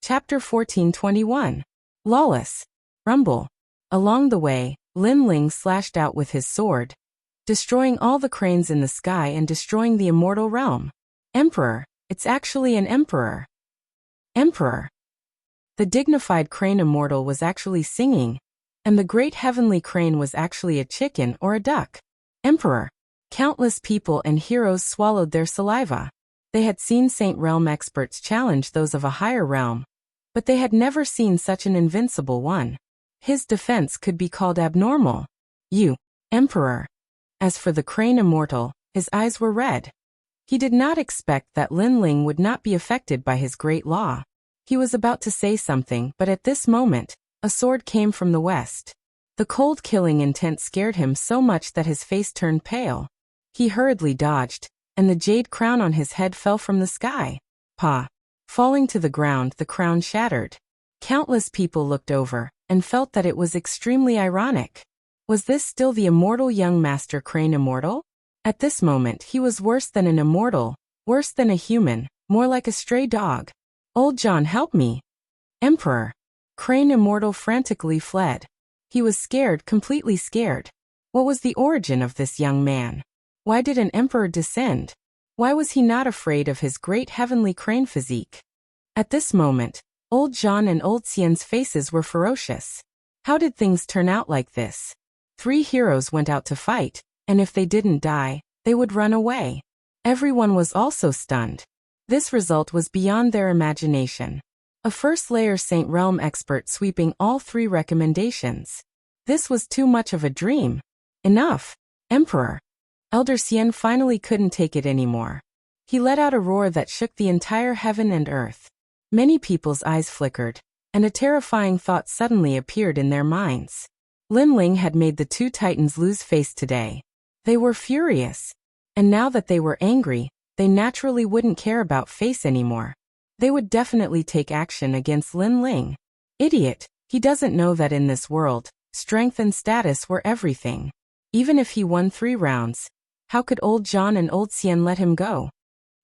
Chapter 1421. Lawless. Rumble. Along the way, Lin Ling slashed out with his sword, destroying all the cranes in the sky and destroying the immortal realm. Emperor. It's actually an emperor. Emperor. The dignified crane immortal was actually singing, and the great heavenly crane was actually a chicken or a duck. Emperor. Countless people and heroes swallowed their saliva. They had seen Saint Realm experts challenge those of a higher realm, but they had never seen such an invincible one. His defense could be called abnormal. You, Emperor. As for the crane immortal, his eyes were red. He did not expect that Lin Ling would not be affected by his great law. He was about to say something, but at this moment, a sword came from the west. The cold killing intent scared him so much that his face turned pale. He hurriedly dodged, and the jade crown on his head fell from the sky. Pa. Falling to the ground, the crown shattered. Countless people looked over, and felt that it was extremely ironic. Was this still the immortal young Master Crane immortal? At this moment he was worse than an immortal, worse than a human, more like a stray dog. Old John, help me. Emperor. Crane immortal frantically fled. He was scared, completely scared. What was the origin of this young man? Why did an emperor descend? Why was he not afraid of his great heavenly crane physique? At this moment, Old John and Old Xian's faces were ferocious. How did things turn out like this? 3 heroes went out to fight, and if they didn't die, they would run away. Everyone was also stunned. This result was beyond their imagination. A first-layer Saint Realm expert sweeping all 3 recommendations. This was too much of a dream. Enough, Emperor. Elder Xian finally couldn't take it anymore. He let out a roar that shook the entire heaven and earth. Many people's eyes flickered, and a terrifying thought suddenly appeared in their minds. Lin Ling had made the 2 titans lose face today. They were furious. And now that they were angry, they naturally wouldn't care about face anymore. They would definitely take action against Lin Ling. Idiot, he doesn't know that in this world, strength and status were everything. Even if he won 3 rounds, how could Old John and Old Xian let him go?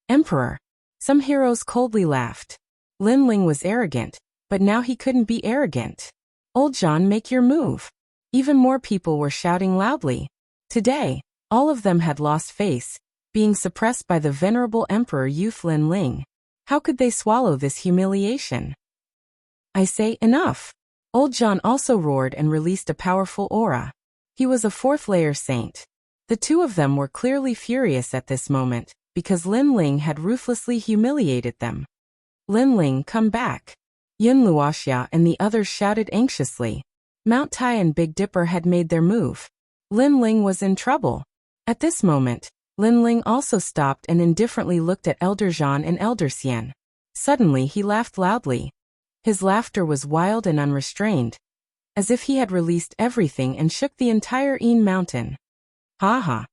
Emperor. Some heroes coldly laughed. Lin Ling was arrogant, but now he couldn't be arrogant. Old John, make your move. Even more people were shouting loudly. Today, all of them had lost face, being suppressed by the venerable Emperor Youth Lin Ling. How could they swallow this humiliation? I say, enough. Old John also roared and released a powerful aura. He was a 4th-layer saint. The 2 of them were clearly furious at this moment, because Lin Ling had ruthlessly humiliated them. Lin Ling, come back. Yun Luoxia and the others shouted anxiously. Mount Tai and Big Dipper had made their move. Lin Ling was in trouble. At this moment, Lin Ling also stopped and indifferently looked at Elder Zhan and Elder Xian. Suddenly he laughed loudly. His laughter was wild and unrestrained, as if he had released everything and shook the entire Yin mountain. Ha ha.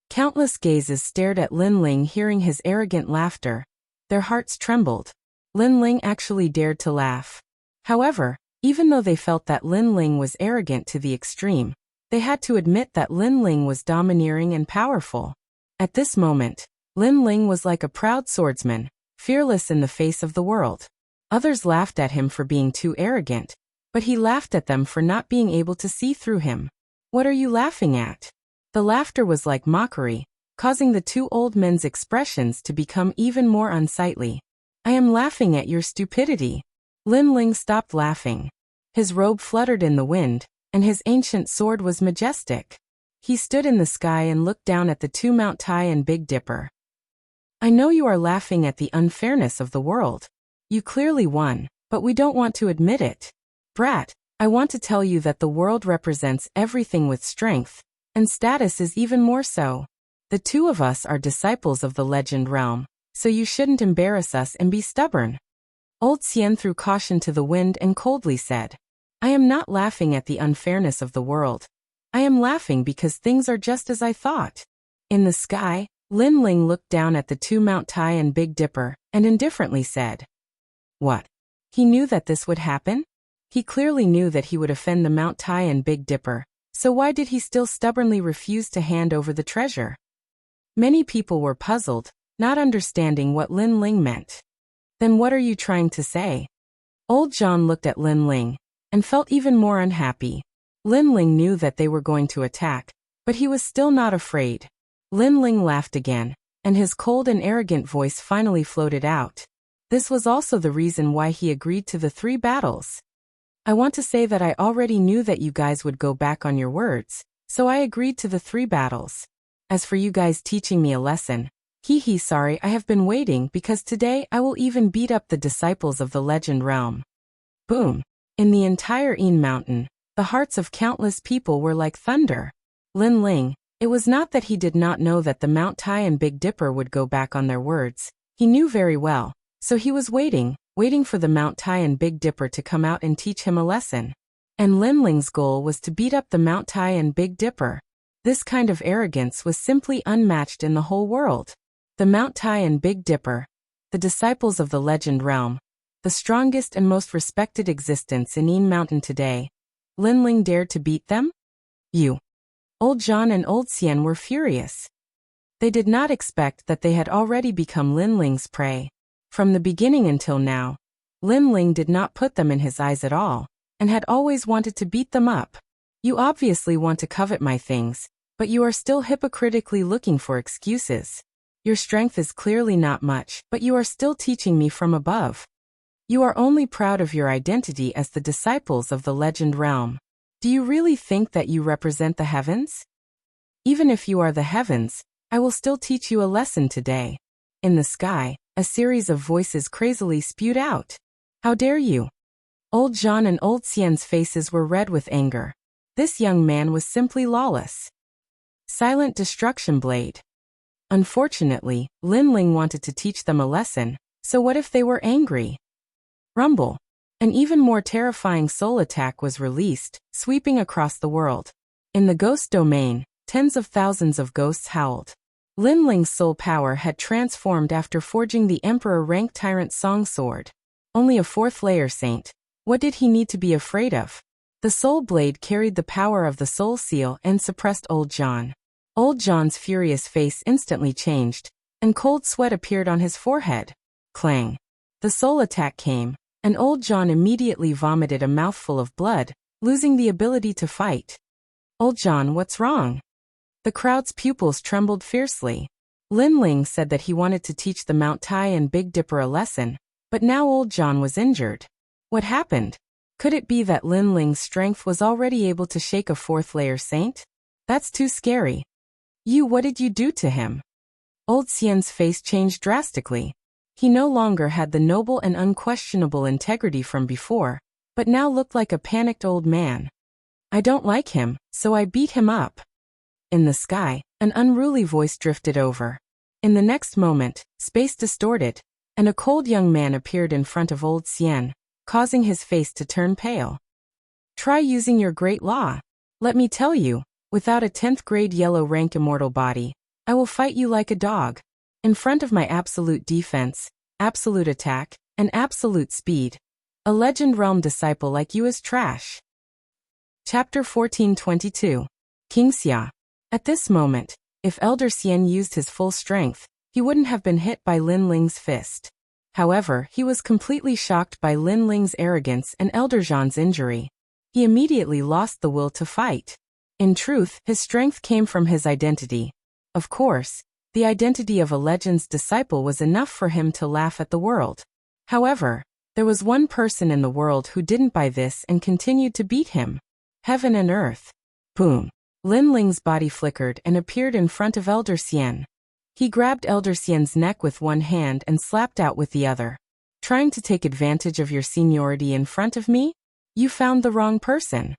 Countless gazes stared at Lin Ling hearing his arrogant laughter. Their hearts trembled. Lin Ling actually dared to laugh. However, even though they felt that Lin Ling was arrogant to the extreme, they had to admit that Lin Ling was domineering and powerful. At this moment, Lin Ling was like a proud swordsman, fearless in the face of the world. Others laughed at him for being too arrogant, but he laughed at them for not being able to see through him. What are you laughing at? The laughter was like mockery, causing the 2 old men's expressions to become even more unsightly. I am laughing at your stupidity. Lin Ling stopped laughing. His robe fluttered in the wind, and his ancient sword was majestic. He stood in the sky and looked down at the 2 Mount Tai and Big Dipper. I know you are laughing at the unfairness of the world. You clearly won, but we don't want to admit it. Brat, I want to tell you that the world represents everything with strength, and status is even more so. The 2 of us are disciples of the legend realm, so you shouldn't embarrass us and be stubborn. Old Xian threw caution to the wind and coldly said, I am not laughing at the unfairness of the world. I am laughing because things are just as I thought. In the sky, Lin Ling looked down at the 2 Mount Tai and Big Dipper, and indifferently said, What? He knew that this would happen? He clearly knew that he would offend the Mount Tai and Big Dipper, so why did he still stubbornly refuse to hand over the treasure? Many people were puzzled, not understanding what Lin Ling meant. Then what are you trying to say? Old John looked at Lin Ling and felt even more unhappy. Lin Ling knew that they were going to attack, but he was still not afraid. Lin Ling laughed again, and his cold and arrogant voice finally floated out. This was also the reason why he agreed to the 3 battles. I want to say that I already knew that you guys would go back on your words, so I agreed to the 3 battles. As for you guys teaching me a lesson, sorry, I have been waiting because today I will even beat up the disciples of the Legend Realm. Boom! In the entire Een Mountain, the hearts of countless people were like thunder. Lin Ling, it was not that he did not know that the Mount Tai and Big Dipper would go back on their words. He knew very well, so he was waiting for the Mount Tai and Big Dipper to come out and teach him a lesson. And Lin Ling's goal was to beat up the Mount Tai and Big Dipper. This kind of arrogance was simply unmatched in the whole world. The Mount Tai and Big Dipper, the disciples of the Legend Realm, the strongest and most respected existence in Een Mountain today. Lin Ling dared to beat them? You. Old John and Old Xian were furious. They did not expect that they had already become Lin Ling's prey. From the beginning until now, Lin Ling did not put them in his eyes at all, and had always wanted to beat them up. You obviously want to covet my things, but you are still hypocritically looking for excuses. Your strength is clearly not much, but you are still teaching me from above. You are only proud of your identity as the disciples of the Legend Realm. Do you really think that you represent the heavens? Even if you are the heavens, I will still teach you a lesson today. In the sky, a series of voices crazily spewed out. How dare you? Old John and Old Xian's faces were red with anger. This young man was simply lawless. Silent Destruction Blade. Unfortunately, Lin Ling wanted to teach them a lesson, so what if they were angry? Rumble. An even more terrifying soul attack was released, sweeping across the world. In the ghost domain, tens of thousands of ghosts howled. Lin Ling's soul power had transformed after forging the Emperor-rank Tyrant Song Sword. Only a 4th layer saint. What did he need to be afraid of? The soul blade carried the power of the soul seal and suppressed Old John. Old John's furious face instantly changed, and cold sweat appeared on his forehead. Clang. The soul attack came, and Old John immediately vomited a mouthful of blood, losing the ability to fight. Old John, what's wrong? The crowd's pupils trembled fiercely. Lin Ling said that he wanted to teach the Mount Tai and Big Dipper a lesson, but now Old John was injured. What happened? Could it be that Lin Ling's strength was already able to shake a 4th layer saint? That's too scary. What did you do to him? Old Xian's face changed drastically. He no longer had the noble and unquestionable integrity from before, but now looked like a panicked old man. I don't like him, so I beat him up. In the sky, an unruly voice drifted over. In the next moment, space distorted, and a cold young man appeared in front of Old Xian, causing his face to turn pale. Try using your great law. Let me tell you, without a 10th grade yellow rank immortal body, I will fight you like a dog. In front of my absolute defense, absolute attack, and absolute speed. A Legend Realm disciple like you is trash. Chapter 1422. King Xia. At this moment, if Elder Xian used his full strength, he wouldn't have been hit by Lin Ling's fist. However, he was completely shocked by Lin Ling's arrogance and Elder Zhan's injury. He immediately lost the will to fight. In truth, his strength came from his identity. Of course, the identity of a legend's disciple was enough for him to laugh at the world. However, there was one person in the world who didn't buy this and continued to beat him. Heaven and earth. Boom. Lin Ling's body flickered and appeared in front of Elder Xian. He grabbed Elder Xian's neck with one hand and slapped out with the other. Trying to take advantage of your seniority in front of me? You found the wrong person.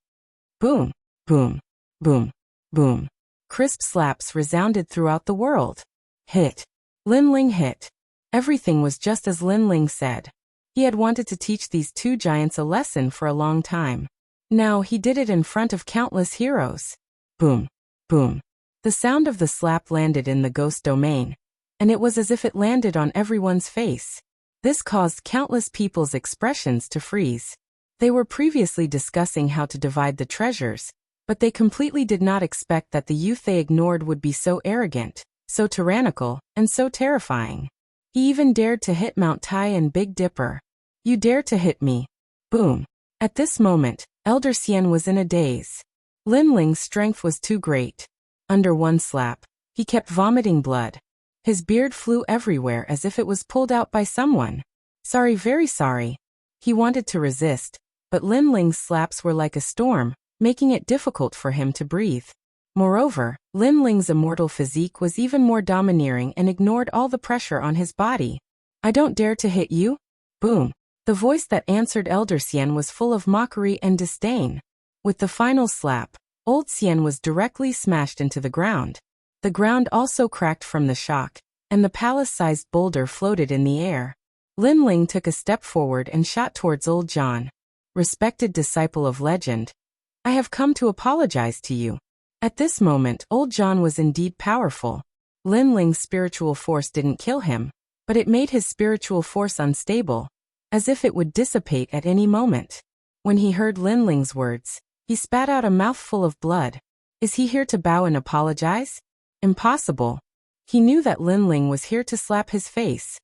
Boom, boom, boom, boom. Crisp slaps resounded throughout the world. Hit. Lin Ling hit. Everything was just as Lin Ling said. He had wanted to teach these 2 giants a lesson for a long time. Now he did it in front of countless heroes. Boom, boom. The sound of the slap landed in the ghost domain, and it was as if it landed on everyone's face. This caused countless people's expressions to freeze. They were previously discussing how to divide the treasures, but they completely did not expect that the youth they ignored would be so arrogant, so tyrannical, and so terrifying. He even dared to hit Mount Tai and Big Dipper. You dare to hit me. Boom. At this moment, Elder Xian was in a daze. Lin Ling's strength was too great. Under one slap, he kept vomiting blood. His beard flew everywhere as if it was pulled out by someone. Sorry, very sorry. He wanted to resist, but Lin Ling's slaps were like a storm, making it difficult for him to breathe. Moreover, Lin Ling's immortal physique was even more domineering and ignored all the pressure on his body. I don't dare to hit you? Boom. The voice that answered Elder Xian was full of mockery and disdain. With the final slap, Old Xian was directly smashed into the ground. The ground also cracked from the shock, and the palace-sized boulder floated in the air. Lin Ling took a step forward and shot towards Old John. Respected disciple of legend, I have come to apologize to you. At this moment, Old John was indeed powerful. Lin Ling's spiritual force didn't kill him, but it made his spiritual force unstable, as if it would dissipate at any moment. When he heard Lin Ling's words, he spat out a mouthful of blood. Is he here to bow and apologize? Impossible. He knew that Lin Ling was here to slap his face.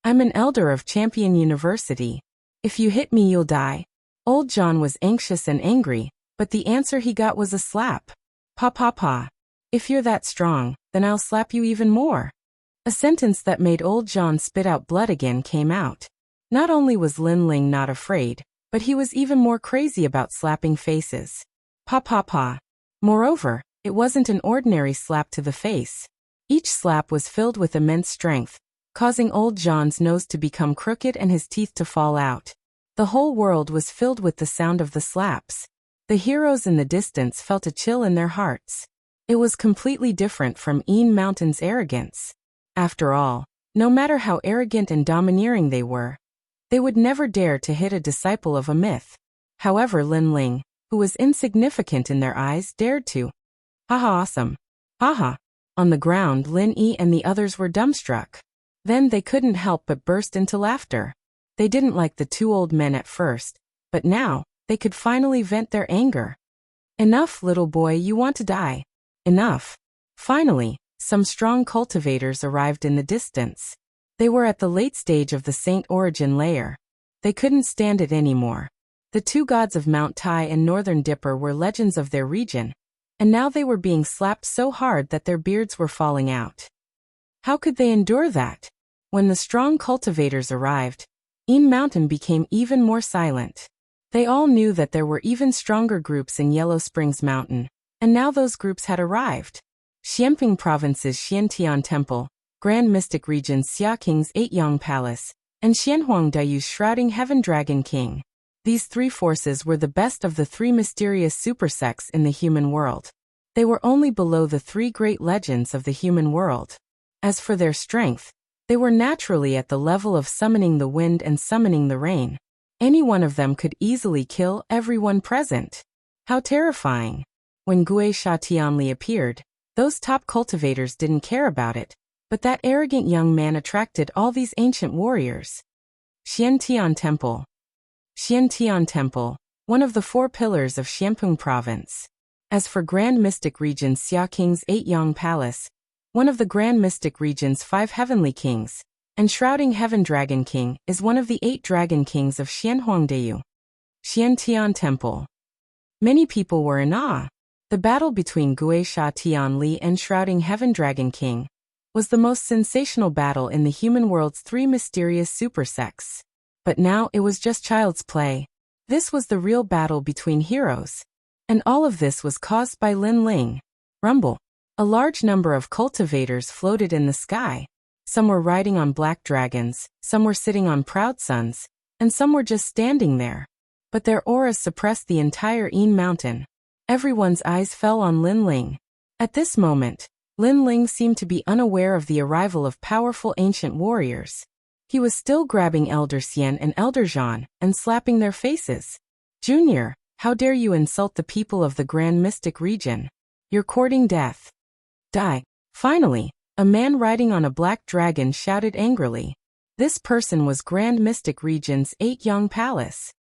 I'm an elder of Champion University. If you hit me, you'll die. Old John was anxious and angry, but the answer he got was a slap. Pa pa pa. If you're that strong, then I'll slap you even more. A sentence that made Old John spit out blood again came out. Not only was Lin Ling not afraid, but he was even more crazy about slapping faces. Pa pa pa. Moreover, it wasn't an ordinary slap to the face. Each slap was filled with immense strength, causing Old John's nose to become crooked and his teeth to fall out. The whole world was filled with the sound of the slaps. The heroes in the distance felt a chill in their hearts. It was completely different from Een Mountain's arrogance. After all, no matter how arrogant and domineering they would never dare to hit a disciple of a myth. However, Lin Ling, who was insignificant in their eyes, dared to. Haha, awesome. Haha. On the ground, Lin Yi and the others were dumbstruck. Then they couldn't help but burst into laughter. They didn't like the two old men at first, but now, they could finally vent their anger. Enough, little boy, you want to die. Enough. Finally, some strong cultivators arrived in the distance. They were at the late stage of the Saint Origin layer. They couldn't stand it anymore. The two gods of Mount Tai and Northern Dipper were legends of their region, and now they were being slapped so hard that their beards were falling out. How could they endure that? When the strong cultivators arrived, Een Mountain became even more silent. They all knew that there were even stronger groups in Yellow Springs Mountain, and now those groups had arrived. Xianping Province's Xiantian Temple, Grand Mystic Region's Xia King's 8-Yang Palace, and Xianhuang Dayu's Shrouding Heaven Dragon King. These three forces were the best of the three mysterious super sects in the human world. They were only below the three great legends of the human world. As for their strength, they were naturally at the level of summoning the wind and summoning the rain. Any one of them could easily kill everyone present. How terrifying. When Gue Sha Tianli appeared, those top cultivators didn't care about it, but that arrogant young man attracted all these ancient warriors. Xiantian Temple. Xiantian Temple, one of the 4 pillars of Xianping Province. As for Grand Mystic Region's Xia King's 8-Yang Palace, one of the Grand Mystic Region's 5 Heavenly Kings, and Shrouding Heaven Dragon King is one of the 8 Dragon Kings of Xianhuangdayu. Xiantian Temple. Many people were in awe. The battle between Gue Sha Tianli and Shrouding Heaven Dragon King was the most sensational battle in the human world's 3 mysterious super sects. But now it was just child's play. This was the real battle between heroes. And all of this was caused by Lin Ling. Rumble. A large number of cultivators floated in the sky. Some were riding on black dragons, some were sitting on proud suns, and some were just standing there. But their auras suppressed the entire Een Mountain. Everyone's eyes fell on Lin Ling. At this moment, Lin Ling seemed to be unaware of the arrival of powerful ancient warriors. He was still grabbing Elder Xian and Elder Zhan and slapping their faces. Junior, how dare you insult the people of the Grand Mystic Region? You're courting death. Die. Finally, a man riding on a black dragon shouted angrily. This person was Grand Mystic Region's 8-Yang Palace.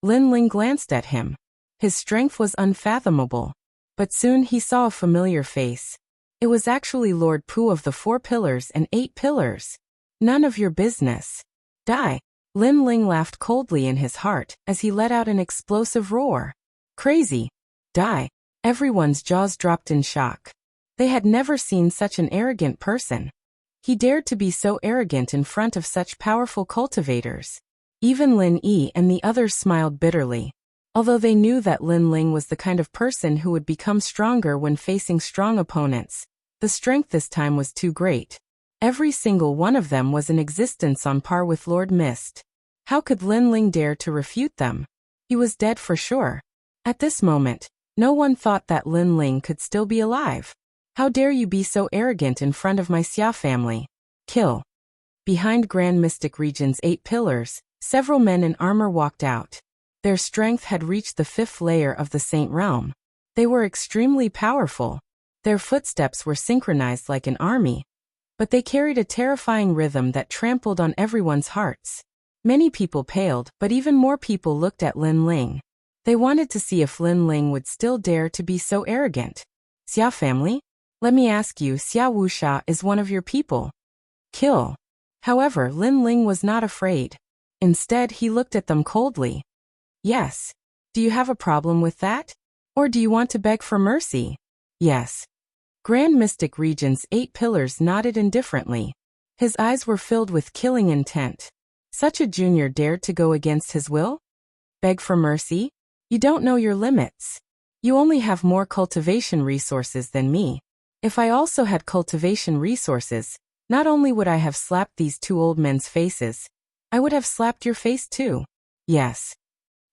Lin Ling glanced at him. His strength was unfathomable. But soon he saw a familiar face. It was actually Lord Pu of the 4 Pillars and 8 Pillars. None of your business. Die. Lin Ling laughed coldly in his heart as he let out an explosive roar. Crazy. Die. Everyone's jaws dropped in shock. They had never seen such an arrogant person. He dared to be so arrogant in front of such powerful cultivators. Even Lin Yi and the others smiled bitterly. Although they knew that Lin Ling was the kind of person who would become stronger when facing strong opponents, the strength this time was too great. Every single one of them was in existence on par with Lord Mist. How could Lin Ling dare to refute them? He was dead for sure. At this moment, no one thought that Lin Ling could still be alive. How dare you be so arrogant in front of my Xia family? Kill. Behind Grand Mystic Region's 8 pillars, several men in armor walked out. Their strength had reached the 5th layer of the Saint Realm. They were extremely powerful. Their footsteps were synchronized like an army. But they carried a terrifying rhythm that trampled on everyone's hearts. Many people paled, but even more people looked at Lin Ling. They wanted to see if Lin Ling would still dare to be so arrogant. Xia family? Let me ask you, Xia Wuxia is one of your people. Kill. However, Lin Ling was not afraid. Instead, he looked at them coldly. Yes. Do you have a problem with that? Or do you want to beg for mercy? Yes. Grand Mystic Region's 8 pillars nodded indifferently. His eyes were filled with killing intent. Such a junior dared to go against his will? Beg for mercy? You don't know your limits. You only have more cultivation resources than me. If I also had cultivation resources, not only would I have slapped these 2 old men's faces, I would have slapped your face too. Yes.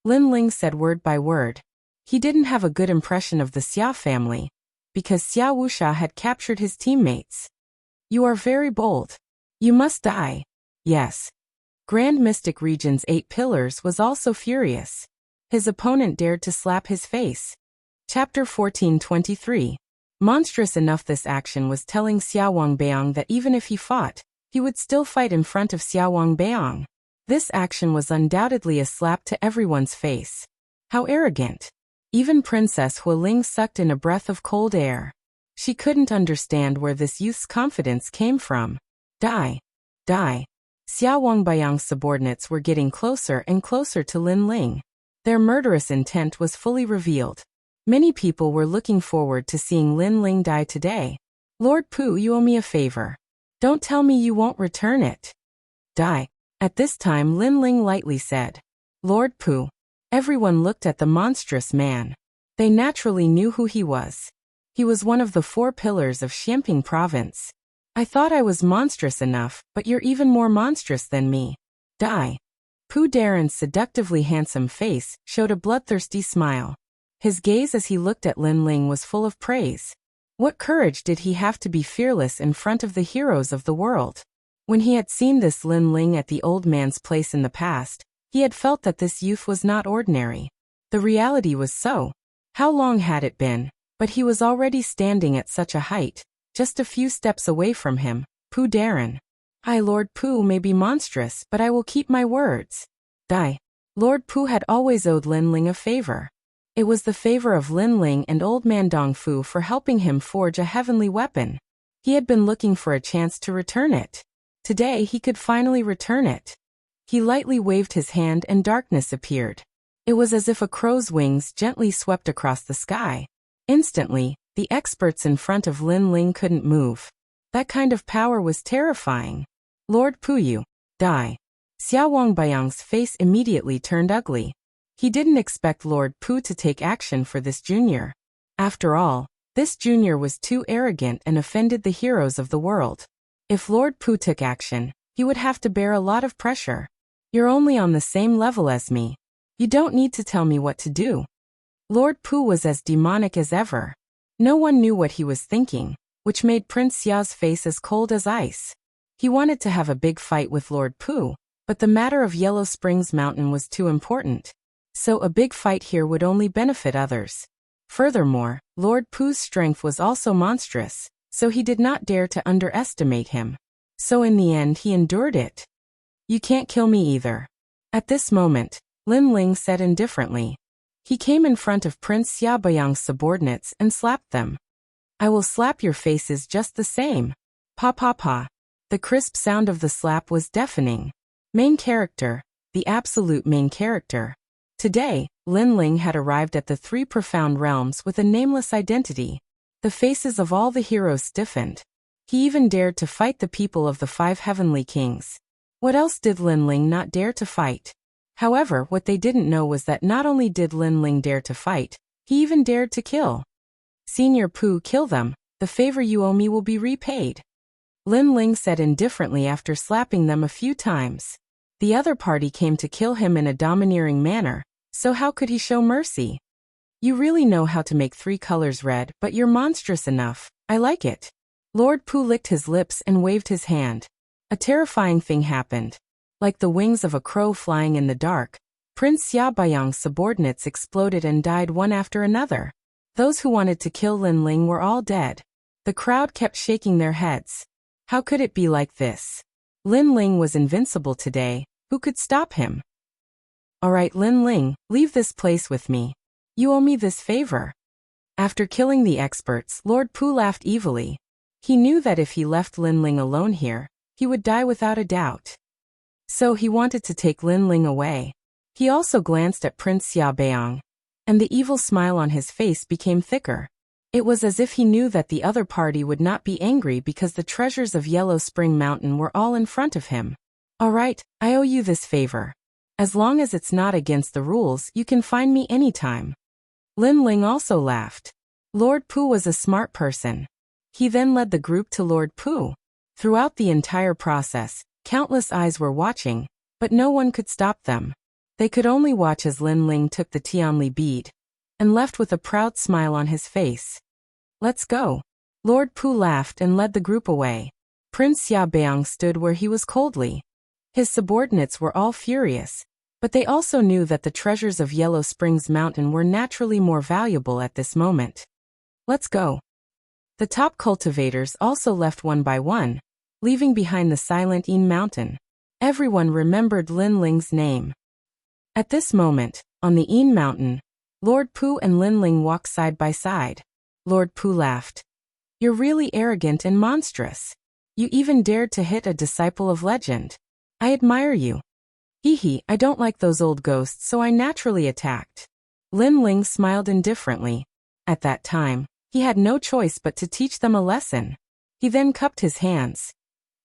Lin Ling said word by word. He didn't have a good impression of the Xia family, because Xia Wuxia had captured his teammates. You are very bold. You must die. Yes. Grand Mystic Region's 8 pillars was also furious. His opponent dared to slap his face. Chapter 1423. Monstrous enough, this action was telling Xia Wangbeong that even if he fought, he would still fight in front of Xia Wangbeong. This action was undoubtedly a slap to everyone's face. How arrogant. Even Princess Hualing sucked in a breath of cold air. She couldn't understand where this youth's confidence came from. Die. Die. Xia Wangbeong's subordinates were getting closer and closer to Lin Ling. Their murderous intent was fully revealed. Many people were looking forward to seeing Lin Ling die today. Lord Pu, you owe me a favor. Don't tell me you won't return it. Die. At this time Lin Ling lightly said. Lord Pu. Everyone looked at the monstrous man. They naturally knew who he was. He was one of the 4 pillars of Xianping province. I thought I was monstrous enough, but you're even more monstrous than me. Die. Pu Daren's seductively handsome face showed a bloodthirsty smile. His gaze as he looked at Lin Ling was full of praise. What courage did he have to be fearless in front of the heroes of the world? When he had seen this Lin Ling at the old man's place in the past, he had felt that this youth was not ordinary. The reality was so. How long had it been? But he was already standing at such a height, just a few steps away from him. Pu Daren. I, Lord Pu, may be monstrous, but I will keep my words. Die. Lord Pu had always owed Lin Ling a favor. It was the favor of Lin Ling and old man Dongfu for helping him forge a heavenly weapon. He had been looking for a chance to return it. Today he could finally return it. He lightly waved his hand and darkness appeared. It was as if a crow's wings gently swept across the sky. Instantly, the experts in front of Lin Ling couldn't move. That kind of power was terrifying. Lord Puyu. Die. Xia Wangbeong's face immediately turned ugly. He didn't expect Lord Pu to take action for this junior. After all, this junior was too arrogant and offended the heroes of the world. If Lord Pu took action, he would have to bear a lot of pressure. You're only on the same level as me. You don't need to tell me what to do. Lord Pu was as demonic as ever. No one knew what he was thinking, which made Prince Xia's face as cold as ice. He wanted to have a big fight with Lord Pu, but the matter of Yellow Springs Mountain was too important. So a big fight here would only benefit others. Furthermore, Lord Pu's strength was also monstrous, so he did not dare to underestimate him. So in the end he endured it. You can't kill me either. At this moment, Lin Ling said indifferently. He came in front of Prince Xiaobayang's subordinates and slapped them. I will slap your faces just the same. Pa pa pa. The crisp sound of the slap was deafening. Main character, the absolute main character. Today, Lin Ling had arrived at the three profound realms with a nameless identity. The faces of all the heroes stiffened. He even dared to fight the people of the 5 heavenly kings. What else did Lin Ling not dare to fight? However, what they didn't know was that not only did Lin Ling dare to fight, he even dared to kill. Senior Pooh, kill them. The favor you owe me will be repaid. Lin Ling said indifferently after slapping them a few times. The other party came to kill him in a domineering manner, so how could he show mercy? You really know how to make 3 colors red, but you're monstrous enough. I like it. Lord Pooh licked his lips and waved his hand. A terrifying thing happened. Like the wings of a crow flying in the dark, Prince Xiaobayang's subordinates exploded and died one after another. Those who wanted to kill Lin Ling were all dead. The crowd kept shaking their heads. How could it be like this? Lin Ling was invincible today. Who could stop him? Alright, Lin Ling, leave this place with me. You owe me this favor. After killing the experts, Lord Pooh laughed evilly. He knew that if he left Lin Ling alone here, he would die without a doubt. So he wanted to take Lin Ling away. He also glanced at Prince Xiaobayang, and the evil smile on his face became thicker. It was as if he knew that the other party would not be angry because the treasures of Yellow Spring Mountain were all in front of him. Alright, I owe you this favor. As long as it's not against the rules, you can find me anytime. Lin Ling also laughed. Lord Pooh was a smart person. He then led the group to Lord Pooh. Throughout the entire process, countless eyes were watching, but no one could stop them. They could only watch as Lin Ling took the Tianli bead and left with a proud smile on his face. Let's go. Lord Pooh laughed and led the group away. Prince Xiaobayang stood where he was coldly. His subordinates were all furious, but they also knew that the treasures of Yellow Springs Mountain were naturally more valuable at this moment. Let's go. The top cultivators also left one by one, leaving behind the silent Yin Mountain. Everyone remembered Lin Ling's name. At this moment, on the Yin Mountain, Lord Pooh and Lin Ling walked side by side. Lord Pooh laughed. You're really arrogant and monstrous. You even dared to hit a disciple of legend. I admire you. Hee hee, I don't like those old ghosts, so I naturally attacked. Lin Ling smiled indifferently. At that time, he had no choice but to teach them a lesson. He then cupped his hands.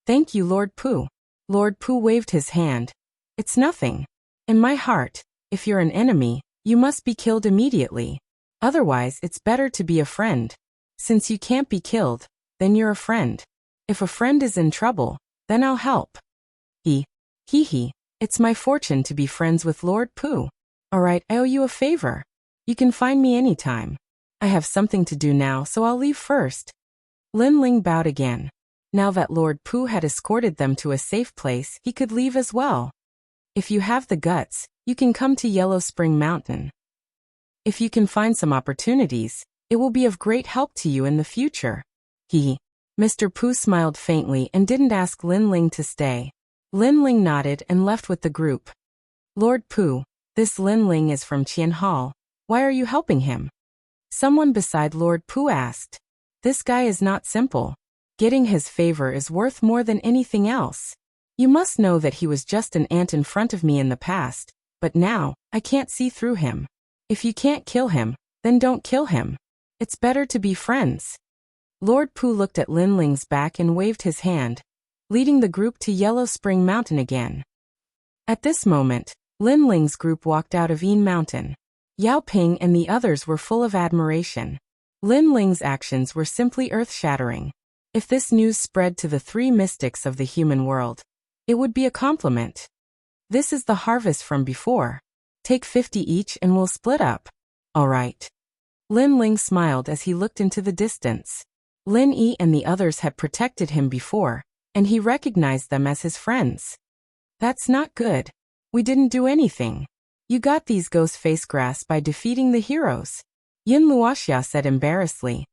Thank you, Lord Pooh. Lord Pooh waved his hand. It's nothing. In my heart, if you're an enemy, you must be killed immediately. Otherwise, it's better to be a friend. Since you can't be killed, then you're a friend. If a friend is in trouble, then I'll help. Hee hee, it's my fortune to be friends with Lord Pooh. Alright, I owe you a favor. You can find me anytime. I have something to do now, so I'll leave first. Lin Ling bowed again. Now that Lord Pooh had escorted them to a safe place, he could leave as well. If you have the guts, you can come to Yellow Spring Mountain. If you can find some opportunities, it will be of great help to you in the future. Mr. Pooh smiled faintly and didn't ask Lin Ling to stay. Lin Ling nodded and left with the group. Lord Pooh, this Lin Ling is from Qian Hall. Why are you helping him? Someone beside Lord Pooh asked. This guy is not simple. Getting his favor is worth more than anything else. You must know that he was just an ant in front of me in the past, but now, I can't see through him. If you can't kill him, then don't kill him. It's better to be friends. Lord Pooh looked at Lin Ling's back and waved his hand, leading the group to Yellow Spring Mountain again. At this moment, Lin Ling's group walked out of Yin Mountain. Yao Ping and the others were full of admiration. Lin Ling's actions were simply earth-shattering. If this news spread to the 3 mystics of the human world, it would be a compliment. This is the harvest from before. Take 50 each and we'll split up. All right. Lin Ling smiled as he looked into the distance. Lin Yi and the others had protected him before, and he recognized them as his friends. That's not good. We didn't do anything. You got these ghost face grass by defeating the heroes. Yin Luoxia said embarrassedly.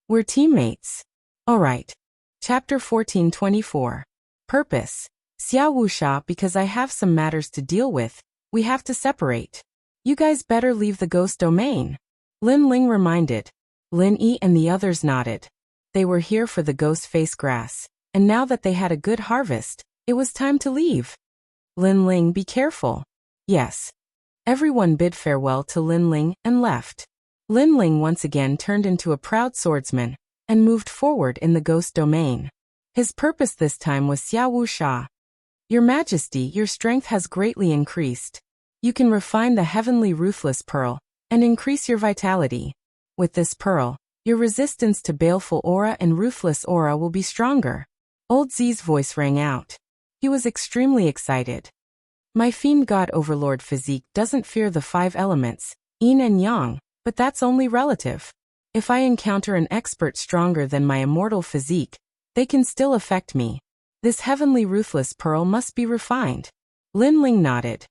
We're teammates. Alright. Chapter 1424. Purpose. Xiao Wuxia, because I have some matters to deal with, we have to separate. You guys better leave the ghost domain. Lin Ling reminded. Lin Yi and the others nodded. They were here for the ghost face grass, and now that they had a good harvest, it was time to leave. Lin Ling, be careful. Yes. Everyone bid farewell to Lin Ling and left. Lin Ling once again turned into a proud swordsman and moved forward in the ghost domain. His purpose this time was Xia Wuxia. Your Majesty, your strength has greatly increased. You can refine the heavenly ruthless pearl and increase your vitality. With this pearl, your resistance to baleful aura and ruthless aura will be stronger. Old Z's voice rang out. He was extremely excited. My fiend god overlord physique doesn't fear the 5 elements, yin and yang, but that's only relative. If I encounter an expert stronger than my immortal physique, they can still affect me. This heavenly ruthless pearl must be refined. Lin Ling nodded.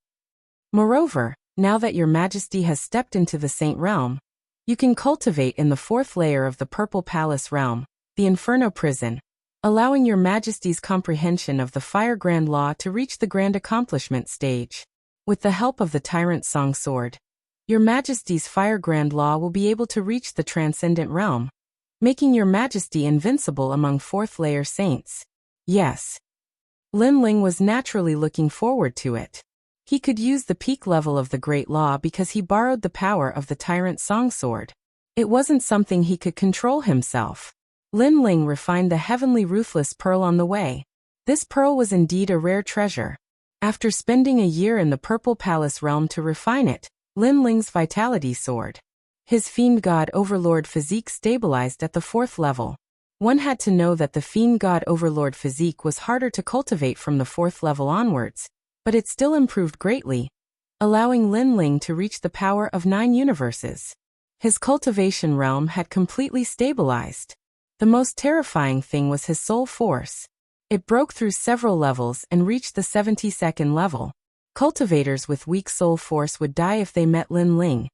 Moreover, now that your Majesty has stepped into the Saint Realm, you can cultivate in the 4th layer of the Purple Palace Realm, the Inferno Prison, allowing your Majesty's comprehension of the Fire Grand Law to reach the Grand Accomplishment stage. With the help of the Tyrant Song Sword, your Majesty's Fire Grand Law will be able to reach the Transcendent Realm, making your Majesty invincible among 4th layer saints. Yes. Lin Ling was naturally looking forward to it. He could use the peak level of the Great Law because he borrowed the power of the Tyrant Song Sword. It wasn't something he could control himself. Lin Ling refined the heavenly ruthless pearl on the way. This pearl was indeed a rare treasure. After spending a year in the Purple Palace Realm to refine it, Lin Ling's vitality soared. His fiend god overlord physique stabilized at the 4th level. One had to know that the fiend god overlord physique was harder to cultivate from the 4th level onwards, but it still improved greatly, allowing Lin Ling to reach the power of 9 universes. His cultivation realm had completely stabilized. The most terrifying thing was his soul force. It broke through several levels and reached the 72nd level. Cultivators with weak soul force would die if they met Lin Ling,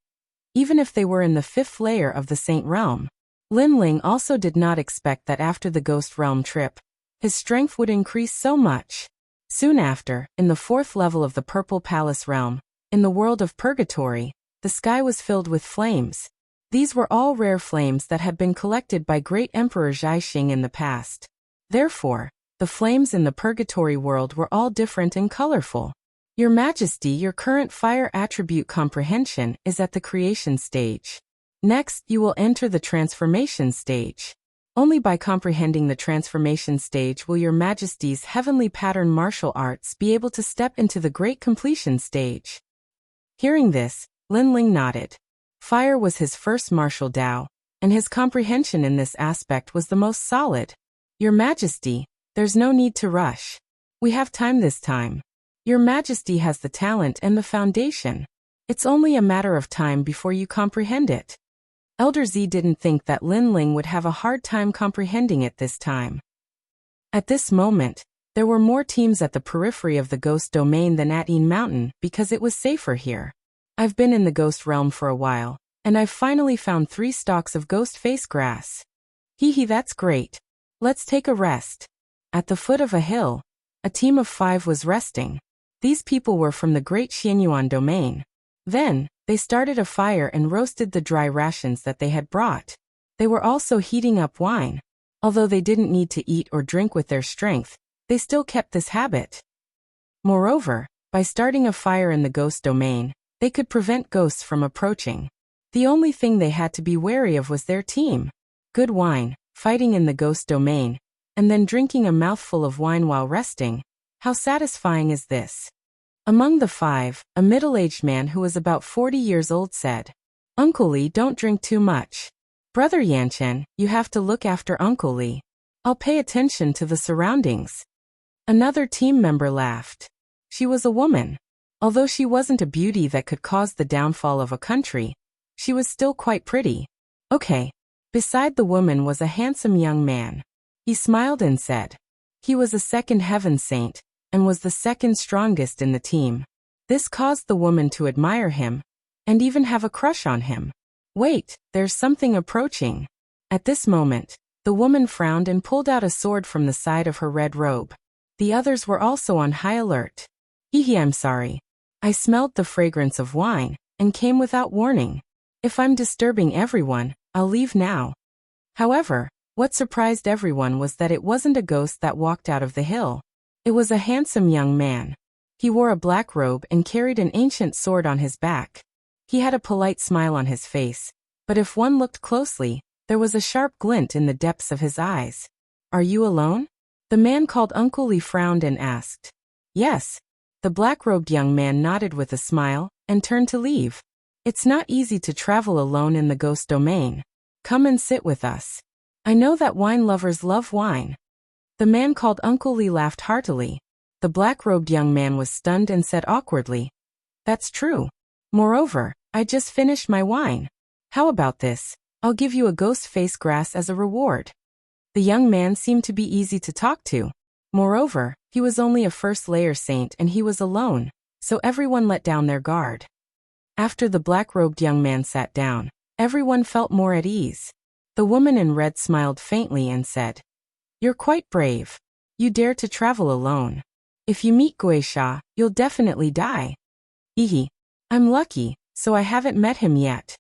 even if they were in the 5th layer of the Saint Realm. Lin Ling also did not expect that after the Ghost Realm trip, his strength would increase so much. Soon after, in the 4th level of the Purple Palace Realm, in the world of Purgatory, the sky was filled with flames. These were all rare flames that had been collected by Great Emperor Zhaixing in the past. Therefore, the flames in the Purgatory world were all different and colorful. Your Majesty, your current fire attribute comprehension is at the creation stage. Next, you will enter the transformation stage. Only by comprehending the transformation stage will your Majesty's heavenly pattern martial arts be able to step into the great completion stage. Hearing this, Lin Ling nodded. Fire was his first martial Dao, and his comprehension in this aspect was the most solid. Your Majesty, there's no need to rush. We have time this time. Your Majesty has the talent and the foundation. It's only a matter of time before you comprehend it. Elder Z didn't think that Lin Ling would have a hard time comprehending it this time. At this moment, there were more teams at the periphery of the Ghost Domain than at Yin Mountain because it was safer here. I've been in the Ghost Realm for a while, and I've finally found 3 stalks of ghost face grass. Hee hee, that's great. Let's take a rest. At the foot of a hill, a team of 5 was resting. These people were from the Great Xianyuan Domain. Then, they started a fire and roasted the dry rations that they had brought. They were also heating up wine. Although they didn't need to eat or drink with their strength, they still kept this habit. Moreover, by starting a fire in the Ghost Domain, they could prevent ghosts from approaching. The only thing they had to be wary of was their team. Good wine, fighting in the Ghost Domain, and then drinking a mouthful of wine while resting. How satisfying is this? Among the 5, a middle-aged man who was about 40 years old said, Uncle Li, don't drink too much. Brother Yanchen, you have to look after Uncle Li. I'll pay attention to the surroundings. Another team member laughed. She was a woman. Although she wasn't a beauty that could cause the downfall of a country, she was still quite pretty. Okay. Beside the woman was a handsome young man. He smiled and said, he was a 2nd heaven saint, and was the 2nd strongest in the team. This caused the woman to admire him, and even have a crush on him. Wait, there's something approaching. At this moment, the woman frowned and pulled out a sword from the side of her red robe. The others were also on high alert. Hee, I'm sorry. I smelled the fragrance of wine, and came without warning. If I'm disturbing everyone, I'll leave now. However, what surprised everyone was that it wasn't a ghost that walked out of the hill. It was a handsome young man. He wore a black robe and carried an ancient sword on his back. He had a polite smile on his face, but if one looked closely, there was a sharp glint in the depths of his eyes. Are you alone? The man called Uncle Li frowned and asked. Yes. The black-robed young man nodded with a smile and turned to leave. It's not easy to travel alone in the ghost domain. Come and sit with us. I know that wine lovers love wine. The man called Uncle Li laughed heartily. The black-robed young man was stunned and said awkwardly, That's true. Moreover, I just finished my wine. How about this? I'll give you a ghost face grass as a reward. The young man seemed to be easy to talk to. Moreover, he was only a first-layer saint and he was alone, so everyone let down their guard. After the black-robed young man sat down, everyone felt more at ease. The woman in red smiled faintly and said, You're quite brave. You dare to travel alone. If you meet Wuxia, you'll definitely die. Ehe. I'm lucky, so I haven't met him yet.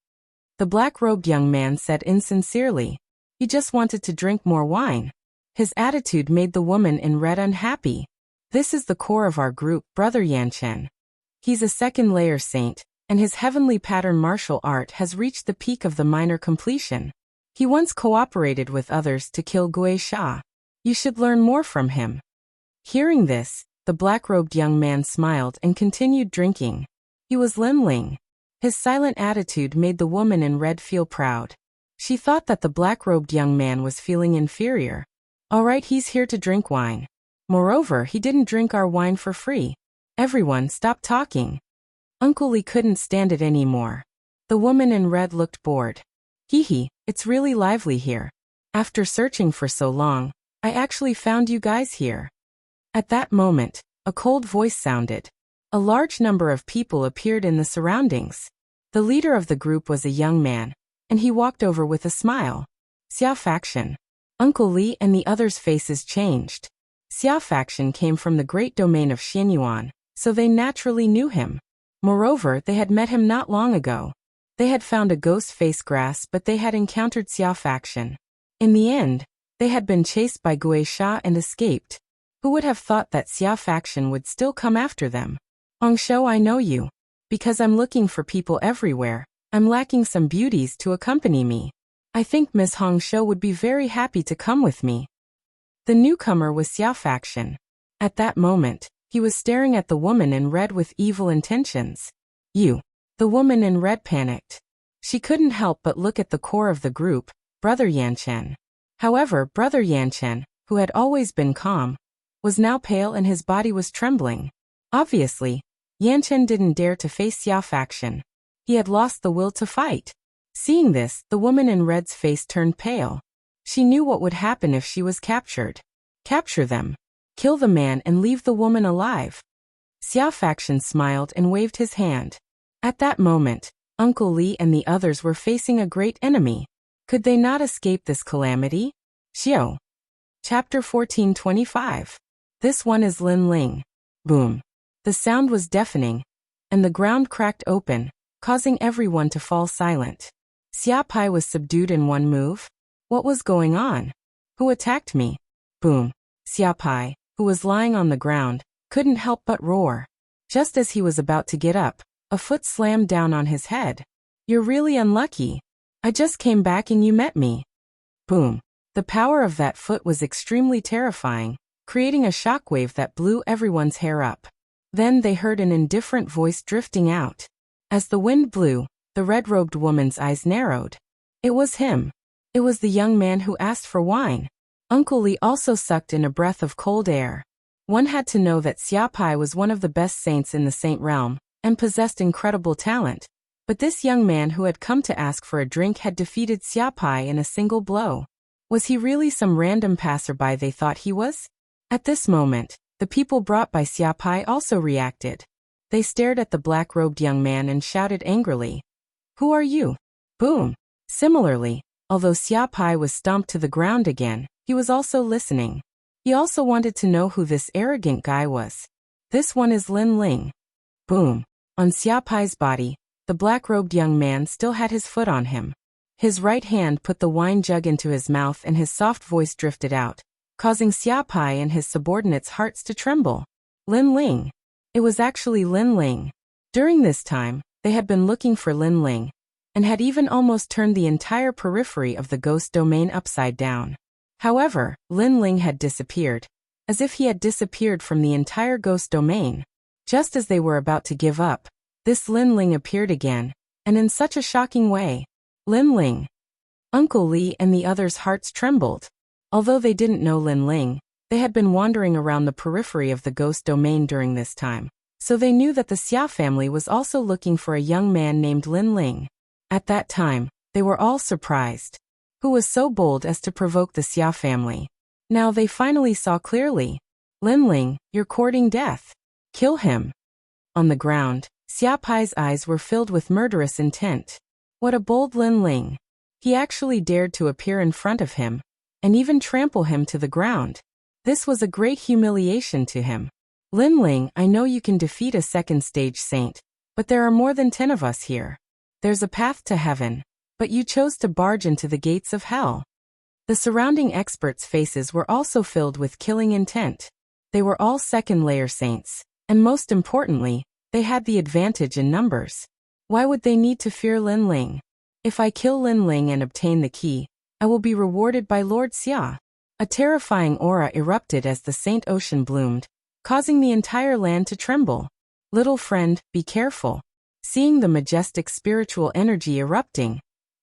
The black-robed young man said insincerely. He just wanted to drink more wine. His attitude made the woman in red unhappy. This is the core of our group, Brother Yanchen. He's a second-layer saint, and his heavenly pattern martial art has reached the peak of the minor completion. He once cooperated with others to kill Wuxia. You should learn more from him. Hearing this, the black-robed young man smiled and continued drinking. He was Lin Ling. His silent attitude made the woman in red feel proud. She thought that the black-robed young man was feeling inferior. All right, he's here to drink wine. Moreover, he didn't drink our wine for free. Everyone stopped talking. Uncle Li couldn't stand it anymore. The woman in red looked bored. Hee, it's really lively here. After searching for so long, I actually found you guys here. At that moment, a cold voice sounded. A large number of people appeared in the surroundings. The leader of the group was a young man, and he walked over with a smile. Xia Faction. Uncle Li and the others' faces changed. Xia Faction came from the great domain of Xianyuan, so they naturally knew him. Moreover, they had met him not long ago. They had found a ghost face grass, but they had encountered Xia Faction. In the end, they had been chased by Wuxia and escaped. Who would have thought that Xia Faction would still come after them? Hongshou, I know you. Because I'm looking for people everywhere, I'm lacking some beauties to accompany me. I think Miss Hongshou would be very happy to come with me. The newcomer was Xia Faction. At that moment, he was staring at the woman in red with evil intentions. You. The woman in red panicked. She couldn't help but look at the core of the group, Brother Yanchen. However, Brother Yanchen, who had always been calm, was now pale and his body was trembling. Obviously, Yanchen didn't dare to face Xia Faction. He had lost the will to fight. Seeing this, the woman in red's face turned pale. She knew what would happen if she was captured. Capture them. Kill the man and leave the woman alive. Xia Faction smiled and waved his hand. At that moment, Uncle Li and the others were facing a great enemy. Could they not escape this calamity? Xiao. Chapter 1425. This one is Lin Ling. Boom. The sound was deafening, and the ground cracked open, causing everyone to fall silent. Xia Pai was subdued in one move. What was going on? Who attacked me? Boom. Xia Pai, who was lying on the ground, couldn't help but roar. Just as he was about to get up, a foot slammed down on his head. You're really unlucky. I just came back and you met me. Boom. The power of that foot was extremely terrifying, creating a shockwave that blew everyone's hair up. Then they heard an indifferent voice drifting out. As the wind blew, the red-robed woman's eyes narrowed. It was him. It was the young man who asked for wine. Uncle Li also sucked in a breath of cold air. One had to know that Xia Pai was one of the best saints in the saint realm, and possessed incredible talent. But this young man who had come to ask for a drink had defeated Xia Pai in a single blow. Was he really some random passerby they thought he was? At this moment, the people brought by Xia Pai also reacted. They stared at the black-robed young man and shouted angrily. Who are you? Boom. Similarly, although Xia Pai was stomped to the ground again, he was also listening. He also wanted to know who this arrogant guy was. This one is Lin Ling. Boom. On Xia Pai's body, the black-robed young man still had his foot on him. His right hand put the wine jug into his mouth and his soft voice drifted out, causing Xia Pai and his subordinates' hearts to tremble. Lin Ling. It was actually Lin Ling. During this time, they had been looking for Lin Ling, and had even almost turned the entire periphery of the ghost domain upside down. However, Lin Ling had disappeared, as if he had disappeared from the entire ghost domain. Just as they were about to give up, this Lin Ling appeared again, and in such a shocking way. Lin Ling. Uncle Li and the others' hearts trembled. Although they didn't know Lin Ling, they had been wandering around the periphery of the ghost domain during this time, so they knew that the Xia family was also looking for a young man named Lin Ling. At that time, they were all surprised. Who was so bold as to provoke the Xia family? Now they finally saw clearly. Lin Ling, you're courting death. Kill him. On the ground, Xia Pai's eyes were filled with murderous intent. What a bold Lin Ling. He actually dared to appear in front of him, and even trample him to the ground. This was a great humiliation to him. Lin Ling, I know you can defeat a second stage saint, but there are more than 10 of us here. There's a path to heaven, but you chose to barge into the gates of hell. The surrounding experts' faces were also filled with killing intent. They were all second-layer saints, and most importantly, they had the advantage in numbers. Why would they need to fear Lin Ling? If I kill Lin Ling and obtain the key, I will be rewarded by Lord Xia. A terrifying aura erupted as the Saint Ocean bloomed, causing the entire land to tremble. Little friend, be careful. Seeing the majestic spiritual energy erupting,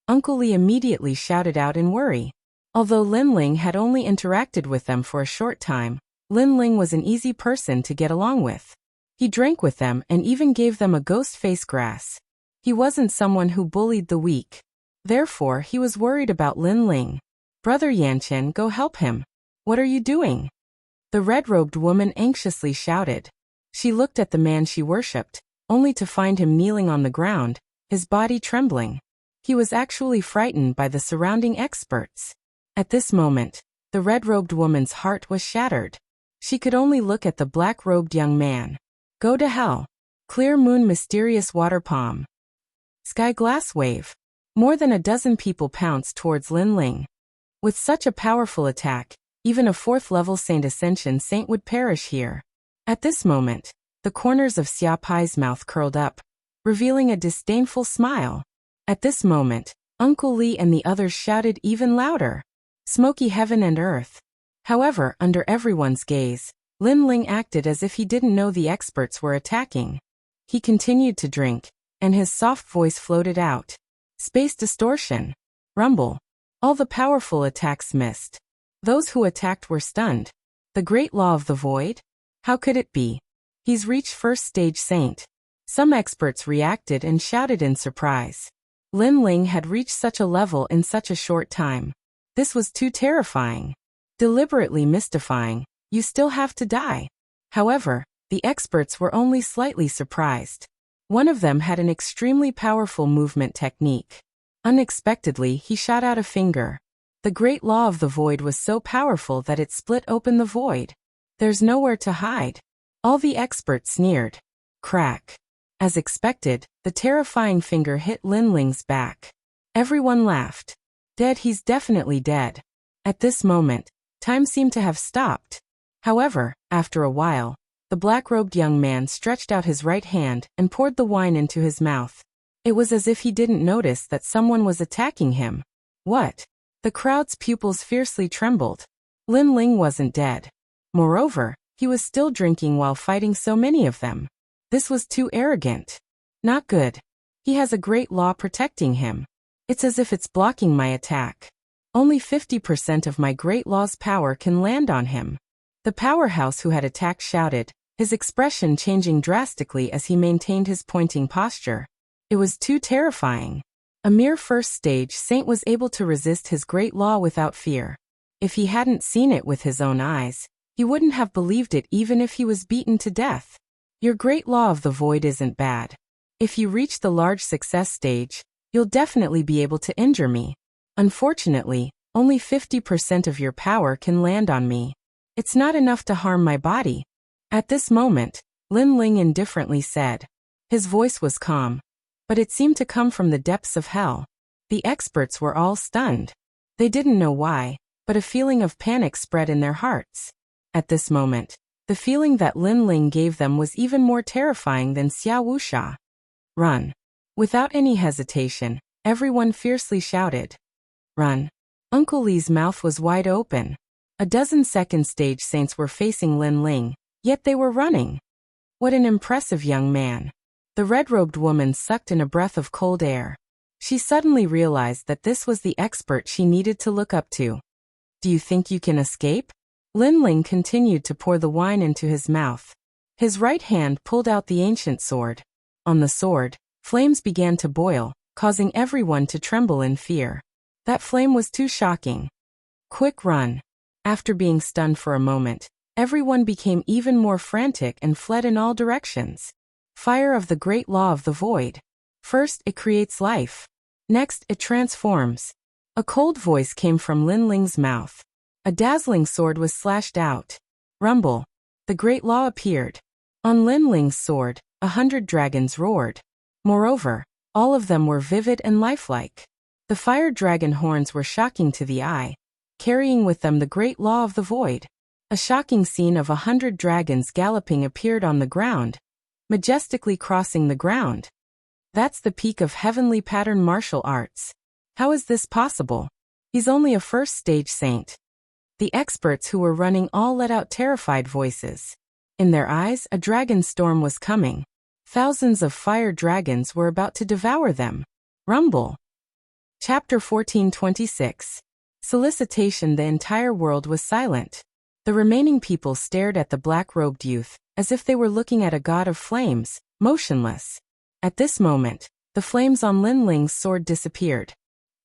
Uncle Li immediately shouted out in worry. Although Lin Ling had only interacted with them for a short time, Lin Ling was an easy person to get along with. He drank with them and even gave them a ghost face grass. He wasn't someone who bullied the weak. Therefore, he was worried about Lin Ling. Brother Yanchen, go help him. What are you doing? The red-robed woman anxiously shouted. She looked at the man she worshipped, only to find him kneeling on the ground, his body trembling. He was actually frightened by the surrounding experts. At this moment, the red-robed woman's heart was shattered. She could only look at the black-robed young man. Go to hell. Clear moon mysterious water palm. Sky glass wave. More than a dozen people pounced towards Lin Ling. With such a powerful attack, even a 4th-level Saint Ascension Saint would perish here. At this moment, the corners of Xia Pai's mouth curled up, revealing a disdainful smile. At this moment, Uncle Li and the others shouted even louder. Smoky heaven and earth. However, under everyone's gaze, Lin Ling acted as if he didn't know the experts were attacking. He continued to drink, and his soft voice floated out. Space distortion. Rumble. All the powerful attacks missed. Those who attacked were stunned. The great law of the void? How could it be? He's reached 1st stage saint. Some experts reacted and shouted in surprise. Lin Ling had reached such a level in such a short time. This was too terrifying. Deliberately mystifying. You still have to die. However, the experts were only slightly surprised. One of them had an extremely powerful movement technique. Unexpectedly, he shot out a finger. The great law of the void was so powerful that it split open the void. There's nowhere to hide. All the experts sneered. Crack. As expected, the terrifying finger hit Lin Ling's back. Everyone laughed. Dead, he's definitely dead. At this moment, time seemed to have stopped. However, after a while, the black-robed young man stretched out his right hand and poured the wine into his mouth. It was as if he didn't notice that someone was attacking him. What? The crowd's pupils fiercely trembled. Lin Ling wasn't dead. Moreover, he was still drinking while fighting so many of them. This was too arrogant. Not good. He has a great law protecting him. It's as if it's blocking my attack. Only 50% of my great law's power can land on him. The powerhouse who had attacked shouted, his expression changing drastically as he maintained his pointing posture. It was too terrifying. A mere 1st stage saint was able to resist his great law without fear. If he hadn't seen it with his own eyes, he wouldn't have believed it even if he was beaten to death. Your great law of the void isn't bad. If you reach the large success stage, you'll definitely be able to injure me. Unfortunately, only 50% of your power can land on me. It's not enough to harm my body. At this moment, Lin Ling indifferently said. His voice was calm, but it seemed to come from the depths of hell. The experts were all stunned. They didn't know why, but a feeling of panic spread in their hearts. At this moment, The feeling that Lin Ling gave them was even more terrifying than Xiao Wuxia. Run. Without any hesitation, everyone fiercely shouted. Run. Uncle Li's mouth was wide open. A dozen second stage saints were facing Lin Ling, yet they were running. What an impressive young man. The red-robed woman sucked in a breath of cold air. She suddenly realized that this was the expert she needed to look up to. Do you think you can escape? Lin Ling continued to pour the wine into his mouth. His right hand pulled out the ancient sword. On the sword, flames began to boil, causing everyone to tremble in fear. That flame was too shocking. Quick run. After being stunned for a moment, everyone became even more frantic and fled in all directions. Fire of the great law of the void. First, it creates life. Next, it transforms. A cold voice came from Lin Ling's mouth. A dazzling sword was slashed out. Rumble. The great law appeared. On Lin Ling's sword, 100 dragons roared. Moreover, all of them were vivid and lifelike. The fire dragon horns were shocking to the eye, carrying with them the great law of the void. A shocking scene of 100 dragons galloping appeared on the ground, majestically crossing the ground. That's the peak of heavenly pattern martial arts. How is this possible? He's only a first stage saint. The experts who were running all let out terrified voices. In their eyes, a dragon storm was coming. Thousands of fire dragons were about to devour them. Rumble. Chapter 1426. Solicitation. The entire world was silent. The remaining people stared at the black-robed youth, as if they were looking at a god of flames, motionless. At this moment, the flames on Lin Ling's sword disappeared.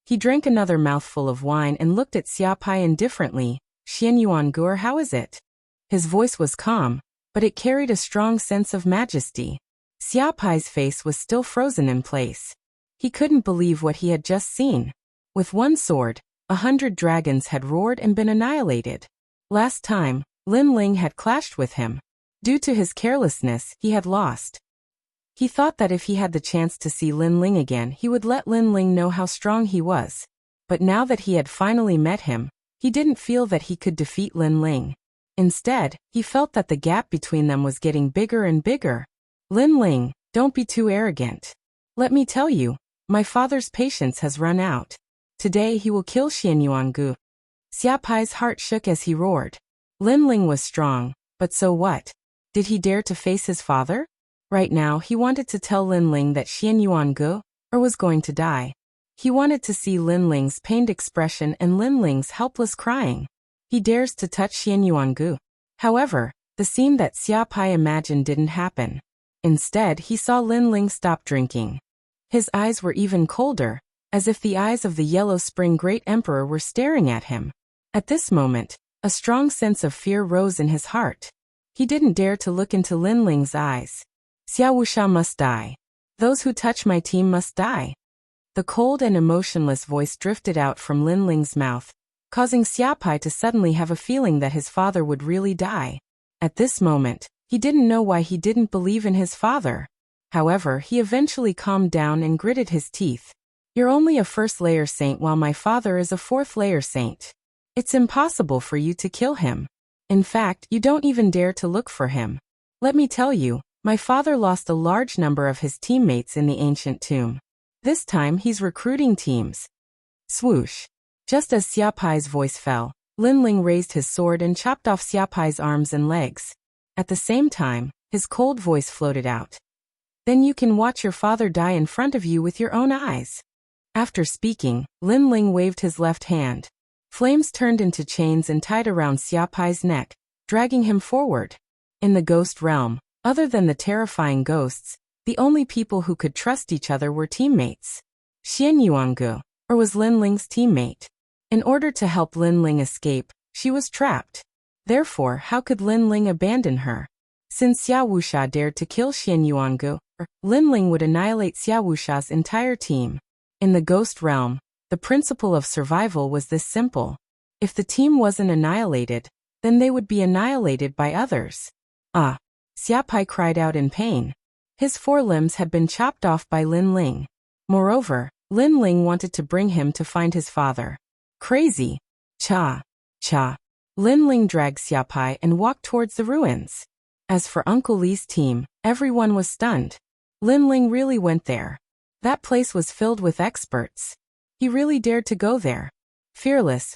He drank another mouthful of wine and looked at Xia Pai indifferently. Xianyuangu, how is it? His voice was calm, but it carried a strong sense of majesty. Xia Pai's face was still frozen in place. He couldn't believe what he had just seen. With one sword, 100 dragons had roared and been annihilated. Last time, Lin Ling had clashed with him. Due to his carelessness, he had lost. He thought that if he had the chance to see Lin Ling again, he would let Lin Ling know how strong he was. But now that he had finally met him, he didn't feel that he could defeat Lin Ling. Instead, he felt that the gap between them was getting bigger and bigger. Lin Ling, don't be too arrogant. Let me tell you, my father's patience has run out. Today he will kill Xianyuangu. Xia Pai's heart shook as he roared. Lin Ling was strong, but so what? Did he dare to face his father? Right now he wanted to tell Lin Ling that Xianyuangu was going to die. He wanted to see Lin Ling's pained expression and Lin Ling's helpless crying. He dares to touch Xianyuangu. However, the scene that Xia Pai imagined didn't happen. Instead, he saw Lin Ling stop drinking. His eyes were even colder, as if the eyes of the Yellow Spring Great Emperor were staring at him. At this moment, a strong sense of fear rose in his heart. He didn't dare to look into Lin Ling's eyes. Xiao Wuxia must die. Those who touch my team must die. The cold and emotionless voice drifted out from Lin Ling's mouth, causing Xia Pai to suddenly have a feeling that his father would really die. At this moment, he didn't know why he didn't believe in his father. However, he eventually calmed down and gritted his teeth. You're only a first-layer saint while my father is a fourth-layer saint. It's impossible for you to kill him. In fact, you don't even dare to look for him. Let me tell you, my father lost a large number of his teammates in the ancient tomb. This time he's recruiting teams. Swoosh. Just as Xia Pai's voice fell, Lin Ling raised his sword and chopped off Xia Pai's arms and legs. At the same time, his cold voice floated out. Then you can watch your father die in front of you with your own eyes. After speaking, Lin Ling waved his left hand. Flames turned into chains and tied around Xia Pai's neck, dragging him forward. In the ghost realm, other than the terrifying ghosts, the only people who could trust each other were teammates. Xianyuangu was Lin Ling's teammate. In order to help Lin Ling escape, she was trapped. Therefore, how could Lin Ling abandon her? Since Xiao Wuxia dared to kill Xianyuangu, Lin Ling would annihilate Xiao Wuxia's entire team. In the ghost realm, the principle of survival was this simple. If the team wasn't annihilated, then they would be annihilated by others. Ah! Xia Pai cried out in pain. His forelimbs had been chopped off by Lin Ling. Moreover, Lin Ling wanted to bring him to find his father. Crazy! Cha! Cha! Lin Ling dragged Xiaopai and walked towards the ruins. As for Uncle Li's team, everyone was stunned. Lin Ling really went there. That place was filled with experts. He really dared to go there. Fearless,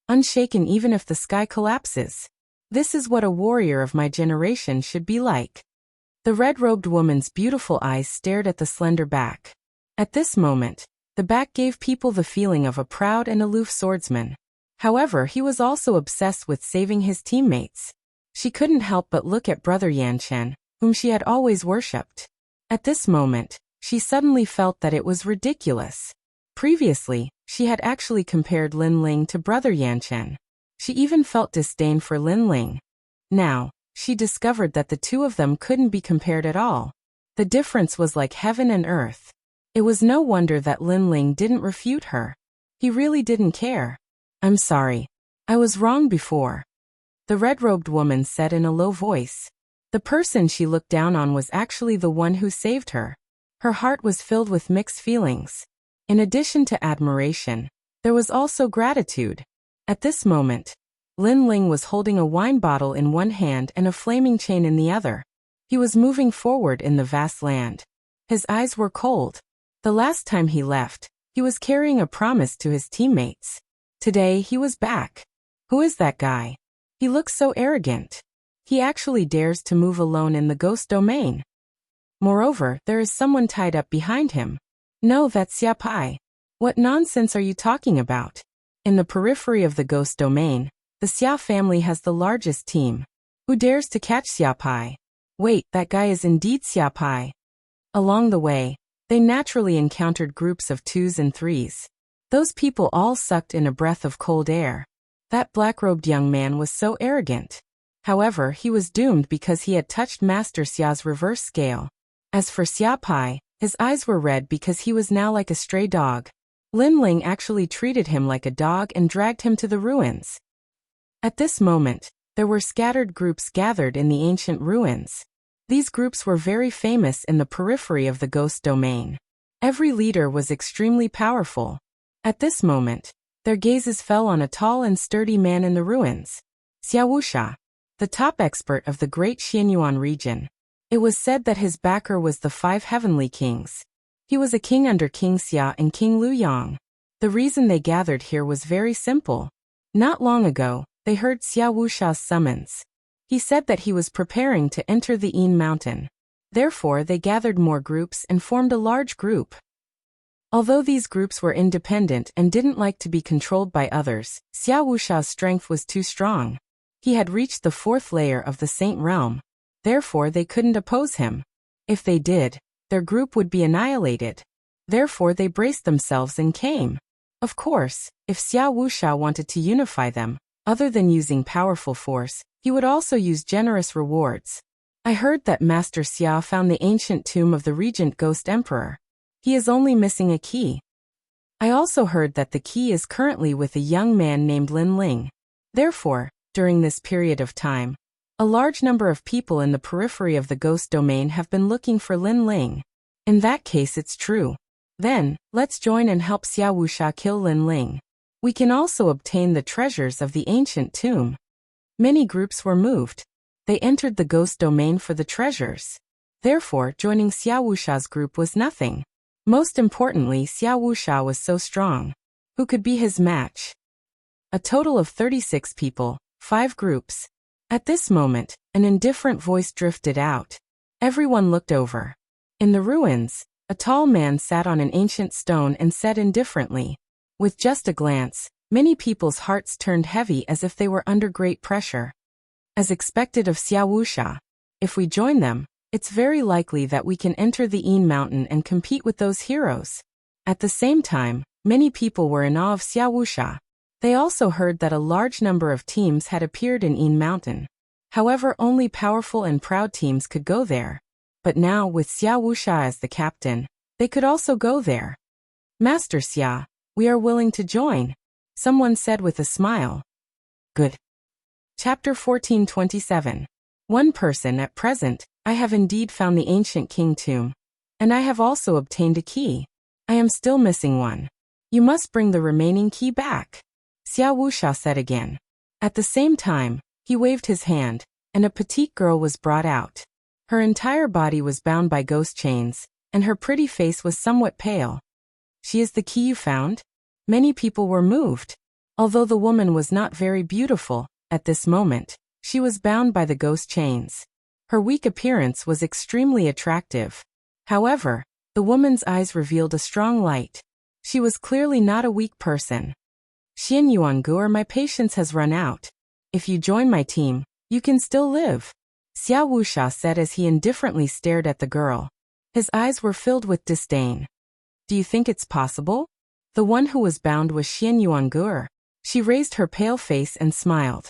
unshaken even if the sky collapses. This is what a warrior of my generation should be like. The red-robed woman's beautiful eyes stared at the slender back. At this moment, the back gave people the feeling of a proud and aloof swordsman. However, he was also obsessed with saving his teammates. She couldn't help but look at Brother Yanchen, whom she had always worshipped. At this moment, she suddenly felt that it was ridiculous. Previously, she had actually compared Lin Ling to Brother Yanchen. She even felt disdain for Lin Ling. Now, she discovered that the two of them couldn't be compared at all. The difference was like heaven and earth. It was no wonder that Lin Ling didn't refute her. He really didn't care. I'm sorry. I was wrong before. The red-robed woman said in a low voice. The person she looked down on was actually the one who saved her. Her heart was filled with mixed feelings. In addition to admiration, there was also gratitude. At this moment, Lin Ling was holding a wine bottle in one hand and a flaming chain in the other. He was moving forward in the vast land. His eyes were cold. The last time he left, he was carrying a promise to his teammates. Today he was back. Who is that guy? He looks so arrogant. He actually dares to move alone in the ghost domain. Moreover, there is someone tied up behind him. No, that's Xiaopai. What nonsense are you talking about? In the periphery of the ghost domain, the Xia family has the largest team. Who dares to catch Xiaopai? Wait, that guy is indeed Xiaopai. Along the way, they naturally encountered groups of 2s and 3s. Those people all sucked in a breath of cold air. That black-robed young man was so arrogant. However, he was doomed because he had touched Master Xia's reverse scale. As for Xiaopai, his eyes were red because he was now like a stray dog. Lin Ling actually treated him like a dog and dragged him to the ruins. At this moment, there were scattered groups gathered in the ancient ruins. These groups were very famous in the periphery of the ghost domain. Every leader was extremely powerful. At this moment, their gazes fell on a tall and sturdy man in the ruins. Xia Wuxia, the top expert of the great Xianyuan region. It was said that his backer was the 5 heavenly kings. He was a king under King Xia and King Lu Yang. The reason they gathered here was very simple. Not long ago, they heard Xia Wuxia's summons. He said that he was preparing to enter the Yin Mountain. Therefore, they gathered more groups and formed a large group. Although these groups were independent and didn't like to be controlled by others, Xia Wuxia's strength was too strong. He had reached the 4th layer of the Saint Realm. Therefore, they couldn't oppose him. If they did, their group would be annihilated. Therefore, they braced themselves and came. Of course, if Xia Wuxia wanted to unify them, other than using powerful force, he would also use generous rewards. I heard that Master Xia found the ancient tomb of the Regent Ghost Emperor. He is only missing a key. I also heard that the key is currently with a young man named Lin Ling. Therefore, during this period of time, a large number of people in the periphery of the ghost domain have been looking for Lin Ling. In that case, it's true. Then, let's join and help Xia Wuxia kill Lin Ling. We can also obtain the treasures of the ancient tomb. Many groups were moved. They entered the ghost domain for the treasures. Therefore, joining Xia Wuxia's group was nothing. Most importantly, Xia Wuxia was so strong. Who could be his match? A total of 36 people, 5 groups. At this moment, an indifferent voice drifted out. Everyone looked over. In the ruins, a tall man sat on an ancient stone and said indifferently. With just a glance, many people's hearts turned heavy as if they were under great pressure. As expected of Xia Wuxia, if we join them, it's very likely that we can enter the Yin Mountain and compete with those heroes. At the same time, many people were in awe of Xia Wuxia. They also heard that a large number of teams had appeared in Yin Mountain. However, only powerful and proud teams could go there. But now, with Xia Wuxia as the captain, they could also go there. Master Xia, we are willing to join, someone said with a smile. Good. Chapter 1427. One person at present, I have indeed found the ancient king tomb. And I have also obtained a key. I am still missing one. You must bring the remaining key back. Xia Wuxia said again. At the same time, he waved his hand, and a petite girl was brought out. Her entire body was bound by ghost chains, and her pretty face was somewhat pale. She is the key you found? Many people were moved. Although the woman was not very beautiful, at this moment, she was bound by the ghost chains. Her weak appearance was extremely attractive. However, the woman's eyes revealed a strong light. She was clearly not a weak person. Xian Yuangu'er, my patience has run out. If you join my team, you can still live, Xiao Wuxia said as he indifferently stared at the girl. His eyes were filled with disdain. Do you think it's possible? The one who was bound was Xian Yuangu'er. She raised her pale face and smiled.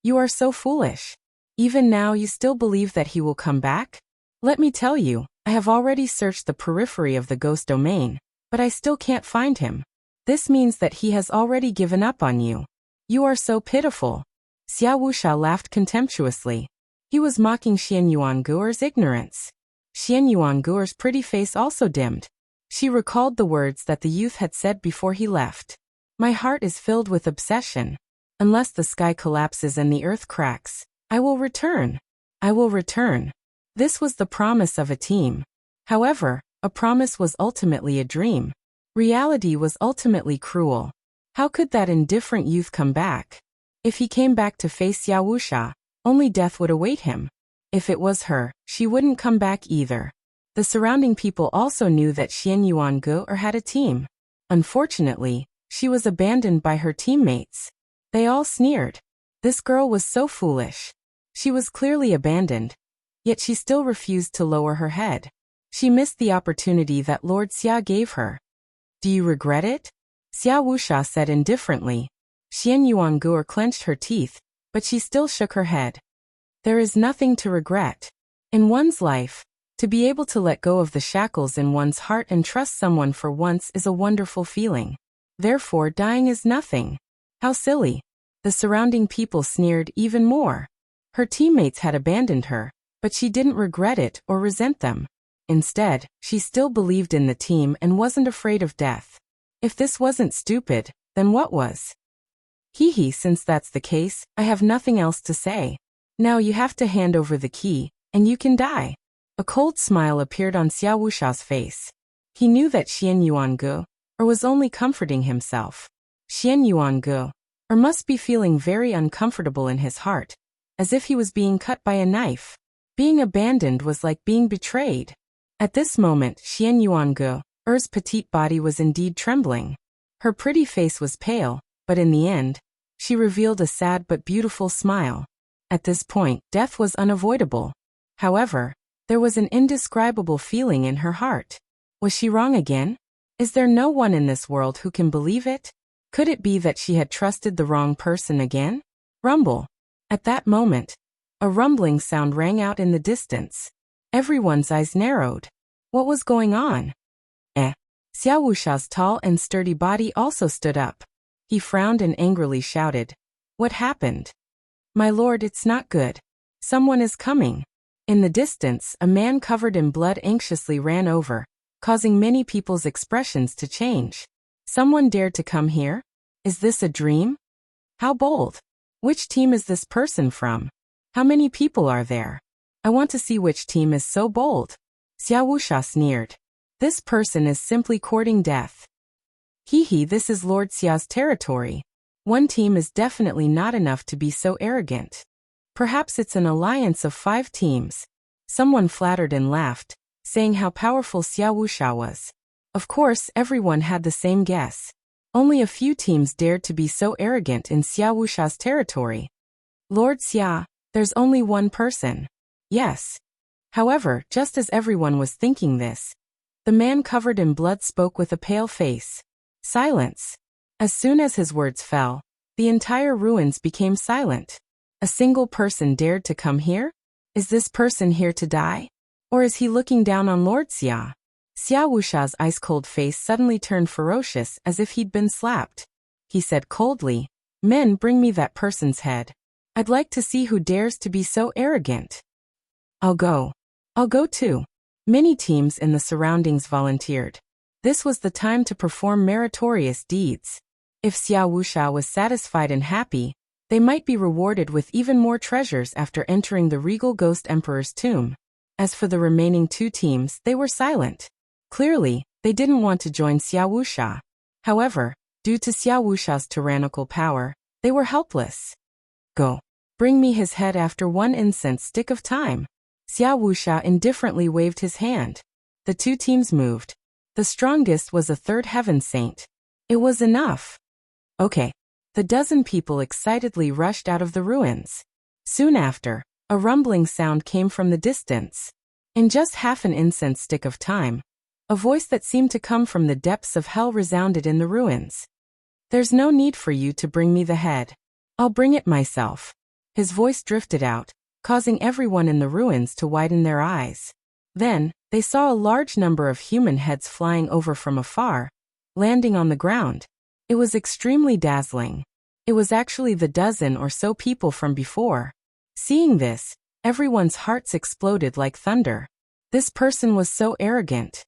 You are so foolish. Even now you still believe that he will come back? Let me tell you, I have already searched the periphery of the ghost domain, but I still can't find him. This means that he has already given up on you. You are so pitiful. Xiao Wuxia laughed contemptuously. He was mocking Xian Yuangu'er's ignorance. Xian Yuangu'er's pretty face also dimmed. She recalled the words that the youth had said before he left. My heart is filled with obsession. Unless the sky collapses and the earth cracks, I will return. I will return. This was the promise of a team. However, a promise was ultimately a dream. Reality was ultimately cruel. How could that indifferent youth come back? If he came back to face Xiao Wuxia, only death would await him. If it was her, she wouldn't come back either. The surrounding people also knew that Xian Yuangu'er had a team. Unfortunately, she was abandoned by her teammates. They all sneered. This girl was so foolish. She was clearly abandoned. Yet she still refused to lower her head. She missed the opportunity that Lord Xia gave her. Do you regret it? Xiao Wuxia said indifferently. Xian Yuangu'er clenched her teeth, but she still shook her head. There is nothing to regret. In one's life, to be able to let go of the shackles in one's heart and trust someone for once is a wonderful feeling. Therefore, dying is nothing. How silly. The surrounding people sneered even more. Her teammates had abandoned her, but she didn't regret it or resent them. Instead, she still believed in the team and wasn't afraid of death. If this wasn't stupid, then what was? Hee, since that's the case, I have nothing else to say. Now you have to hand over the key, and you can die. A cold smile appeared on Xiao Wuxia's face. He knew that Xian Yuangu'er was only comforting himself. Xian Yuangu'er must be feeling very uncomfortable in his heart, as if he was being cut by a knife. Being abandoned was like being betrayed. At this moment, Xian Yuangu'er's petite body was indeed trembling. Her pretty face was pale, but in the end, she revealed a sad but beautiful smile. At this point, death was unavoidable. However, there was an indescribable feeling in her heart. Was she wrong again? Is there no one in this world who can believe it? Could it be that she had trusted the wrong person again? Rumble. At that moment, a rumbling sound rang out in the distance. Everyone's eyes narrowed. What was going on? Xiao Wuxia's tall and sturdy body also stood up. He frowned and angrily shouted. What happened? My lord, it's not good. Someone is coming. In the distance, a man covered in blood anxiously ran over, causing many people's expressions to change. Someone dared to come here? Is this a dream? How bold. Which team is this person from? How many people are there? I want to see which team is so bold. Xiao Wuxia sneered. This person is simply courting death. This is Lord Xia's territory. One team is definitely not enough to be so arrogant. Perhaps it's an alliance of 5 teams. Someone flattered and laughed, saying how powerful Xiao Wuxia was. Of course, everyone had the same guess. Only a few teams dared to be so arrogant in Xiao Wuxia's territory. Lord Xia, there's only one person. Yes. However, just as everyone was thinking this, the man covered in blood spoke with a pale face. Silence. As soon as his words fell, the entire ruins became silent. A single person dared to come here? Is this person here to die? Or is he looking down on Lord Xia? Xiao Wuxia's ice-cold face suddenly turned ferocious as if he'd been slapped. He said coldly, Men, bring me that person's head. I'd like to see who dares to be so arrogant. I'll go. I'll go too. Many teams in the surroundings volunteered. This was the time to perform meritorious deeds. If Xiao Wuxia was satisfied and happy, They might be rewarded with even more treasures after entering the regal ghost emperor's tomb. As for the remaining two teams, they were silent. Clearly, they didn't want to join Xiao Wuxia. However, due to Xiao Wuxia's tyrannical power, they were helpless. Go. Bring me his head after one incense stick of time. Xiao Wuxia indifferently waved his hand. The two teams moved. The strongest was a third heaven saint. It was enough. Okay. The dozen people excitedly rushed out of the ruins. Soon after, a rumbling sound came from the distance. In just half an incense stick of time, a voice that seemed to come from the depths of hell resounded in the ruins. There's no need for you to bring me the head. I'll bring it myself. His voice drifted out, causing everyone in the ruins to widen their eyes. Then, they saw a large number of human heads flying over from afar, landing on the ground. It was extremely dazzling. It was actually the dozen or so people from before. Seeing this, everyone's hearts exploded like thunder. This person was so arrogant.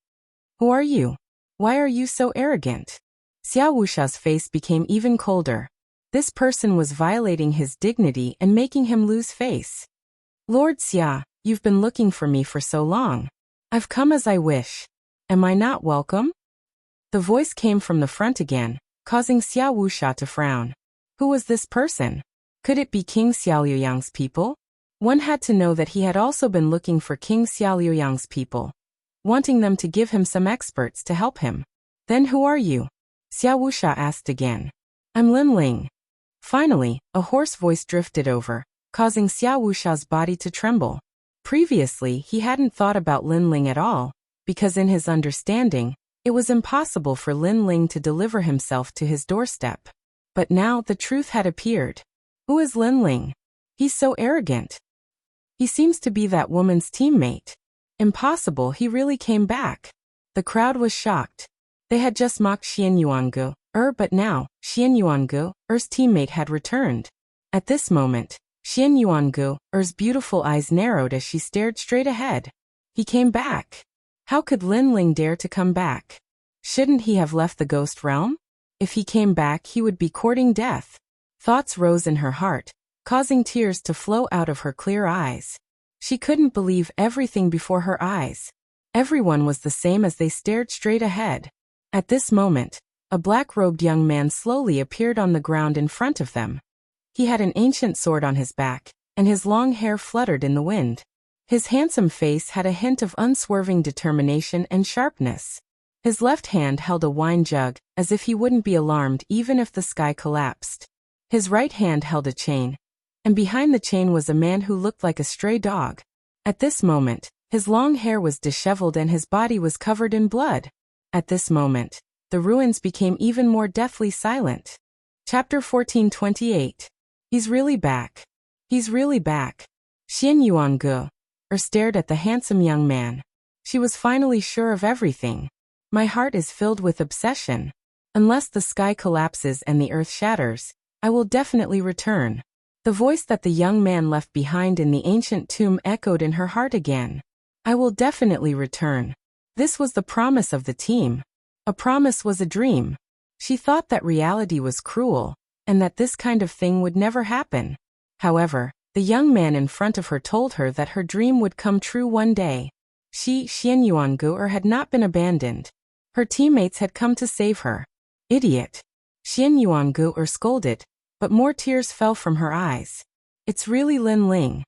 Who are you? Why are you so arrogant? Xiao Wuxia's face became even colder. This person was violating his dignity and making him lose face. Lord Xia, you've been looking for me for so long. I've come as I wish. Am I not welcome? The voice came from the front again, causing Xiao Wuxia to frown. Who was this person? Could it be King Xiaoliuyang's people? One had to know that he had also been looking for King Xiaoliuyang's people, wanting them to give him some experts to help him. Then who are you? Xiao Wuxia asked again. I'm Lin Ling. Finally, a hoarse voice drifted over, causing Xiao Wuxia's body to tremble. Previously, he hadn't thought about Lin Ling at all, because in his understanding, it was impossible for Lin Ling to deliver himself to his doorstep. But now the truth had appeared. Who is Lin Ling? He's so arrogant. He seems to be that woman's teammate. Impossible, he really came back. The crowd was shocked. They had just mocked Xian Yuangu, but now, Xian Yuangu's teammate had returned. At this moment, Xian Yuangu's beautiful eyes narrowed as she stared straight ahead. He came back. How could Lin Ling dare to come back? Shouldn't he have left the ghost realm? If he came back, he would be courting death. Thoughts rose in her heart, causing tears to flow out of her clear eyes. She couldn't believe everything before her eyes. Everyone was the same as they stared straight ahead. At this moment, a black-robed young man slowly appeared on the ground in front of them. He had an ancient sword on his back, and his long hair fluttered in the wind. His handsome face had a hint of unswerving determination and sharpness. His left hand held a wine jug, as if he wouldn't be alarmed even if the sky collapsed. His right hand held a chain, and behind the chain was a man who looked like a stray dog. At this moment, his long hair was disheveled and his body was covered in blood. At this moment, the ruins became even more deathly silent. Chapter 1428. He's really back. He's really back. Xian Yuangu stared at the handsome young man. She was finally sure of everything. My heart is filled with obsession. Unless the sky collapses and the earth shatters, I will definitely return. The voice that the young man left behind in the ancient tomb echoed in her heart again. I will definitely return. This was the promise of the team. A promise was a dream. She thought that reality was cruel, and that this kind of thing would never happen. However, the young man in front of her told her that her dream would come true one day. Xian Yuangu had not been abandoned. Her teammates had come to save her. Idiot. Xian Yuangu scolded, but more tears fell from her eyes. It's really Lin Ling.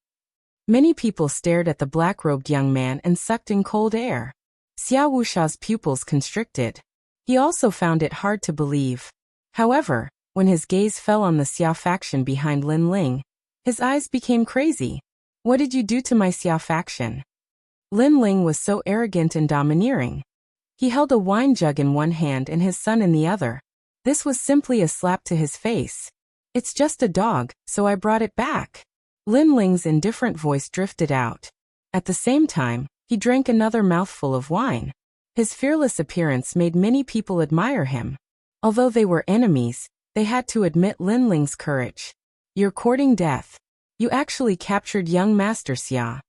Many people stared at the black-robed young man and sucked in cold air. Xiao Wuxia's pupils constricted. He also found it hard to believe. However, when his gaze fell on the Xiao faction behind Lin Ling, his eyes became crazy. What did you do to my Xiao faction? Lin Ling was so arrogant and domineering. He held a wine jug in one hand and his son in the other. This was simply a slap to his face. It's just a dog, so I brought it back. Lin Ling's indifferent voice drifted out. At the same time, he drank another mouthful of wine. His fearless appearance made many people admire him. Although they were enemies, they had to admit Lin Ling's courage. You're courting death. You actually captured young Master Xia.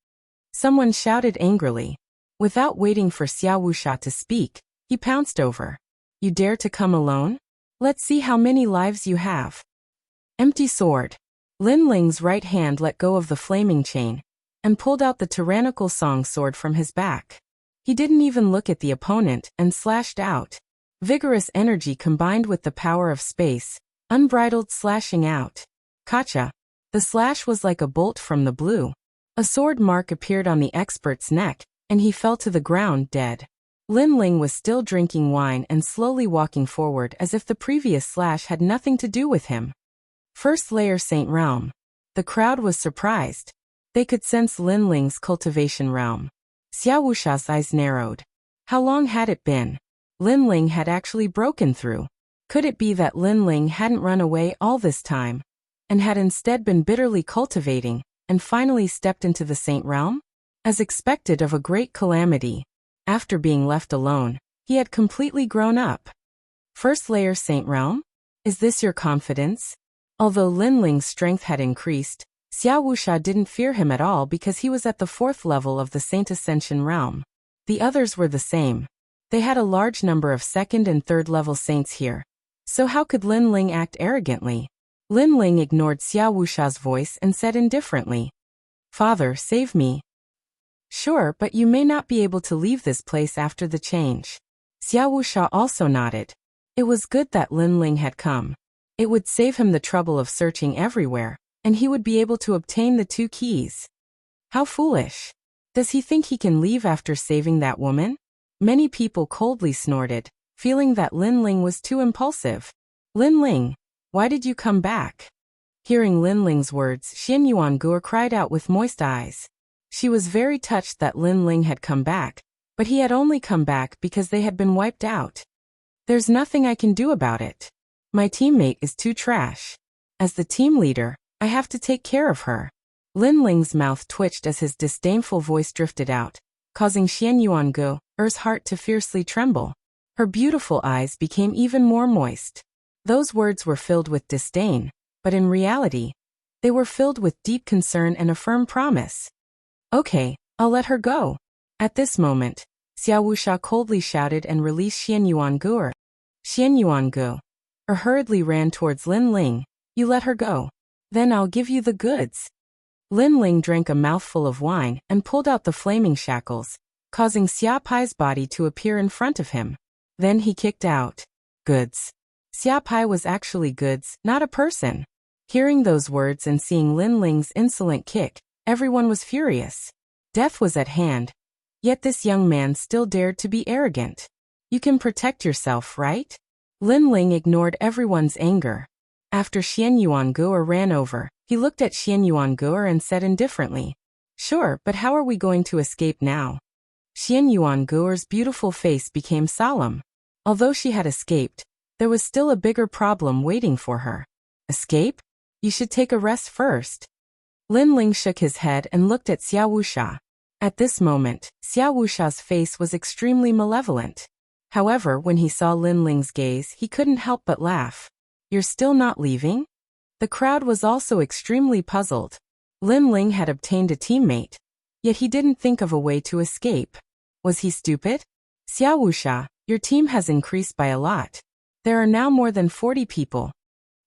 Someone shouted angrily. Without waiting for Xiao Wuxia to speak, he pounced over. You dare to come alone? Let's see how many lives you have. Empty sword. Lin Ling's right hand let go of the flaming chain and pulled out the tyrannical song sword from his back. He didn't even look at the opponent and slashed out. Vigorous energy combined with the power of space, unbridled slashing out. Kacha. The slash was like a bolt from the blue. A sword mark appeared on the expert's neck, and he fell to the ground dead. Lin Ling was still drinking wine and slowly walking forward as if the previous slash had nothing to do with him. First layer Saint Realm. The crowd was surprised. They could sense Lin Ling's cultivation realm. Xiao Wuxia's eyes narrowed. How long had it been? Lin Ling had actually broken through. Could it be that Lin Ling hadn't run away all this time, and had instead been bitterly cultivating, and finally stepped into the Saint Realm? As expected of a great calamity, after being left alone, he had completely grown up. First layer Saint Realm? Is this your confidence? Although Lin Ling's strength had increased, Xiao Wuxia didn't fear him at all because he was at the 4th level of the Saint Ascension realm. The others were the same. They had a large number of 2nd and 3rd level saints here. So how could Lin Ling act arrogantly? Lin Ling ignored Xiao Wuxia's voice and said indifferently, "Father, save me." "Sure, but you may not be able to leave this place after the change." Xiao Wuxia also nodded. It was good that Lin Ling had come. It would save him the trouble of searching everywhere, and he would be able to obtain the 2 keys. How foolish. Does he think he can leave after saving that woman? Many people coldly snorted, feeling that Lin Ling was too impulsive. "Lin Ling, why did you come back?" Hearing Lin Ling's words, Xian Yuanguo cried out with moist eyes. She was very touched that Lin Ling had come back, but he had only come back because they had been wiped out. "There's nothing I can do about it. My teammate is too trash. As the team leader, I have to take care of her." Lin Ling's mouth twitched as his disdainful voice drifted out, causing Xian Yuanguo's heart to fiercely tremble. Her beautiful eyes became even more moist. Those words were filled with disdain, but in reality, they were filled with deep concern and a firm promise. "Okay, I'll let her go." At this moment, Xiao Wuxia coldly shouted and released Xian Yuanguo. Xian Yuanguo hurriedly ran towards Lin Ling. "You let her go. Then I'll give you the goods." Lin Ling drank a mouthful of wine and pulled out the flaming shackles, causing Xia Pai's body to appear in front of him. Then he kicked out. Goods. Xia Pai was actually goods, not a person. Hearing those words and seeing Lin Ling's insolent kick, everyone was furious. Death was at hand, yet this young man still dared to be arrogant. "You can protect yourself, right?" Lin Ling ignored everyone's anger. After Xian Yuanguo ran over, he looked at Xian Yuanguo and said indifferently, "Sure, but how are we going to escape now?" Xian Yuanguo's beautiful face became solemn. Although she had escaped, there was still a bigger problem waiting for her. "Escape? You should take a rest first." Lin Ling shook his head and looked at Xiao Wuxia. At this moment, Xiao Wuxia's face was extremely malevolent. However, when he saw Lin Ling's gaze, he couldn't help but laugh. "You're still not leaving?" The crowd was also extremely puzzled. Lin Ling had obtained a teammate, yet he didn't think of a way to escape. Was he stupid? "Xiao Wuxia, your team has increased by a lot. There are now more than 40 people."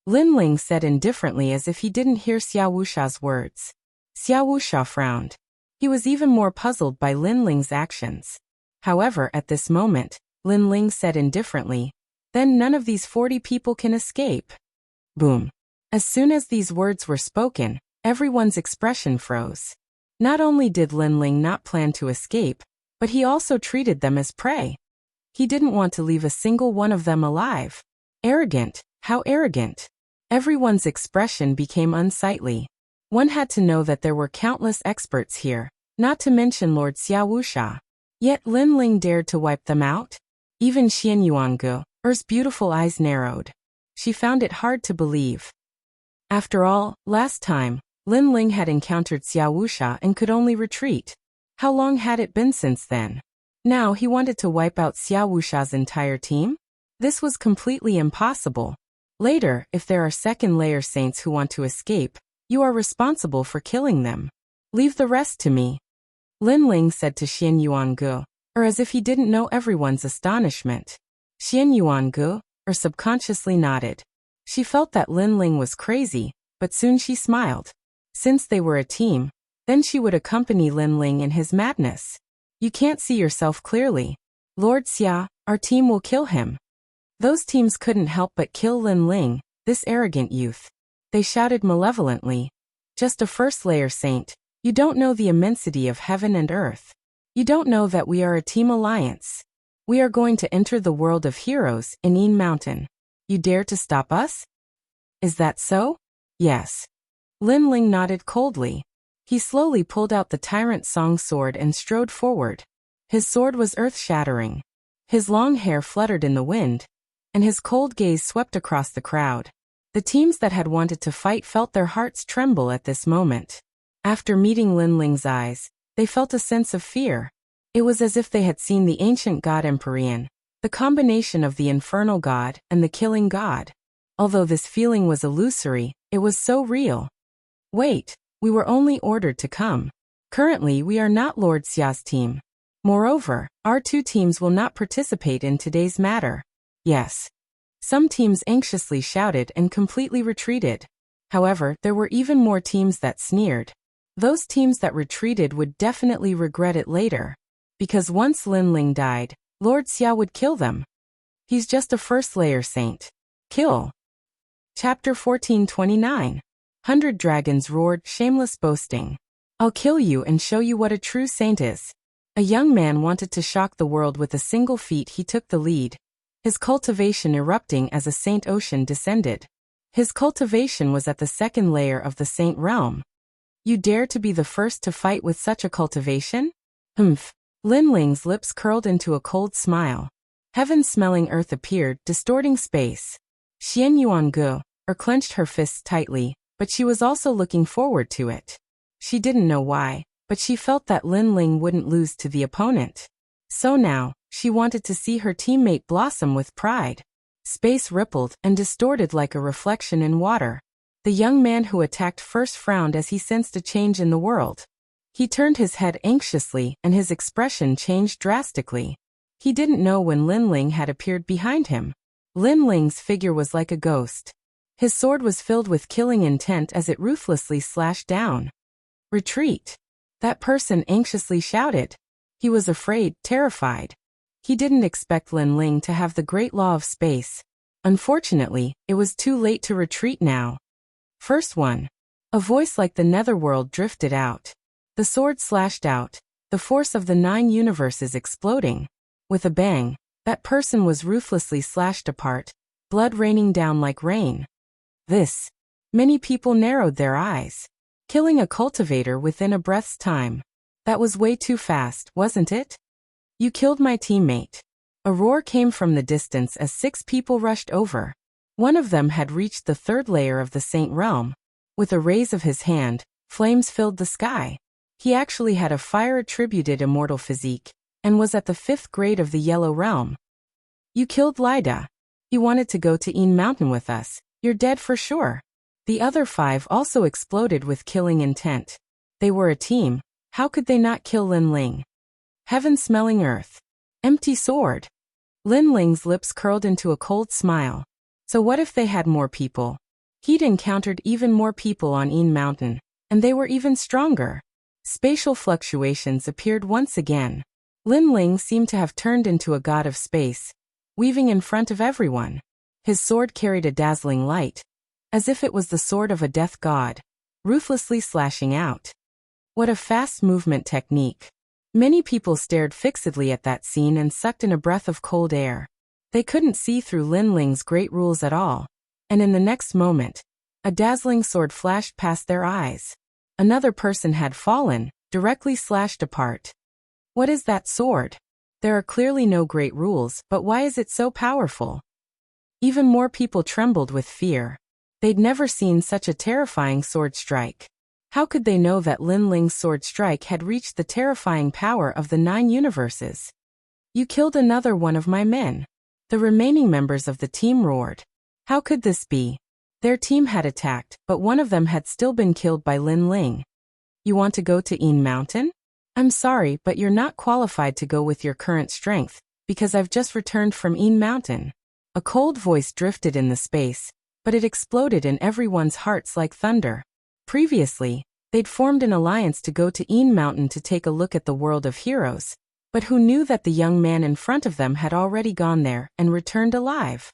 Lin Ling said indifferently as if he didn't hear Xiao Wuxia's words. Xiao Wuxia frowned. He was even more puzzled by Lin Ling's actions. However, at this moment, Lin Ling said indifferently, "Then none of these 40 people can escape." Boom. As soon as these words were spoken, everyone's expression froze. Not only did Lin Ling not plan to escape, but he also treated them as prey. He didn't want to leave a single one of them alive. Arrogant, how arrogant. Everyone's expression became unsightly. One had to know that there were countless experts here, not to mention Lord Xiao Wuxia. Yet Lin Ling dared to wipe them out? Even Xian Yuanguo's beautiful eyes narrowed. She found it hard to believe. After all, last time, Lin Ling had encountered Xiao Wuxia and could only retreat. How long had it been since then? Now he wanted to wipe out Xiao Wuxia's entire team? This was completely impossible. Later, if there are second-layer saints who want to escape, you are responsible for killing them. Leave the rest to me. Lin Ling said to Xian Yuanguo, or as if he didn't know everyone's astonishment. Xian Yuanguo subconsciously nodded. She felt that Lin Ling was crazy, but soon she smiled. Since they were a team, then she would accompany Lin Ling in his madness. You can't see yourself clearly. Lord Xia, our team will kill him. Those teams couldn't help but kill Lin Ling, this arrogant youth. They shouted malevolently. Just a first-layer saint. You don't know the immensity of heaven and earth. You don't know that we are a team alliance. We are going to enter the world of heroes in Yin Mountain. You dare to stop us? Is that so? Yes. Lin Ling nodded coldly. He slowly pulled out the Tyrant Song sword and strode forward. His sword was earth-shattering. His long hair fluttered in the wind, and his cold gaze swept across the crowd. The teams that had wanted to fight felt their hearts tremble at this moment. After meeting Lin Ling's eyes, they felt a sense of fear. It was as if they had seen the ancient god Empyrean, the combination of the infernal god and the killing god. Although this feeling was illusory, it was so real. Wait, we were only ordered to come. Currently we are not Lord Xia's team. Moreover, our two teams will not participate in today's matter. Yes. Some teams anxiously shouted and completely retreated. However, there were even more teams that sneered. Those teams that retreated would definitely regret it later. Because once Lin Ling died, Lord Xia would kill them. He's just a first-layer saint. Kill. Chapter 1429. 100 Dragons roared, shameless boasting. I'll kill you and show you what a true saint is. A young man wanted to shock the world with a single feat. He took the lead, his cultivation erupting as a saint ocean descended. His cultivation was at the second layer of the saint realm. You dare to be the first to fight with such a cultivation? Humph. Lin Ling's lips curled into a cold smile. Heaven-smelling earth appeared, distorting space. Xian Yuangu, clenched her fists tightly, but she was also looking forward to it. She didn't know why, but she felt that Lin Ling wouldn't lose to the opponent. So now, she wanted to see her teammate blossom with pride. Space rippled and distorted like a reflection in water. The young man who attacked first frowned as he sensed a change in the world. He turned his head anxiously and his expression changed drastically. He didn't know when Lin Ling had appeared behind him. Lin Ling's figure was like a ghost. His sword was filled with killing intent as it ruthlessly slashed down. Retreat! That person anxiously shouted. He was afraid, terrified. He didn't expect Lin Ling to have the great law of space. Unfortunately, it was too late to retreat now. First one. A voice like the netherworld drifted out. The sword slashed out, the force of the 9 universes exploding. With a bang, that person was ruthlessly slashed apart, blood raining down like rain. This. Many people narrowed their eyes. Killing a cultivator within a breath's time. That was way too fast, wasn't it? You killed my teammate. A roar came from the distance as 6 people rushed over. One of them had reached the 3rd layer of the Saint Realm. With a raise of his hand, flames filled the sky. He actually had a fire-attributed immortal physique, and was at the 5th grade of the Yellow Realm. You killed Lida. He wanted to go to Yin Mountain with us. You're dead for sure. The other 5 also exploded with killing intent. They were a team. How could they not kill Lin Ling? Heaven-smelling earth. Empty sword. Lin Ling's lips curled into a cold smile. So what if they had more people? He'd encountered even more people on Yin Mountain, and they were even stronger. Spatial fluctuations appeared once again. Lin Ling seemed to have turned into a god of space, weaving in front of everyone. His sword carried a dazzling light, as if it was the sword of a death god, ruthlessly slashing out. What a fast movement technique. Many people stared fixedly at that scene and sucked in a breath of cold air. They couldn't see through Lin Ling's great rules at all. And in the next moment, a dazzling sword flashed past their eyes. Another person had fallen, directly slashed apart. What is that sword? There are clearly no great rules, but why is it so powerful? Even more people trembled with fear. They'd never seen such a terrifying sword strike. How could they know that Lin Ling's sword strike had reached the terrifying power of the 9 universes? You killed another one of my men. The remaining members of the team roared. How could this be? Their team had attacked, but one of them had still been killed by Lin Ling. You want to go to Yin Mountain? I'm sorry, but you're not qualified to go with your current strength, because I've just returned from Yin Mountain. A cold voice drifted in the space, but it exploded in everyone's hearts like thunder. Previously, they'd formed an alliance to go to Een Mountain to take a look at the world of heroes, but who knew that the young man in front of them had already gone there and returned alive?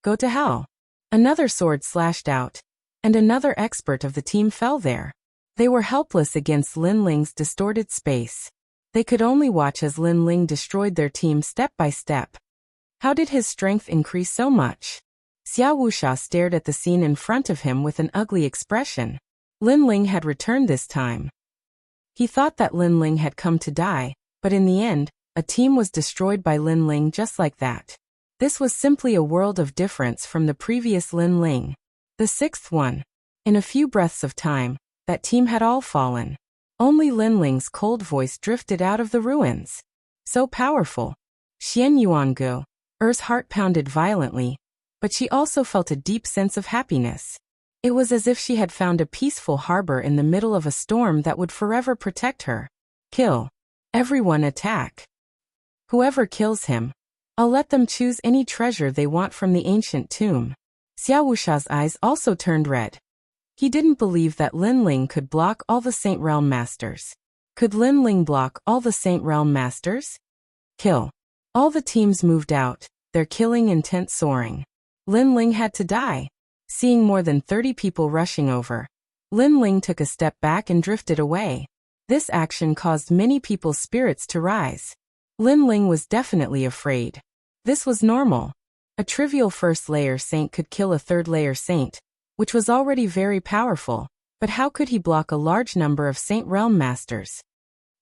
Go to hell. Another sword slashed out, and another expert of the team fell there. They were helpless against Lin Ling's distorted space. They could only watch as Lin Ling destroyed their team step by step. How did his strength increase so much? Xiao Wuxia stared at the scene in front of him with an ugly expression. Lin Ling had returned this time. He thought that Lin Ling had come to die, but in the end, a team was destroyed by Lin Ling just like that. This was simply a world of difference from the previous Lin Ling. The sixth one. In a few breaths of time, that team had all fallen. Only Lin Ling's cold voice drifted out of the ruins. So powerful. Xian Yuangu. Er's heart pounded violently, but she also felt a deep sense of happiness. It was as if she had found a peaceful harbor in the middle of a storm that would forever protect her. Kill. Everyone attack. Whoever kills him, I'll let them choose any treasure they want from the ancient tomb. Xiao Wuxia's eyes also turned red. He didn't believe that Lin Ling could block all the Saint Realm Masters. Could Lin Ling block all the Saint Realm Masters? Kill. All the teams moved out, their killing intent soaring. Lin Ling had to die. Seeing more than 30 people rushing over, Lin Ling took a step back and drifted away. This action caused many people's spirits to rise. Lin Ling was definitely afraid. This was normal. A trivial first-layer saint could kill a third-layer saint, which was already very powerful, but how could he block a large number of Saint Realm Masters?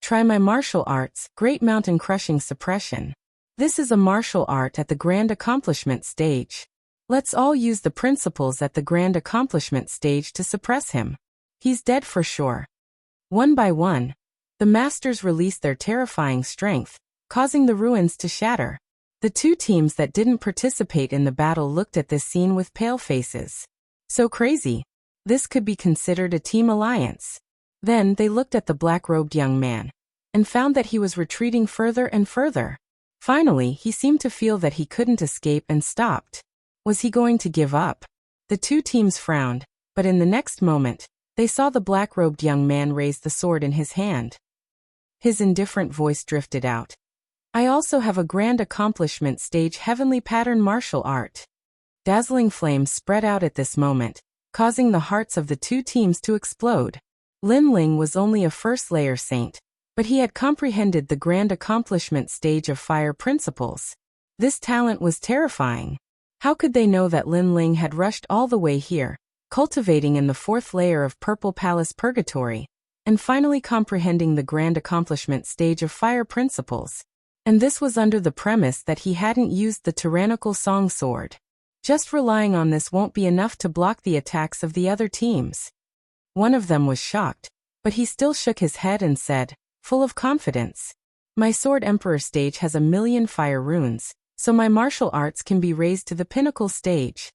Try my martial arts, Great Mountain Crushing Suppression. This is a martial art at the Grand Accomplishment stage. Let's all use the principles at the Grand Accomplishment stage to suppress him. He's dead for sure. One by one, the masters released their terrifying strength, causing the ruins to shatter. The two teams that didn't participate in the battle looked at this scene with pale faces. So crazy. This could be considered a team alliance. Then they looked at the black-robed young man, and found that he was retreating further and further. Finally, he seemed to feel that he couldn't escape and stopped. Was he going to give up? The two teams frowned, but in the next moment, they saw the black-robed young man raise the sword in his hand. His indifferent voice drifted out. I also have a Grand Accomplishment stage heavenly pattern martial art. Dazzling flames spread out at this moment, causing the hearts of the two teams to explode. Lin Ling was only a first-layer saint, but he had comprehended the Grand Accomplishment stage of fire principles. This talent was terrifying. How could they know that Lin Ling had rushed all the way here, cultivating in the fourth layer of Purple Palace Purgatory, and finally comprehending the Grand Accomplishment stage of fire principles? And this was under the premise that he hadn't used the tyrannical song sword. Just relying on this won't be enough to block the attacks of the other teams. One of them was shocked, but he still shook his head and said, full of confidence, my Sword Emperor stage has 1,000,000 fire runes, so my martial arts can be raised to the pinnacle stage.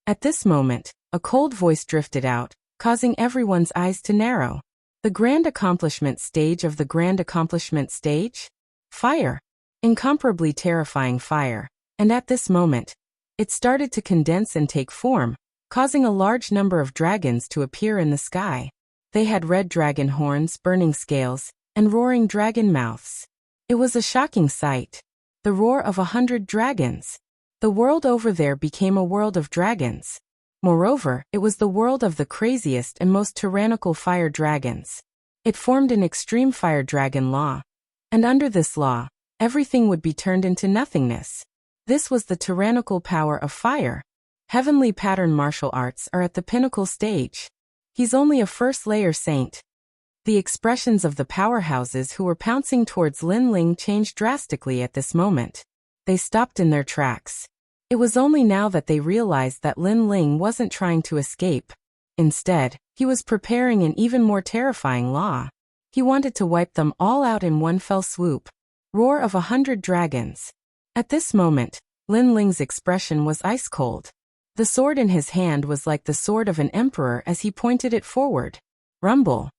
At this moment, a cold voice drifted out, causing everyone's eyes to narrow. The Grand Accomplishment stage of the Grand Accomplishment stage? Fire. Incomparably terrifying fire, and at this moment, it started to condense and take form, causing a large number of dragons to appear in the sky. They had red dragon horns, burning scales, and roaring dragon mouths. It was a shocking sight. The roar of 100 dragons. The world over there became a world of dragons. Moreover, it was the world of the craziest and most tyrannical fire dragons. It formed an extreme fire dragon law. And under this law, everything would be turned into nothingness. This was the tyrannical power of fire. Heavenly pattern martial arts are at the pinnacle stage. He's only a first-layer saint. The expressions of the powerhouses who were pouncing towards Lin Ling changed drastically at this moment. They stopped in their tracks. It was only now that they realized that Lin Ling wasn't trying to escape. Instead, he was preparing an even more terrifying law. He wanted to wipe them all out in one fell swoop. Roar of 100 dragons. At this moment, Lin Ling's expression was ice-cold. The sword in his hand was like the sword of an emperor as he pointed it forward. Rumble.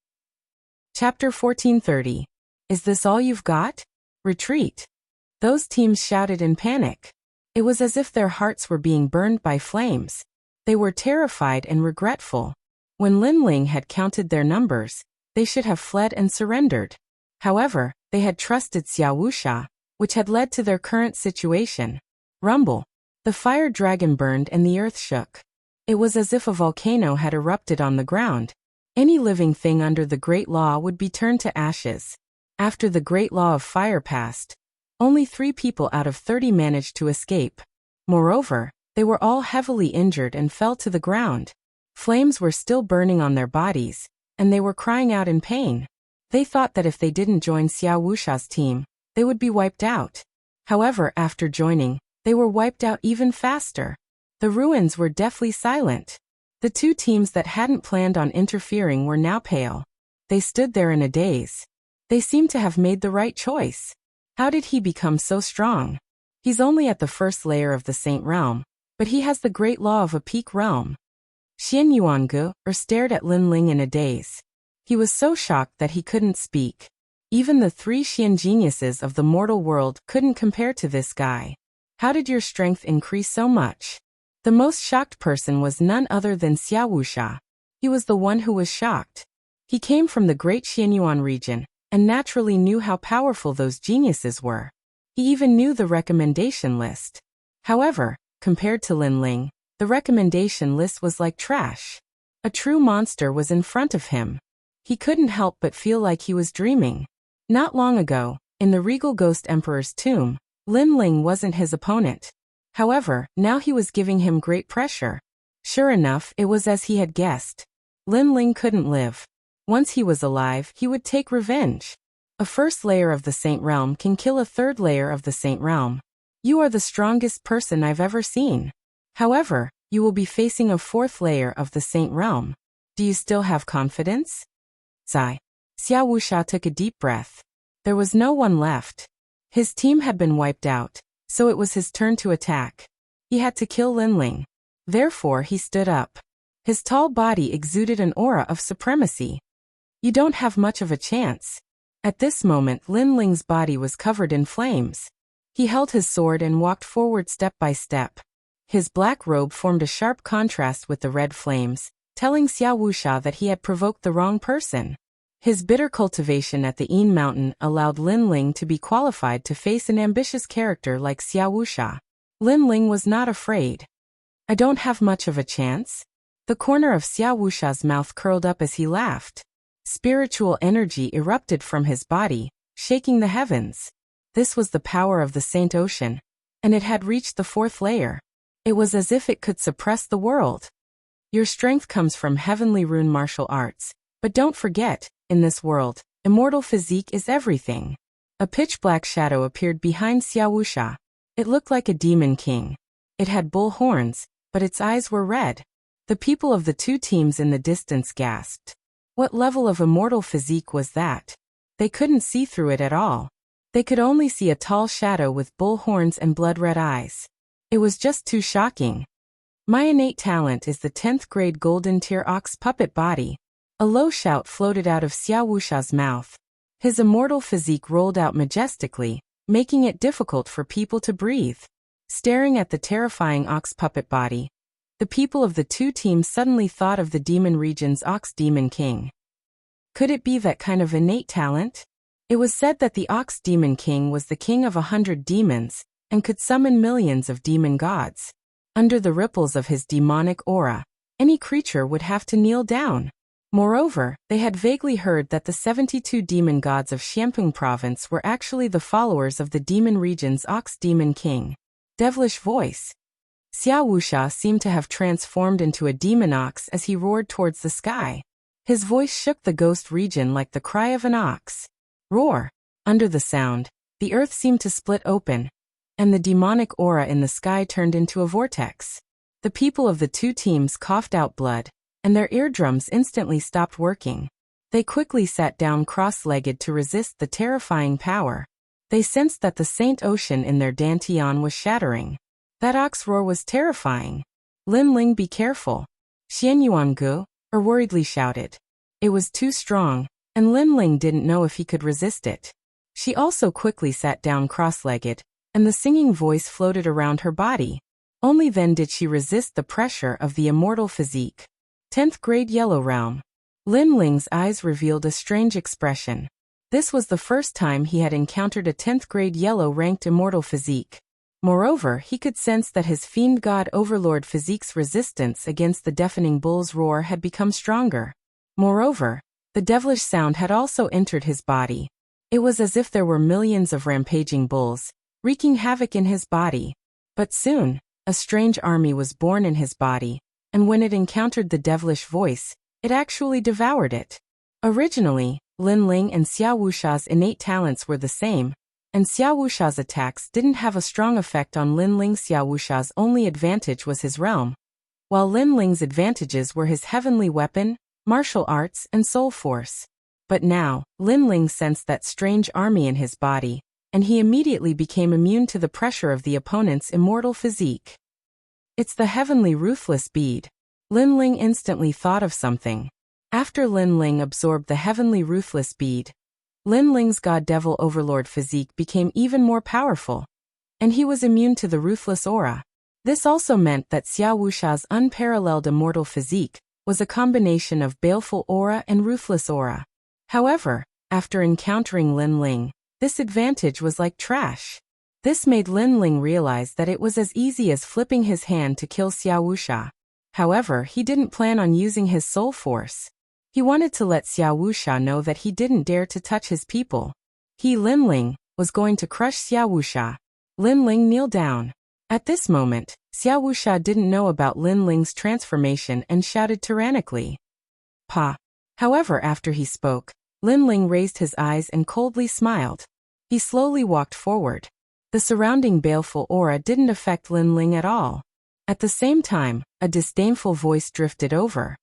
Chapter 1430. Is this all you've got? Retreat. Those teams shouted in panic. It was as if their hearts were being burned by flames. They were terrified and regretful. When Lin Ling had counted their numbers, they should have fled and surrendered. However, they had trusted Xiao Wuxia, which had led to their current situation. Rumble. The fire dragon burned and the earth shook. It was as if a volcano had erupted on the ground. Any living thing under the Great Law would be turned to ashes. After the Great Law of Fire passed, only 3 people out of 30 managed to escape. Moreover, they were all heavily injured and fell to the ground. Flames were still burning on their bodies, and they were crying out in pain. They thought that if they didn't join Xiao Wuxia's team, they would be wiped out. However, after joining, they were wiped out even faster. The ruins were deathly silent. The 2 teams that hadn't planned on interfering were now pale. They stood there in a daze. They seemed to have made the right choice. How did he become so strong? He's only at the first layer of the Saint Realm, but he has the great law of a peak realm. Xian Yuangu stared at Lin Ling in a daze. He was so shocked that he couldn't speak. Even the 3 Xian geniuses of the mortal world couldn't compare to this guy. How did your strength increase so much? The most shocked person was none other than Xiao Wuxia. He was the one who was shocked. He came from the great Xianyuan region, and naturally knew how powerful those geniuses were. He even knew the recommendation list. However, compared to Lin Ling, the recommendation list was like trash. A true monster was in front of him. He couldn't help but feel like he was dreaming. Not long ago, in the regal ghost emperor's tomb, Lin Ling wasn't his opponent. However, now he was giving him great pressure. Sure enough, it was as he had guessed. Lin Ling couldn't live. Once he was alive, he would take revenge. A first layer of the Saint Realm can kill a third layer of the Saint Realm. You are the strongest person I've ever seen. However, you will be facing a fourth layer of the Saint Realm. Do you still have confidence? Sigh. Xiao Wuxia took a deep breath. There was no one left. His team had been wiped out, so it was his turn to attack. He had to kill Lin Ling. Therefore he stood up. His tall body exuded an aura of supremacy. You don't have much of a chance. At this moment Lin Ling's body was covered in flames. He held his sword and walked forward step by step. His black robe formed a sharp contrast with the red flames, telling Xiao Wuxia that he had provoked the wrong person. His bitter cultivation at the Yin Mountain allowed Lin Ling to be qualified to face an ambitious character like Xiao Wuxia. Lin Ling was not afraid. I don't have much of a chance? The corner of Xiao Wuxia's mouth curled up as he laughed. Spiritual energy erupted from his body, shaking the heavens. This was the power of the Saint Ocean, and it had reached the fourth layer. It was as if it could suppress the world. Your strength comes from heavenly rune martial arts, but don't forget, in this world, immortal physique is everything. A pitch-black shadow appeared behind Xiao Wuxia. It looked like a demon king. It had bull horns, but its eyes were red. The people of the 2 teams in the distance gasped. What level of immortal physique was that? They couldn't see through it at all. They could only see a tall shadow with bull horns and blood-red eyes. It was just too shocking. My innate talent is the 10th grade golden tier ox puppet body. A low shout floated out of Xiao Wuxia's mouth. His immortal physique rolled out majestically, making it difficult for people to breathe. Staring at the terrifying ox puppet body, the people of the 2 teams suddenly thought of the demon region's Ox Demon King. Could it be that kind of innate talent? It was said that the Ox Demon King was the king of 100 demons, and could summon millions of demon gods. Under the ripples of his demonic aura, any creature would have to kneel down. Moreover, they had vaguely heard that the 72 demon gods of Xiamping province were actually the followers of the demon region's Ox Demon King. Devilish voice. Xiao Wuxia seemed to have transformed into a demon ox as he roared towards the sky. His voice shook the ghost region like the cry of an ox. Roar! Under the sound, the earth seemed to split open, and the demonic aura in the sky turned into a vortex. The people of the 2 teams coughed out blood, and their eardrums instantly stopped working. They quickly sat down cross-legged to resist the terrifying power. They sensed that the Saint Ocean in their dantian was shattering. That ox roar was terrifying. Lin Ling, be careful. Xian Yuangu worriedly shouted. It was too strong, and Lin Ling didn't know if he could resist it. She also quickly sat down cross-legged, and the singing voice floated around her body. Only then did she resist the pressure of the immortal physique. 10th grade Yellow Realm. Lin Ling's eyes revealed a strange expression. This was the first time he had encountered a 10th grade yellow-ranked immortal physique. Moreover, he could sense that his fiend god overlord physique's resistance against the deafening bull's roar had become stronger. Moreover, the devilish sound had also entered his body. It was as if there were millions of rampaging bulls, wreaking havoc in his body. But soon, a strange army was born in his body, and when it encountered the devilish voice, it actually devoured it. Originally, Lin Ling and Xiao Wuxia's innate talents were the same, and Xiao Wuxia's attacks didn't have a strong effect on Lin Ling. Xiao Wuxia's only advantage was his realm, while Lin Ling's advantages were his heavenly weapon, martial arts, and soul force. But now, Lin Ling sensed that strange army in his body, and he immediately became immune to the pressure of the opponent's immortal physique. It's the heavenly ruthless bead. Lin Ling instantly thought of something. After Lin Ling absorbed the heavenly ruthless bead, Lin Ling's god devil overlord physique became even more powerful, and he was immune to the ruthless aura. This also meant that Xiao Wuxia's unparalleled immortal physique was a combination of baleful aura and ruthless aura. However, after encountering Lin Ling, this advantage was like trash. This made Lin Ling realize that it was as easy as flipping his hand to kill Xiao Wuxia. However, he didn't plan on using his soul force. He wanted to let Xiao Wuxia know that he didn't dare to touch his people. He, Lin Ling, was going to crush Xiao Wuxia. Lin Ling kneeled down. At this moment, Xiao Wuxia didn't know about Lin Ling's transformation and shouted tyrannically. Pa. However, after he spoke, Lin Ling raised his eyes and coldly smiled. He slowly walked forward. The surrounding baleful aura didn't affect Lin Ling at all. At the same time, a disdainful voice drifted over.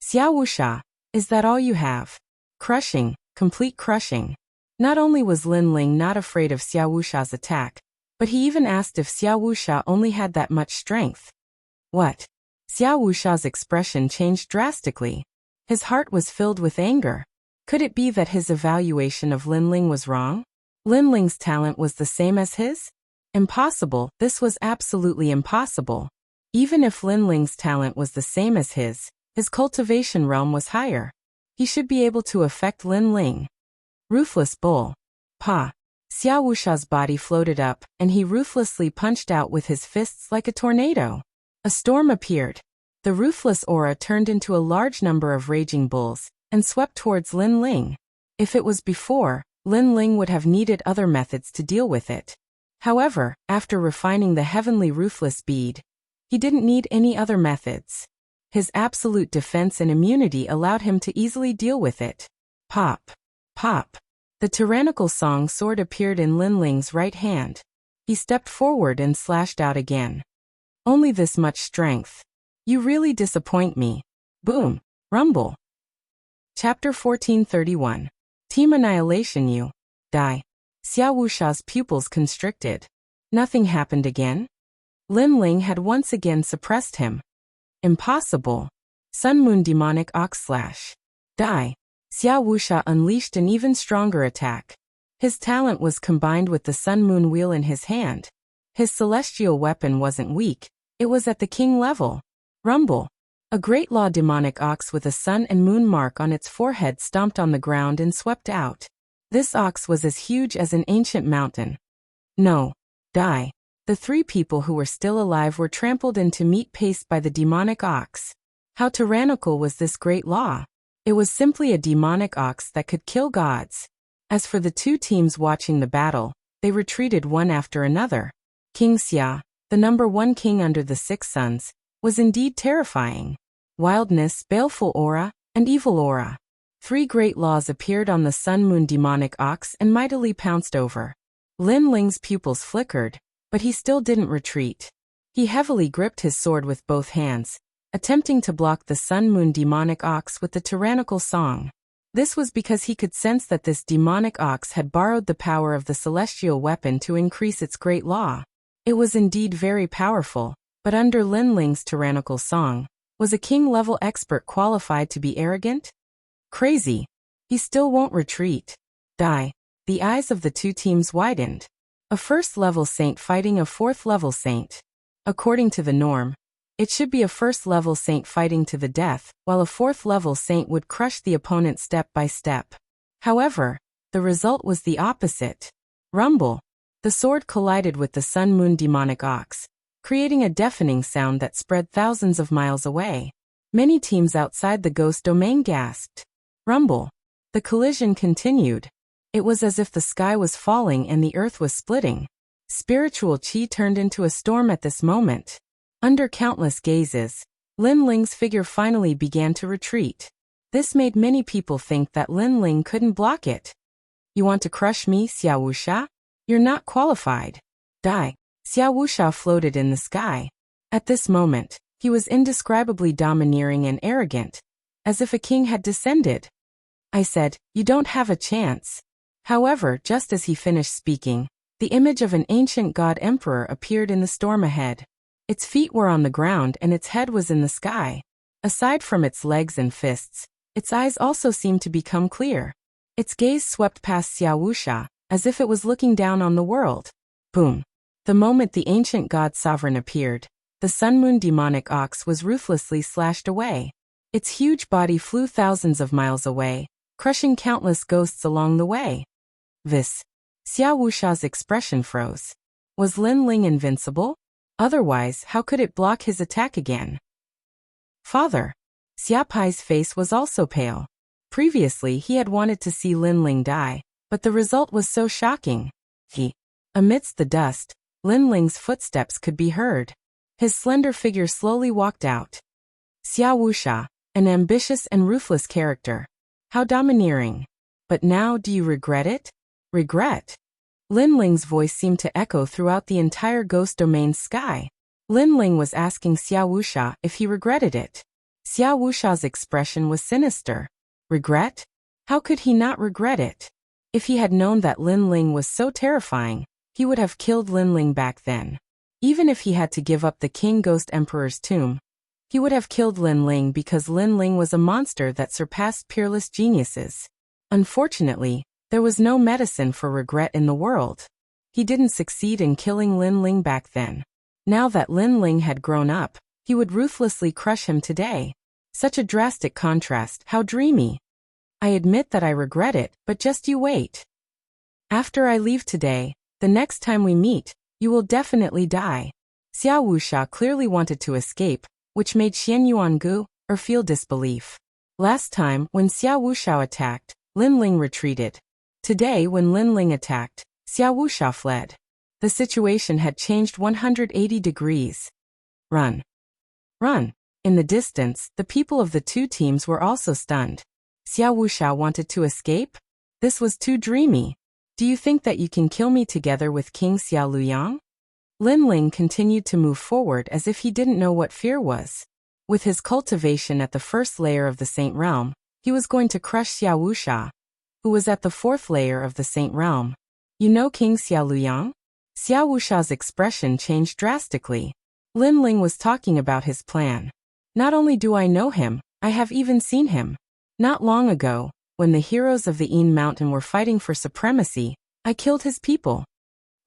Xiao Wuxia, is that all you have? Crushing, complete crushing. Not only was Lin Ling not afraid of Xiao Wuxia's attack, but he even asked if Xiao Wuxia only had that much strength. What? Xiao Wuxia's expression changed drastically. His heart was filled with anger. Could it be that his evaluation of Lin Ling was wrong? Lin Ling's talent was the same as his? Impossible, this was absolutely impossible. Even if Lin Ling's talent was the same as his cultivation realm was higher. He should be able to affect Lin Ling. Ruthless bull. Pa. Xiao Wuxia's body floated up, and he ruthlessly punched out with his fists like a tornado. A storm appeared. The ruthless aura turned into a large number of raging bulls, and swept towards Lin Ling. If it was before, Lin Ling would have needed other methods to deal with it. However, after refining the heavenly ruthless bead, he didn't need any other methods. His absolute defense and immunity allowed him to easily deal with it. Pop. Pop. The tyrannical song sword appeared in Lin Ling's right hand. He stepped forward and slashed out again. Only this much strength. You really disappoint me. Boom. Rumble. Chapter 1431. Team Annihilation. You die. Xiao Wuxia's pupils constricted. Nothing happened again? Lin Ling had once again suppressed him. Impossible. Sun Moon Demonic Ox Slash. Die. Xiao Wuxia unleashed an even stronger attack. His talent was combined with the Sun Moon Wheel in his hand. His celestial weapon wasn't weak, it was at the king level. Rumble. A great law demonic ox with a sun and moon mark on its forehead stomped on the ground and swept out. This ox was as huge as an ancient mountain. No. Die. The three people who were still alive were trampled into meat paste by the demonic ox. How tyrannical was this great law? It was simply a demonic ox that could kill gods. As for the two teams watching the battle, they retreated one after another. King Xia, the number one king under the six suns, was indeed terrifying. Wildness, baleful aura, and evil aura. Three great laws appeared on the Sun Moon demonic ox and mightily pounced over. Lin Ling's pupils flickered, but he still didn't retreat. He heavily gripped his sword with both hands, attempting to block the Sun Moon demonic ox with the tyrannical song. This was because he could sense that this demonic ox had borrowed the power of the celestial weapon to increase its great law. It was indeed very powerful, but under Lin Ling's tyrannical song, was a king-level expert qualified to be arrogant? Crazy. He still won't retreat. Die. The eyes of the two teams widened. A first-level saint fighting a fourth-level saint. According to the norm, it should be a first-level saint fighting to the death, while a fourth-level saint would crush the opponent step by step. However, the result was the opposite. Rumble. The sword collided with the sun-moon demonic ox, creating a deafening sound that spread thousands of miles away. Many teams outside the ghost domain gasped. Rumble. The collision continued. It was as if the sky was falling and the earth was splitting. Spiritual chi turned into a storm at this moment. Under countless gazes, Lin Ling's figure finally began to retreat. This made many people think that Lin Ling couldn't block it. You want to crush me, Xiao Wuxia? You're not qualified. Die. Xiao Wuxia floated in the sky. At this moment, he was indescribably domineering and arrogant, as if a king had descended. I said, you don't have a chance. However, just as he finished speaking, the image of an ancient god emperor appeared in the storm ahead. Its feet were on the ground and its head was in the sky. Aside from its legs and fists, its eyes also seemed to become clear. Its gaze swept past Xiao Wuxia, as if it was looking down on the world. Boom. The moment the ancient god sovereign appeared, the sun-moon demonic ox was ruthlessly slashed away. Its huge body flew thousands of miles away, crushing countless ghosts along the way. Xiao Wuxia's expression froze. Was Lin Ling invincible? Otherwise, how could it block his attack again? Father. Xia Pai's face was also pale. Previously, he had wanted to see Lin Ling die, but the result was so shocking. Amidst the dust, Lin Ling's footsteps could be heard. His slender figure slowly walked out. Xiao Wuxia, an ambitious and ruthless character. How domineering. But now, do you regret it? Regret? Lin Ling's voice seemed to echo throughout the entire ghost domain's sky. Lin Ling was asking Xiao Wuxia if he regretted it. Xiao Wuxia's expression was sinister. Regret? How could he not regret it? If he had known that Lin Ling was so terrifying, he would have killed Lin Ling back then. Even if he had to give up the King Ghost Emperor's tomb, he would have killed Lin Ling because Lin Ling was a monster that surpassed peerless geniuses. Unfortunately, there was no medicine for regret in the world. He didn't succeed in killing Lin Ling back then. Now that Lin Ling had grown up, he would ruthlessly crush him today. Such a drastic contrast, how dreamy. I admit that I regret it, but just you wait. After I leave today, the next time we meet, you will definitely die. Xiao Wuxia clearly wanted to escape, which made Xian Yuangu feel disbelief. Last time, when Xiao Wuxia attacked, Lin Ling retreated. Today, when Lin Ling attacked, Xiao Wuxia fled. The situation had changed 180 degrees. Run. Run. In the distance, the people of the two teams were also stunned. Xiao Wuxia wanted to escape? This was too dreamy. Do you think that you can kill me together with King Xiao Luyang? Lin Ling continued to move forward as if he didn't know what fear was. With his cultivation at the first layer of the Saint Realm, he was going to crush Xiao Wuxia, who was at the fourth layer of the Saint Realm. You know King Xiao Luyang? Xiao Wuxia's expression changed drastically. Lin Ling was talking about his plan. Not only do I know him, I have even seen him. Not long ago, when the heroes of the Yin Mountain were fighting for supremacy, I killed his people.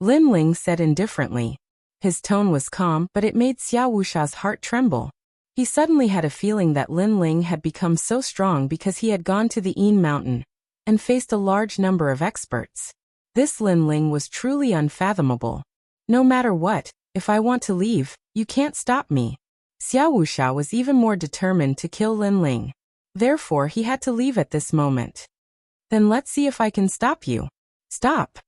Lin Ling said indifferently. His tone was calm, but it made Xiao Wuxia's heart tremble. He suddenly had a feeling that Lin Ling had become so strong because he had gone to the Yin Mountain and faced a large number of experts. This Lin Ling was truly unfathomable. No matter what, if I want to leave, you can't stop me. Xiao Wuxia was even more determined to kill Lin Ling. Therefore, he had to leave at this moment. Then let's see if I can stop you. Stop.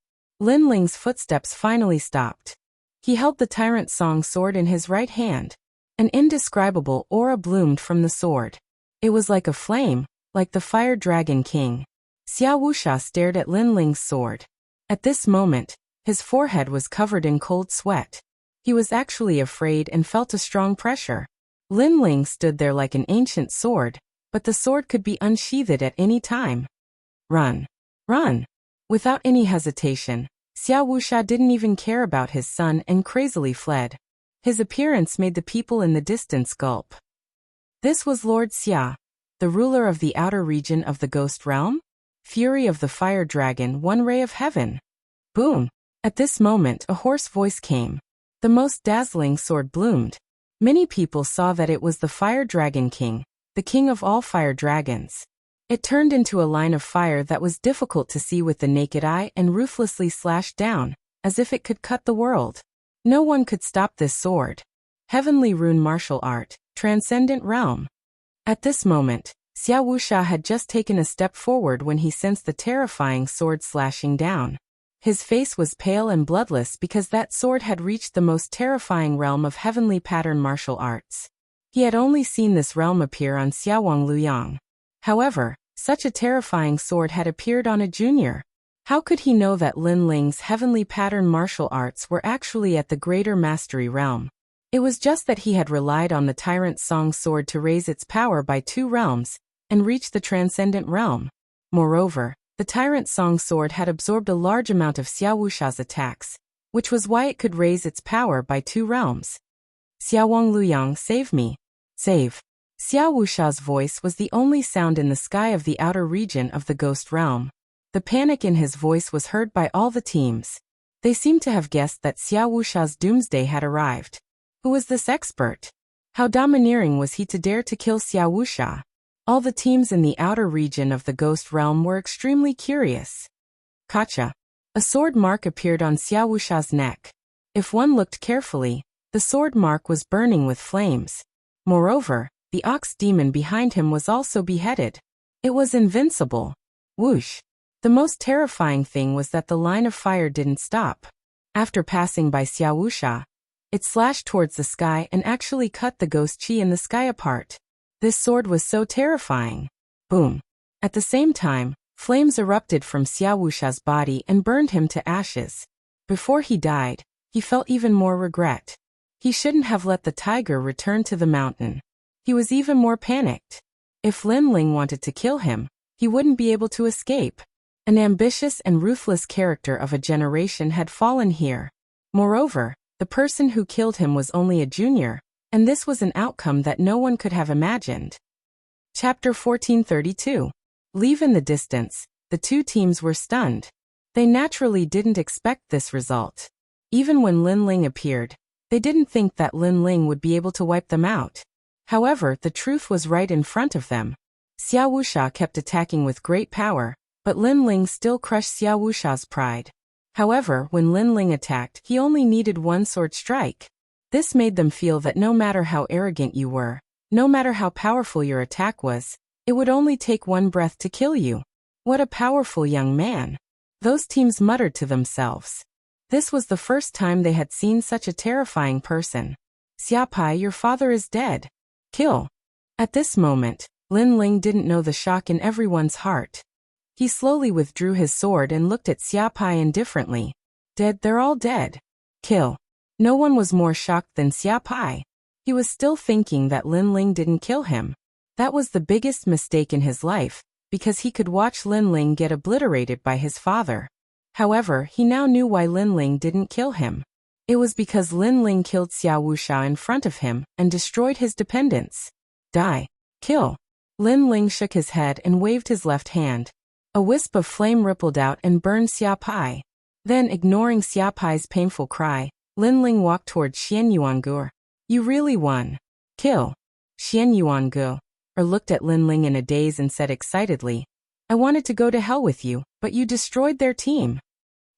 Lin Ling's footsteps finally stopped. He held the Tyrant Song sword in his right hand. An indescribable aura bloomed from the sword. It was like a flame, like the Fire Dragon King. Xiao Wuxia stared at Lin Ling's sword. At this moment, his forehead was covered in cold sweat. He was actually afraid and felt a strong pressure. Lin Ling stood there like an ancient sword, but the sword could be unsheathed at any time. Run. Run. Without any hesitation, Xiao Wuxia didn't even care about his son and crazily fled. His appearance made the people in the distance gulp. This was Lord Xia, the ruler of the outer region of the Ghost Realm? Fury of the Fire Dragon, one ray of heaven. Boom! At this moment, a hoarse voice came. The most dazzling sword bloomed. Many people saw that it was the Fire Dragon King, the king of all fire dragons. It turned into a line of fire that was difficult to see with the naked eye and ruthlessly slashed down, as if it could cut the world. No one could stop this sword. Heavenly Rune Martial Art, Transcendent Realm. At this moment, Xiao Wuxia had just taken a step forward when he sensed the terrifying sword slashing down. His face was pale and bloodless because that sword had reached the most terrifying realm of heavenly pattern martial arts. He had only seen this realm appear on Xiaowang Luyang. However, such a terrifying sword had appeared on a junior. How could he know that Lin Ling's heavenly pattern martial arts were actually at the greater mastery realm? It was just that he had relied on the Tyrant Song sword to raise its power by 2 realms, and reach the transcendent realm. Moreover, the Tyrant Song sword had absorbed a large amount of Xiao Wuxia's attacks, which was why it could raise its power by 2 realms. Xiaowang Luyang, save me. Save. Xiao Wuxia's voice was the only sound in the sky of the outer region of the ghost realm. The panic in his voice was heard by all the teams. They seemed to have guessed that Xiao Wuxia's doomsday had arrived. Who was this expert? How domineering was he to dare to kill Xiao Wuxia? All the teams in the outer region of the ghost realm were extremely curious. Gotcha. A sword mark appeared on Xiao Wuxia's neck. If one looked carefully, the sword mark was burning with flames. Moreover, the ox demon behind him was also beheaded. It was invincible. Whoosh. The most terrifying thing was that the line of fire didn't stop. After passing by Xiao Wuxia, it slashed towards the sky and actually cut the ghost chi in the sky apart. This sword was so terrifying. Boom. At the same time, flames erupted from Xiao Wuxia's body and burned him to ashes. Before he died, he felt even more regret. He shouldn't have let the tiger return to the mountain. He was even more panicked. If Lin Ling wanted to kill him, he wouldn't be able to escape. An ambitious and ruthless character of a generation had fallen here. Moreover, the person who killed him was only a junior, and this was an outcome that no one could have imagined. Chapter 1432. Leave in the distance. The 2 teams were stunned. They naturally didn't expect this result. Even when Lin Ling appeared, they didn't think that Lin Ling would be able to wipe them out. However, the truth was right in front of them. Xiao Wuxia kept attacking with great power, but Lin Ling still crushed Xiao Wuxia's pride. However, when Lin Ling attacked, he only needed 1 sword strike. This made them feel that no matter how arrogant you were, no matter how powerful your attack was, it would only take 1 breath to kill you. What a powerful young man. Those teams muttered to themselves. This was the first time they had seen such a terrifying person. Xia Pai, your father is dead. Kill. At this moment, Lin Ling didn't know the shock in everyone's heart. He slowly withdrew his sword and looked at Xia Pai indifferently. Dead, they're all dead. Kill. No one was more shocked than Xia Pai. He was still thinking that Lin Ling didn't kill him. That was the biggest mistake in his life, because he could watch Lin Ling get obliterated by his father. However, he now knew why Lin Ling didn't kill him. It was because Lin Ling killed Xiao Wuxia in front of him and destroyed his dependents. Die. Kill. Lin Ling shook his head and waved his left hand. A wisp of flame rippled out and burned Xia Pai. Then, ignoring Xia Pai's painful cry, Lin Ling walked toward Xian Yuangu. You really won. Kill. Xian Yuangu looked at Lin Ling in a daze and said excitedly, I wanted to go to hell with you, but you destroyed their team.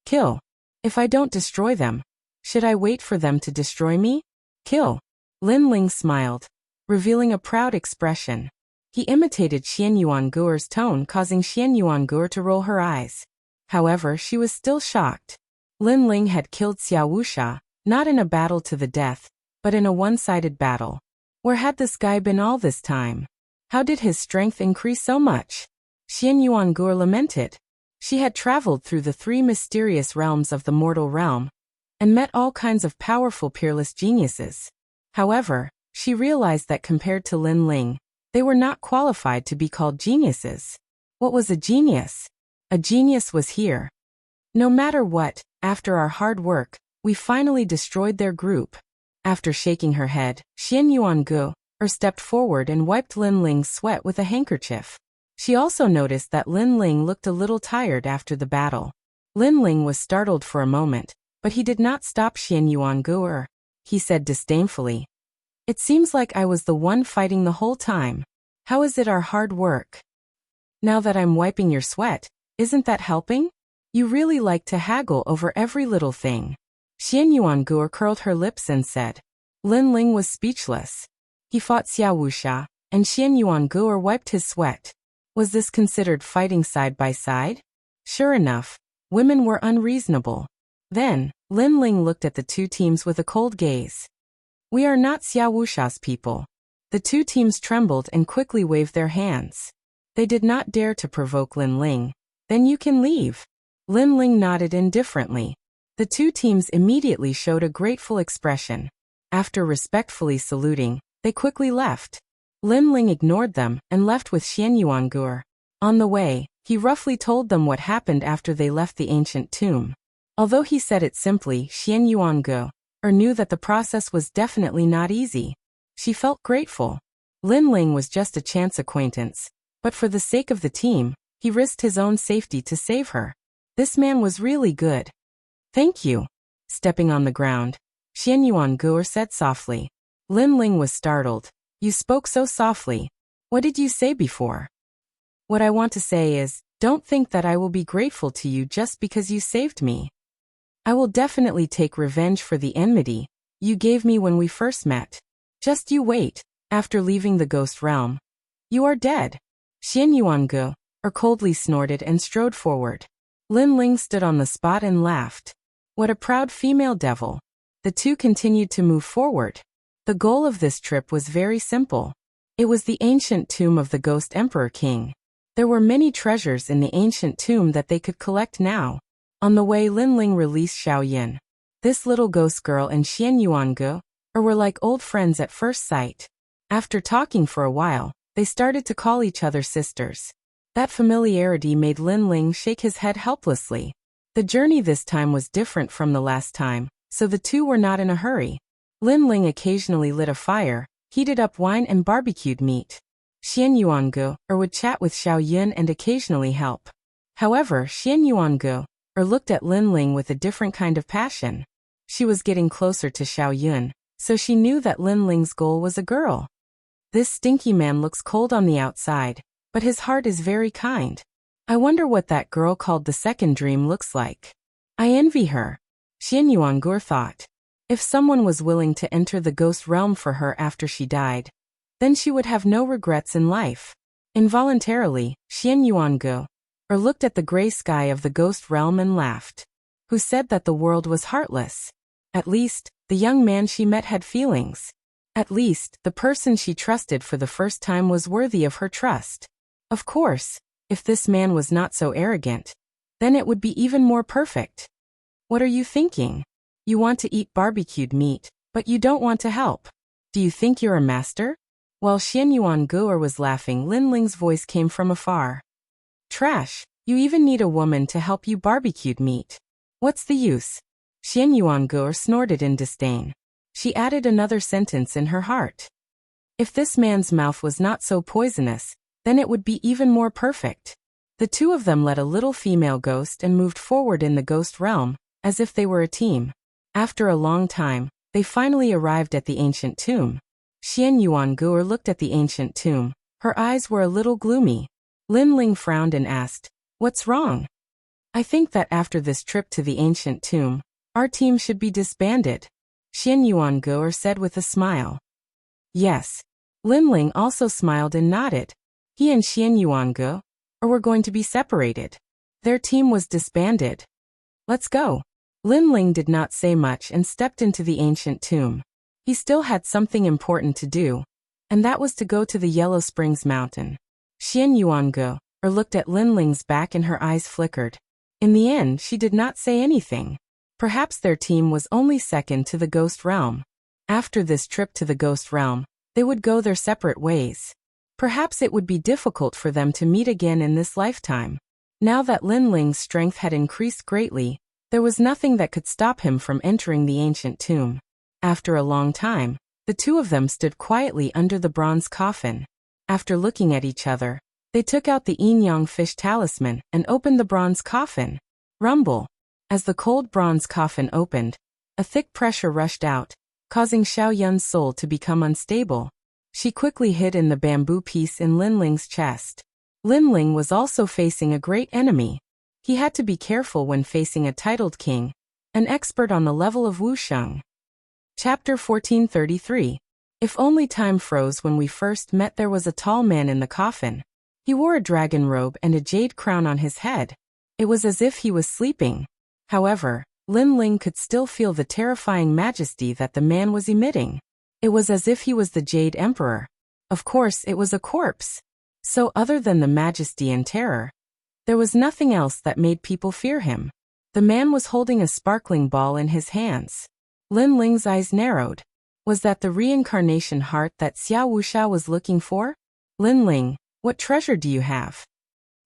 Kill. If I don't destroy them, should I wait for them to destroy me? Kill. Lin Ling smiled, revealing a proud expression. He imitated Xian Yuangu's tone, causing Xian Yuangu to roll her eyes. However, she was still shocked. Lin Ling had killed Xiao Wuxia, not in a battle to the death, but in a one-sided battle. Where had this guy been all this time? How did his strength increase so much? Xian Yuangu lamented. She had traveled through the 3 mysterious realms of the mortal realm, and met all kinds of powerful peerless geniuses. However, she realized that compared to Lin Ling, they were not qualified to be called geniuses. What was a genius? A genius was here. No matter what, after our hard work, we finally destroyed their group. After shaking her head, Xian Yuangu stepped forward and wiped Lin Ling's sweat with a handkerchief. She also noticed that Lin Ling looked a little tired after the battle. Lin Ling was startled for a moment, but he did not stop Xian Yuangu he said disdainfully. It seems like I was the one fighting the whole time. How is it our hard work? Now that I'm wiping your sweat, isn't that helping? You really like to haggle over every little thing. Xian Yuanguo curled her lips and said. Lin Ling was speechless. He fought Xiao Wuxia, and Xian Yuanguo wiped his sweat. Was this considered fighting side by side? Sure enough, women were unreasonable. Then, Lin Ling looked at the two teams with a cold gaze. We are not Xiao Wuxia's people. The two teams trembled and quickly waved their hands. They did not dare to provoke Lin Ling. Then you can leave. Lin Ling nodded indifferently. The two teams immediately showed a grateful expression. After respectfully saluting, they quickly left. Lin Ling ignored them and left with Xian Yuanguo. On the way, he roughly told them what happened after they left the ancient tomb. Although he said it simply, Xian Yuanguo knew that the process was definitely not easy. She felt grateful. Lin Ling was just a chance acquaintance, but for the sake of the team, he risked his own safety to save her. This man was really good. Thank you. Stepping on the ground, Xian Yuanguo said softly. Lin Ling was startled. You spoke so softly. What did you say before? What I want to say is, don't think that I will be grateful to you just because you saved me. I will definitely take revenge for the enmity you gave me when we first met. Just you wait, after leaving the ghost realm. You are dead. Xian Yuanguo coldly snorted and strode forward. Lin Ling stood on the spot and laughed. What a proud female devil. The two continued to move forward. The goal of this trip was very simple. It was the ancient tomb of the Ghost Emperor King. There were many treasures in the ancient tomb that they could collect now. On the way, Lin Ling released Xiao Yin. This little ghost girl and Xian Yuanguo were like old friends at first sight. After talking for a while, they started to call each other sisters. That familiarity made Lin Ling shake his head helplessly. The journey this time was different from the last time, so the two were not in a hurry. Lin Ling occasionally lit a fire, heated up wine and barbecued meat. Xian Yuanguo would chat with Xiao Yun and occasionally help. However, Xian Yuanguo looked at Lin Ling with a different kind of passion. She was getting closer to Xiao Yun, so she knew that Lin Ling's goal was a girl. This stinky man looks cold on the outside, but his heart is very kind. I wonder what that girl called the second dream looks like. I envy her. Xian Yuanguo thought. If someone was willing to enter the ghost realm for her after she died, then she would have no regrets in life. Involuntarily, Xian Yuanguo looked at the gray sky of the ghost realm and laughed. Who said that the world was heartless? At least, the young man she met had feelings. At least, the person she trusted for the first time was worthy of her trust. Of course, if this man was not so arrogant, then it would be even more perfect. What are you thinking? You want to eat barbecued meat, but you don't want to help. Do you think you're a master? While Xian Yuanguo was laughing, Lin Ling's voice came from afar. Trash, you even need a woman to help you barbecued meat. What's the use? Xian Yuanguo snorted in disdain. She added another sentence in her heart. If this man's mouth was not so poisonous, then it would be even more perfect. The two of them led a little female ghost and moved forward in the ghost realm, as if they were a team. After a long time, they finally arrived at the ancient tomb. Xian Yuanguo looked at the ancient tomb. Her eyes were a little gloomy. Lin Ling frowned and asked, "What's wrong?" I think that after this trip to the ancient tomb, our team should be disbanded, Xian Yuanguo said with a smile. Yes. Lin Ling also smiled and nodded. He and Xian Yuanguo were going to be separated. Their team was disbanded. Let's go. Lin Ling did not say much and stepped into the ancient tomb. He still had something important to do, and that was to go to the Yellow Springs Mountain. Xian Yuanguo looked at Lin Ling's back and her eyes flickered. In the end, she did not say anything. Perhaps their team was only second to the ghost realm. After this trip to the ghost realm, they would go their separate ways. Perhaps it would be difficult for them to meet again in this lifetime. Now that Lin Ling's strength had increased greatly, there was nothing that could stop him from entering the ancient tomb. After a long time, the two of them stood quietly under the bronze coffin. After looking at each other, they took out the yin-yang fish talisman and opened the bronze coffin. Rumble. As the cold bronze coffin opened, a thick pressure rushed out, causing Xiao Yun's soul to become unstable. She quickly hid in the bamboo piece in Linling's chest. Linling was also facing a great enemy. He had to be careful when facing a titled king, an expert on the level of Wuxia. Chapter 1433. If only time froze when we first met. There was a tall man in the coffin. He wore a dragon robe and a jade crown on his head. It was as if he was sleeping. However, Linling could still feel the terrifying majesty that the man was emitting. It was as if he was the Jade Emperor. Of course, it was a corpse. So other than the majesty and terror, there was nothing else that made people fear him. The man was holding a sparkling ball in his hands. Linling's eyes narrowed. Was that the reincarnation heart that Xiao Wuxia was looking for? Linling, what treasure do you have?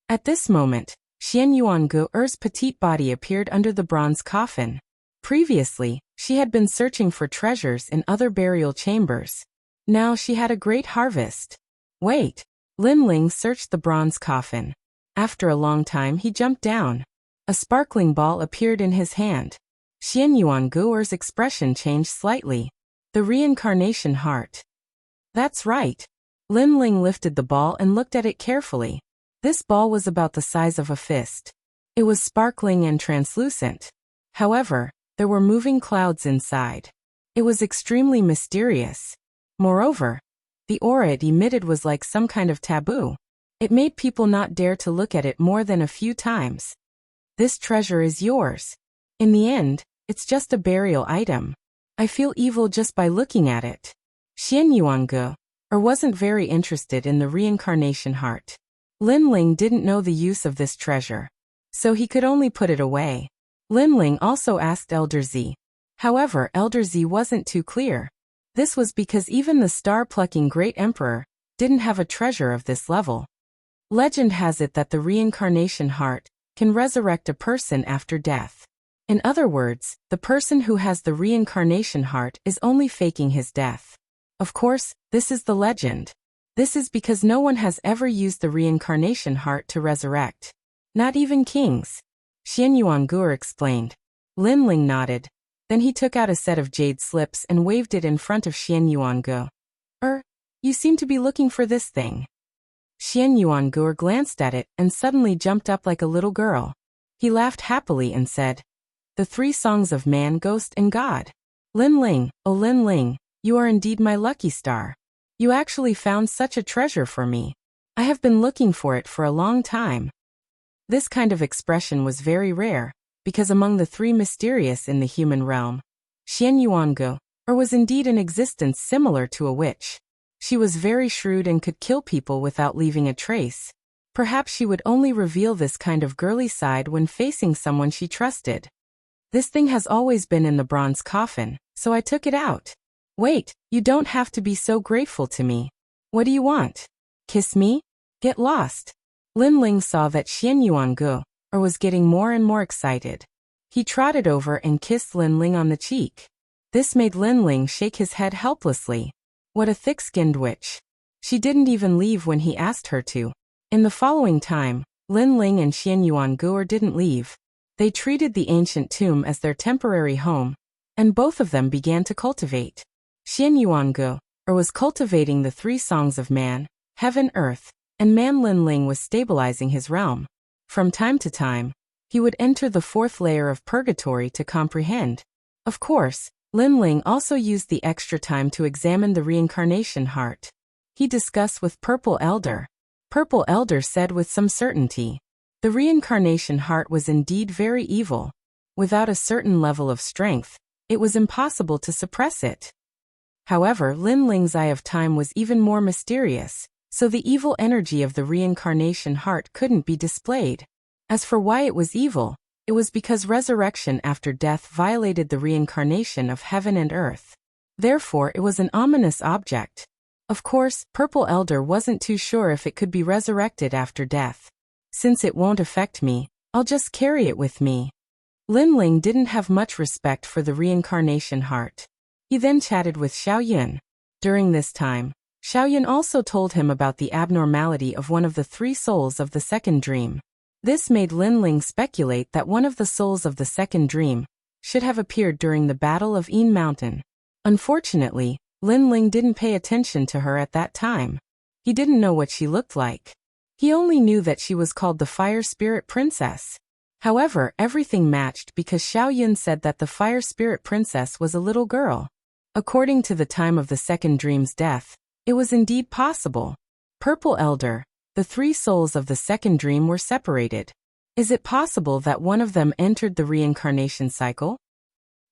At this moment, Xian Yuangu's petite body appeared under the bronze coffin. Previously, she had been searching for treasures in other burial chambers. Now she had a great harvest. Wait! Linling searched the bronze coffin. After a long time he jumped down. A sparkling ball appeared in his hand. Xian Yuangu's expression changed slightly. The reincarnation heart. That's right. Linling lifted the ball and looked at it carefully. This ball was about the size of a fist. It was sparkling and translucent. However, there were moving clouds inside. It was extremely mysterious. Moreover, the aura it emitted was like some kind of taboo. It made people not dare to look at it more than a few times. This treasure is yours. In the end, it's just a burial item. I feel evil just by looking at it. Xian Yuangu wasn't very interested in the reincarnation heart. Linling didn't know the use of this treasure, so he could only put it away. Linling also asked Elder Z. However, Elder Z wasn't too clear. This was because even the star-plucking great emperor didn't have a treasure of this level. Legend has it that the reincarnation heart can resurrect a person after death. In other words, the person who has the reincarnation heart is only faking his death. Of course, this is the legend. This is because no one has ever used the reincarnation heart to resurrect. Not even kings. Xian Yuangu explained. Linling nodded. Then he took out a set of jade slips and waved it in front of Xian Yuangu. You seem to be looking for this thing. Xian Yuangu glanced at it and suddenly jumped up like a little girl. He laughed happily and said, "The 3 songs of man, ghost and god. Linling, oh Linling, you are indeed my lucky star. You actually found such a treasure for me. I have been looking for it for a long time." This kind of expression was very rare, because among the 3 mysterious in the human realm, Xian Yuangu was indeed in existence similar to a witch. She was very shrewd and could kill people without leaving a trace. Perhaps she would only reveal this kind of girly side when facing someone she trusted. This thing has always been in the bronze coffin, so I took it out. Wait, you don't have to be so grateful to me. What do you want? Kiss me? Get lost. Linling saw that Xian Yuangu was getting more and more excited. He trotted over and kissed Linling on the cheek. This made Linling shake his head helplessly. What a thick-skinned witch. She didn't even leave when he asked her to. In the following time, Linling and Xian Yuangu didn't leave. They treated the ancient tomb as their temporary home, and both of them began to cultivate. Xian Yuangu was cultivating the 3 songs of man, heaven, earth, and man. Linling was stabilizing his realm. From time to time, he would enter the 4th layer of purgatory to comprehend. Of course, Linling also used the extra time to examine the reincarnation heart. He discussed with Purple Elder. Purple Elder said with some certainty, the reincarnation heart was indeed very evil. Without a certain level of strength, it was impossible to suppress it. However, Linling's eye of time was even more mysterious, so the evil energy of the reincarnation heart couldn't be displayed. As for why it was evil, it was because resurrection after death violated the reincarnation of heaven and earth. Therefore, it was an ominous object. Of course, Purple Elder wasn't too sure if it could be resurrected after death. Since it won't affect me, I'll just carry it with me. Linling didn't have much respect for the reincarnation heart. He then chatted with Xiaoyun. During this time, Xiaoyun also told him about the abnormality of one of the 3 souls of the second dream. This made Linling speculate that one of the souls of the second dream should have appeared during the Battle of Een Mountain. Unfortunately, Lin Ling didn't pay attention to her at that time. He didn't know what she looked like. He only knew that she was called the Fire Spirit Princess. However, everything matched because Xiao Yun said that the Fire Spirit Princess was a little girl. According to the time of the second dream's death, it was indeed possible. Purple Elder, the three souls of the second dream were separated. Is it possible that one of them entered the reincarnation cycle?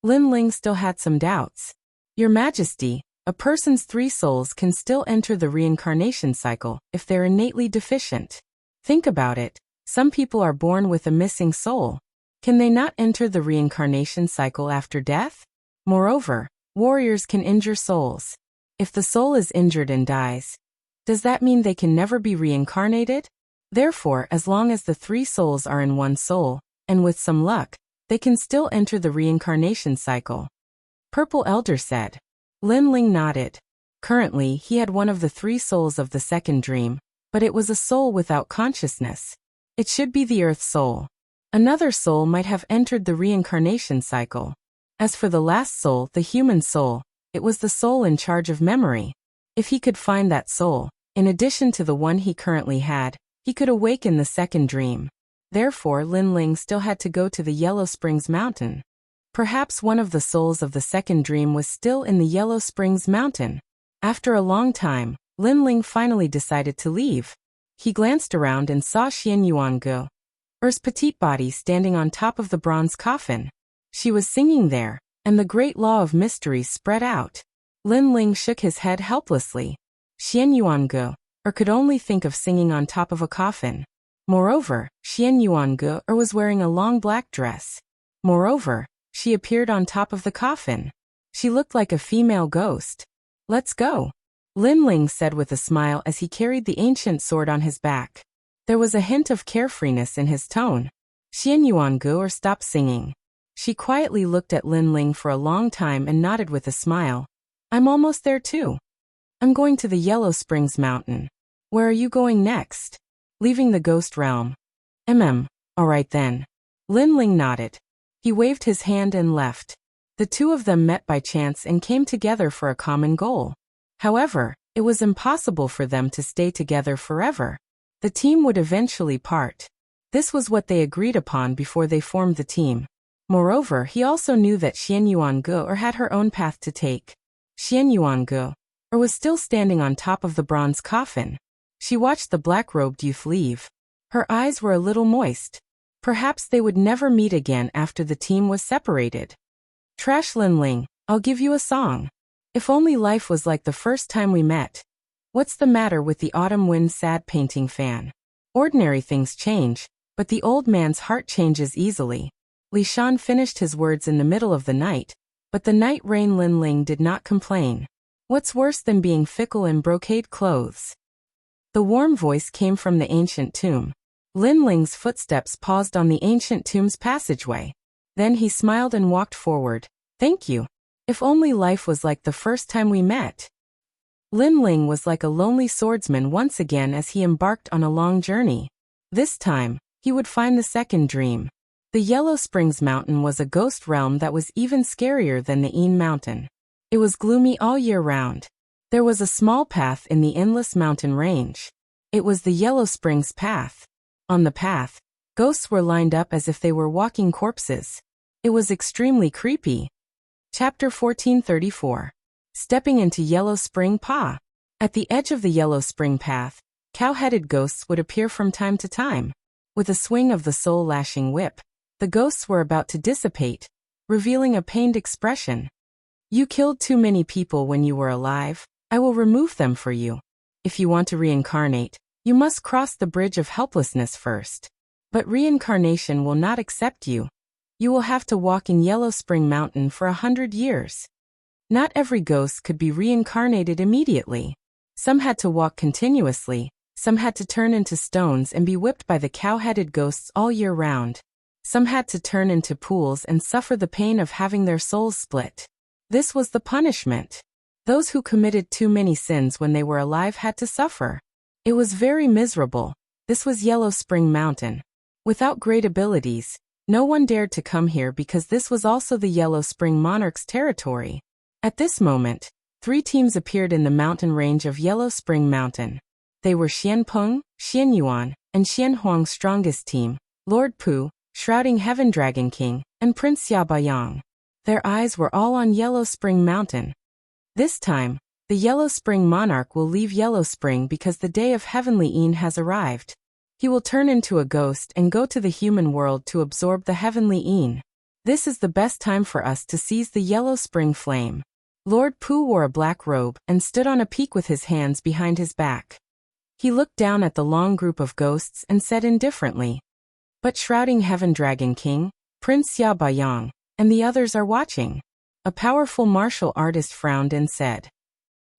Lin Ling still had some doubts. Your Majesty, a person's three souls can still enter the reincarnation cycle if they're innately deficient. Think about it. Some people are born with a missing soul. Can they not enter the reincarnation cycle after death? Moreover, warriors can injure souls. If the soul is injured and dies, does that mean they can never be reincarnated? Therefore, as long as the three souls are in one soul, and with some luck, they can still enter the reincarnation cycle. Purple Elder said. Lin Ling nodded. Currently, he had one of the three souls of the second dream, but it was a soul without consciousness. It should be the Earth soul. Another soul might have entered the reincarnation cycle. As for the last soul, the human soul, it was the soul in charge of memory. If he could find that soul, in addition to the one he currently had, he could awaken the second dream. Therefore, Lin Ling still had to go to the Yellow Springs Mountain. Perhaps one of the souls of the second dream was still in the Yellow Springs Mountain. After a long time, Lin Ling finally decided to leave. He glanced around and saw Xian Yuangu, Er's petite body standing on top of the bronze coffin. She was singing there, and the great law of mystery spread out. Lin Ling shook his head helplessly. Xian Yuangu, could only think of singing on top of a coffin. Moreover, Xian Yuangu was wearing a long black dress. Moreover, she appeared on top of the coffin. She looked like a female ghost. Let's go, Lin Ling said with a smile as he carried the ancient sword on his back. There was a hint of carefreeness in his tone. Xian Yuangu stopped singing. She quietly looked at Lin Ling for a long time and nodded with a smile. I'm almost there too. I'm going to the Yellow Springs Mountain. Where are you going next? Leaving the ghost realm. All right then. Lin Ling nodded. He waved his hand and left. The two of them met by chance and came together for a common goal. However, it was impossible for them to stay together forever. The team would eventually part. This was what they agreed upon before they formed the team. Moreover, he also knew that Xian Yuangu had her own path to take. Xian Yuangu was still standing on top of the bronze coffin. She watched the black-robed youth leave. Her eyes were a little moist. Perhaps they would never meet again after the team was separated. Trash Lin Ling, I'll give you a song. If only life was like the first time we met. What's the matter with the autumn wind sad painting fan? Ordinary things change, but the old man's heart changes easily. Li Shan finished his words in the middle of the night, but the night rain Lin Ling did not complain. What's worse than being fickle in brocade clothes? The warm voice came from the ancient tomb. Lin Ling's footsteps paused on the ancient tomb's passageway. Then he smiled and walked forward. Thank you. If only life was like the first time we met. Lin Ling was like a lonely swordsman once again as he embarked on a long journey. This time, he would find the second dream. The Yellow Springs Mountain was a ghost realm that was even scarier than the Een Mountain. It was gloomy all year round. There was a small path in the endless mountain range. It was the Yellow Springs path. On the path, ghosts were lined up as if they were walking corpses. It was extremely creepy. Chapter 1434. Stepping into Yellow Spring Pa. At the edge of the Yellow Spring path, cow-headed ghosts would appear from time to time. With a swing of the soul-lashing whip, the ghosts were about to dissipate, revealing a pained expression. You killed too many people when you were alive. I will remove them for you. If you want to reincarnate, you must cross the bridge of helplessness first. But reincarnation will not accept you. You will have to walk in Yellow Spring Mountain for 100 years. Not every ghost could be reincarnated immediately. Some had to walk continuously, some had to turn into stones and be whipped by the cow-headed ghosts all year round. Some had to turn into pools and suffer the pain of having their souls split. This was the punishment. Those who committed too many sins when they were alive had to suffer. It was very miserable. This was Yellow Spring Mountain. Without great abilities, no one dared to come here because this was also the Yellow Spring Monarch's territory. At this moment, 3 teams appeared in the mountain range of Yellow Spring Mountain. They were Xian Peng, Xian Yuan, and Xian Huang's strongest team, Lord Pu, Shrouding Heaven Dragon King, and Prince Xia Baiyang. Their eyes were all on Yellow Spring Mountain. This time, the Yellow Spring Monarch will leave Yellow Spring because the day of Heavenly Een has arrived. He will turn into a ghost and go to the human world to absorb the Heavenly Een. This is the best time for us to seize the Yellow Spring flame. Lord Pu wore a black robe and stood on a peak with his hands behind his back. He looked down at the long group of ghosts and said indifferently, "But Shrouding Heaven Dragon King, Prince Xia Baiyang, and the others are watching." A powerful martial artist frowned and said,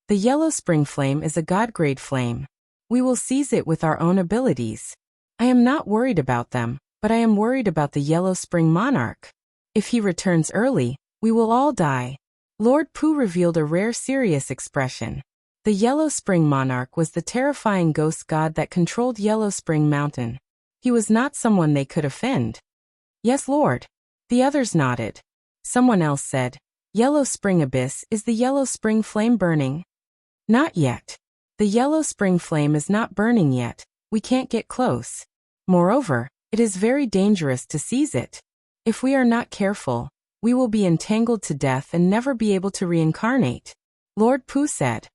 "The Yellow Spring Flame is a god-grade flame. We will seize it with our own abilities. I am not worried about them, but I am worried about the Yellow Spring Monarch. If he returns early, we will all die." Lord Pu revealed a rare serious expression. The Yellow Spring Monarch was the terrifying ghost god that controlled Yellow Spring Mountain. He was not someone they could offend. "Yes, Lord." The others nodded. Someone else said, "Yellow Spring Abyss, is the Yellow Spring Flame burning?" "Not yet. The Yellow Spring Flame is not burning yet. We can't get close. Moreover, it is very dangerous to seize it. If we are not careful, we will be entangled to death and never be able to reincarnate," Lord Pu said.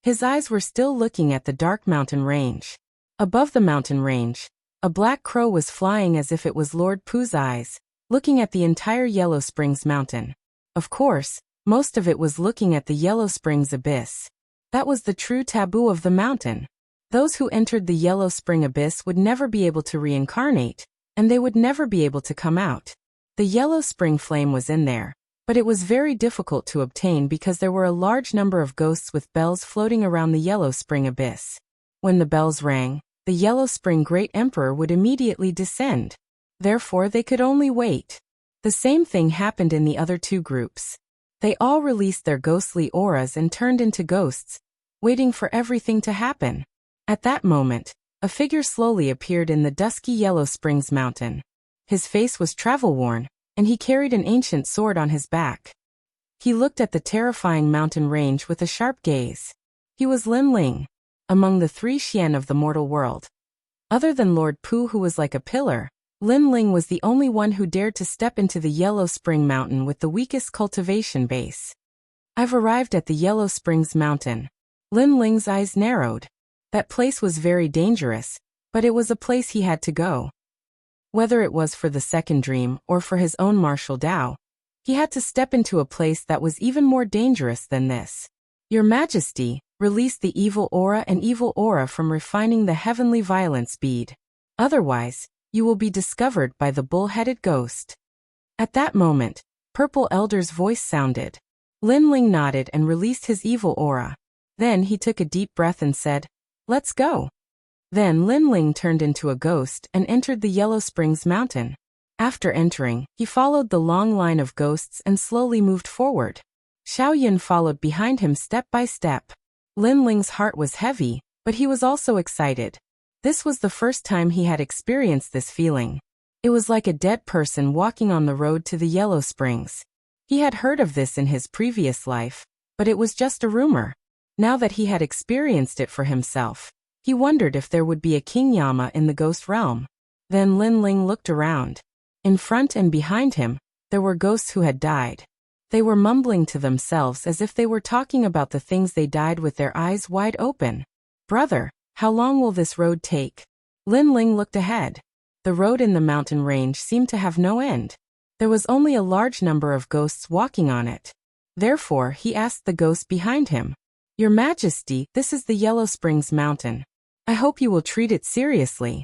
His eyes were still looking at the dark mountain range. Above the mountain range, a black crow was flying as if it was Lord Pu's eyes, looking at the entire Yellow Springs Mountain. Of course, most of it was looking at the Yellow Springs Abyss. That was the true taboo of the mountain. Those who entered the Yellow Spring Abyss would never be able to reincarnate, and they would never be able to come out. The Yellow Spring Flame was in there, but it was very difficult to obtain because there were a large number of ghosts with bells floating around the Yellow Spring Abyss. When the bells rang, the Yellow Spring Great Emperor would immediately descend. Therefore they could only wait. The same thing happened in the other 2 groups. They all released their ghostly auras and turned into ghosts, waiting for everything to happen. At that moment, a figure slowly appeared in the dusky Yellow Springs Mountain. His face was travel-worn, and he carried an ancient sword on his back. He looked at the terrifying mountain range with a sharp gaze. He was Lin Ling, among the 3 Xian of the mortal world. Other than Lord Pu, who was like a pillar, Lin Ling was the only one who dared to step into the Yellow Spring Mountain with the weakest cultivation base. "I've arrived at the Yellow Springs Mountain." Lin Ling's eyes narrowed. That place was very dangerous, but it was a place he had to go. Whether it was for the second dream or for his own martial Tao, he had to step into a place that was even more dangerous than this. "Your Majesty, release the evil aura and evil aura from refining the heavenly violence bead. Otherwise, you will be discovered by the bull-headed ghost." At that moment, Purple Elder's voice sounded. Lin Ling nodded and released his evil aura. Then he took a deep breath and said, "Let's go." Then Lin Ling turned into a ghost and entered the Yellow Springs Mountain. After entering, he followed the long line of ghosts and slowly moved forward. Xiao Yin followed behind him step by step. Lin Ling's heart was heavy, but he was also excited. This was the first time he had experienced this feeling. It was like a dead person walking on the road to the Yellow Springs. He had heard of this in his previous life, but it was just a rumor. Now that he had experienced it for himself, he wondered if there would be a King Yama in the ghost realm. Then Lin Ling looked around. In front and behind him, there were ghosts who had died. They were mumbling to themselves as if they were talking about the things they died with their eyes wide open. "Brother, how long will this road take?" Lin Ling looked ahead. The road in the mountain range seemed to have no end. There was only a large number of ghosts walking on it. Therefore, he asked the ghost behind him, "Your Majesty, this is the Yellow Springs Mountain. I hope you will treat it seriously."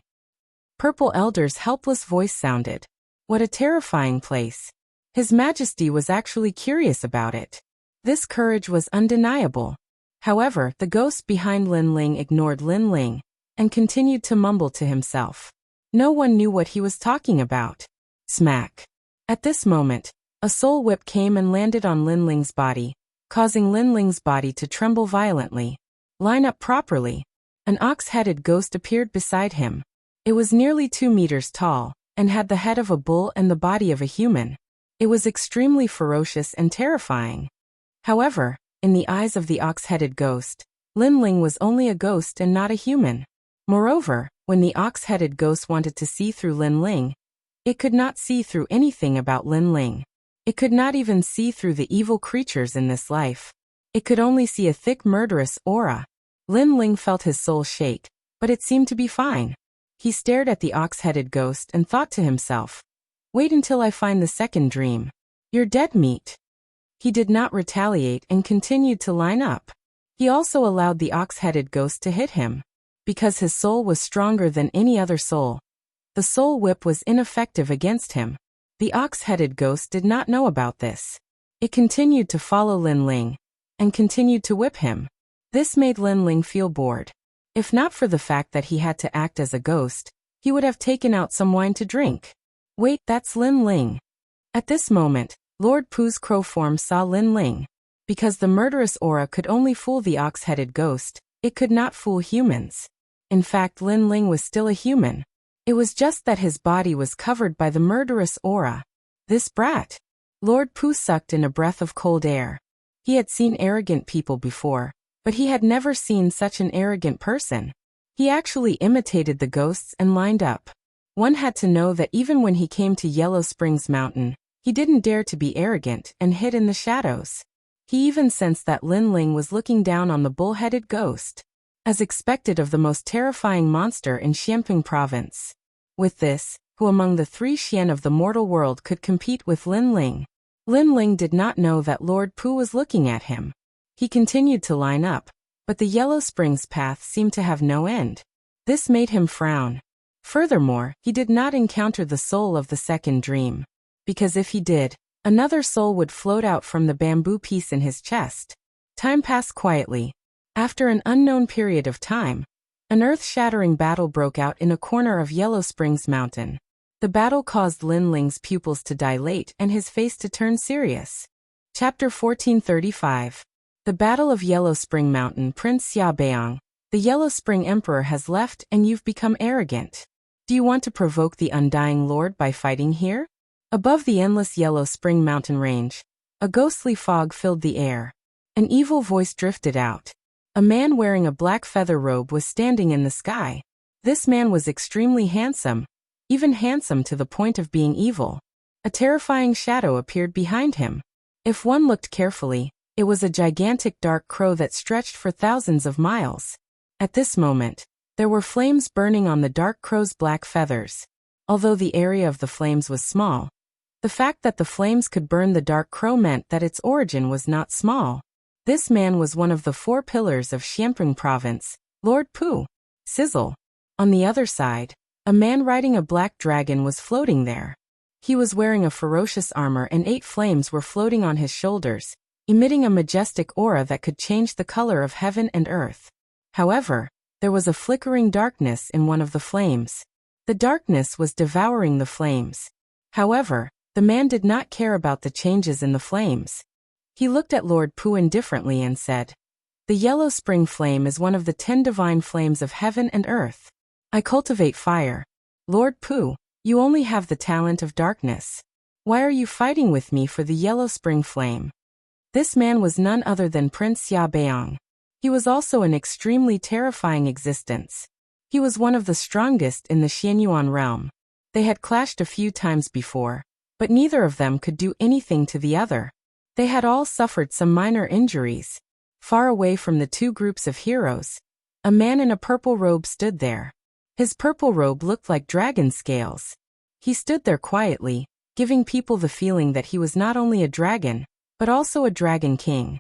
Purple Elder's helpless voice sounded. What a terrifying place. His Majesty was actually curious about it. This courage was undeniable. However, the ghost behind Lin Ling ignored Lin Ling and continued to mumble to himself. No one knew what he was talking about. Smack. At this moment, a soul whip came and landed on Lin Ling's body, causing Lin Ling's body to tremble violently. "Line up properly." An ox-headed ghost appeared beside him. It was nearly 2 meters tall, and had the head of a bull and the body of a human. It was extremely ferocious and terrifying. However, in the eyes of the ox-headed ghost, Lin Ling was only a ghost and not a human. Moreover, when the ox-headed ghost wanted to see through Lin Ling, it could not see through anything about Lin Ling. It could not even see through the evil creatures in this life. It could only see a thick murderous aura. Lin Ling felt his soul shake, but it seemed to be fine. He stared at the ox-headed ghost and thought to himself, "Wait until I find the second dream. You're dead meat." He did not retaliate and continued to line up. He also allowed the ox-headed ghost to hit him. Because his soul was stronger than any other soul, the soul whip was ineffective against him. The ox-headed ghost did not know about this. It continued to follow Lin Ling and continued to whip him. This made Lin Ling feel bored. If not for the fact that he had to act as a ghost, he would have taken out some wine to drink. Wait, that's Lin Ling. At this moment, Lord Pu's crow form saw Lin Ling. Because the murderous aura could only fool the ox-headed ghost, it could not fool humans. In fact, Lin Ling was still a human. It was just that his body was covered by the murderous aura. This brat. Lord Pu sucked in a breath of cold air. He had seen arrogant people before, but he had never seen such an arrogant person. He actually imitated the ghosts and lined up. One had to know that even when he came to Yellow Springs Mountain, he didn't dare to be arrogant and hid in the shadows. He even sensed that Lin Ling was looking down on the bull-headed ghost, as expected of the most terrifying monster in Xianping Province. With this, who among the three Xian of the mortal world could compete with Lin Ling? Lin Ling did not know that Lord Pu was looking at him. He continued to line up, but the Yellow Springs path seemed to have no end. This made him frown. Furthermore, he did not encounter the soul of the second dream. Because if he did, another soul would float out from the bamboo piece in his chest. Time passed quietly. After an unknown period of time, an earth-shattering battle broke out in a corner of Yellow Springs Mountain. The battle caused Lin Ling's pupils to dilate and his face to turn serious. Chapter 1435. The Battle of Yellow Spring Mountain. Prince Xia Beong, the Yellow Spring Emperor has left and you've become arrogant. Do you want to provoke the Undying Lord by fighting here? Above the endless Yellow Spring Mountain range, a ghostly fog filled the air. An evil voice drifted out. A man wearing a black feather robe was standing in the sky. This man was extremely handsome, even handsome to the point of being evil. A terrifying shadow appeared behind him. If one looked carefully, it was a gigantic dark crow that stretched for thousands of miles. At this moment, there were flames burning on the dark crow's black feathers. Although the area of the flames was small, the fact that the flames could burn the dark crow meant that its origin was not small. This man was one of the four pillars of Xianping Province, Lord Pu. Sizzle. On the other side, a man riding a black dragon was floating there. He was wearing a ferocious armor and 8 flames were floating on his shoulders, emitting a majestic aura that could change the color of heaven and earth. However, there was a flickering darkness in one of the flames. The darkness was devouring the flames. However, the man did not care about the changes in the flames. He looked at Lord Pu indifferently and said, "The Yellow Spring Flame is one of the 10 divine flames of heaven and earth. I cultivate fire. Lord Pu, you only have the talent of darkness. Why are you fighting with me for the Yellow Spring Flame?" This man was none other than Prince Xia Beong. He was also an extremely terrifying existence. He was one of the strongest in the Xianyuan realm. They had clashed a few times before, but neither of them could do anything to the other. They had all suffered some minor injuries. Far away from the two groups of heroes, a man in a purple robe stood there. His purple robe looked like dragon scales. He stood there quietly, giving people the feeling that he was not only a dragon, but also a dragon king.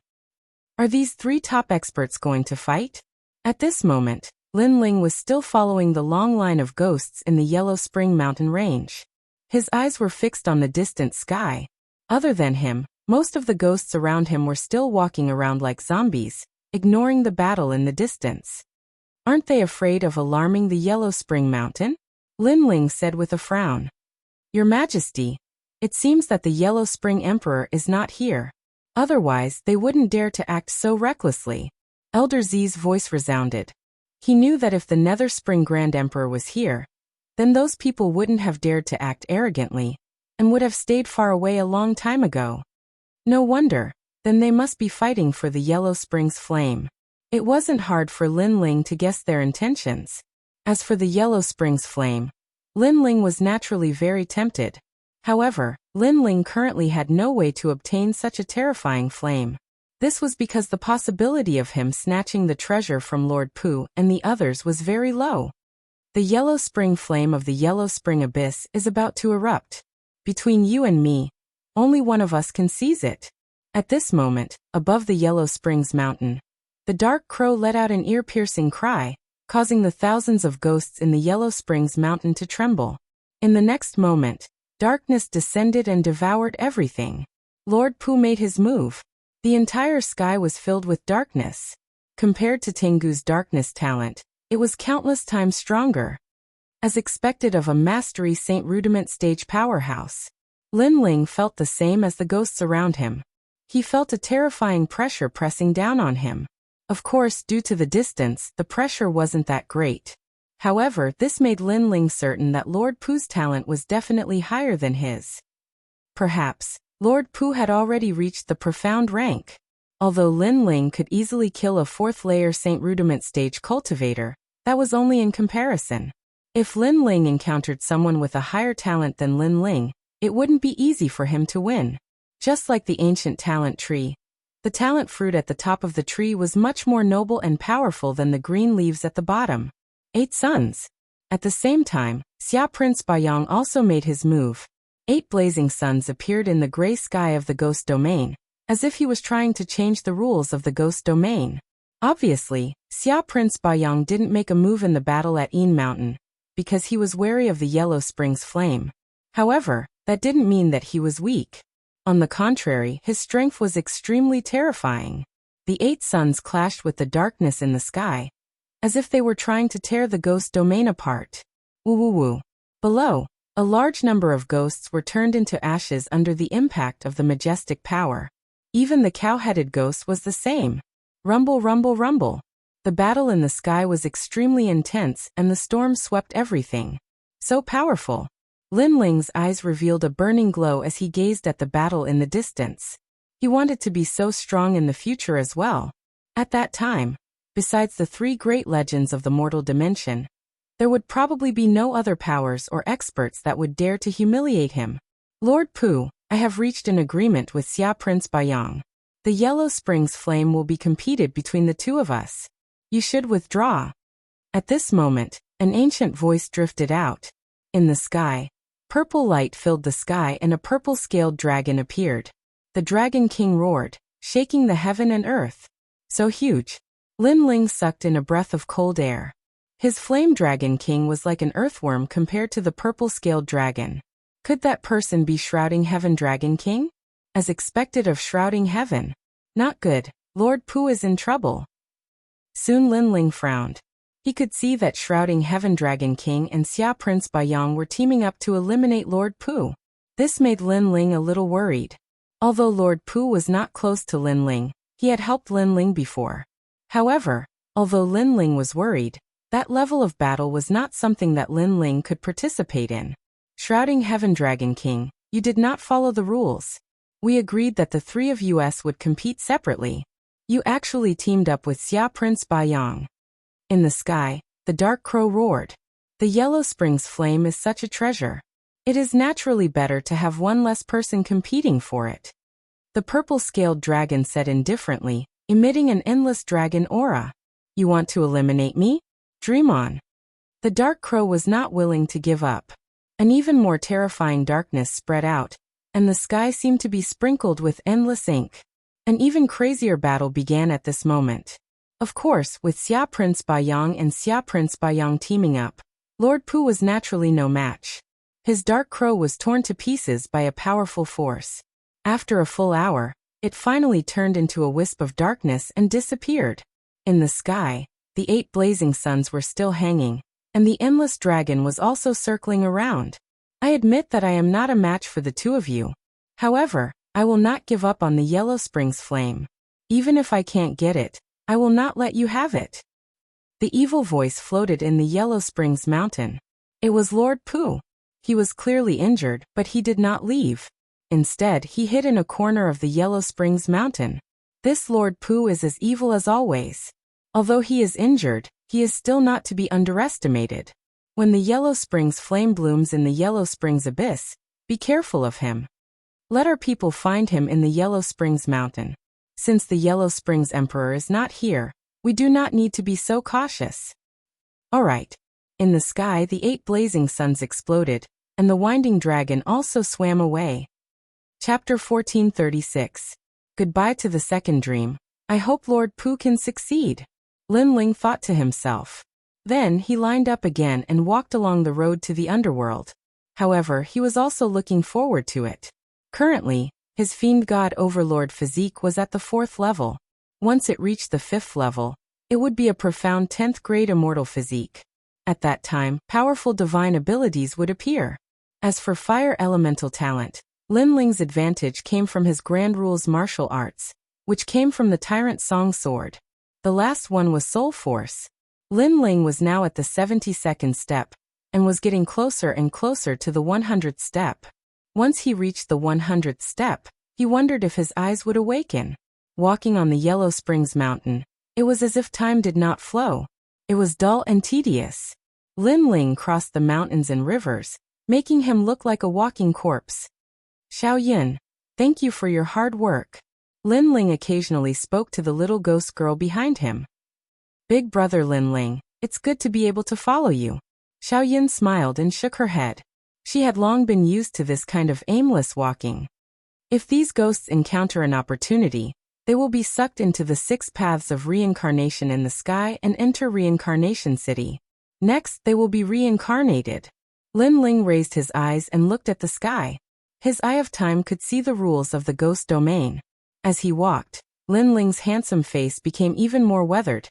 Are these 3 top experts going to fight? At this moment, Lin Ling was still following the long line of ghosts in the Yellow Spring Mountain range. His eyes were fixed on the distant sky. Other than him, most of the ghosts around him were still walking around like zombies, ignoring the battle in the distance. Aren't they afraid of alarming the Yellow Spring Mountain? Lin Ling said with a frown. Your Majesty, it seems that the Yellow Spring Emperor is not here. Otherwise, they wouldn't dare to act so recklessly. Elder Z's voice resounded. He knew that if the Nether Spring Grand Emperor was here, then those people wouldn't have dared to act arrogantly, and would have stayed far away a long time ago. No wonder, Then they must be fighting for the Yellow Springs flame. It wasn't hard for Lin Ling to guess their intentions. As for the Yellow Springs flame, Lin Ling was naturally very tempted. However, Lin Ling currently had no way to obtain such a terrifying flame. This was because the possibility of him snatching the treasure from Lord Pu and the others was very low. The Yellow Spring flame of the Yellow Spring abyss is about to erupt. Between you and me, only one of us can seize it. At this moment, above the Yellow Springs mountain, the dark crow let out an ear-piercing cry, causing the thousands of ghosts in the Yellow Springs mountain to tremble. In the next moment, darkness descended and devoured everything. Lord Pu made his move. The entire sky was filled with darkness. Compared to Tengu's darkness talent, it was countless times stronger. As expected of a mastery Saint Rudiment stage powerhouse, Lin Ling felt the same as the ghosts around him. He felt a terrifying pressure pressing down on him. Of course, due to the distance, the pressure wasn't that great. However, this made Lin Ling certain that Lord Pu's talent was definitely higher than his. Perhaps, Lord Pu had already reached the profound rank. Although Lin Ling could easily kill a 4th layer Saint Rudiment stage cultivator, that was only in comparison. If Lin Ling encountered someone with a higher talent than Lin Ling, it wouldn't be easy for him to win. Just like the ancient talent tree, the talent fruit at the top of the tree was much more noble and powerful than the green leaves at the bottom. 8 suns. At the same time, Xia Prince Bayang also made his move. 8 blazing suns appeared in the gray sky of the ghost domain, as if he was trying to change the rules of the ghost domain. Obviously, Xia Prince Bayang didn't make a move in the battle at Yin Mountain, because he was wary of the Yellow Springs flame. However, that didn't mean that he was weak. On the contrary, his strength was extremely terrifying. The 8 suns clashed with the darkness in the sky, as if they were trying to tear the ghost domain apart. Woo woo woo. Below, a large number of ghosts were turned into ashes under the impact of the majestic power. Even the cow-headed ghost was the same. Rumble, rumble, rumble. The battle in the sky was extremely intense and the storm swept everything. So powerful. Lin Ling's eyes revealed a burning glow as he gazed at the battle in the distance. He wanted to be so strong in the future as well. At that time, besides the 3 great legends of the mortal dimension, there would probably be no other powers or experts that would dare to humiliate him. Lord Pu, I have reached an agreement with Xia Prince Bayang. The Yellow Springs flame will be competed between the 2 of us. You should withdraw. At this moment, an ancient voice drifted out. In the sky, purple light filled the sky and a purple-scaled dragon appeared. The Dragon King roared, shaking the heaven and earth. So huge. Lin Ling sucked in a breath of cold air. His Flame Dragon King was like an earthworm compared to the purple-scaled dragon. Could that person be Shrouding Heaven Dragon King? As expected of Shrouding Heaven. Not good. Lord Pu is in trouble. Soon Lin Ling frowned. He could see that Shrouding Heaven Dragon King and Xia Prince Bayang were teaming up to eliminate Lord Pu. This made Lin Ling a little worried. Although Lord Pu was not close to Lin Ling, he had helped Lin Ling before. However, although Lin Ling was worried, that level of battle was not something that Lin Ling could participate in. Shrouding Heaven Dragon King, you did not follow the rules. We agreed that the 3 of us would compete separately. You actually teamed up with Xia Prince Bayang. In the sky, the dark crow roared. The Yellow Springs flame is such a treasure. It is naturally better to have one less person competing for it. The purple-scaled dragon said indifferently, emitting an endless dragon aura. You want to eliminate me? Dream on. The dark crow was not willing to give up. An even more terrifying darkness spread out, and the sky seemed to be sprinkled with endless ink. An even crazier battle began at this moment. Of course, with Xia Prince Bayang and Xia Prince Bayang teaming up, Lord Pu was naturally no match. His dark crow was torn to pieces by a powerful force. After a full hour, it finally turned into a wisp of darkness and disappeared. In the sky, the 8 blazing suns were still hanging, and the endless dragon was also circling around. I admit that I am not a match for the 2 of you. However, I will not give up on the Yellow Springs flame. Even if I can't get it, I will not let you have it. The evil voice floated in the Yellow Springs mountain. It was Lord Pu. He was clearly injured, but he did not leave. Instead, he hid in a corner of the Yellow Springs mountain. This Lord Pu is as evil as always. Although he is injured, he is still not to be underestimated. When the Yellow Springs flame blooms in the Yellow Springs abyss, be careful of him. Let our people find him in the Yellow Springs mountain. Since the Yellow Springs Emperor is not here, we do not need to be so cautious. Alright. In the sky, the 8 blazing suns exploded, and the winding dragon also swam away. Chapter 1436. Goodbye to the second dream. I hope Lord Pu can succeed. Lin Ling thought to himself. Then he lined up again and walked along the road to the underworld. However, he was also looking forward to it. Currently, his fiend god overlord physique was at the 4th level. Once it reached the 5th level, it would be a profound 10th grade immortal physique. At that time, powerful divine abilities would appear. As for fire elemental talent, Lin Ling's advantage came from his Grand Rule's martial arts, which came from the Tyrant Song Sword. The last one was Soul Force. Lin Ling was now at the 72nd step, and was getting closer and closer to the 100th step. Once he reached the 100th step, he wondered if his eyes would awaken. Walking on the Yellow Springs mountain, it was as if time did not flow. It was dull and tedious. Lin Ling crossed the mountains and rivers, making him look like a walking corpse. Xiaoyan, thank you for your hard work. Lin Ling occasionally spoke to the little ghost girl behind him. Big brother Lin Ling, it's good to be able to follow you. Xiaoyan smiled and shook her head. She had long been used to this kind of aimless walking. If these ghosts encounter an opportunity, they will be sucked into the 6 paths of reincarnation in the sky and enter Reincarnation City. Next, they will be reincarnated. Lin Ling raised his eyes and looked at the sky. His eye of time could see the rules of the ghost domain. As he walked, Lin Ling's handsome face became even more weathered,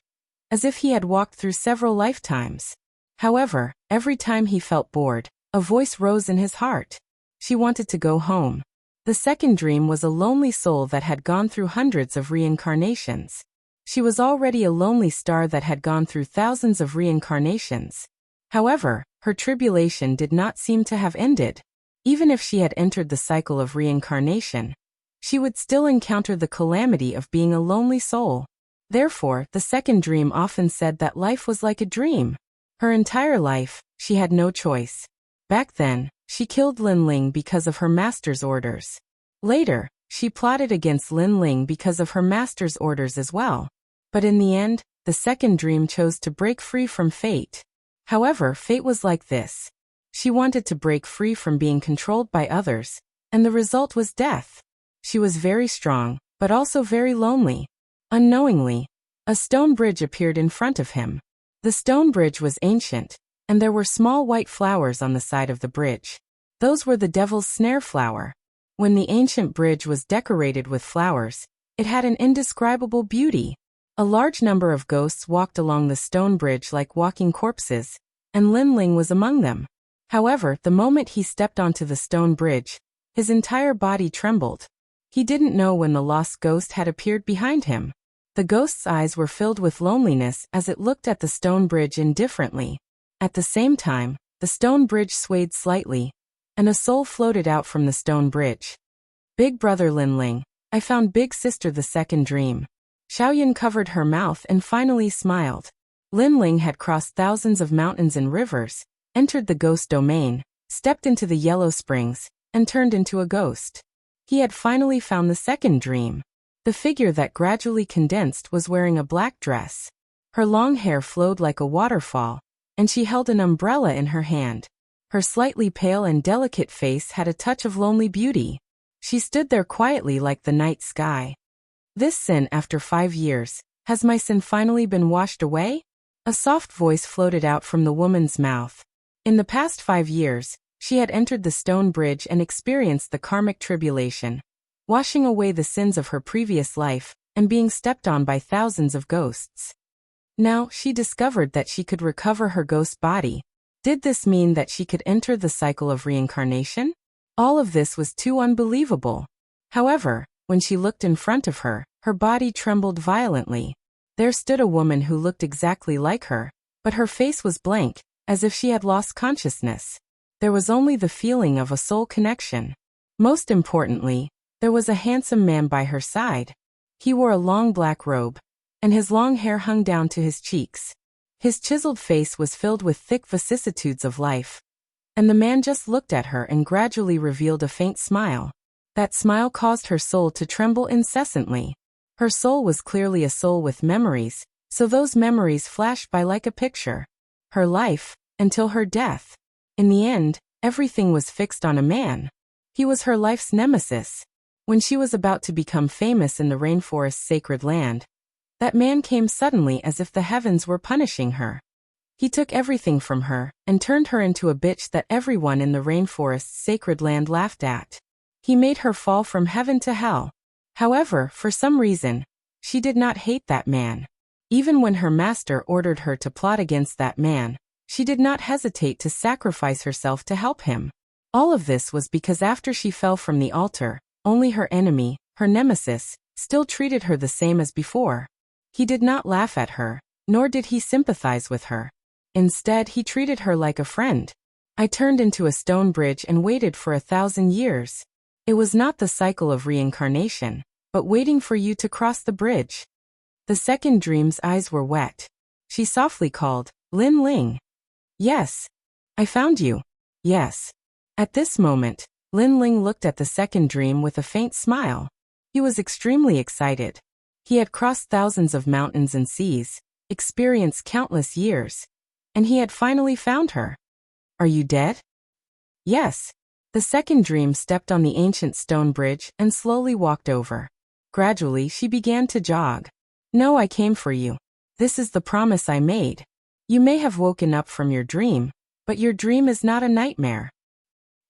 as if he had walked through several lifetimes. However, every time he felt bored, a voice rose in his heart. She wanted to go home. The second dream was a lonely soul that had gone through hundreds of reincarnations. She was already a lonely star that had gone through thousands of reincarnations. However, her tribulation did not seem to have ended. Even if she had entered the cycle of reincarnation, she would still encounter the calamity of being a lonely soul. Therefore, the second dream often said that life was like a dream. Her entire life, she had no choice. Back then, she killed Lin Ling because of her master's orders. Later, she plotted against Lin Ling because of her master's orders as well. But in the end, the second dream chose to break free from fate. However, fate was like this. She wanted to break free from being controlled by others, and the result was death. She was very strong, but also very lonely. Unknowingly, a stone bridge appeared in front of him. The stone bridge was ancient, and there were small white flowers on the side of the bridge. Those were the devil's snare flower. When the ancient bridge was decorated with flowers, it had an indescribable beauty. A large number of ghosts walked along the stone bridge like walking corpses, and Lin Ling was among them. However, the moment he stepped onto the stone bridge, his entire body trembled. He didn't know when the lost ghost had appeared behind him. The ghost's eyes were filled with loneliness as it looked at the stone bridge indifferently. At the same time, the stone bridge swayed slightly, and a soul floated out from the stone bridge. Big brother Lin Ling, I found big sister the second dream. Xiaoyan covered her mouth and finally smiled. Lin Ling had crossed thousands of mountains and rivers, entered the ghost domain, stepped into the Yellow Springs, and turned into a ghost. He had finally found the second dream. The figure that gradually condensed was wearing a black dress. Her long hair flowed like a waterfall, and she held an umbrella in her hand. Her slightly pale and delicate face had a touch of lonely beauty. She stood there quietly like the night sky. This sin after 5 years, has my sin finally been washed away? A soft voice floated out from the woman's mouth. In the past 5 years, she had entered the stone bridge and experienced the karmic tribulation, washing away the sins of her previous life, and being stepped on by thousands of ghosts. Now, she discovered that she could recover her ghost body. Did this mean that she could enter the cycle of reincarnation? All of this was too unbelievable. However, when she looked in front of her, her body trembled violently. There stood a woman who looked exactly like her, but her face was blank, as if she had lost consciousness. There was only the feeling of a soul connection. Most importantly, there was a handsome man by her side. He wore a long black robe, and his long hair hung down to his cheeks. His chiseled face was filled with thick vicissitudes of life, and the man just looked at her and gradually revealed a faint smile. That smile caused her soul to tremble incessantly. Her soul was clearly a soul with memories, so those memories flashed by like a picture. Her life, until her death. In the end, everything was fixed on a man. He was her life's nemesis. When she was about to become famous in the rainforest's sacred land, that man came suddenly as if the heavens were punishing her. He took everything from her and turned her into a bitch that everyone in the rainforest's sacred land laughed at. He made her fall from heaven to hell. However, for some reason, she did not hate that man. Even when her master ordered her to plot against that man, she did not hesitate to sacrifice herself to help him. All of this was because after she fell from the altar, only her enemy, her nemesis, still treated her the same as before. He did not laugh at her, nor did he sympathize with her. Instead, he treated her like a friend. I turned into a stone bridge and waited for 1,000 years. It was not the cycle of reincarnation, but waiting for you to cross the bridge. The second dream's eyes were wet. She softly called, "Lin Ling." "Yes. I found you." "Yes." At this moment, Lin Ling looked at the second dream with a faint smile. He was extremely excited. He had crossed thousands of mountains and seas, experienced countless years, and he had finally found her. "Are you dead?" "Yes." The second dream stepped on the ancient stone bridge and slowly walked over. Gradually, she began to jog. "No, I came for you. This is the promise I made. You may have woken up from your dream, but your dream is not a nightmare."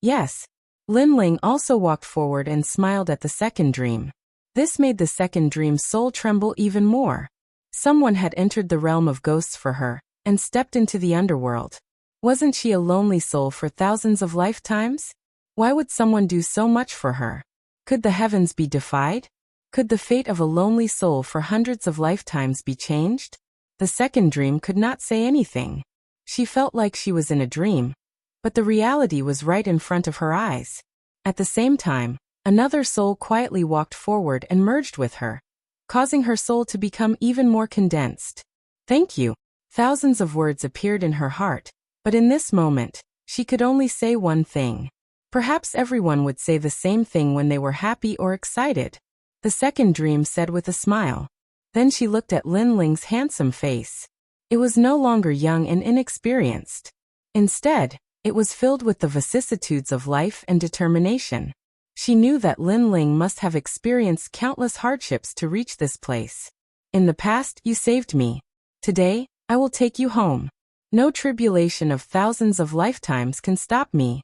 "Yes." Lin Ling also walked forward and smiled at the second dream. This made the second dream's soul tremble even more. Someone had entered the realm of ghosts for her and stepped into the underworld. Wasn't she a lonely soul for thousands of lifetimes? Why would someone do so much for her? Could the heavens be defied? Could the fate of a lonely soul for hundreds of lifetimes be changed? The second dream could not say anything. She felt like she was in a dream, but the reality was right in front of her eyes. At the same time, another soul quietly walked forward and merged with her, causing her soul to become even more condensed. "Thank you." Thousands of words appeared in her heart, but in this moment, she could only say one thing. Perhaps everyone would say the same thing when they were happy or excited. The second dream said with a smile. Then she looked at Lin Ling's handsome face. It was no longer young and inexperienced. Instead, it was filled with the vicissitudes of life and determination. She knew that Lin Ling must have experienced countless hardships to reach this place. "In the past, you saved me. Today, I will take you home. No tribulation of thousands of lifetimes can stop me."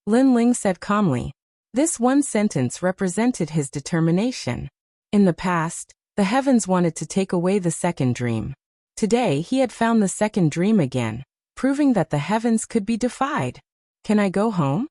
Lin Ling said calmly. This one sentence represented his determination. In the past, the heavens wanted to take away the second dream. Today he had found the second dream again, proving that the heavens could be defied. "Can I go home?"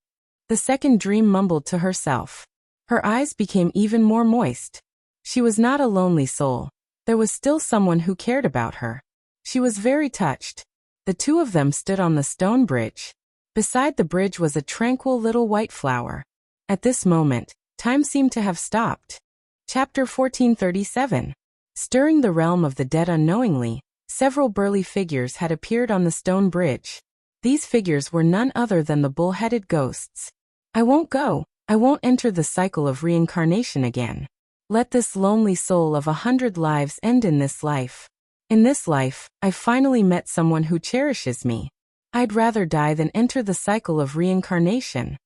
The second dream mumbled to herself. Her eyes became even more moist. She was not a lonely soul. There was still someone who cared about her. She was very touched. The two of them stood on the stone bridge. Beside the bridge was a tranquil little white flower. At this moment, time seemed to have stopped. Chapter 1437. Stirring the realm of the dead unknowingly, several burly figures had appeared on the stone bridge. These figures were none other than the bull-headed ghosts. "I won't go. I won't enter the cycle of reincarnation again. Let this lonely soul of 100 lives end in this life. In this life, I've finally met someone who cherishes me. I'd rather die than enter the cycle of reincarnation."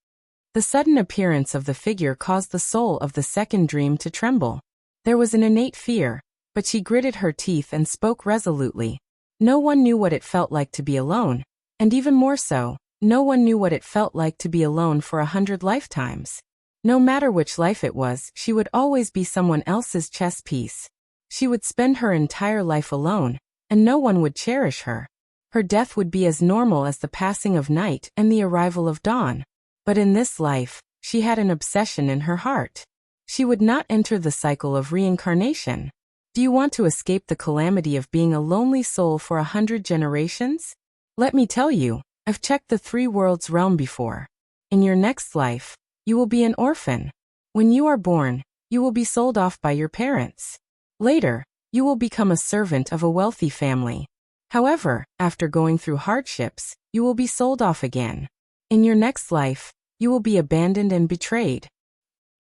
The sudden appearance of the figure caused the soul of the second dream to tremble. There was an innate fear, but she gritted her teeth and spoke resolutely. No one knew what it felt like to be alone, and even more so, no one knew what it felt like to be alone for 100 lifetimes. No matter which life it was, she would always be someone else's chess piece. She would spend her entire life alone, and no one would cherish her. Her death would be as normal as the passing of night and the arrival of dawn. But in this life, she had an obsession in her heart. She would not enter the cycle of reincarnation. Do you want to escape the calamity of being a lonely soul for 100 generations? Let me tell you, I've checked the 3 worlds realm before. In your next life, You will be an orphan. When you are born, you will be sold off by your parents. Later, you will become a servant of a wealthy family. However, after going through hardships, you will be sold off again. In your next life, you will be abandoned and betrayed.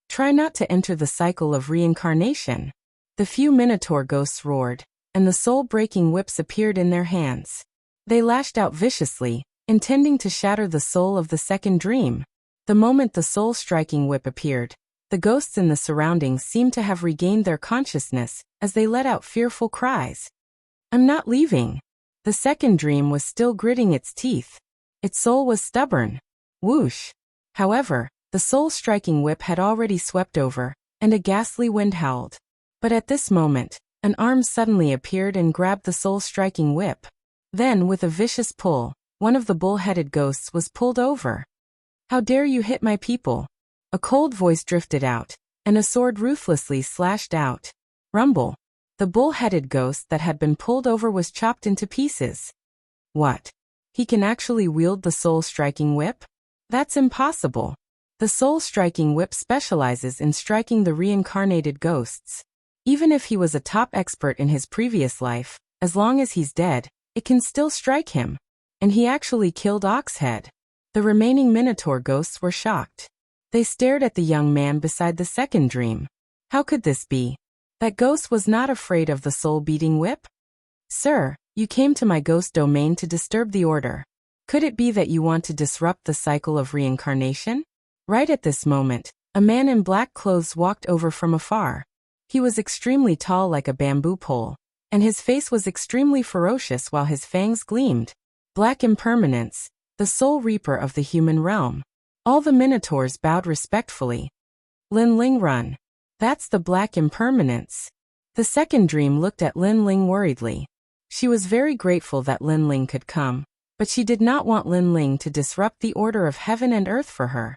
Try not to enter the cycle of reincarnation. The few Minotaur ghosts roared, and the soul-breaking whips appeared in their hands. They lashed out viciously, intending to shatter the soul of the second dream. The moment the soul-striking whip appeared, the ghosts in the surroundings seemed to have regained their consciousness as they let out fearful cries. I'm not leaving. The second dream was still gritting its teeth. Its soul was stubborn. Whoosh! However, the soul-striking whip had already swept over, and a ghastly wind howled. But at this moment, an arm suddenly appeared and grabbed the soul-striking whip. Then, with a vicious pull, one of the bull-headed ghosts was pulled over. How dare you hit my people? A cold voice drifted out, and a sword ruthlessly slashed out. Rumble. The bull-headed ghost that had been pulled over was chopped into pieces. What? He can actually wield the soul-striking whip? That's impossible. The soul-striking whip specializes in striking the reincarnated ghosts. Even if he was a top expert in his previous life, as long as he's dead, it can still strike him. And he actually killed Oxhead. The remaining Minotaur ghosts were shocked. They stared at the young man beside the second dream. How could this be? That ghost was not afraid of the soul-beating whip? Sir, you came to my ghost domain to disturb the order. Could it be that you want to disrupt the cycle of reincarnation? Right at this moment, a man in black clothes walked over from afar. He was extremely tall like a bamboo pole, and his face was extremely ferocious while his fangs gleamed. Black Impermanence, the soul reaper of the human realm. All the Minotaurs bowed respectfully. Lin Ling run. That's the Black Impermanence. The second dream looked at Lin Ling worriedly. She was very grateful that Lin Ling could come, but she did not want Lin Ling to disrupt the order of heaven and earth for her.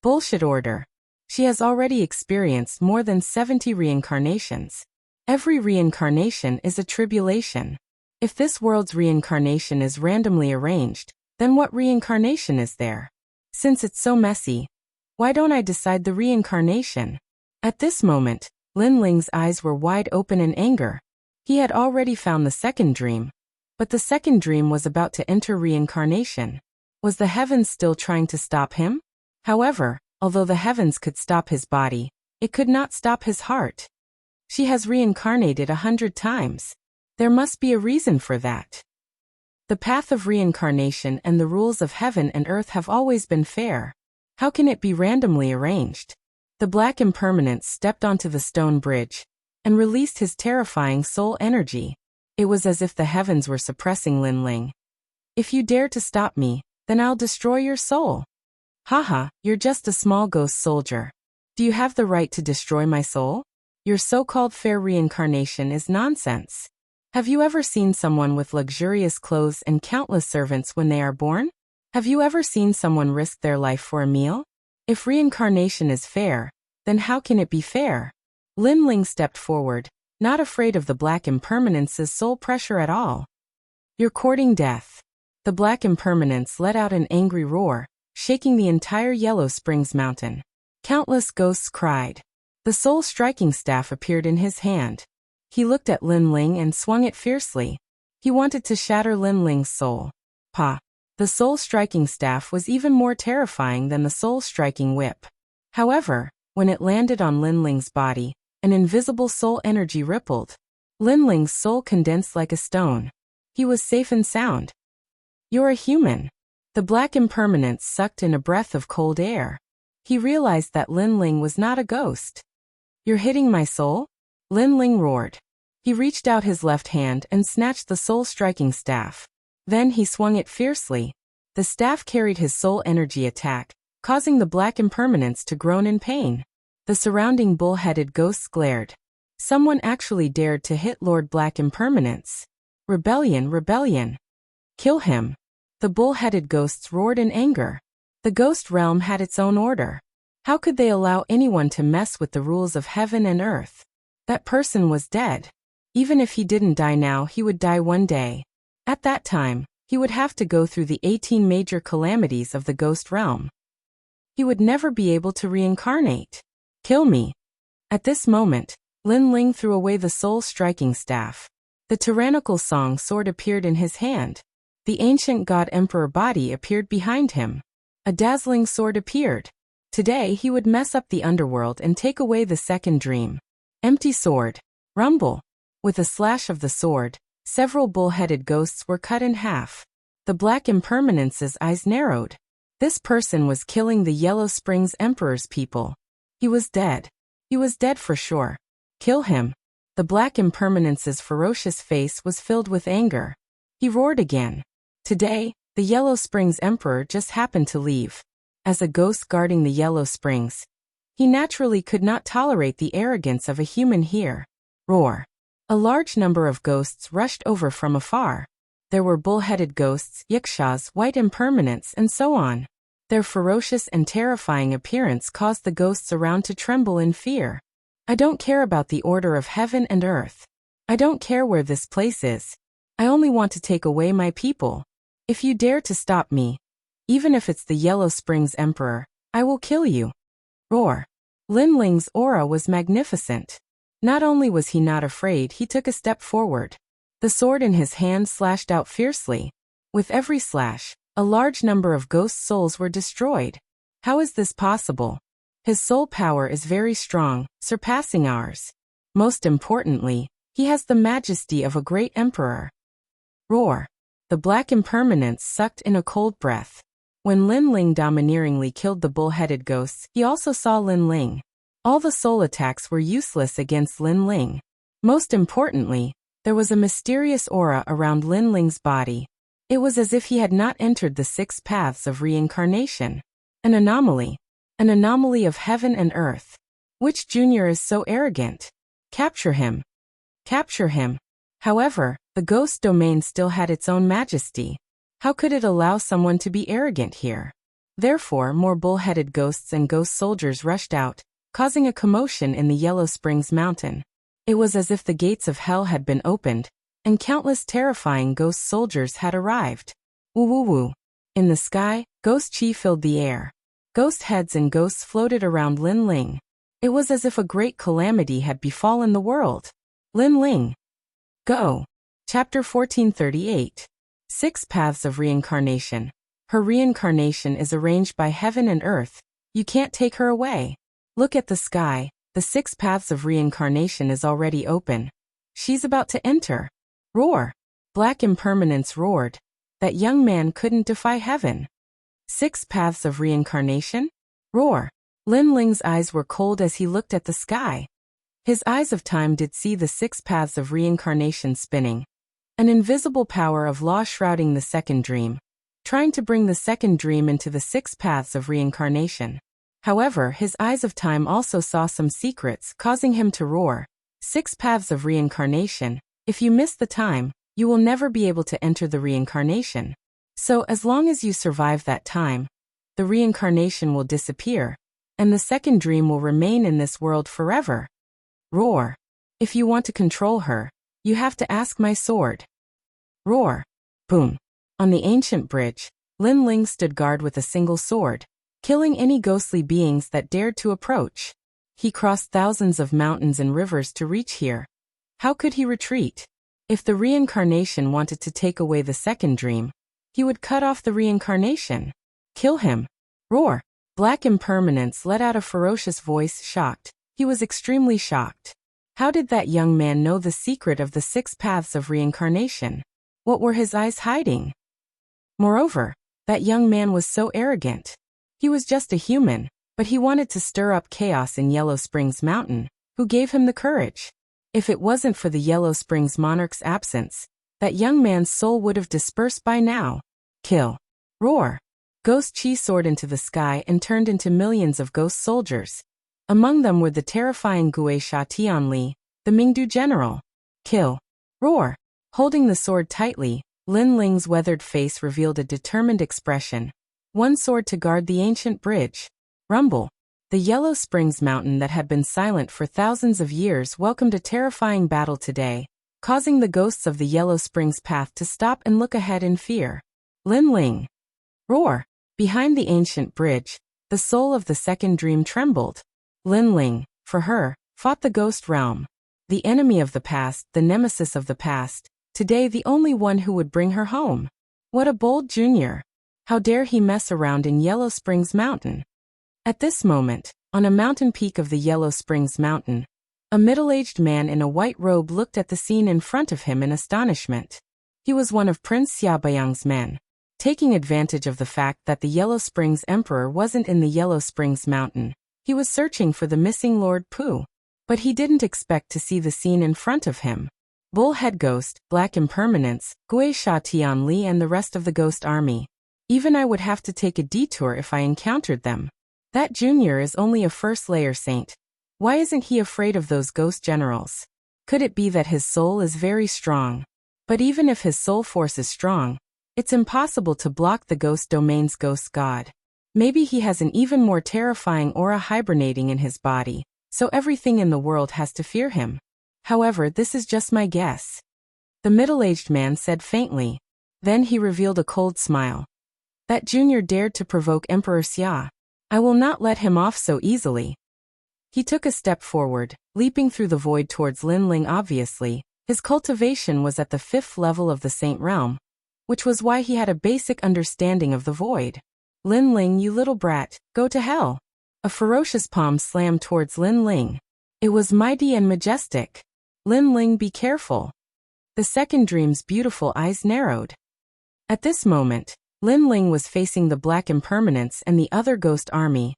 Bullshit order. She has already experienced more than 70 reincarnations. Every reincarnation is a tribulation. If this world's reincarnation is randomly arranged, then what reincarnation is there? Since it's so messy, why don't I decide the reincarnation? At this moment, Lin Ling's eyes were wide open in anger. He had already found the second dream, but the second dream was about to enter reincarnation. Was the heavens still trying to stop him? However, although the heavens could stop his body, it could not stop his heart. She has reincarnated 100 times. There must be a reason for that. The path of reincarnation and the rules of heaven and earth have always been fair. How can it be randomly arranged? The Black Impermanence stepped onto the stone bridge and released his terrifying soul energy. It was as if the heavens were suppressing Lin Ling. If you dare to stop me, then I'll destroy your soul. Haha, you're just a small ghost soldier. Do you have the right to destroy my soul? Your so-called fair reincarnation is nonsense. Have you ever seen someone with luxurious clothes and countless servants when they are born? Have you ever seen someone risk their life for a meal? If reincarnation is fair, then how can it be fair? Lin Ling stepped forward, not afraid of the Black Impermanence's soul pressure at all. You're courting death. The Black Impermanence let out an angry roar, shaking the entire Yellow Springs mountain. Countless ghosts cried. The soul-striking staff appeared in his hand. He looked at Lin Ling and swung it fiercely. He wanted to shatter Lin Ling's soul. Pa! The soul-striking staff was even more terrifying than the soul-striking whip. However, when it landed on Lin Ling's body, an invisible soul energy rippled. Lin Ling's soul condensed like a stone. He was safe and sound. You're a human. The Black Impermanence sucked in a breath of cold air. He realized that Lin Ling was not a ghost. You're hitting my soul? Lin Ling roared. He reached out his left hand and snatched the soul-striking staff. Then he swung it fiercely. The staff carried his soul energy attack, causing the Black Impermanence to groan in pain. The surrounding bull-headed ghosts glared. Someone actually dared to hit Lord Black Impermanence. Rebellion, rebellion. Kill him. The bull-headed ghosts roared in anger. The ghost realm had its own order. How could they allow anyone to mess with the rules of heaven and earth? That person was dead. Even if he didn't die now, he would die one day. At that time, he would have to go through the 18 major calamities of the ghost realm. He would never be able to reincarnate. Kill me. At this moment, Lin Ling threw away the soul-striking staff. The tyrannical song sword appeared in his hand. The ancient god emperor body appeared behind him. A dazzling sword appeared. Today he would mess up the underworld and take away the second dream. Empty sword. Rumble. With a slash of the sword, several bull-headed ghosts were cut in half. The Black Impermanence's eyes narrowed. This person was killing the Yellow Springs Emperor's people. He was dead. He was dead for sure. Kill him. The Black Impermanence's ferocious face was filled with anger. He roared again. Today, the Yellow Springs Emperor just happened to leave. As a ghost guarding the Yellow Springs, he naturally could not tolerate the arrogance of a human here. Roar. A large number of ghosts rushed over from afar. There were bull-headed ghosts, yakshas, white impermanents, and so on. Their ferocious and terrifying appearance caused the ghosts around to tremble in fear. I don't care about the order of heaven and earth. I don't care where this place is. I only want to take away my people. If you dare to stop me, even if it's the Yellow Springs Emperor, I will kill you. Roar. Lin Ling's aura was magnificent. Not only was he not afraid, he took a step forward. The sword in his hand slashed out fiercely. With every slash, a large number of ghost souls were destroyed. How is this possible? His soul power is very strong, surpassing ours. Most importantly, he has the majesty of a great emperor. Roar. The Black Impermanence sucked in a cold breath. When Lin Ling domineeringly killed the bull-headed ghosts, he also saw Lin Ling. All the soul attacks were useless against Lin Ling. Most importantly, there was a mysterious aura around Lin Ling's body. It was as if he had not entered the 6 paths of reincarnation. An anomaly. An anomaly of heaven and earth. Which junior is so arrogant? Capture him. Capture him. However, the ghost domain still had its own majesty. How could it allow someone to be arrogant here? Therefore, more bull-headed ghosts and ghost soldiers rushed out, causing a commotion in the Yellow Springs Mountain. It was as if the gates of hell had been opened, and countless terrifying ghost soldiers had arrived. Woo woo woo. In the sky, ghost chi filled the air. Ghost heads and ghosts floated around Lin Ling. It was as if a great calamity had befallen the world. Lin Ling. Go. Chapter 1438. 6 Paths of Reincarnation. Her reincarnation is arranged by heaven and earth. You can't take her away. Look at the sky. The 6 paths of reincarnation is already open. She's about to enter. Roar. Black Impermanence roared. That young man couldn't defy heaven. 6 paths of reincarnation? Roar. Lin Ling's eyes were cold as he looked at the sky. His eyes of time did see the 6 paths of reincarnation spinning. An invisible power of law shrouding the second dream, trying to bring the second dream into the 6 paths of reincarnation. However, his eyes of time also saw some secrets, causing him to roar. 6 paths of reincarnation. If you miss the time, you will never be able to enter the reincarnation. So as long as you survive that time, the reincarnation will disappear, and the second dream will remain in this world forever. Roar. If you want to control her, you have to ask my sword. Roar. Boom. On the ancient bridge, Lin Ling stood guard with a single sword, killing any ghostly beings that dared to approach. He crossed thousands of mountains and rivers to reach here. How could he retreat? If the reincarnation wanted to take away the second dream, he would cut off the reincarnation. Kill him. Roar. Black Impermanence let out a ferocious voice, shocked. He was extremely shocked. How did that young man know the secret of the 6 paths of reincarnation? What were his eyes hiding? Moreover, that young man was so arrogant. He was just a human, but he wanted to stir up chaos in Yellow Springs Mountain. Who gave him the courage? If it wasn't for the Yellow Springs monarch's absence, that young man's soul would have dispersed by now. Kill. Roar. Ghost Chi soared into the sky and turned into millions of ghost soldiers. Among them were the terrifying Gue Sha Tianli, the Mingdu general. Kill. Roar. Holding the sword tightly, Lin Ling's weathered face revealed a determined expression. One sword to guard the ancient bridge. Rumble. The Yellow Springs Mountain that had been silent for thousands of years welcomed a terrifying battle today, causing the ghosts of the Yellow Springs path to stop and look ahead in fear. Lin Ling. Roar. Behind the ancient bridge, The soul of the second dream trembled. Lin Ling, for her, fought the ghost realm. The enemy of the past, the nemesis of the past, today the only one who would bring her home. What a bold junior! How dare he mess around in Yellow Springs Mountain? At this moment, on a mountain peak of the Yellow Springs Mountain, a middle-aged man in a white robe looked at the scene in front of him in astonishment. He was one of Prince Xiaobayang's men. Taking advantage of the fact that the Yellow Springs Emperor wasn't in the Yellow Springs Mountain, he was searching for the missing Lord Pu. But he didn't expect to see the scene in front of him. Bullhead Ghost, Black Impermanence, Gui Sha Tianli and the rest of the Ghost Army. Even I would have to take a detour if I encountered them. That junior is only a first-layer saint. Why isn't he afraid of those ghost generals? Could it be that his soul is very strong? But even if his soul force is strong, it's impossible to block the ghost domain's ghost god. Maybe he has an even more terrifying aura hibernating in his body, so everything in the world has to fear him. However, this is just my guess. The middle-aged man said faintly. Then he revealed a cold smile. That junior dared to provoke Emperor Xia. I will not let him off so easily. He took a step forward, leaping through the void towards Lin Ling. Obviously, his cultivation was at the 5th level of the Saint Realm, which was why he had a basic understanding of the void. Lin Ling, you little brat, go to hell. A ferocious palm slammed towards Lin Ling. It was mighty and majestic. Lin Ling, be careful. The second dream's beautiful eyes narrowed. At this moment, Lin Ling was facing the Black Impermanence and the other ghost army,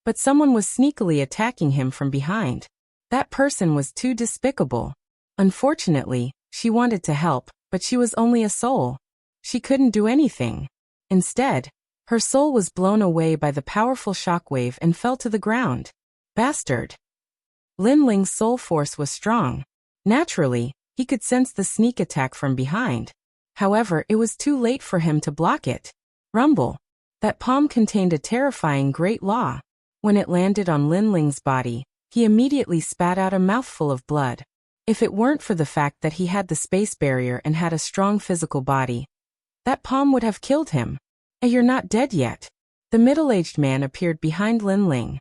but someone was sneakily attacking him from behind. That person was too despicable. Unfortunately, she wanted to help, but she was only a soul. She couldn't do anything. Instead, her soul was blown away by the powerful shockwave and fell to the ground. Bastard! Lin Ling's soul force was strong. Naturally, he could sense the sneak attack from behind. However, it was too late for him to block it. Rumble! That palm contained a terrifying great law. When it landed on Lin Ling's body, he immediately spat out a mouthful of blood. If it weren't for the fact that he had the space barrier and had a strong physical body, that palm would have killed him. You're not dead yet. The middle-aged man appeared behind Lin Ling.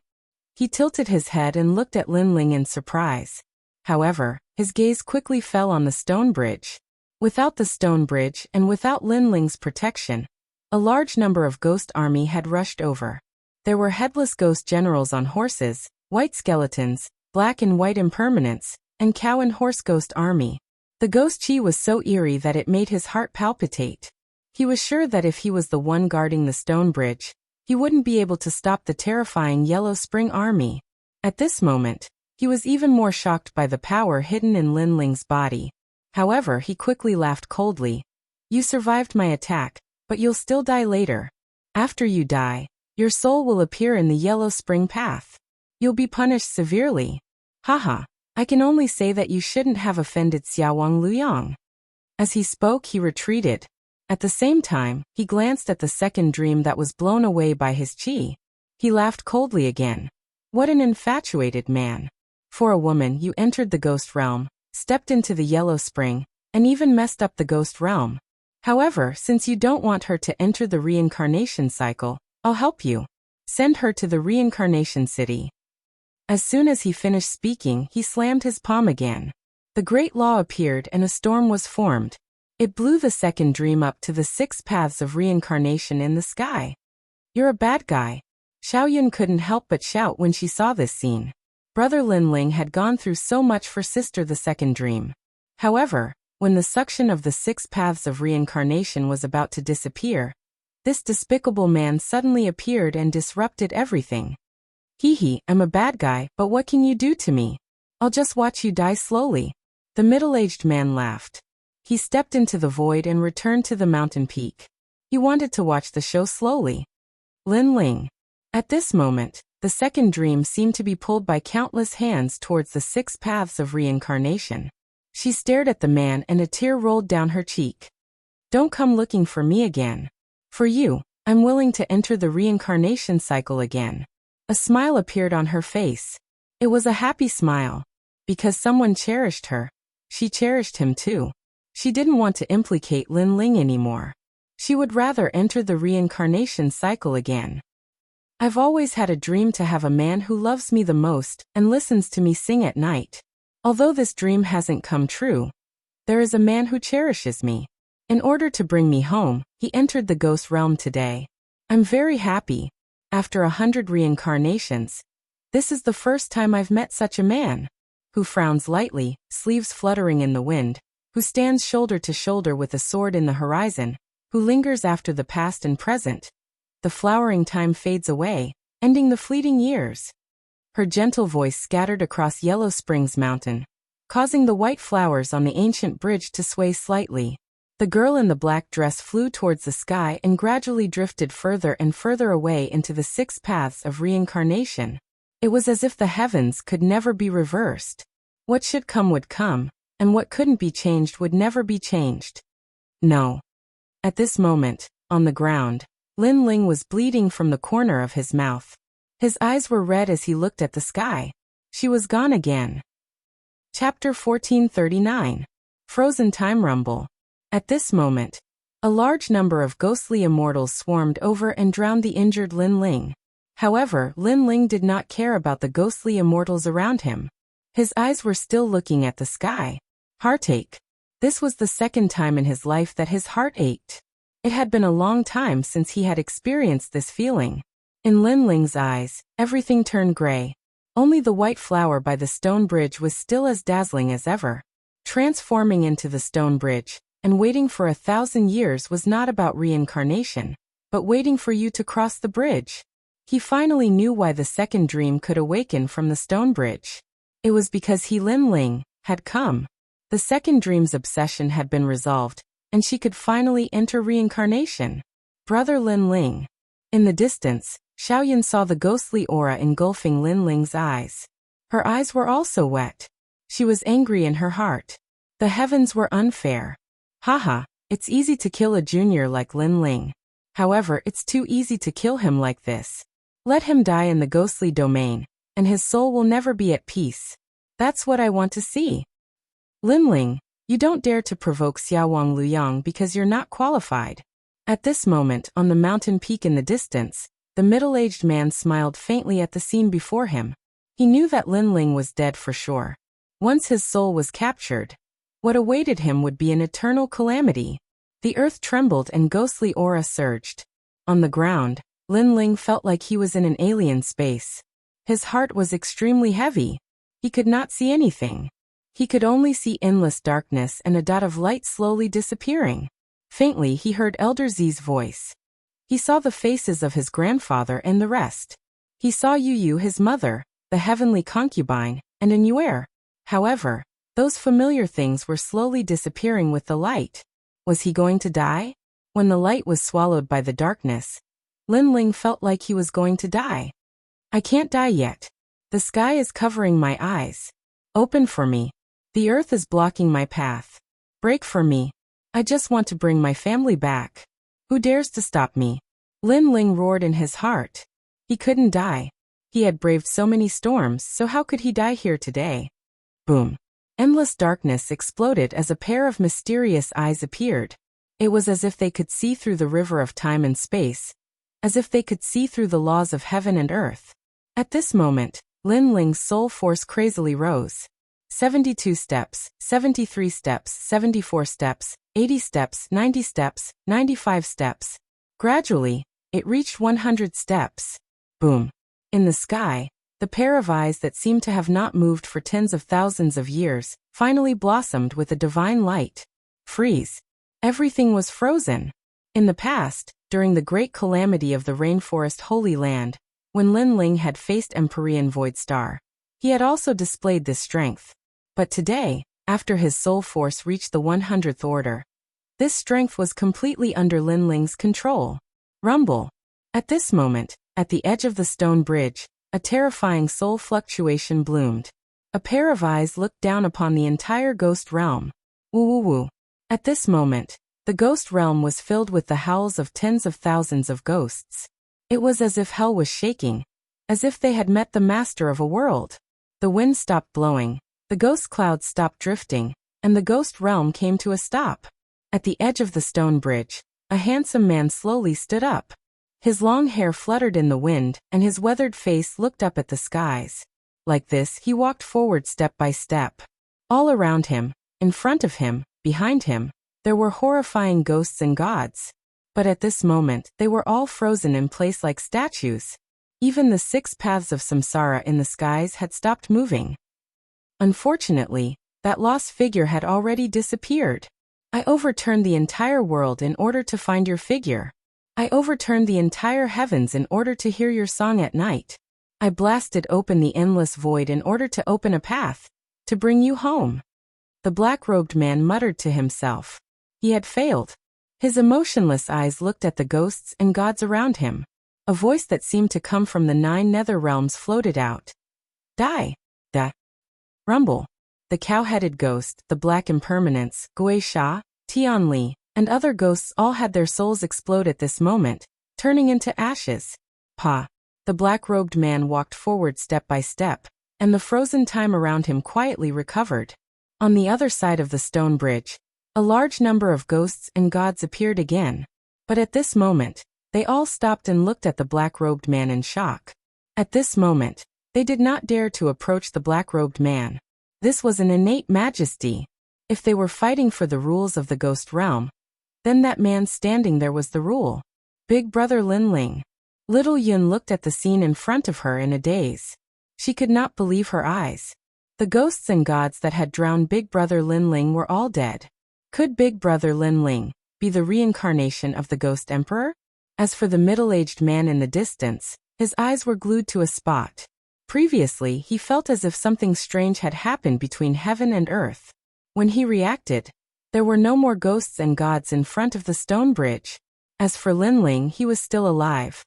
He tilted his head and looked at Lin Ling in surprise. However, his gaze quickly fell on the stone bridge. Without the stone bridge and without Lin Ling's protection, a large number of ghost army had rushed over. There were headless ghost generals on horses, white skeletons, black and white impermanents, and cow and horse ghost army. The ghost chi was so eerie that it made his heart palpitate. He was sure that if he was the one guarding the stone bridge, he wouldn't be able to stop the terrifying Yellow Spring army. At this moment, he was even more shocked by the power hidden in Lin Ling's body. However, he quickly laughed coldly. You survived my attack, but you'll still die later. After you die, your soul will appear in the Yellow Spring path. You'll be punished severely. Haha, I can only say that you shouldn't have offended Xiaowang Luyang. As he spoke, he retreated. At the same time, he glanced at the second dream that was blown away by his chi. He laughed coldly again. What an infatuated man. For a woman, you entered the ghost realm, stepped into the Yellow Spring, and even messed up the ghost realm. However, since you don't want her to enter the reincarnation cycle, I'll help you. Send her to the reincarnation city. As soon as he finished speaking, he slammed his palm again. The Great Law appeared and a storm was formed. It blew the second dream up to the 6 paths of reincarnation in the sky. You're a bad guy. Xiaoyun couldn't help but shout when she saw this scene. Brother Lin Ling had gone through so much for sister the second dream. However, when the suction of the 6 paths of reincarnation was about to disappear, this despicable man suddenly appeared and disrupted everything. Hee, I'm a bad guy, but what can you do to me? I'll just watch you die slowly. The middle-aged man laughed. He stepped into the void and returned to the mountain peak. He wanted to watch the show slowly. Lin Ling. At this moment, the second dream seemed to be pulled by countless hands towards the 6 paths of reincarnation. She stared at the man and a tear rolled down her cheek. Don't come looking for me again. For you, I'm willing to enter the reincarnation cycle again. A smile appeared on her face. It was a happy smile. Because someone cherished her, she cherished him too. She didn't want to implicate Lin Ling anymore. She would rather enter the reincarnation cycle again. I've always had a dream to have a man who loves me the most and listens to me sing at night. Although this dream hasn't come true, there is a man who cherishes me. In order to bring me home, he entered the ghost realm today. I'm very happy. After 100 reincarnations, this is the first time I've met such a man. Who frowns lightly, sleeves fluttering in the wind, who stands shoulder to shoulder with a sword in the horizon, who lingers after the past and present. The flowering time fades away, ending the fleeting years. Her gentle voice scattered across Yellow Springs Mountain, causing the white flowers on the ancient bridge to sway slightly. The girl in the black dress flew towards the sky and gradually drifted further and further away into the 6 paths of reincarnation. It was as if the heavens could never be reversed. What should come would come, and what couldn't be changed would never be changed. No. At this moment, on the ground, Lin Ling was bleeding from the corner of his mouth. His eyes were red as he looked at the sky. She was gone again. Chapter 1439. Frozen Time Rumble. At this moment, a large number of ghostly immortals swarmed over and drowned the injured Lin Ling. However, Lin Ling did not care about the ghostly immortals around him. His eyes were still looking at the sky. Heartache. This was the second time in his life that his heart ached. It had been a long time since he had experienced this feeling. In Lin Ling's eyes, everything turned gray. Only the white flower by the stone bridge was still as dazzling as ever. Transforming into the stone bridge, and waiting for 1,000 years was not about reincarnation, but waiting for you to cross the bridge. He finally knew why the second dream could awaken from the stone bridge. It was because he, Lin Ling, had come. The second dream's obsession had been resolved, and she could finally enter reincarnation. Brother Lin Ling. In the distance, Xiaoyan saw the ghostly aura engulfing Lin Ling's eyes. Her eyes were also wet. She was angry in her heart. The heavens were unfair. Haha, it's easy to kill a junior like Lin Ling. However, it's too easy to kill him like this. Let him die in the ghostly domain, and his soul will never be at peace. That's what I want to see. Lin Ling, you don't dare to provoke Xiaowang Luyang because you're not qualified. At this moment, on the mountain peak in the distance, the middle-aged man smiled faintly at the scene before him. He knew that Lin Ling was dead for sure. Once his soul was captured, what awaited him would be an eternal calamity. The earth trembled and ghostly aura surged. On the ground, Lin Ling felt like he was in an alien space. His heart was extremely heavy. He could not see anything. He could only see endless darkness and a dot of light slowly disappearing. Faintly he heard Elder Z's voice. He saw the faces of his grandfather and the rest. He saw Yu Yu, his mother, the heavenly concubine, and a Nuer. However, those familiar things were slowly disappearing with the light. Was he going to die? When the light was swallowed by the darkness, Lin Ling felt like he was going to die. I can't die yet. The sky is covering my eyes. Open for me. The earth is blocking my path. Break for me. I just want to bring my family back. Who dares to stop me? Lin Ling roared in his heart. He couldn't die. He had braved so many storms, so how could he die here today? Boom. Endless darkness exploded as a pair of mysterious eyes appeared. It was as if they could see through the river of time and space, as if they could see through the laws of heaven and earth. At this moment, Lin Ling's soul force crazily rose. 72 steps, 73 steps, 74 steps, 80 steps, 90 steps, 95 steps. Gradually, it reached 100 steps. Boom. In the sky, the pair of eyes that seemed to have not moved for tens of thousands of years finally blossomed with a divine light. Freeze. Everything was frozen. In the past, during the great calamity of the rainforest Holy Land, when Lin Ling had faced Empyrean Void Star, he had also displayed this strength. But today, after his soul force reached the 100th order, this strength was completely under Lin Ling's control. Rumble. At this moment, at the edge of the stone bridge, a terrifying soul fluctuation bloomed. A pair of eyes looked down upon the entire ghost realm. Woo woo woo. At this moment, the ghost realm was filled with the howls of tens of thousands of ghosts. It was as if hell was shaking, as if they had met the master of a world. The wind stopped blowing, the ghost clouds stopped drifting, and the ghost realm came to a stop. At the edge of the stone bridge, a handsome man slowly stood up. His long hair fluttered in the wind, and his weathered face looked up at the skies. Like this, he walked forward step by step. All around him, in front of him, behind him, there were horrifying ghosts and gods. But at this moment, they were all frozen in place like statues. Even the 6 paths of samsara in the skies had stopped moving. Unfortunately, that lost figure had already disappeared. I overturned the entire world in order to find your figure. I overturned the entire heavens in order to hear your song at night. I blasted open the endless void in order to open a path, to bring you home. The black-robed man muttered to himself. He had failed. His emotionless eyes looked at the ghosts and gods around him. A voice that seemed to come from the 9 nether realms floated out. Die. Da. Rumble. The cow-headed ghost, the black impermanence, Gui Sha, Tian Li, and other ghosts all had their souls explode at this moment, turning into ashes. Pa. The black-robed man walked forward step by step, and the frozen time around him quietly recovered. On the other side of the stone bridge, a large number of ghosts and gods appeared again. But at this moment, they all stopped and looked at the black-robed man in shock. At this moment, they did not dare to approach the black-robed man. This was an innate majesty. If they were fighting for the rules of the ghost realm, then that man standing there was the rule. Big Brother Lin Ling. Little Yun looked at the scene in front of her in a daze. She could not believe her eyes. The ghosts and gods that had drowned Big Brother Lin Ling were all dead. Could Big Brother Lin Ling be the reincarnation of the Ghost Emperor? As for the middle-aged man in the distance, his eyes were glued to a spot. Previously, he felt as if something strange had happened between heaven and earth. When he reacted, there were no more ghosts and gods in front of the stone bridge. As for Lin Ling, he was still alive.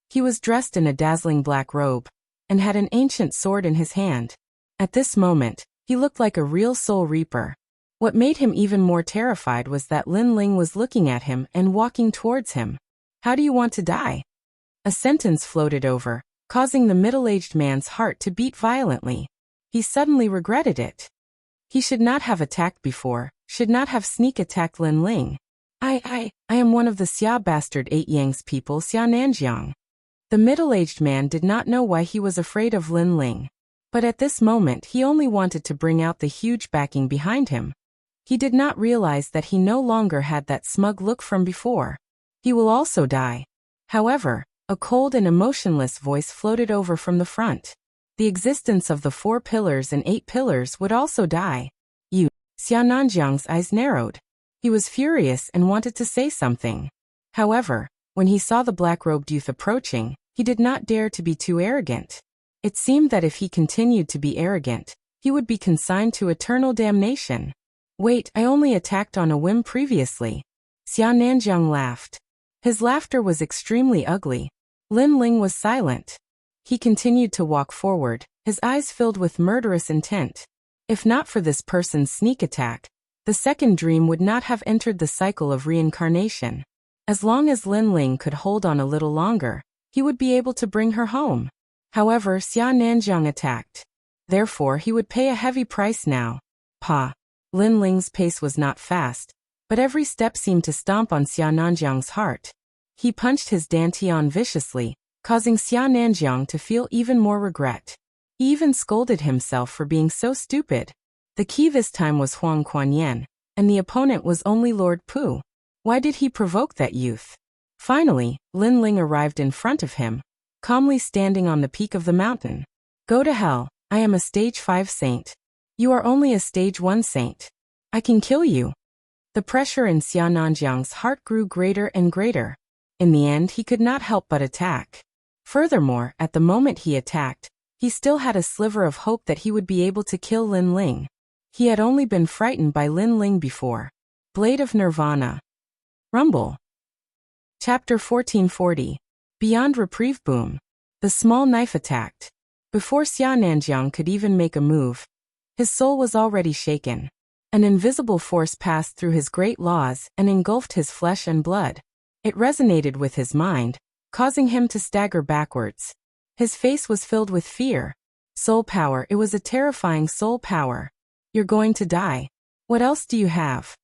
He was dressed in a dazzling black robe, and had an ancient sword in his hand. At this moment, he looked like a real soul reaper. What made him even more terrified was that Lin Ling was looking at him and walking towards him. How do you want to die? A sentence floated over, causing the middle-aged man's heart to beat violently. He suddenly regretted it. He should not have attacked before, should not have sneak-attacked Lin Ling. I am one of the Xia bastard 8 Yang's people, Xia Nanjiang. The middle-aged man did not know why he was afraid of Lin Ling. But at this moment he only wanted to bring out the huge backing behind him. He did not realize that he no longer had that smug look from before. He will also die. However, a cold and emotionless voice floated over from the front. The existence of the 4 pillars and 8 pillars would also die. Xia Nanjiang's eyes narrowed. He was furious and wanted to say something. However, when he saw the black-robed youth approaching, he did not dare to be too arrogant. It seemed that if he continued to be arrogant, he would be consigned to eternal damnation. Wait, I only attacked on a whim previously. Xia Nanjiang laughed. His laughter was extremely ugly. Lin Ling was silent. He continued to walk forward, his eyes filled with murderous intent. If not for this person's sneak attack, the second dream would not have entered the cycle of reincarnation. As long as Lin Ling could hold on a little longer, he would be able to bring her home. However, Xia Nanjiang attacked. Therefore, he would pay a heavy price now. Pa. Lin Ling's pace was not fast, but every step seemed to stomp on Xia Nanjiang's heart. He punched his dantian viciously, causing Xia Nanjiang to feel even more regret. He even scolded himself for being so stupid. The key this time was Huang Kuan-yen, and the opponent was only Lord Pu. Why did he provoke that youth? Finally, Lin Ling arrived in front of him, calmly standing on the peak of the mountain. Go to hell, I am a stage 5 saint. You are only a stage 1 saint. I can kill you. The pressure in Xia Nanjiang's heart grew greater and greater. In the end, he could not help but attack. Furthermore, at the moment he attacked, he still had a sliver of hope that he would be able to kill Lin Ling. He had only been frightened by Lin Ling before. Blade of Nirvana. Rumble. Chapter 1440. Beyond Reprieve Boom. The small knife attacked. Before Xia Nanjiang could even make a move, his soul was already shaken. An invisible force passed through his great laws and engulfed his flesh and blood. It resonated with his mind, causing him to stagger backwards. His face was filled with fear. Soul power, it was a terrifying soul power. You're going to die. What else do you have?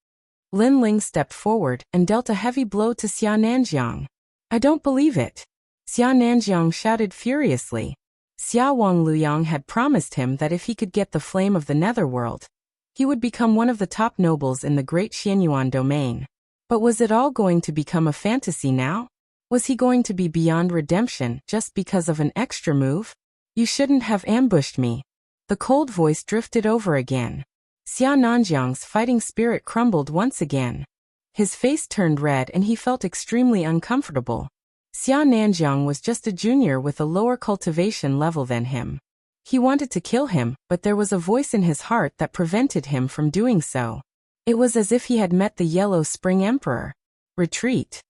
Lin Ling stepped forward and dealt a heavy blow to Xia Nanjiang. I don't believe it. Xia Nanjiang shouted furiously. Xia Wang Luyang had promised him that if he could get the flame of the netherworld, he would become one of the top nobles in the great Xianyuan domain. But was it all going to become a fantasy now? Was he going to be beyond redemption just because of an extra move? You shouldn't have ambushed me. The cold voice drifted over again. Xia Nanjiang's fighting spirit crumbled once again. His face turned red and he felt extremely uncomfortable. Xia Nanjiang was just a junior with a lower cultivation level than him. He wanted to kill him, but there was a voice in his heart that prevented him from doing so. It was as if he had met the Yellow Spring Emperor. Retreat.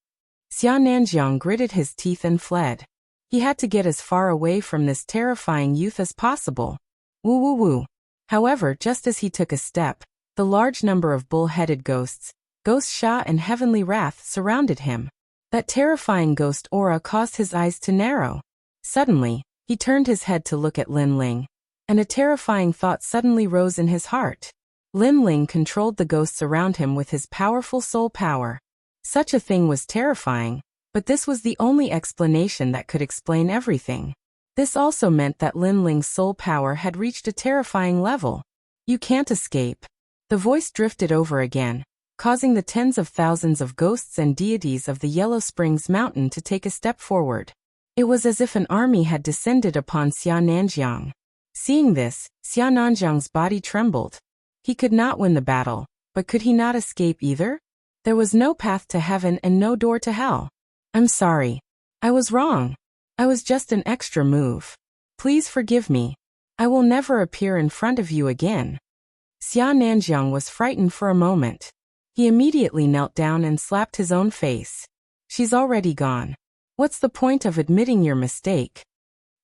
Xia Nanjiang gritted his teeth and fled. He had to get as far away from this terrifying youth as possible. Woo woo woo. However, just as he took a step, the large number of bull-headed ghosts, Ghost Sha and Heavenly Wrath surrounded him. That terrifying ghost aura caused his eyes to narrow. Suddenly, he turned his head to look at Lin Ling, and a terrifying thought suddenly rose in his heart. Lin Ling controlled the ghosts around him with his powerful soul power. Such a thing was terrifying, but this was the only explanation that could explain everything. This also meant that Lin Ling's soul power had reached a terrifying level. You can't escape. The voice drifted over again, causing the tens of thousands of ghosts and deities of the Yellow Springs Mountain to take a step forward. It was as if an army had descended upon Xia Nanjiang. Seeing this, Xia Nanjiang's body trembled. He could not win the battle, but could he not escape either? There was no path to heaven and no door to hell. I'm sorry. I was wrong. I was just an extra move. Please forgive me. I will never appear in front of you again. Xia Nanjiang was frightened for a moment. He immediately knelt down and slapped his own face. She's already gone. What's the point of admitting your mistake?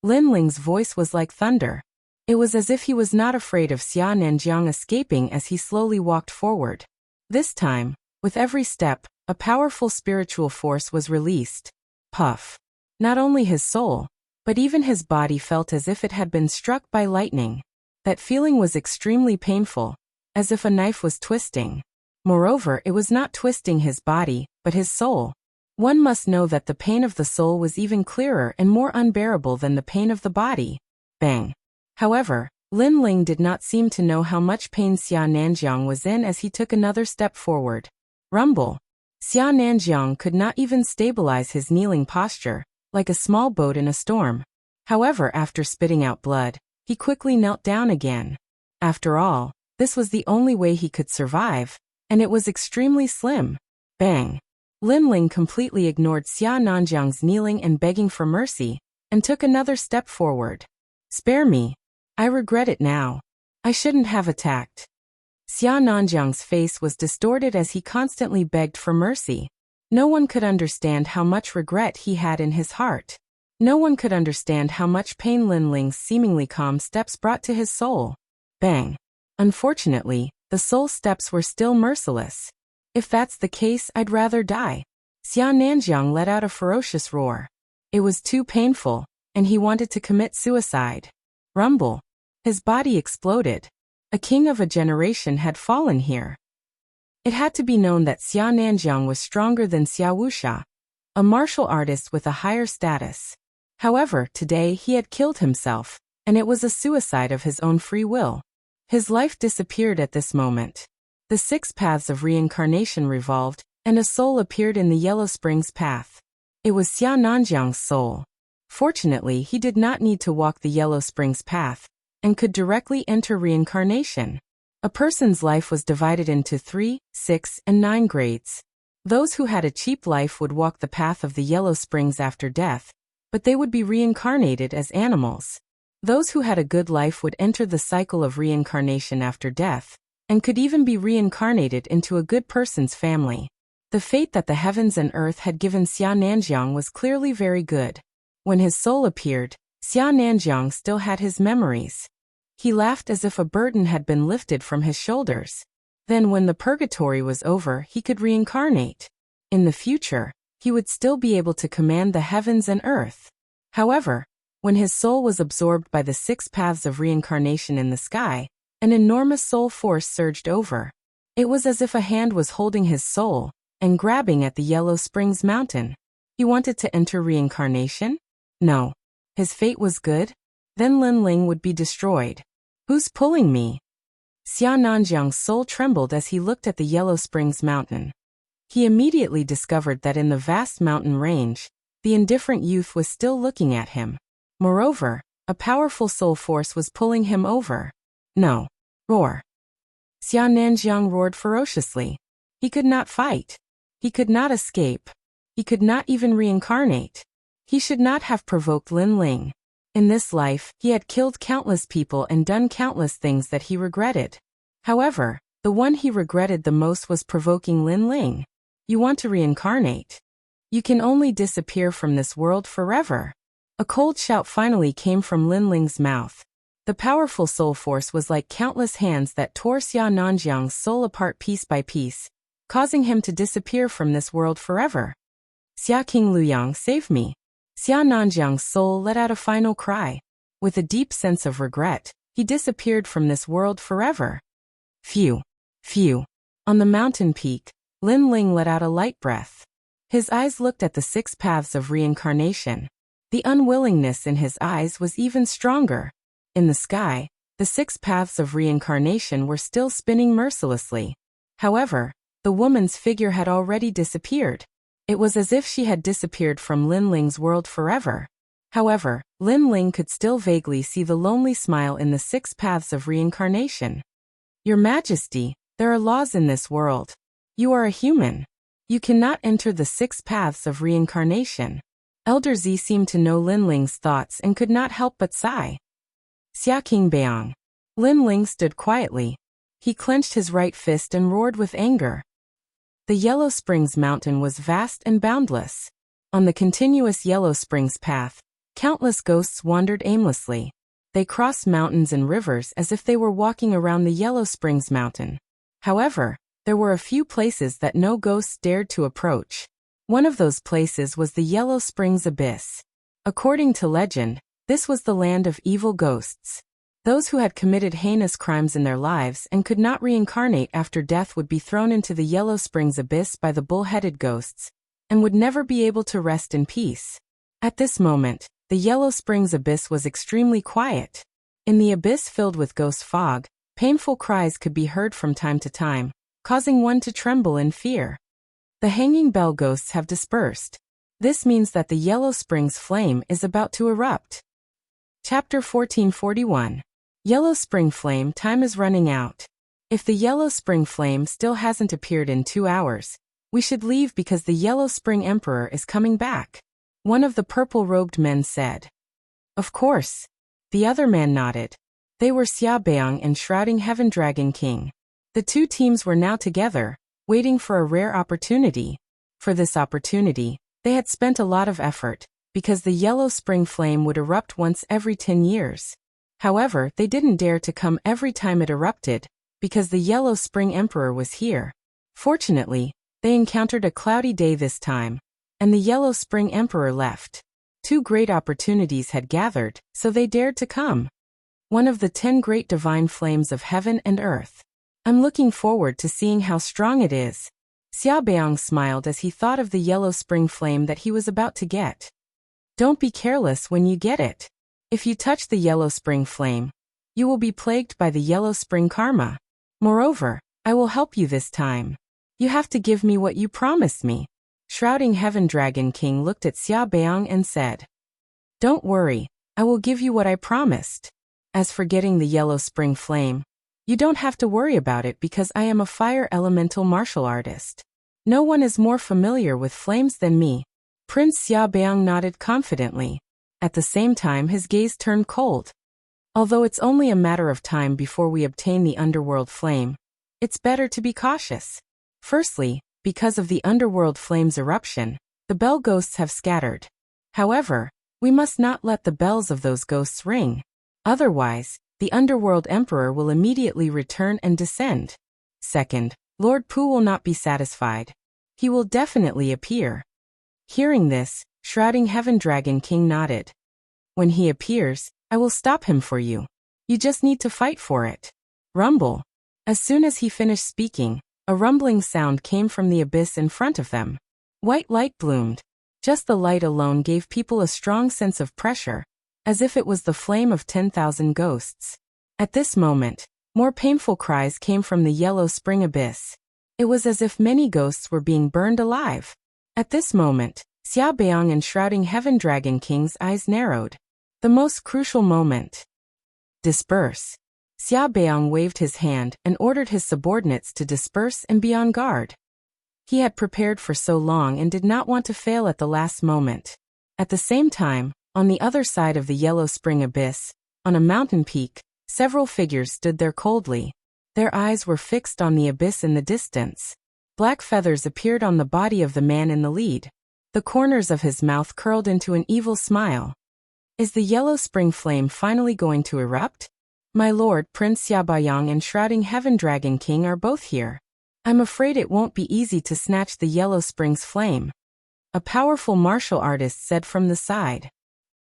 Lin Ling's voice was like thunder. It was as if he was not afraid of Xia Nanjiang escaping as he slowly walked forward. This time, with every step, a powerful spiritual force was released. Puff. Not only his soul, but even his body felt as if it had been struck by lightning. That feeling was extremely painful, as if a knife was twisting. Moreover, it was not twisting his body, but his soul. One must know that the pain of the soul was even clearer and more unbearable than the pain of the body. Bang. However, Lin Ling did not seem to know how much pain Xia Nanjiang was in as he took another step forward. Rumble. Xia Nanjiang could not even stabilize his kneeling posture, like a small boat in a storm. However, after spitting out blood, he quickly knelt down again. After all, this was the only way he could survive, and it was extremely slim. Bang. Lin Ling completely ignored Xia Nanjiang's kneeling and begging for mercy, and took another step forward. Spare me. I regret it now. I shouldn't have attacked. Xia Nanjiang's face was distorted as he constantly begged for mercy. No one could understand how much regret he had in his heart. No one could understand how much pain Lin Ling's seemingly calm steps brought to his soul. Bang. Unfortunately, the soul steps were still merciless. If that's the case, I'd rather die. Xia Nanjiang let out a ferocious roar. It was too painful, and he wanted to commit suicide. Rumble. His body exploded. A king of a generation had fallen here. It had to be known that Xia Nanjiang was stronger than Xia Wuxia, a martial artist with a higher status. However, today he had killed himself, and it was a suicide of his own free will. His life disappeared at this moment. The 6 paths of reincarnation revolved, and a soul appeared in the Yellow Springs path. It was Xia Nanjiang's soul. Fortunately, he did not need to walk the Yellow Springs path, and could directly enter reincarnation. A person's life was divided into 3, 6, and 9 grades. Those who had a cheap life would walk the path of the Yellow Springs after death, but they would be reincarnated as animals. Those who had a good life would enter the cycle of reincarnation after death, and could even be reincarnated into a good person's family. The fate that the heavens and earth had given Xia Nanjiang was clearly very good. When his soul appeared, Xia Nanjiang still had his memories. He laughed as if a burden had been lifted from his shoulders. Then when the purgatory was over, he could reincarnate. In the future, he would still be able to command the heavens and earth. However, when his soul was absorbed by the 6 paths of reincarnation in the sky, an enormous soul force surged over. It was as if a hand was holding his soul and grabbing at the Yellow Springs Mountain. He wanted to enter reincarnation? No. His fate was good? Then Lin Ling would be destroyed. Who's pulling me? Xia Nanjiang's soul trembled as he looked at the Yellow Springs mountain. He immediately discovered that in the vast mountain range, the indifferent youth was still looking at him. Moreover, a powerful soul force was pulling him over. No. Roar. Xia Nanjiang roared ferociously. He could not fight. He could not escape. He could not even reincarnate. He should not have provoked Lin Ling. In this life, he had killed countless people and done countless things that he regretted. However, the one he regretted the most was provoking Lin Ling. You want to reincarnate? You can only disappear from this world forever. A cold shout finally came from Lin Ling's mouth. The powerful soul force was like countless hands that tore Xia Nanjiang's soul apart piece by piece, causing him to disappear from this world forever. Xia King Luyang, save me. Xia Nanjiang's soul let out a final cry. With a deep sense of regret, he disappeared from this world forever. Phew. Phew. On the mountain peak, Lin Ling let out a light breath. His eyes looked at the 6 paths of reincarnation. The unwillingness in his eyes was even stronger. In the sky, the 6 paths of reincarnation were still spinning mercilessly. However, the woman's figure had already disappeared. It was as if she had disappeared from Lin Ling's world forever. However, Lin Ling could still vaguely see the lonely smile in the 6 paths of reincarnation. Your Majesty, there are laws in this world. You are a human. You cannot enter the 6 paths of reincarnation. Elder Z seemed to know Lin Ling's thoughts and could not help but sigh. Xia King Beang. Lin Ling stood quietly. He clenched his right fist and roared with anger. The Yellow Springs mountain was vast and boundless. On the continuous Yellow Springs path, countless ghosts wandered aimlessly. They crossed mountains and rivers as if they were walking around the Yellow Springs mountain. However, there were a few places that no ghosts dared to approach. One of those places was the Yellow Springs Abyss. According to legend, this was the land of evil ghosts. Those who had committed heinous crimes in their lives and could not reincarnate after death would be thrown into the Yellow Springs Abyss by the bull-headed ghosts, and would never be able to rest in peace. At this moment, the Yellow Springs Abyss was extremely quiet. In the abyss filled with ghost fog, painful cries could be heard from time to time, causing one to tremble in fear. The hanging bell ghosts have dispersed. This means that the Yellow Springs flame is about to erupt. Chapter 1441. Yellow Spring Flame, time is running out. If the Yellow Spring Flame still hasn't appeared in 2 hours, we should leave because the Yellow Spring Emperor is coming back. One of the purple-robed men said. Of course. The other man nodded. They were Xia Beang and Shrouding Heaven Dragon King. The 2 teams were now together, waiting for a rare opportunity. For this opportunity, they had spent a lot of effort, because the Yellow Spring Flame would erupt once every 10 years. However, they didn't dare to come every time it erupted, because the Yellow Spring Emperor was here. Fortunately, they encountered a cloudy day this time, and the Yellow Spring Emperor left. 2 great opportunities had gathered, so they dared to come. One of the 10 great divine flames of heaven and earth. I'm looking forward to seeing how strong it is. Xia Beang smiled as he thought of the Yellow Spring Flame that he was about to get. Don't be careless when you get it. If you touch the Yellow Spring Flame, you will be plagued by the Yellow Spring Karma. Moreover, I will help you this time. You have to give me what you promised me. Shrouding Heaven Dragon King looked at Xia Beang and said. Don't worry, I will give you what I promised. As for getting the Yellow Spring Flame, you don't have to worry about it because I am a fire elemental martial artist. No one is more familiar with flames than me. Prince Xia Beang nodded confidently. At the same time his gaze turned cold. Although it's only a matter of time before we obtain the underworld flame, it's better to be cautious. Firstly, because of the underworld flame's eruption, the bell ghosts have scattered. However, we must not let the bells of those ghosts ring. Otherwise, the underworld emperor will immediately return and descend. Second, Lord Pu will not be satisfied. He will definitely appear. Hearing this, Shrouding Heaven Dragon King nodded. When he appears, I will stop him for you. You just need to fight for it. Rumble. As soon as he finished speaking, a rumbling sound came from the abyss in front of them. White light bloomed. Just the light alone gave people a strong sense of pressure, as if it was the flame of 10,000 ghosts. At this moment, more painful cries came from the yellow spring abyss. It was as if many ghosts were being burned alive. At this moment, Xia Beong and Shrouding Heaven Dragon King's eyes narrowed. The most crucial moment. Disperse. Xia Beong waved his hand and ordered his subordinates to disperse and be on guard. He had prepared for so long and did not want to fail at the last moment. At the same time, on the other side of the yellow spring abyss, on a mountain peak, several figures stood there coldly. Their eyes were fixed on the abyss in the distance. Black feathers appeared on the body of the man in the lead. The corners of his mouth curled into an evil smile. Is the yellow spring flame finally going to erupt? My lord, Prince Xia Beong and Shrouding Heaven Dragon King are both here. I'm afraid it won't be easy to snatch the yellow spring's flame. A powerful martial artist said from the side.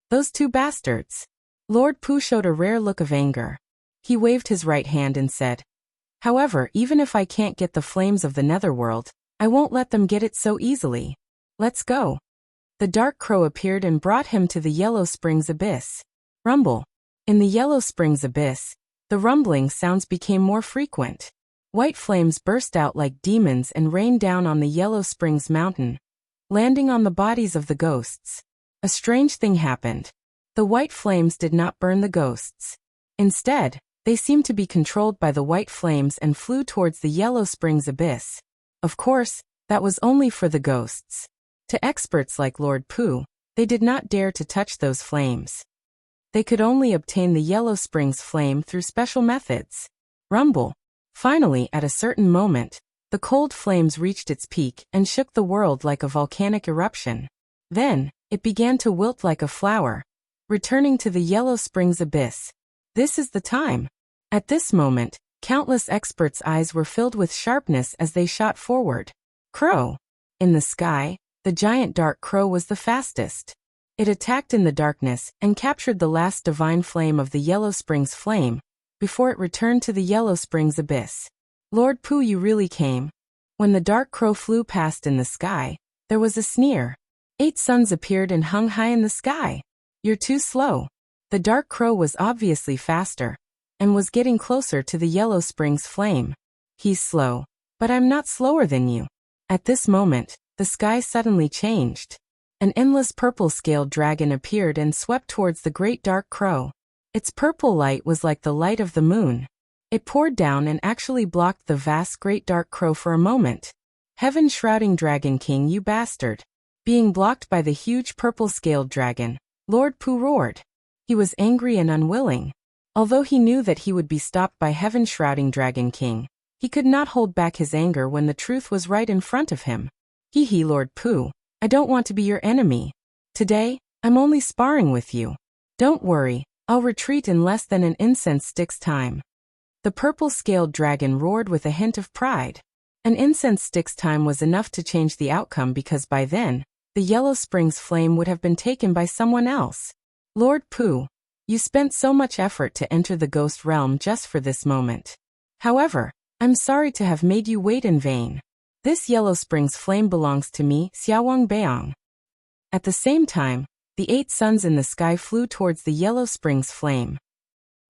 Those two bastards. Lord Pu showed a rare look of anger. He waved his right hand and said, however, even if I can't get the flames of the netherworld, I won't let them get it so easily. Let's go. The dark crow appeared and brought him to the yellow spring's abyss. Rumble. In the yellow spring's abyss, the rumbling sounds became more frequent. White flames burst out like demons and rained down on the yellow spring's mountain, landing on the bodies of the ghosts. A strange thing happened. The white flames did not burn the ghosts. Instead, they seemed to be controlled by the white flames and flew towards the yellow spring's abyss. Of course, that was only for the ghosts. To experts like Lord Pu, they did not dare to touch those flames. They could only obtain the yellow spring's flame through special methods. Rumble. Finally, at a certain moment, the cold flames reached its peak and shook the world like a volcanic eruption. Then, it began to wilt like a flower, returning to the yellow spring's abyss. This is the time. At this moment, countless experts' eyes were filled with sharpness as they shot forward. Crow. In the sky, the giant dark crow was the fastest. It attacked in the darkness and captured the last divine flame of the yellow spring's flame, before it returned to the yellow spring's abyss. Lord Pu, you really came. When the dark crow flew past in the sky, there was a sneer. 8 suns appeared and hung high in the sky. You're too slow. The dark crow was obviously faster, and was getting closer to the yellow spring's flame. He's slow, but I'm not slower than you. At this moment, the sky suddenly changed. An endless purple-scaled dragon appeared and swept towards the great dark crow. Its purple light was like the light of the moon. It poured down and actually blocked the vast great dark crow for a moment. Heaven Shrouding Dragon King, you bastard. Being blocked by the huge purple-scaled dragon, Lord Pu roared. He was angry and unwilling. Although he knew that he would be stopped by Heaven Shrouding Dragon King, he could not hold back his anger when the truth was right in front of him. Hee Lord Pu, I don't want to be your enemy. Today, I'm only sparring with you. Don't worry, I'll retreat in less than an incense stick's time. The purple-scaled dragon roared with a hint of pride. An incense stick's time was enough to change the outcome because by then, the yellow spring's flame would have been taken by someone else. Lord Pu, you spent so much effort to enter the ghost realm just for this moment. However, I'm sorry to have made you wait in vain. This yellow spring's flame belongs to me, Xiaowang Beong. At the same time, the 8 suns in the sky flew towards the yellow spring's flame.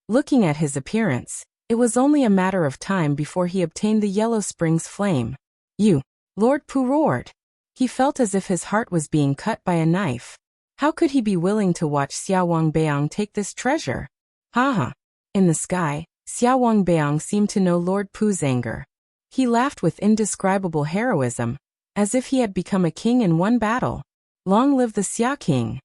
Looking at his appearance, it was only a matter of time before he obtained the yellow spring's flame. You, Lord Pu roared. He felt as if his heart was being cut by a knife. How could he be willing to watch Xiaowang Beong take this treasure? Haha. In the sky, Xiaowang Beong seemed to know Lord Pu's anger. He laughed with indescribable heroism, as if he had become a king in one battle. Long live the Xia King!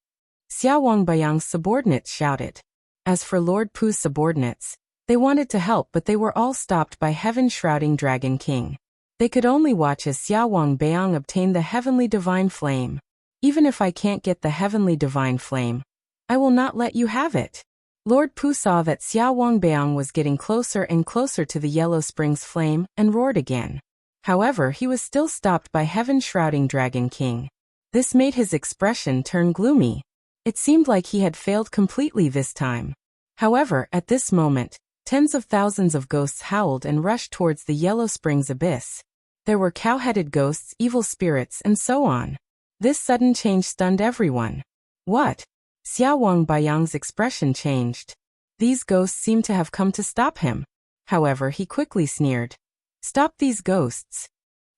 Xiaowang Beong's subordinates shouted. As for Lord Pu's subordinates, they wanted to help but they were all stopped by Heaven Shrouding Dragon King. They could only watch as Xiaowang Beong obtained the heavenly divine flame. Even if I can't get the heavenly divine flame, I will not let you have it. Lord Pu saw that Xiaowang Beong was getting closer and closer to the yellow spring's flame and roared again. However, he was still stopped by Heaven Shrouding Dragon King. This made his expression turn gloomy. It seemed like he had failed completely this time. However, at this moment, tens of thousands of ghosts howled and rushed towards the yellow spring's abyss. There were cow-headed ghosts, evil spirits, and so on. This sudden change stunned everyone. What? Xia Wangbayang's expression changed. These ghosts seemed to have come to stop him. However, he quickly sneered. Stop these ghosts.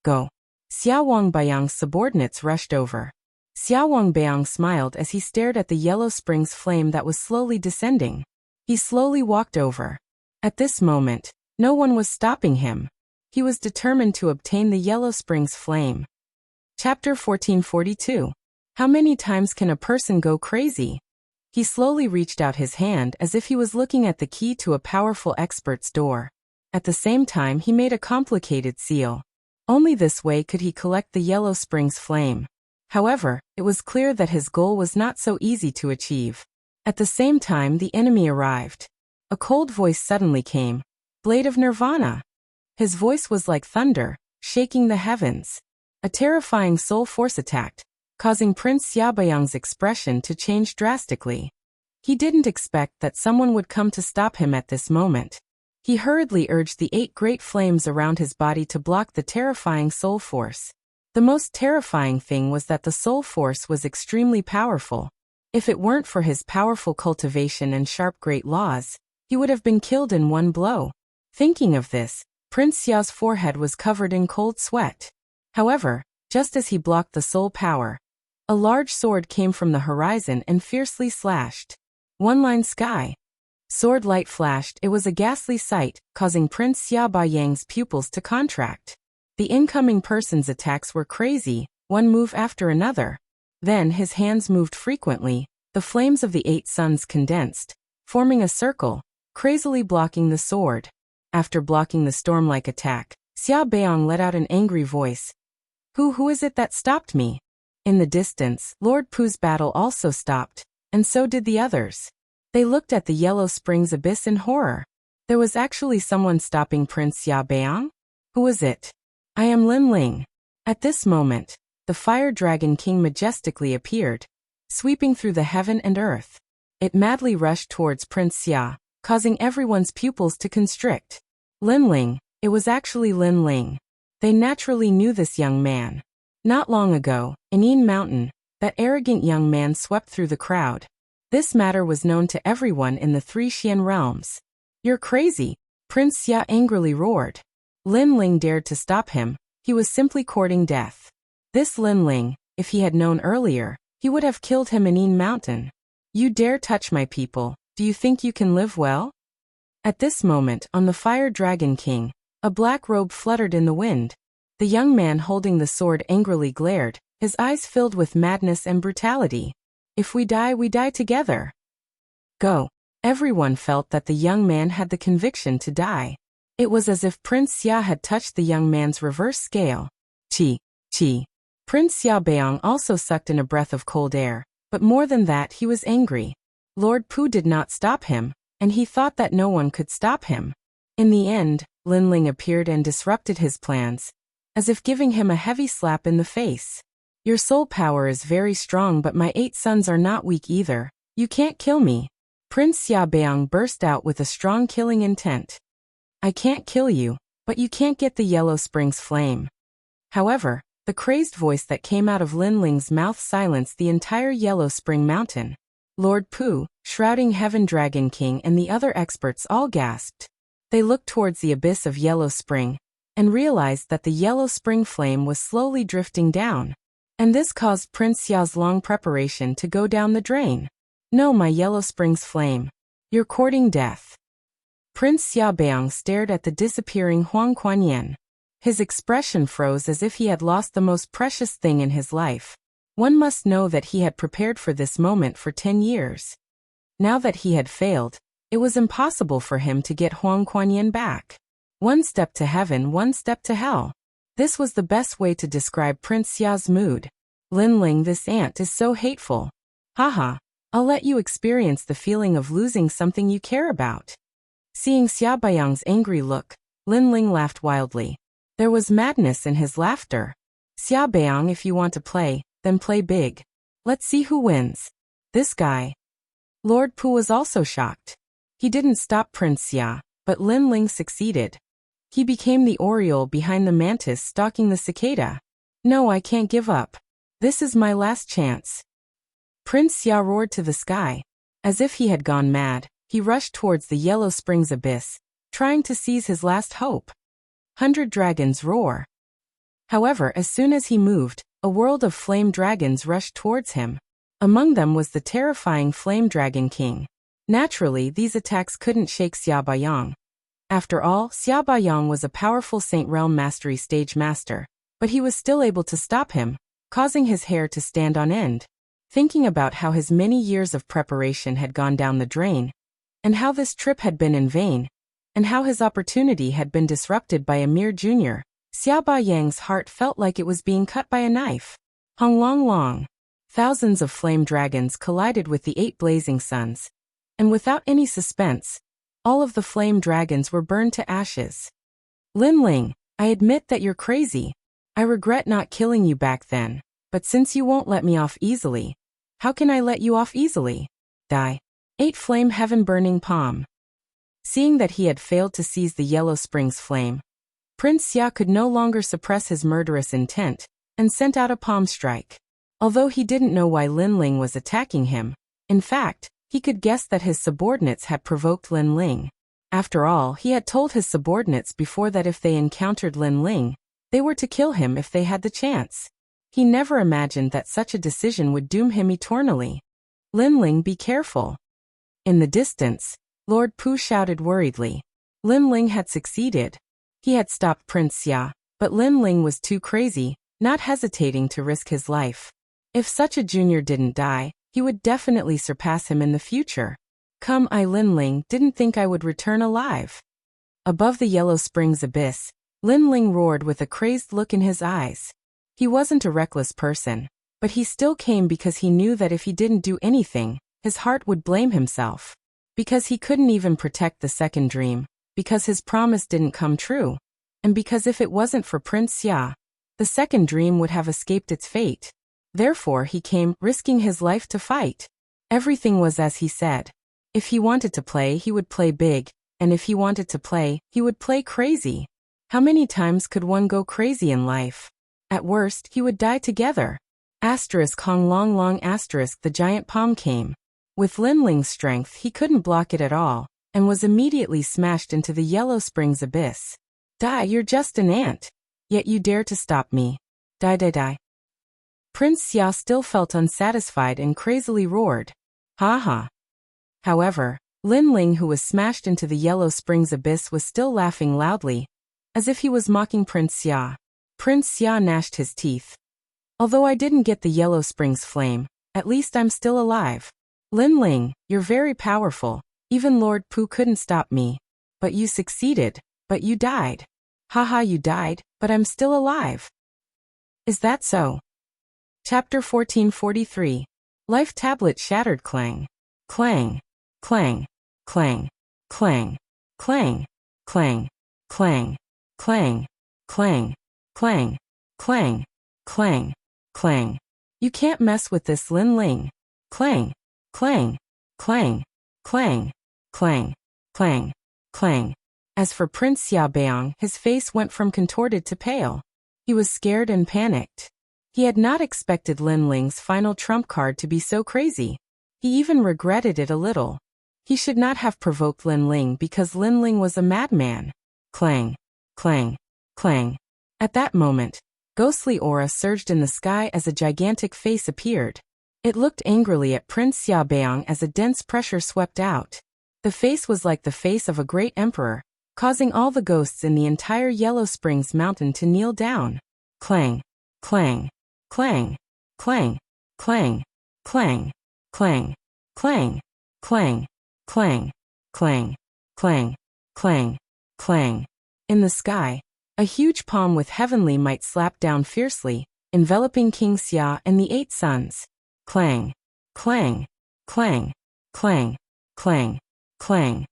Go. Xia Wangbayang's subordinates rushed over. Xia Wangbayang smiled as he stared at the yellow spring's flame that was slowly descending. He slowly walked over. At this moment, no one was stopping him. He was determined to obtain the yellow spring's flame. Chapter 1442. How many times can a person go crazy? He slowly reached out his hand as if he was looking at the key to a powerful expert's door. At the same time, he made a complicated seal. Only this way could he collect the yellow spring's flame. However, it was clear that his goal was not so easy to achieve. At the same time, the enemy arrived. A cold voice suddenly came. Blade of Nirvana. His voice was like thunder, shaking the heavens. A terrifying soul force attacked, causing Prince Xiaobayang's expression to change drastically. He didn't expect that someone would come to stop him at this moment. He hurriedly urged the 8 great flames around his body to block the terrifying soul force. The most terrifying thing was that the soul force was extremely powerful. If it weren't for his powerful cultivation and sharp great laws, he would have been killed in one blow. Thinking of this, Prince Xiao's forehead was covered in cold sweat. However, just as he blocked the soul power, a large sword came from the horizon and fiercely slashed. One-line sky. Sword light flashed. It was a ghastly sight, causing Prince Xiaobayang's pupils to contract. The incoming person's attacks were crazy, one move after another. Then his hands moved frequently. The flames of the 8 suns condensed, forming a circle, crazily blocking the sword. After blocking the storm-like attack, Xiaobayang let out an angry voice. Who is it that stopped me? In the distance, Lord Pu's battle also stopped, and so did the others. They looked at the yellow spring's abyss in horror. There was actually someone stopping Prince Xiaobayang? Who was it? I am Lin Ling. At this moment, the Fire Dragon King majestically appeared, sweeping through the heaven and earth. It madly rushed towards Prince Xia, causing everyone's pupils to constrict. Lin Ling, it was actually Lin Ling. They naturally knew this young man. Not long ago, in Yin Mountain, that arrogant young man swept through the crowd. This matter was known to everyone in the 3 Xian realms. You're crazy, Prince Xia angrily roared. Lin Ling dared to stop him. He was simply courting death. This Lin Ling, if he had known earlier, he would have killed him in Yin Mountain. You dare touch my people, do you think you can live well? At this moment, on the Fire Dragon King, a black robe fluttered in the wind. The young man holding the sword angrily glared, his eyes filled with madness and brutality. If we die together. Go. Everyone felt that the young man had the conviction to die. It was as if Prince Xia had touched the young man's reverse scale. Qi. Prince Xiaobayang also sucked in a breath of cold air, but more than that he was angry. Lord Pu did not stop him, and he thought that no one could stop him. In the end, Lin Ling appeared and disrupted his plans, as if giving him a heavy slap in the face. Your soul power is very strong, but my 8 sons are not weak either. You can't kill me. Prince Xiaobayang burst out with a strong killing intent. I can't kill you, but you can't get the yellow spring's flame. However, the crazed voice that came out of Lin Ling's mouth silenced the entire Yellow Spring Mountain. Lord Pu, Shrouding Heaven Dragon King and the other experts all gasped. They looked towards the abyss of Yellow Spring, and realized that the Yellow Spring flame was slowly drifting down. And this caused Prince Xiao's long preparation to go down the drain. No, my Yellow Spring's flame. You're courting death. Prince Xiaobayang stared at the disappearing Huang Kuan-yen. His expression froze as if he had lost the most precious thing in his life. One must know that he had prepared for this moment for 10 years. Now that he had failed, it was impossible for him to get Huang Kuan-yen back. One step to heaven, one step to hell. This was the best way to describe Prince Xiao's mood. Lin Ling, this ant is so hateful. Haha, I'll let you experience the feeling of losing something you care about. Seeing Xiaobayang's angry look, Lin Ling laughed wildly. There was madness in his laughter. Xiaobayang, if you want to play, then play big. Let's see who wins. This guy. Lord Pu was also shocked. He didn't stop Prince Xia, but Lin Ling succeeded. He became the oriole behind the mantis stalking the cicada. No, I can't give up. This is my last chance. Prince Xia roared to the sky. As if he had gone mad, he rushed towards the Yellow Springs abyss, trying to seize his last hope. 100 dragons roar. However, as soon as he moved, a world of flame dragons rushed towards him. Among them was the terrifying Flame Dragon King. Naturally, these attacks couldn't shake Xia Baiyang. After all, Xia Baiyang was a powerful Saint Realm Mastery stage master, but he was still able to stop him, causing his hair to stand on end. Thinking about how his many years of preparation had gone down the drain, and how this trip had been in vain, and how his opportunity had been disrupted by a mere junior, Xia Baiyang's heart felt like it was being cut by a knife. Hong long long. Thousands of flame dragons collided with the 8 blazing suns, and without any suspense, all of the flame dragons were burned to ashes. Lin Ling, I admit that you're crazy. I regret not killing you back then, but since you won't let me off easily, how can I let you off easily? Die. 8 flame heaven burning palm. Seeing that he had failed to seize the Yellow Springs flame, Prince Xia could no longer suppress his murderous intent, and sent out a palm strike. Although he didn't know why Lin Ling was attacking him, in fact, he could guess that his subordinates had provoked Lin Ling. After all, he had told his subordinates before that if they encountered Lin Ling, they were to kill him if they had the chance. He never imagined that such a decision would doom him eternally. Lin Ling, be careful. In the distance, Lord Pu shouted worriedly. Lin Ling had succeeded. He had stopped Prince Xia, but Lin Ling was too crazy, not hesitating to risk his life. If such a junior didn't die, he would definitely surpass him in the future. Come, I Lin Ling didn't think I would return alive. Above the Yellow Springs abyss, Lin Ling roared with a crazed look in his eyes. He wasn't a reckless person, but he still came because he knew that if he didn't do anything, his heart would blame himself. Because he couldn't even protect the second dream, because his promise didn't come true, and because if it wasn't for Prince Xia, the second dream would have escaped its fate. Therefore he came, risking his life to fight. Everything was as he said. If he wanted to play, he would play big, and if he wanted to play, he would play crazy. How many times could one go crazy in life? At worst, he would die together. Asterisk Hong long long asterisk the giant palm came. With Lin Ling's strength, he couldn't block it at all, and was immediately smashed into the Yellow Springs abyss. Die, you're just an ant. Yet you dare to stop me. Die die die. Prince Xia still felt unsatisfied and crazily roared. Ha ha. However, Lin Ling, who was smashed into the Yellow Springs abyss, was still laughing loudly, as if he was mocking Prince Xia. Prince Xia gnashed his teeth. Although I didn't get the Yellow Springs flame, at least I'm still alive. Lin Ling, you're very powerful. Even Lord Pu couldn't stop me. But you succeeded, but you died. Haha, you died, but I'm still alive. Is that so? Chapter 1443. Life tablet shattered. Clang. Clang. Clang. Clang. Clang. Clang. Clang. Clang. Clang. Clang. Clang. Clang. Clang. Clang. You can't mess with this, Lin Ling. Clang. Clang. Clang. Clang. Clang. Clang. Clang. As for Prince Xia Baiyang, his face went from contorted to pale. He was scared and panicked. He had not expected Lin Ling's final trump card to be so crazy. He even regretted it a little. He should not have provoked Lin Ling because Lin Ling was a madman. Clang. Clang. Clang. At that moment, ghostly aura surged in the sky as a gigantic face appeared. It looked angrily at Prince Xia Baiyang as a dense pressure swept out. The face was like the face of a great emperor, causing all the ghosts in the entire Yellow Springs mountain to kneel down. Clang. Clang. Clang. Clang. Clang. Clang. Clang. Clang. Clang. Clang. Clang. Clang. Clang. Clang. In the sky, a huge palm with heavenly might slapped down fiercely, enveloping King Xia and the 8 suns. Clang. Clang. Clang. Clang. Clang. Clang.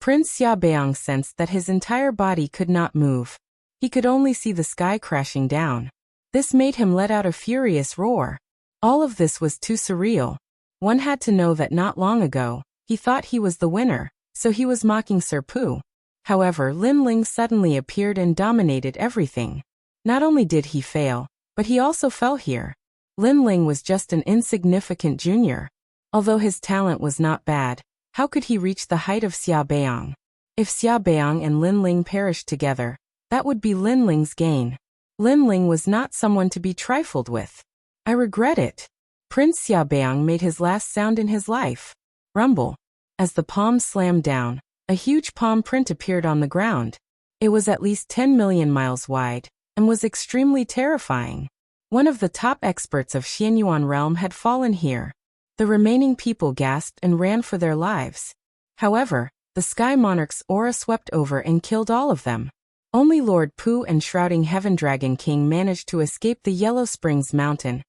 Prince Xia Baiyang sensed that his entire body could not move. He could only see the sky crashing down. This made him let out a furious roar. All of this was too surreal. One had to know that not long ago, he thought he was the winner, so he was mocking Sir Pu. However, Lin Ling suddenly appeared and dominated everything. Not only did he fail, but he also fell here. Lin Ling was just an insignificant junior. Although his talent was not bad, how could he reach the height of Xia Beiyang? If Xia Beiyang and Lin Ling perished together, that would be Lin Ling's gain. Lin Ling was not someone to be trifled with. I regret it. Prince Xia Beiyang made his last sound in his life. Rumble. As the palm slammed down, a huge palm print appeared on the ground. It was at least 10 million miles wide, and was extremely terrifying. One of the top experts of Xianyuan realm had fallen here. The remaining people gasped and ran for their lives. However, the Sky Monarch's aura swept over and killed all of them. Only Lord Pu and Shrouding Heaven Dragon King managed to escape the Yellow Springs Mountain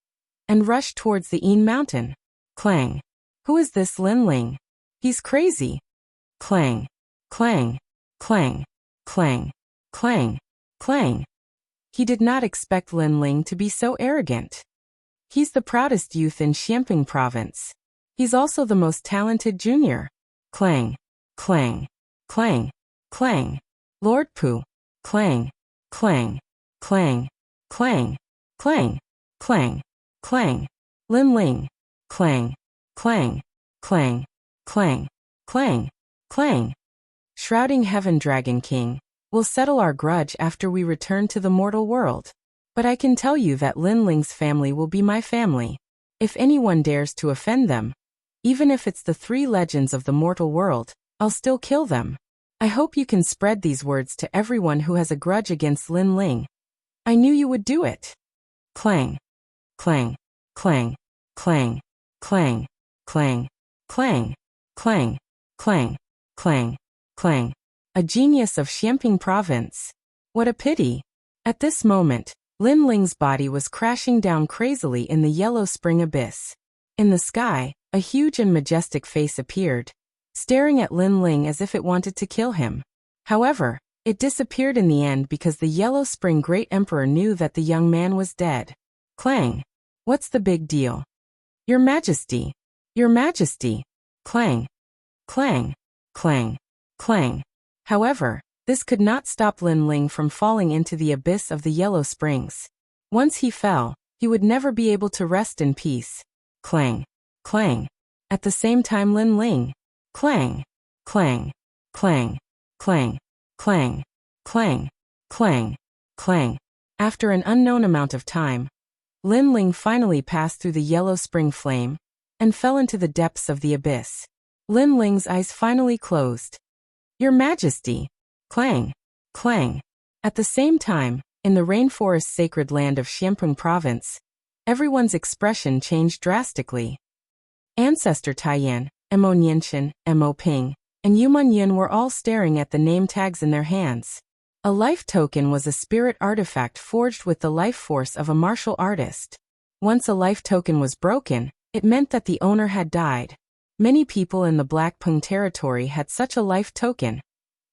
and rushed towards the Een Mountain. Clang. Who is this Lin Ling? He's crazy. Clang. Clang. Clang. Clang. Clang. Clang. He did not expect Lin Ling to be so arrogant. He's the proudest youth in Xiamping Province. He's also the most talented junior. Clang. Clang. Clang. Clang. Lord Pu. Clang. Clang. Clang. Clang. Clang. Clang. Clang. Lin Ling. Clang. Clang. Clang. Clang. Clang. Clang. Shrouding Heaven Dragon King. We'll settle our grudge after we return to the mortal world. But I can tell you that Lin Ling's family will be my family. If anyone dares to offend them, even if it's the 3 legends of the mortal world, I'll still kill them. I hope you can spread these words to everyone who has a grudge against Lin Ling. I knew you would do it. Clang. Clang. Clang. Clang. Clang. Clang. Clang. Clang. Clang. Clang. Clang. A genius of Xiamping Province. What a pity. At this moment, Lin Ling's body was crashing down crazily in the Yellow Spring Abyss. In the sky, a huge and majestic face appeared, staring at Lin Ling as if it wanted to kill him. However, it disappeared in the end because the Yellow Spring Great Emperor knew that the young man was dead. Clang. What's the big deal? Your Majesty. Your Majesty. Clang. Clang. Clang. Clang. However, this could not stop Lin Ling from falling into the abyss of the Yellow Springs. Once he fell, he would never be able to rest in peace. Clang. Clang. At the same time Lin Ling. Clang. Clang. Clang. Clang. Clang. Clang. Clang. Clang. After an unknown amount of time, Lin Ling finally passed through the Yellow Spring Flame and fell into the depths of the abyss. Lin Ling's eyes finally closed. Your Majesty. Clang. Clang. At the same time, in the rainforest sacred land of Xiamping Province, everyone's expression changed drastically. Ancestor Taiyan, Mo Nianshan, Mo Ping, and Yuman Yun were all staring at the name tags in their hands. A life token was a spirit artifact forged with the life force of a martial artist. Once a life token was broken, it meant that the owner had died. Many people in the Black Pung territory had such a life token,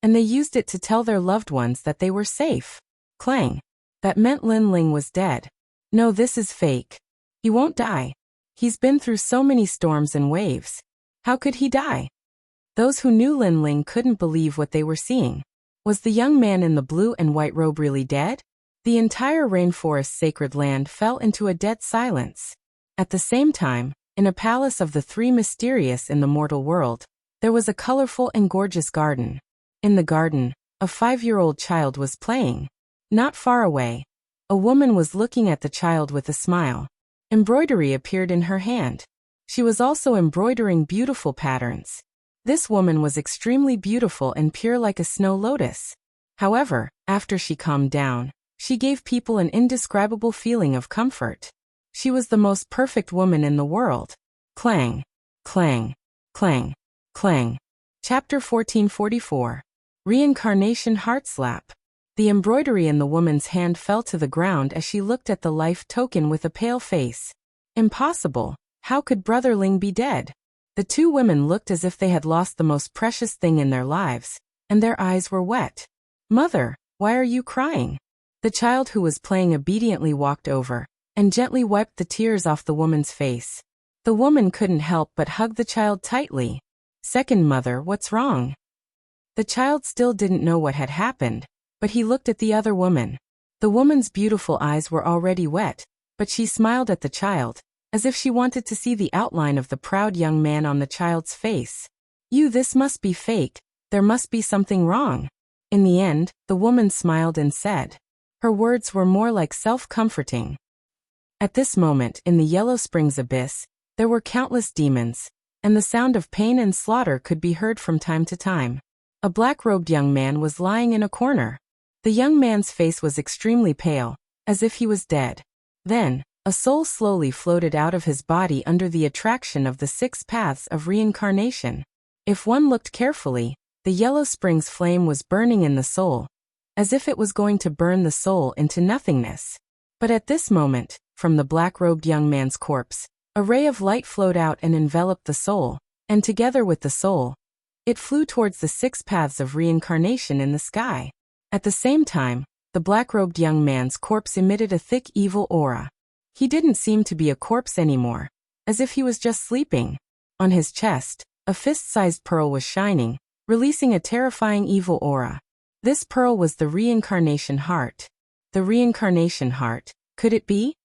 and they used it to tell their loved ones that they were safe. Clang. That meant Lin Ling was dead. No, this is fake. He won't die. He's been through so many storms and waves. How could he die? Those who knew Lin Ling couldn't believe what they were seeing. Was the young man in the blue and white robe really dead? The entire rainforest sacred land fell into a dead silence. At the same time, in a palace of the 3 mysterious in the mortal world, there was a colorful and gorgeous garden. In the garden, a 5-year-old child was playing. Not far away, a woman was looking at the child with a smile. Embroidery appeared in her hand. She was also embroidering beautiful patterns. This woman was extremely beautiful and pure like a snow lotus. However, after she calmed down, she gave people an indescribable feeling of comfort. She was the most perfect woman in the world. Clang. Clang. Clang. Clang. Chapter 1444. Reincarnation Heart Slap. The embroidery in the woman's hand fell to the ground as she looked at the life token with a pale face. Impossible. How could Brother Ling be dead? The 2 women looked as if they had lost the most precious thing in their lives, and their eyes were wet. Mother, why are you crying? The child who was playing obediently walked over and gently wiped the tears off the woman's face. The woman couldn't help but hug the child tightly. Second mother, what's wrong? The child still didn't know what had happened, but he looked at the other woman. The woman's beautiful eyes were already wet, but she smiled at the child, as if she wanted to see the outline of the proud young man on the child's face. This must be fake, there must be something wrong. In the end, the woman smiled and said. Her words were more like self-comforting. At this moment, in the Yellow Springs abyss, there were countless demons, and the sound of pain and slaughter could be heard from time to time. A black-robed young man was lying in a corner. The young man's face was extremely pale, as if he was dead. Then, a soul slowly floated out of his body under the attraction of the 6 paths of reincarnation. If one looked carefully, the Yellow Springs flame was burning in the soul, as if it was going to burn the soul into nothingness. But at this moment, from the black-robed young man's corpse, a ray of light flowed out and enveloped the soul, and together with the soul, it flew towards the 6 paths of reincarnation in the sky. At the same time, the black-robed young man's corpse emitted a thick evil aura. He didn't seem to be a corpse anymore, as if he was just sleeping. On his chest, a fist-sized pearl was shining, releasing a terrifying evil aura. This pearl was the reincarnation heart. The reincarnation heart, could it be?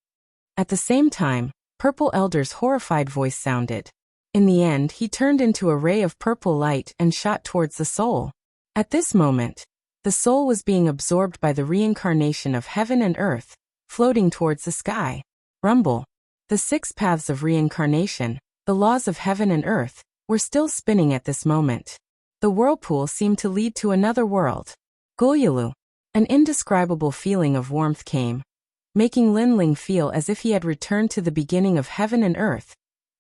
At the same time, Purple Elder's horrified voice sounded. In the end, he turned into a ray of purple light and shot towards the soul. At this moment, the soul was being absorbed by the reincarnation of heaven and earth, floating towards the sky. Rumble. The 6 paths of reincarnation, the laws of heaven and earth, were still spinning at this moment. The whirlpool seemed to lead to another world. Gulyalu. An indescribable feeling of warmth came, making Linling feel as if he had returned to the beginning of heaven and earth,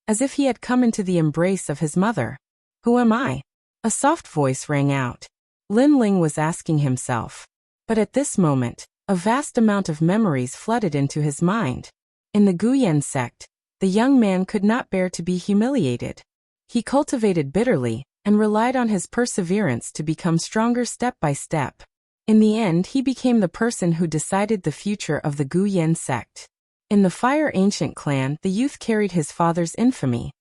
as if he had come into the embrace of his mother. Who am I? A soft voice rang out. Linling was asking himself. But at this moment, a vast amount of memories flooded into his mind. In the Guyan sect, the young man could not bear to be humiliated. He cultivated bitterly, and relied on his perseverance to become stronger step by step. In the end, he became the person who decided the future of the Guyan sect. In the Fire Ancient clan, the youth carried his father's infamy.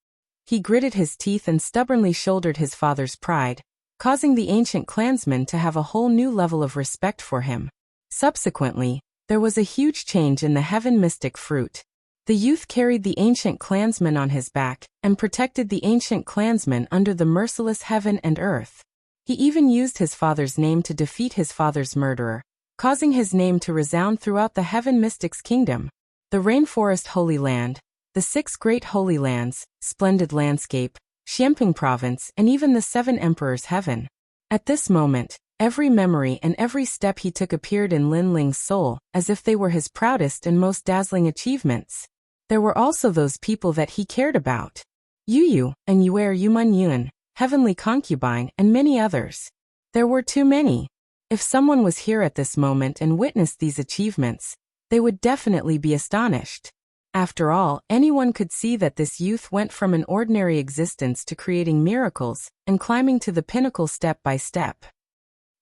He gritted his teeth and stubbornly shouldered his father's pride, causing the ancient clansmen to have a whole new level of respect for him. Subsequently, there was a huge change in the Heaven Mystic fruit. The youth carried the ancient clansmen on his back, and protected the ancient clansmen under the merciless heaven and earth. He even used his father's name to defeat his father's murderer, causing his name to resound throughout the Heaven Mystic's kingdom. The Rainforest Holy Land, the 6 Great Holy Lands, Splendid Landscape, Xiamping Province, and even the 7 Emperors' Heaven. At this moment, every memory and every step he took appeared in Linling's soul, as if they were his proudest and most dazzling achievements. There were also those people that he cared about. Yu and Yuer Yuman Yun, Heavenly Concubine, and many others. There were too many. If someone was here at this moment and witnessed these achievements, they would definitely be astonished. After all, anyone could see that this youth went from an ordinary existence to creating miracles, and climbing to the pinnacle step by step.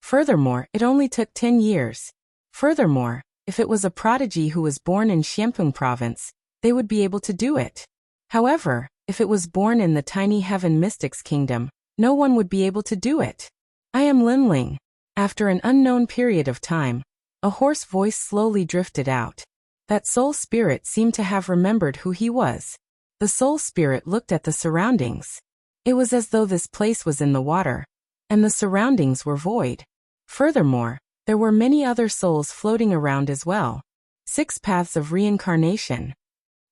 Furthermore, it only took 10 years. Furthermore, if it was a prodigy who was born in Xiamping Province, they would be able to do it. However, if it was born in the tiny Heaven Mystic's kingdom, no one would be able to do it. I am Linling. After an unknown period of time, a hoarse voice slowly drifted out. That soul spirit seemed to have remembered who he was. The soul spirit looked at the surroundings. It was as though this place was in the water, and the surroundings were void. Furthermore, there were many other souls floating around as well. 6 paths of reincarnation.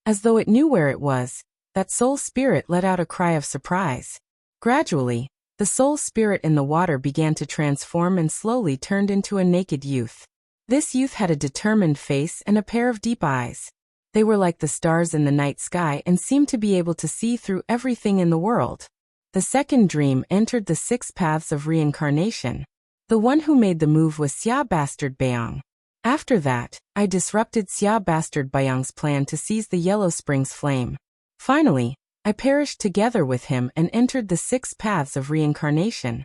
As though it knew where it was, that soul spirit let out a cry of surprise. Gradually, the soul spirit in the water began to transform and slowly turned into a naked youth. This youth had a determined face and a pair of deep eyes. They were like the stars in the night sky and seemed to be able to see through everything in the world. The second dream entered the 6 paths of reincarnation. The one who made the move was Xia Bastard Bayang. After that, I disrupted Xia Bastard Bayang's plan to seize the Yellow Springs flame. Finally, I perished together with him and entered the 6 paths of reincarnation.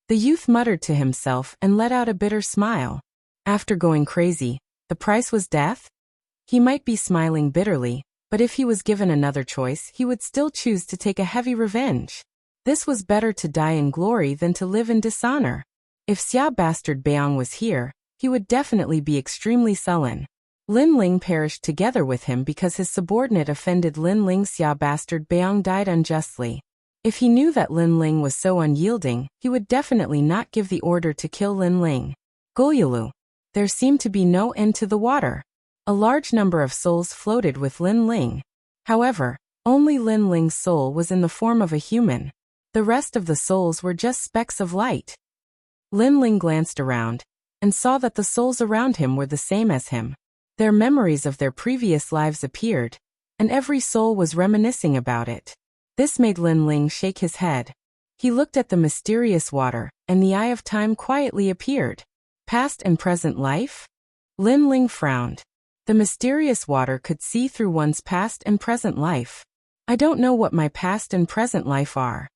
The youth muttered to himself and let out a bitter smile. After going crazy, the price was death? He might be smiling bitterly, but if he was given another choice, he would still choose to take a heavy revenge. This was better to die in glory than to live in dishonor. If Xia Bastard Bayang was here, he would definitely be extremely sullen. Lin Ling perished together with him because his subordinate offended Lin Ling's Xia bastard Beong died unjustly. If he knew that Lin Ling was so unyielding, he would definitely not give the order to kill Lin Ling. Gulyalu. There seemed to be no end to the water. A large number of souls floated with Lin Ling. However, only Lin Ling's soul was in the form of a human. The rest of the souls were just specks of light. Lin Ling glanced around and saw that the souls around him were the same as him. Their memories of their previous lives appeared, and every soul was reminiscing about it. This made Lin Ling shake his head. He looked at the mysterious water, and the eye of time quietly appeared. Past and present life? Lin Ling frowned. The mysterious water could see through one's past and present life. I don't know what my past and present life are.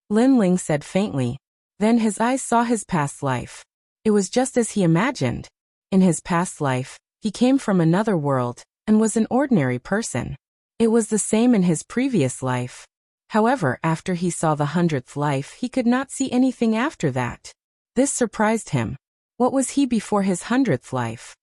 Lin Ling said faintly. Then his eyes saw his past life. It was just as he imagined. In his past life, he came from another world, and was an ordinary person. It was the same in his previous life. However, after he saw the 100th life, he could not see anything after that. This surprised him. What was he before his 100th life?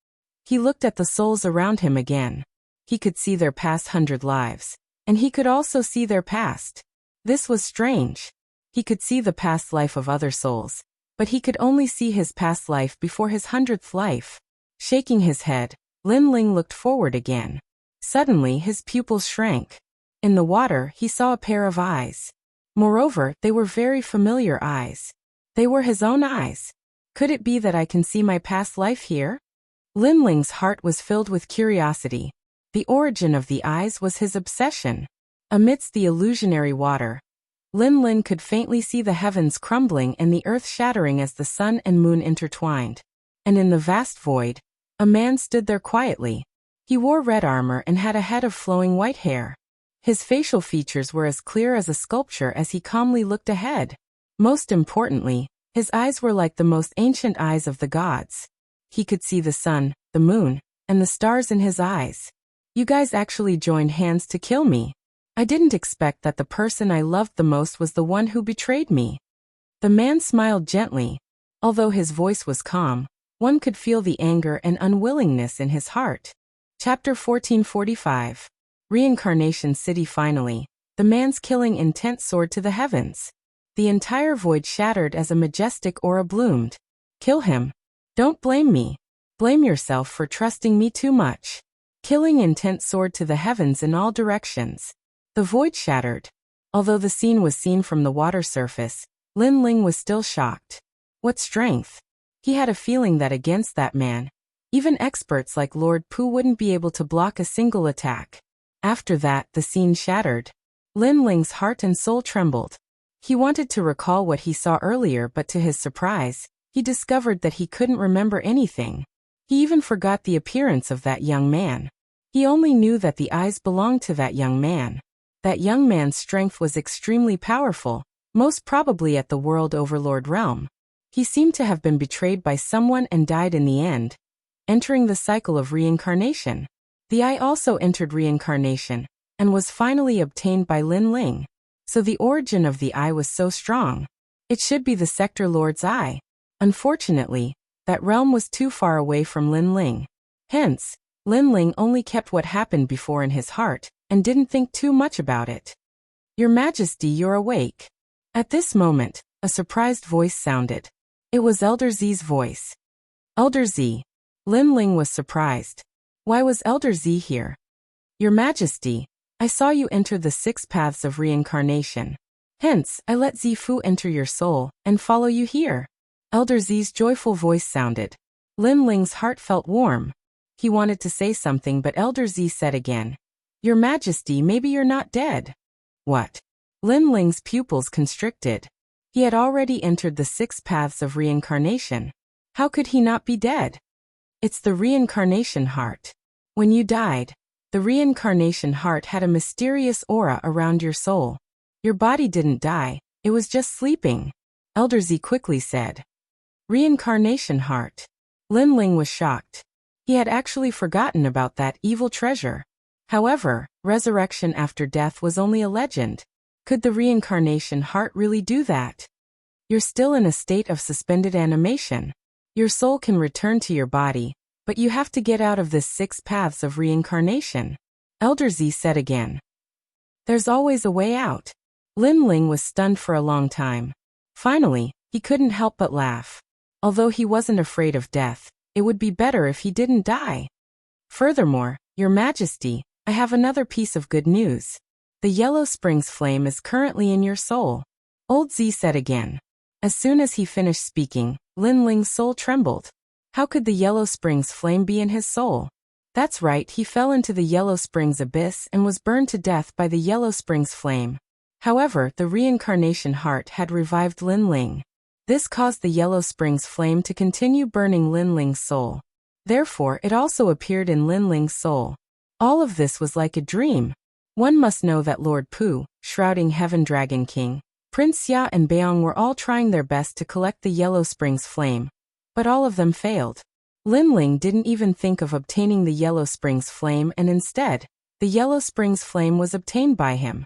He looked at the souls around him again. He could see their past 100 lives, and he could also see their past. This was strange. He could see the past life of other souls, but he could only see his past life before his 100th life. Shaking his head, Lin Ling looked forward again. Suddenly his pupils shrank. In the water he saw a pair of eyes. Moreover, they were very familiar eyes. They were his own eyes. Could it be that I can see my past life here? Lin Ling's heart was filled with curiosity. The origin of the eyes was his obsession. Amidst the illusionary water, Lin Ling could faintly see the heavens crumbling and the earth shattering as the sun and moon intertwined. And in the vast void, a man stood there quietly. He wore red armor and had a head of flowing white hair. His facial features were as clear as a sculpture as he calmly looked ahead. Most importantly, his eyes were like the most ancient eyes of the gods. He could see the sun, the moon, and the stars in his eyes. You guys actually joined hands to kill me. I didn't expect that the person I loved the most was the one who betrayed me. The man smiled gently. Although his voice was calm, one could feel the anger and unwillingness in his heart. Chapter 1445. Reincarnation City. Finally, the man's killing intent soared to the heavens. The entire void shattered as a majestic aura bloomed. Kill him. Don't blame me. Blame yourself for trusting me too much. Killing intent soared to the heavens in all directions. The void shattered. Although the scene was seen from the water surface, Lin Ling was still shocked. What strength! He had a feeling that against that man, even experts like Lord Pu wouldn't be able to block a single attack. After that, the scene shattered. Lin Ling's heart and soul trembled. He wanted to recall what he saw earlier, but to his surprise, he discovered that he couldn't remember anything. He even forgot the appearance of that young man. He only knew that the eyes belonged to that young man. That young man's strength was extremely powerful, most probably at the World Overlord realm. He seemed to have been betrayed by someone and died in the end, entering the cycle of reincarnation. The eye also entered reincarnation, and was finally obtained by Lin Ling. So the origin of the eye was so strong. It should be the Sector Lord's eye. Unfortunately, that realm was too far away from Lin Ling. Hence, Lin Ling only kept what happened before in his heart, and didn't think too much about it. Your Majesty, you're awake. At this moment, a surprised voice sounded. It was Elder Z's voice. Elder Z. Lin Ling was surprised. Why was Elder Z here? Your Majesty, I saw you enter the 6 paths of reincarnation. Hence, I let Zifu enter your soul, and follow you here. Elder Z's joyful voice sounded. Lin Ling's heart felt warm. He wanted to say something, but Elder Z said again, Your Majesty, maybe you're not dead. What? Lin Ling's pupils constricted. He had already entered the 6 paths of reincarnation. How could he not be dead? It's the reincarnation heart. When you died, the reincarnation heart had a mysterious aura around your soul. Your body didn't die, it was just sleeping. Elder Z quickly said. Reincarnation heart. Lin Ling was shocked. He had actually forgotten about that evil treasure. However, resurrection after death was only a legend. Could the reincarnation heart really do that? You're still in a state of suspended animation. Your soul can return to your body, But you have to get out of this 6 paths of reincarnation. Elder Z said again. There's always a way out. Lin Ling was stunned for a long time. Finally, he couldn't help but laugh. Although he wasn't afraid of death, it would be better if he didn't die. Furthermore, Your Majesty, I have another piece of good news. The Yellow Springs flame is currently in your soul. Old Z said again. As soon as he finished speaking, Lin Ling's soul trembled. How could the Yellow Springs flame be in his soul? That's right, he fell into the Yellow Springs abyss and was burned to death by the Yellow Springs flame. However, the reincarnation heart had revived Lin Ling. This caused the Yellow Springs flame to continue burning Lin Ling's soul. Therefore, it also appeared in Lin Ling's soul. All of this was like a dream. One must know that Lord Pu, Shrouding Heaven Dragon King, Prince Xia and Beong were all trying their best to collect the Yellow Springs flame. But all of them failed. Lin Ling didn't even think of obtaining the Yellow Springs flame, and instead, the Yellow Springs flame was obtained by him.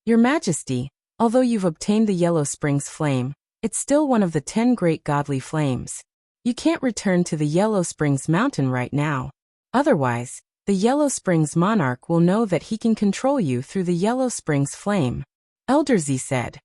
Your Majesty, although you've obtained the Yellow Springs flame, it's still one of the 10 great godly flames. You can't return to the Yellow Springs mountain right now. Otherwise, the Yellow Springs monarch will know that he can control you through the Yellow Springs flame. Elder Z said.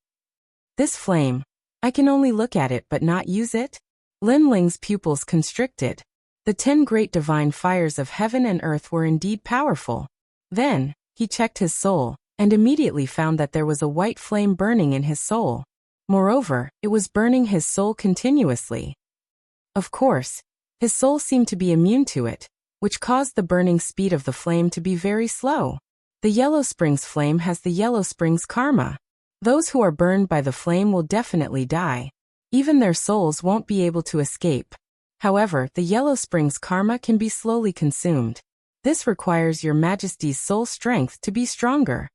This flame, I can only look at it but not use it? Lin Ling's pupils constricted. The 10 great divine fires of heaven and earth were indeed powerful. Then, he checked his soul, and immediately found that there was a white flame burning in his soul. Moreover, it was burning his soul continuously. Of course, his soul seemed to be immune to it, which caused the burning speed of the flame to be very slow. The Yellow Springs flame has the Yellow Springs karma. Those who are burned by the flame will definitely die. Even their souls won't be able to escape. However, the Yellow Springs karma can be slowly consumed. This requires Your Majesty's soul strength to be stronger.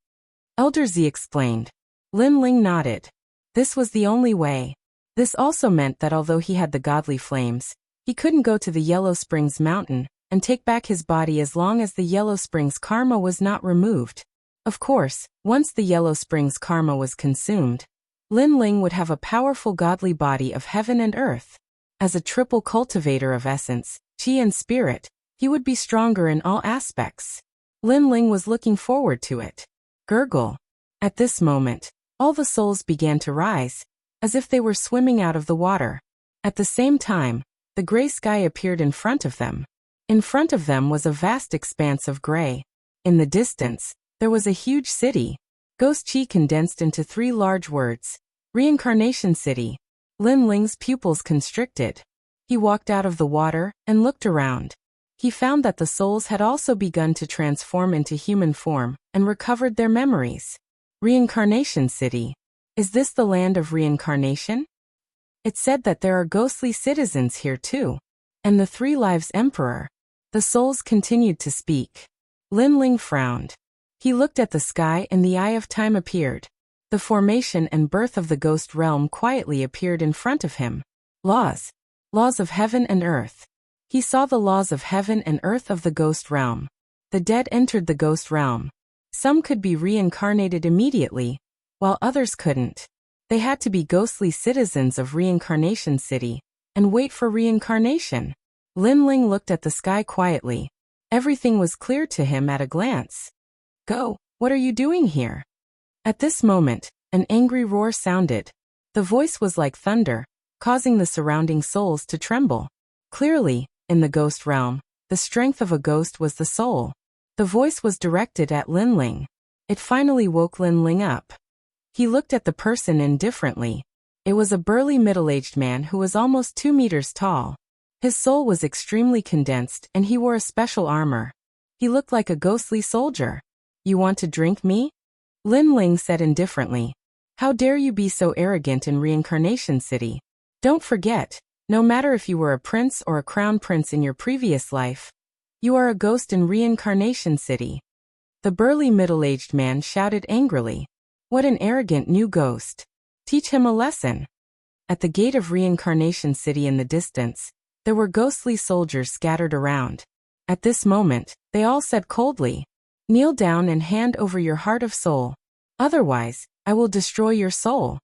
Elder Z explained. Lin Ling nodded. This was the only way. This also meant that although he had the godly flames, he couldn't go to the Yellow Springs mountain and take back his body as long as the Yellow Springs karma was not removed. Of course, once the Yellow Springs karma was consumed, Lin Ling would have a powerful godly body of heaven and earth. As a triple cultivator of essence, chi and spirit, he would be stronger in all aspects. Lin Ling was looking forward to it. Gurgle. At this moment, all the souls began to rise, as if they were swimming out of the water. At the same time, the gray sky appeared in front of them. In front of them was a vast expanse of gray. In the distance, there was a huge city. Ghost Chi condensed into 3 large words. Reincarnation City. Lin Ling's pupils constricted. He walked out of the water and looked around. He found that the souls had also begun to transform into human form and recovered their memories. Reincarnation City. Is this the land of reincarnation? It said that there are ghostly citizens here too. And the 3 Lives Emperor. The souls continued to speak. Lin Ling frowned. He looked at the sky and the eye of time appeared. The formation and birth of the ghost realm quietly appeared in front of him. Laws. Laws of heaven and earth. He saw the laws of heaven and earth of the ghost realm. The dead entered the ghost realm. Some could be reincarnated immediately, while others couldn't. They had to be ghostly citizens of Reincarnation City and wait for reincarnation. Lin Ling looked at the sky quietly. Everything was clear to him at a glance. Go, what are you doing here? At this moment, an angry roar sounded. The voice was like thunder, causing the surrounding souls to tremble. Clearly, in the ghost realm, the strength of a ghost was the soul. The voice was directed at Lin Ling. It finally woke Lin Ling up. He looked at the person indifferently. It was a burly middle-aged man who was almost 2 meters tall. His soul was extremely condensed and he wore a special armor. He looked like a ghostly soldier. You want to drink me? Lin Ling said indifferently. How dare you be so arrogant in Reincarnation City? Don't forget, no matter if you were a prince or a crown prince in your previous life, you are a ghost in Reincarnation City. The burly middle-aged man shouted angrily. What an arrogant new ghost. Teach him a lesson. At the gate of Reincarnation City in the distance, there were ghostly soldiers scattered around. At this moment, they all said coldly, kneel down and hand over your heart of soul. Otherwise, I will destroy your soul.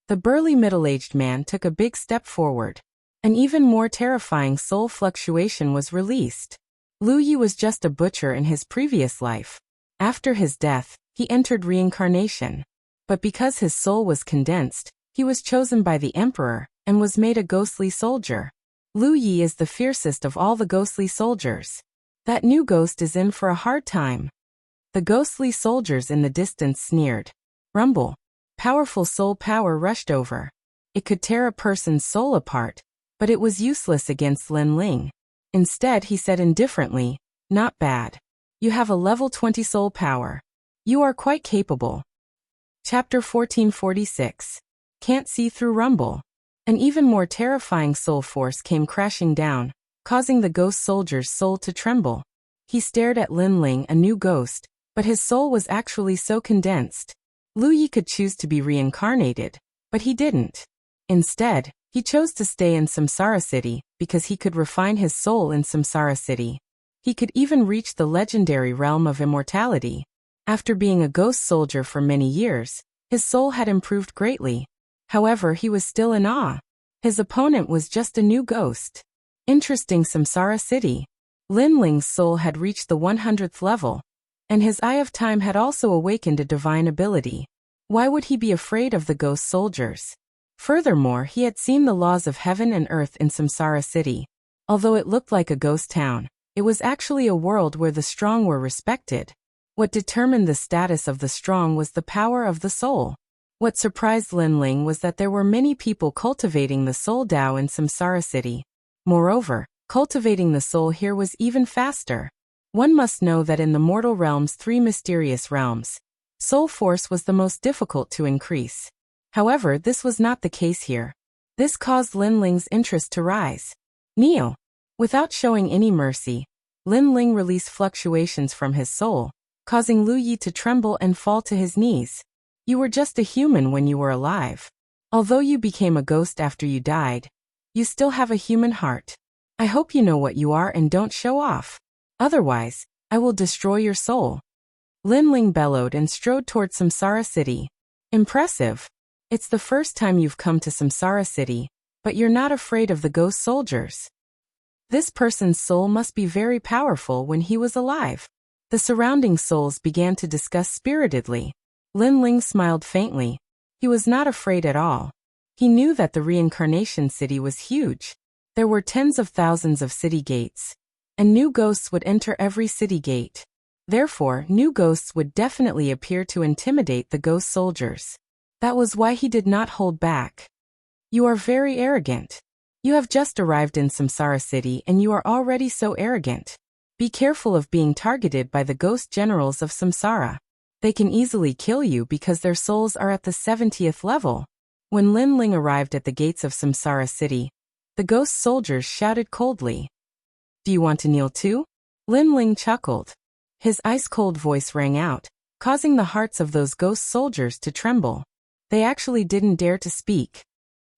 The burly middle-aged man took a big step forward. An even more terrifying soul fluctuation was released. Lu Yi was just a butcher in his previous life. After his death, he entered reincarnation. But because his soul was condensed, he was chosen by the emperor and was made a ghostly soldier. Lu Yi is the fiercest of all the ghostly soldiers. That new ghost is in for a hard time. The ghostly soldiers in the distance sneered. Rumble. Powerful soul power rushed over. It could tear a person's soul apart, but it was useless against Lin Ling. Instead, he said indifferently, "Not bad. You have a level 20 soul power. You are quite capable." Chapter 1446. Can't see through Rumble. An even more terrifying soul force came crashing down, causing the ghost soldier's soul to tremble. He stared at Lin Ling, a new ghost, but his soul was actually so condensed. Lu Yi could choose to be reincarnated, but he didn't. Instead, he chose to stay in Samsara City because he could refine his soul in Samsara City. He could even reach the legendary realm of immortality. After being a ghost soldier for many years, his soul had improved greatly. However, he was still in awe. His opponent was just a new ghost. Interesting. Samsara City. Lin Ling's soul had reached the 100th level, and his Eye of Time had also awakened a divine ability. Why would he be afraid of the ghost soldiers? Furthermore, he had seen the laws of heaven and earth in Samsara City. Although it looked like a ghost town, it was actually a world where the strong were respected. What determined the status of the strong was the power of the soul. What surprised Lin Ling was that there were many people cultivating the soul Dao in Samsara City. Moreover, cultivating the soul here was even faster. One must know that in the mortal realm's 3 mysterious realms, soul force was the most difficult to increase. However, this was not the case here. This caused Lin Ling's interest to rise. Kneel. Without showing any mercy, Lin Ling released fluctuations from his soul, causing Lu Yi to tremble and fall to his knees. You were just a human when you were alive. Although you became a ghost after you died, you still have a human heart. I hope you know what you are and don't show off. Otherwise, I will destroy your soul. Lin Ling bellowed and strode toward Samsara City. Impressive. It's the first time you've come to Samsara City, but you're not afraid of the ghost soldiers. This person's soul must be very powerful when he was alive. The surrounding souls began to discuss spiritedly. Lin Ling smiled faintly. He was not afraid at all. He knew that the reincarnation city was huge. There were tens of thousands of city gates, and new ghosts would enter every city gate. Therefore, new ghosts would definitely appear to intimidate the ghost soldiers. That was why he did not hold back. You are very arrogant. You have just arrived in Samsara City and you are already so arrogant. Be careful of being targeted by the ghost generals of Samsara. They can easily kill you because their souls are at the 70th level. When Lin Ling arrived at the gates of Samsara City, the ghost soldiers shouted coldly. Do you want to kneel too? Lin Ling chuckled. His ice-cold voice rang out, causing the hearts of those ghost soldiers to tremble. They actually didn't dare to speak.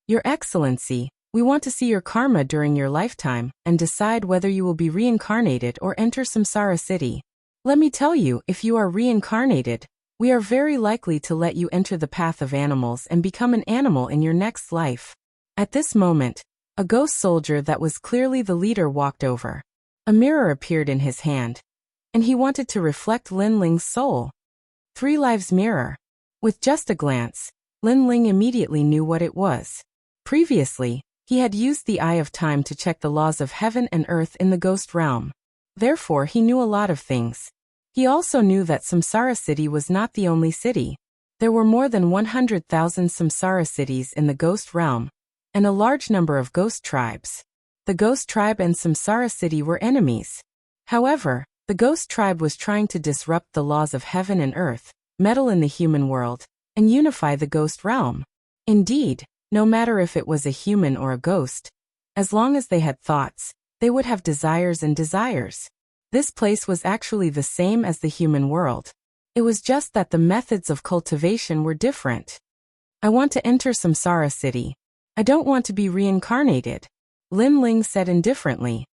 Your Excellency, we want to see your karma during your lifetime and decide whether you will be reincarnated or enter Samsara City. Let me tell you, if you are reincarnated, we are very likely to let you enter the path of animals and become an animal in your next life. At this moment, a ghost soldier that was clearly the leader walked over. A mirror appeared in his hand, and he wanted to reflect Lin Ling's soul. 3 Lives Mirror. With just a glance, Lin Ling immediately knew what it was. Previously, he had used the Eye of Time to check the laws of heaven and earth in the ghost realm. Therefore, he knew a lot of things. He also knew that Samsara City was not the only city. There were more than 100,000 Samsara cities in the ghost realm, and a large number of ghost tribes. The ghost tribe and Samsara City were enemies. However, the ghost tribe was trying to disrupt the laws of heaven and earth, meddle in the human world, and unify the ghost realm. Indeed, no matter if it was a human or a ghost, as long as they had thoughts, they would have desires and desires. This place was actually the same as the human world. It was just that the methods of cultivation were different. I want to enter Samsara City. I don't want to be reincarnated, Lin Ling said indifferently.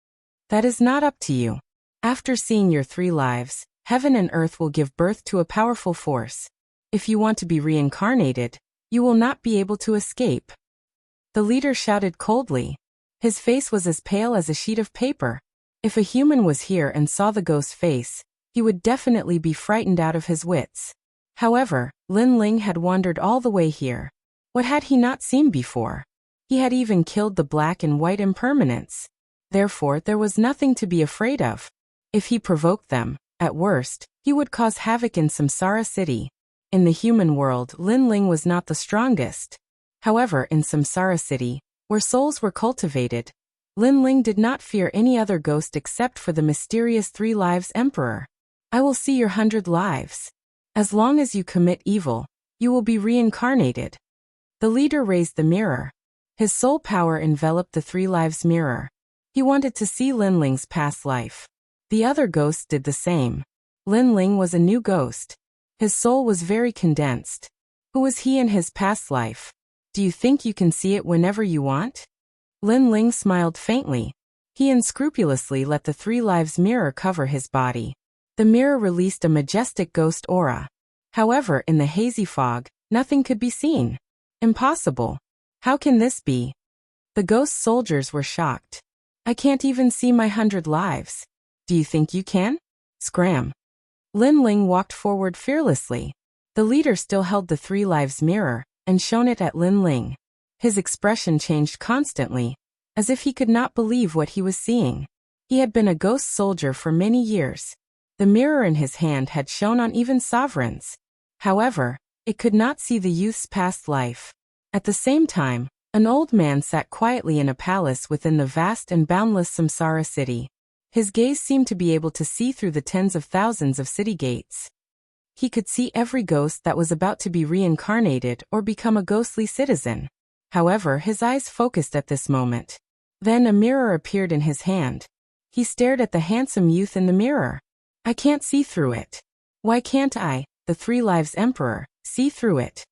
That is not up to you. After seeing your 3 lives, heaven and earth will give birth to a powerful force. If you want to be reincarnated, you will not be able to escape. The leader shouted coldly. His face was as pale as a sheet of paper. If a human was here and saw the ghost's face, he would definitely be frightened out of his wits. However, Lin Ling had wandered all the way here. What had he not seen before? He had even killed the black and white impermanents. Therefore, there was nothing to be afraid of. If he provoked them, at worst, he would cause havoc in Samsara City. In the human world, Lin Ling was not the strongest. However, in Samsara City, where souls were cultivated, Lin Ling did not fear any other ghost except for the mysterious 3 Lives Emperor. I will see your 100 lives. As long as you commit evil, you will be reincarnated. The leader raised the mirror. His soul power enveloped the 3 Lives mirror. He wanted to see Lin Ling's past life. The other ghosts did the same. Lin Ling was a new ghost. His soul was very condensed. Who was he in his past life? Do you think you can see it whenever you want? Lin Ling smiled faintly. He unscrupulously let the 3 Lives mirror cover his body. The mirror released a majestic ghost aura. However, in the hazy fog, nothing could be seen. Impossible. How can this be? The ghost soldiers were shocked. I can't even see my 100 lives. Do you think you can? Scram. Lin Ling walked forward fearlessly. The leader still held the 3 Lives mirror and shone it at Lin Ling. His expression changed constantly, as if he could not believe what he was seeing. He had been a ghost soldier for many years. The mirror in his hand had shone on even sovereigns. However, it could not see the youth's past life. At the same time, an old man sat quietly in a palace within the vast and boundless Samsara city. His gaze seemed to be able to see through the tens of thousands of city gates. He could see every ghost that was about to be reincarnated or become a ghostly citizen. However, his eyes focused at this moment. Then a mirror appeared in his hand. He stared at the handsome youth in the mirror. I can't see through it. Why can't I, the 3 Lives Emperor, see through it?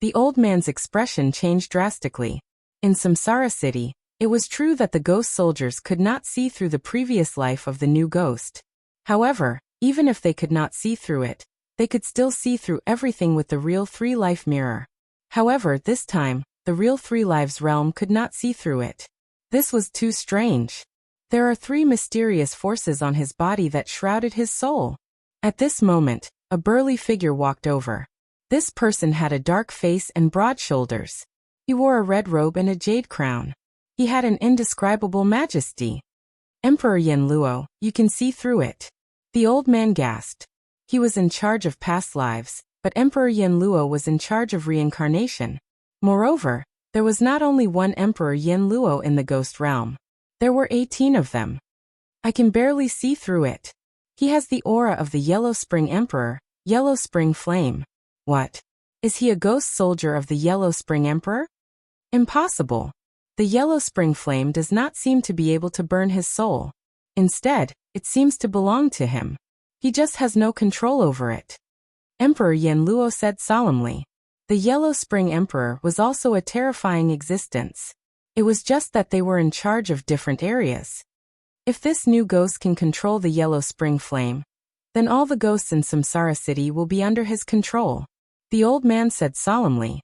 The old man's expression changed drastically. In Samsara City, it was true that the ghost soldiers could not see through the previous life of the new ghost. However, even if they could not see through it, they could still see through everything with the real 3 Life mirror. However, this time, the real 3 Lives realm could not see through it. This was too strange. There are 3 mysterious forces on his body that shrouded his soul. At this moment, a burly figure walked over. This person had a dark face and broad shoulders. He wore a red robe and a jade crown. He had an indescribable majesty. Emperor Yen Luo, you can see through it. The old man gasped. He was in charge of past lives, but Emperor Yen Luo was in charge of reincarnation. Moreover, there was not only one Emperor Yen Luo in the ghost realm. There were 18 of them. I can barely see through it. He has the aura of the Yellow Spring Emperor, Yellow Spring Flame. What? Is he a ghost soldier of the Yellow Spring Emperor? Impossible. The Yellow Spring Flame does not seem to be able to burn his soul. Instead, it seems to belong to him. He just has no control over it. Emperor Yen Luo said solemnly. The Yellow Spring Emperor was also a terrifying existence. It was just that they were in charge of different areas. If this new ghost can control the Yellow Spring Flame, then all the ghosts in Samsara City will be under his control. The old man said solemnly.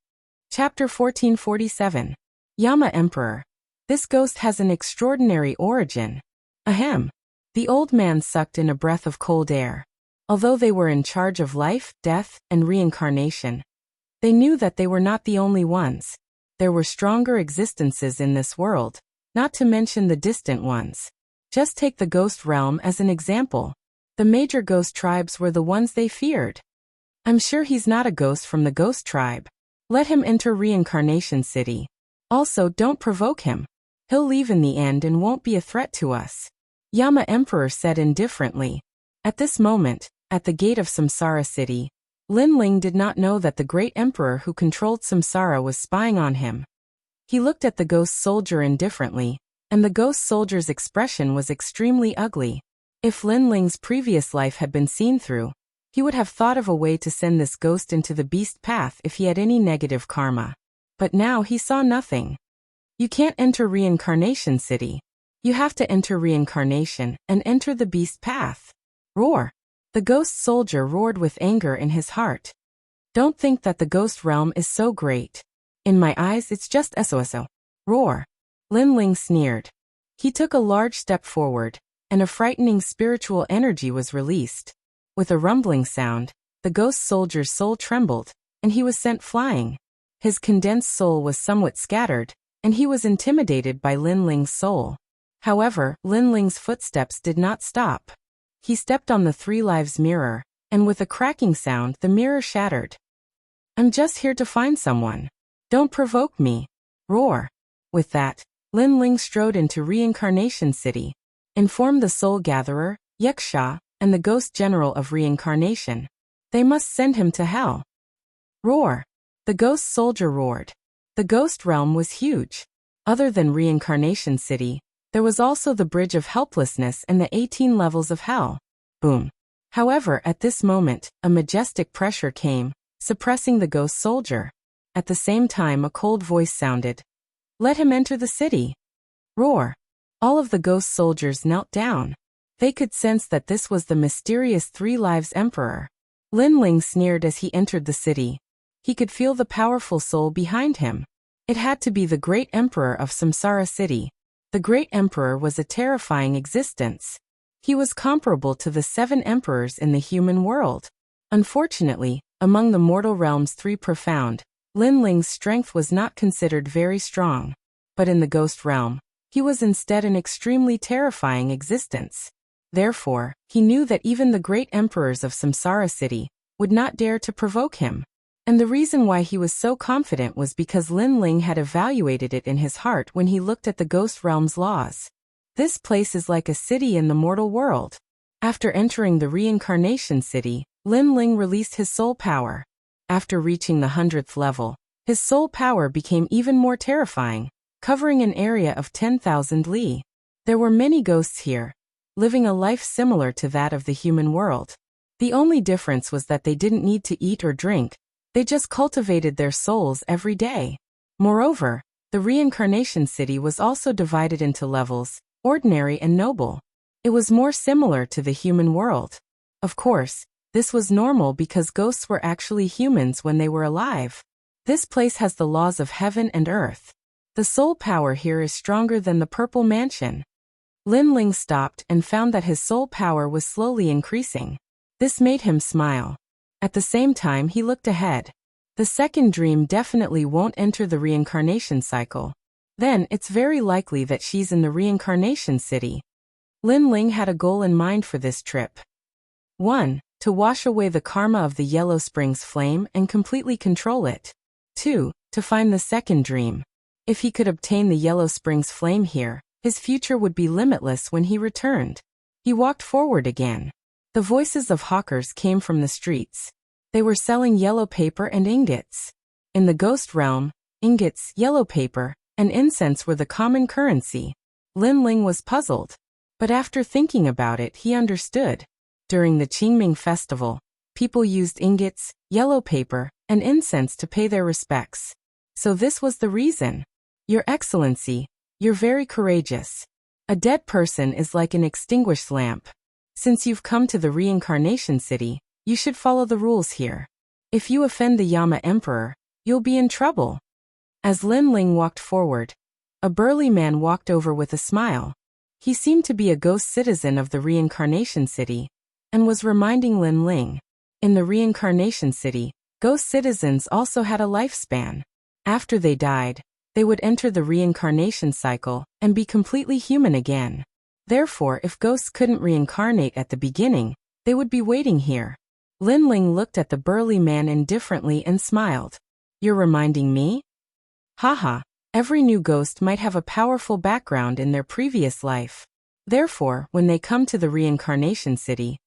Chapter 1447. Yama Emperor. This ghost has an extraordinary origin. Ahem. The old man sucked in a breath of cold air. Although they were in charge of life, death, and reincarnation, they knew that they were not the only ones. There were stronger existences in this world, not to mention the distant ones. Just take the ghost realm as an example. The major ghost tribes were the ones they feared. I'm sure he's not a ghost from the ghost tribe. Let him enter Reincarnation City. Also, don't provoke him. He'll leave in the end and won't be a threat to us. Yama Emperor said indifferently. At this moment, at the gate of Samsara City, Lin Ling did not know that the great emperor who controlled Samsara was spying on him. He looked at the ghost soldier indifferently, and the ghost soldier's expression was extremely ugly. If Lin Ling's previous life had been seen through, he would have thought of a way to send this ghost into the beast path if he had any negative karma. But now he saw nothing. You can't enter Reincarnation City. You have to enter reincarnation and enter the beast path. Roar. The ghost soldier roared with anger in his heart. Don't think that the ghost realm is so great. In my eyes it's just SOSO. Roar. Lin Ling sneered. He took a large step forward, and a frightening spiritual energy was released. With a rumbling sound, the ghost soldier's soul trembled, and he was sent flying. His condensed soul was somewhat scattered, and he was intimidated by Lin Ling's soul. However, Lin Ling's footsteps did not stop. He stepped on the 3 lives mirror, and with a cracking sound the mirror shattered. "I'm just here to find someone. Don't provoke me." Roar. With that, Lin Ling strode into Reincarnation City, informed the Soul Gatherer, Wuxia, and the Ghost General of Reincarnation. They must send him to hell. Roar. The ghost soldier roared. The ghost realm was huge. Other than Reincarnation City, there was also the Bridge of Helplessness and the 18 levels of hell. Boom. However, at this moment, a majestic pressure came, suppressing the ghost soldier. At the same time, a cold voice sounded. "Let him enter the city." Roar. All of the ghost soldiers knelt down. They could sense that this was the mysterious 3 lives emperor. Lin Ling sneered as he entered the city. He could feel the powerful soul behind him. It had to be the great emperor of Samsara City. The great emperor was a terrifying existence. He was comparable to the 7 emperors in the human world. Unfortunately, among the mortal realms 3 profound, Lin Ling's strength was not considered very strong. But in the ghost realm, he was instead an extremely terrifying existence. Therefore, he knew that even the great emperors of Samsara City would not dare to provoke him. And the reason why he was so confident was because Lin Ling had evaluated it in his heart when he looked at the ghost realm's laws. This place is like a city in the mortal world. After entering the Reincarnation City, Lin Ling released his soul power. After reaching the 100th level, his soul power became even more terrifying, covering an area of 10,000 li. There were many ghosts here, living a life similar to that of the human world. The only difference was that they didn't need to eat or drink. They just cultivated their souls every day. Moreover, the Reincarnation City was also divided into levels, ordinary and noble. It was more similar to the human world. Of course, this was normal because ghosts were actually humans when they were alive. This place has the laws of heaven and earth. The soul power here is stronger than the Purple Mansion. Lin Ling stopped and found that his soul power was slowly increasing. This made him smile. At the same time, he looked ahead. The second dream definitely won't enter the reincarnation cycle. Then, it's very likely that she's in the Reincarnation City. Lin Ling had a goal in mind for this trip. 1. To wash away the karma of the Yellow Springs flame and completely control it. 2. To find the second dream. If he could obtain the Yellow Springs flame here, his future would be limitless when he returned. He walked forward again. The voices of hawkers came from the streets. They were selling yellow paper and ingots. In the ghost realm, ingots, yellow paper, and incense were the common currency. Lin Ling was puzzled. But after thinking about it, he understood. During the Qingming festival, people used ingots, yellow paper, and incense to pay their respects. So this was the reason. Your Excellency, you're very courageous. A dead person is like an extinguished lamp. Since you've come to the Reincarnation City, you should follow the rules here. If you offend the Yama Emperor, you'll be in trouble. As Lin Ling walked forward, a burly man walked over with a smile. He seemed to be a ghost citizen of the Reincarnation City, and was reminding Lin Ling. In the Reincarnation City, ghost citizens also had a lifespan. After they died, they would enter the reincarnation cycle and be completely human again. Therefore, if ghosts couldn't reincarnate at the beginning, they would be waiting here. Lin Ling looked at the burly man indifferently and smiled. You're reminding me? Haha, every new ghost might have a powerful background in their previous life. Therefore, when they come to the Reincarnation City,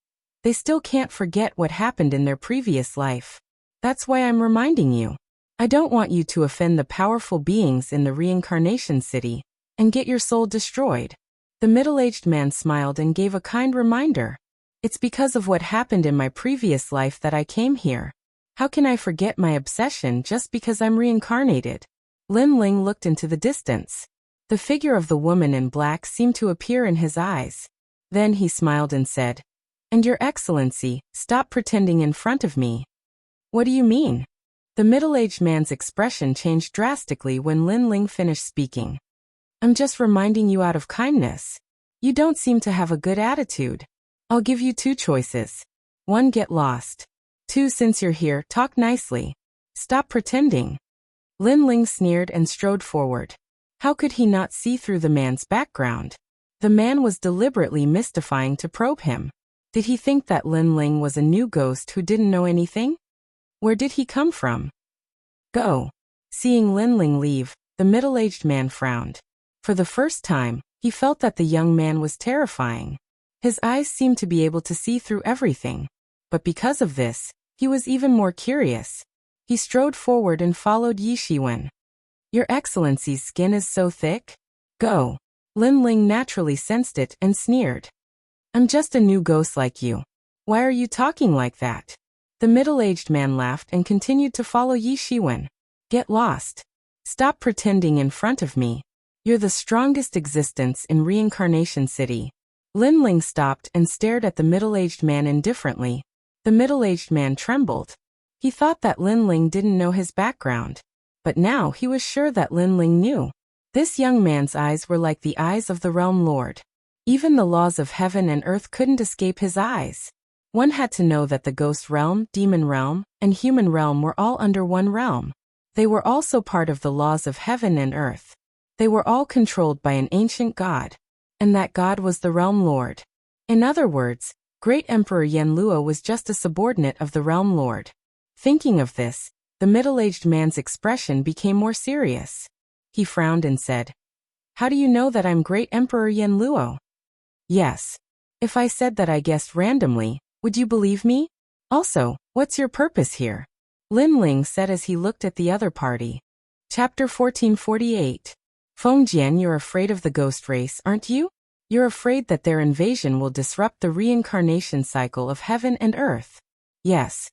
they still can't forget what happened in their previous life. That's why I'm reminding you. I don't want you to offend the powerful beings in the Reincarnation City and get your soul destroyed. The middle-aged man smiled and gave a kind reminder. It's because of what happened in my previous life that I came here. How can I forget my obsession just because I'm reincarnated? Lin Ling looked into the distance. The figure of the woman in black seemed to appear in his eyes. Then he smiled and said, "And Your Excellency, stop pretending in front of me." What do you mean? The middle-aged man's expression changed drastically when Lin Ling finished speaking. I'm just reminding you out of kindness. You don't seem to have a good attitude. I'll give you 2 choices. 1, get lost. 2, since you're here, talk nicely. Stop pretending. Lin Ling sneered and strode forward. How could he not see through the man's background? The man was deliberately mystifying to probe him. Did he think that Lin Ling was a new ghost who didn't know anything? Where did he come from? Go. Seeing Lin Ling leave, the middle-aged man frowned. For the first time, he felt that the young man was terrifying. His eyes seemed to be able to see through everything. But because of this, he was even more curious. He strode forward and followed Yi Shiwen. Your Excellency's skin is so thick? Go. Lin Ling naturally sensed it and sneered. I'm just a new ghost like you. Why are you talking like that? The middle-aged man laughed and continued to follow Yi Shiwen. Get lost. Stop pretending in front of me. You're the strongest existence in Reincarnation City. Lin Ling stopped and stared at the middle-aged man indifferently. The middle-aged man trembled. He thought that Lin Ling didn't know his background. But now he was sure that Lin Ling knew. This young man's eyes were like the eyes of the Realm Lord. Even the laws of heaven and earth couldn't escape his eyes. One had to know that the ghost realm, demon realm, and human realm were all under one realm. They were also part of the laws of heaven and earth. They were all controlled by an ancient god. And that god was the Realm Lord. In other words, Great Emperor Yen Luo was just a subordinate of the Realm Lord. Thinking of this, the middle-aged man's expression became more serious. He frowned and said, How do you know that I'm Great Emperor Yen Luo? Yes. If I said that I guessed randomly, would you believe me? Also, what's your purpose here? Lin Ling said as he looked at the other party. Chapter 1448. Feng Jian, you're afraid of the ghost race, aren't you? You're afraid that their invasion will disrupt the reincarnation cycle of heaven and earth. Yes.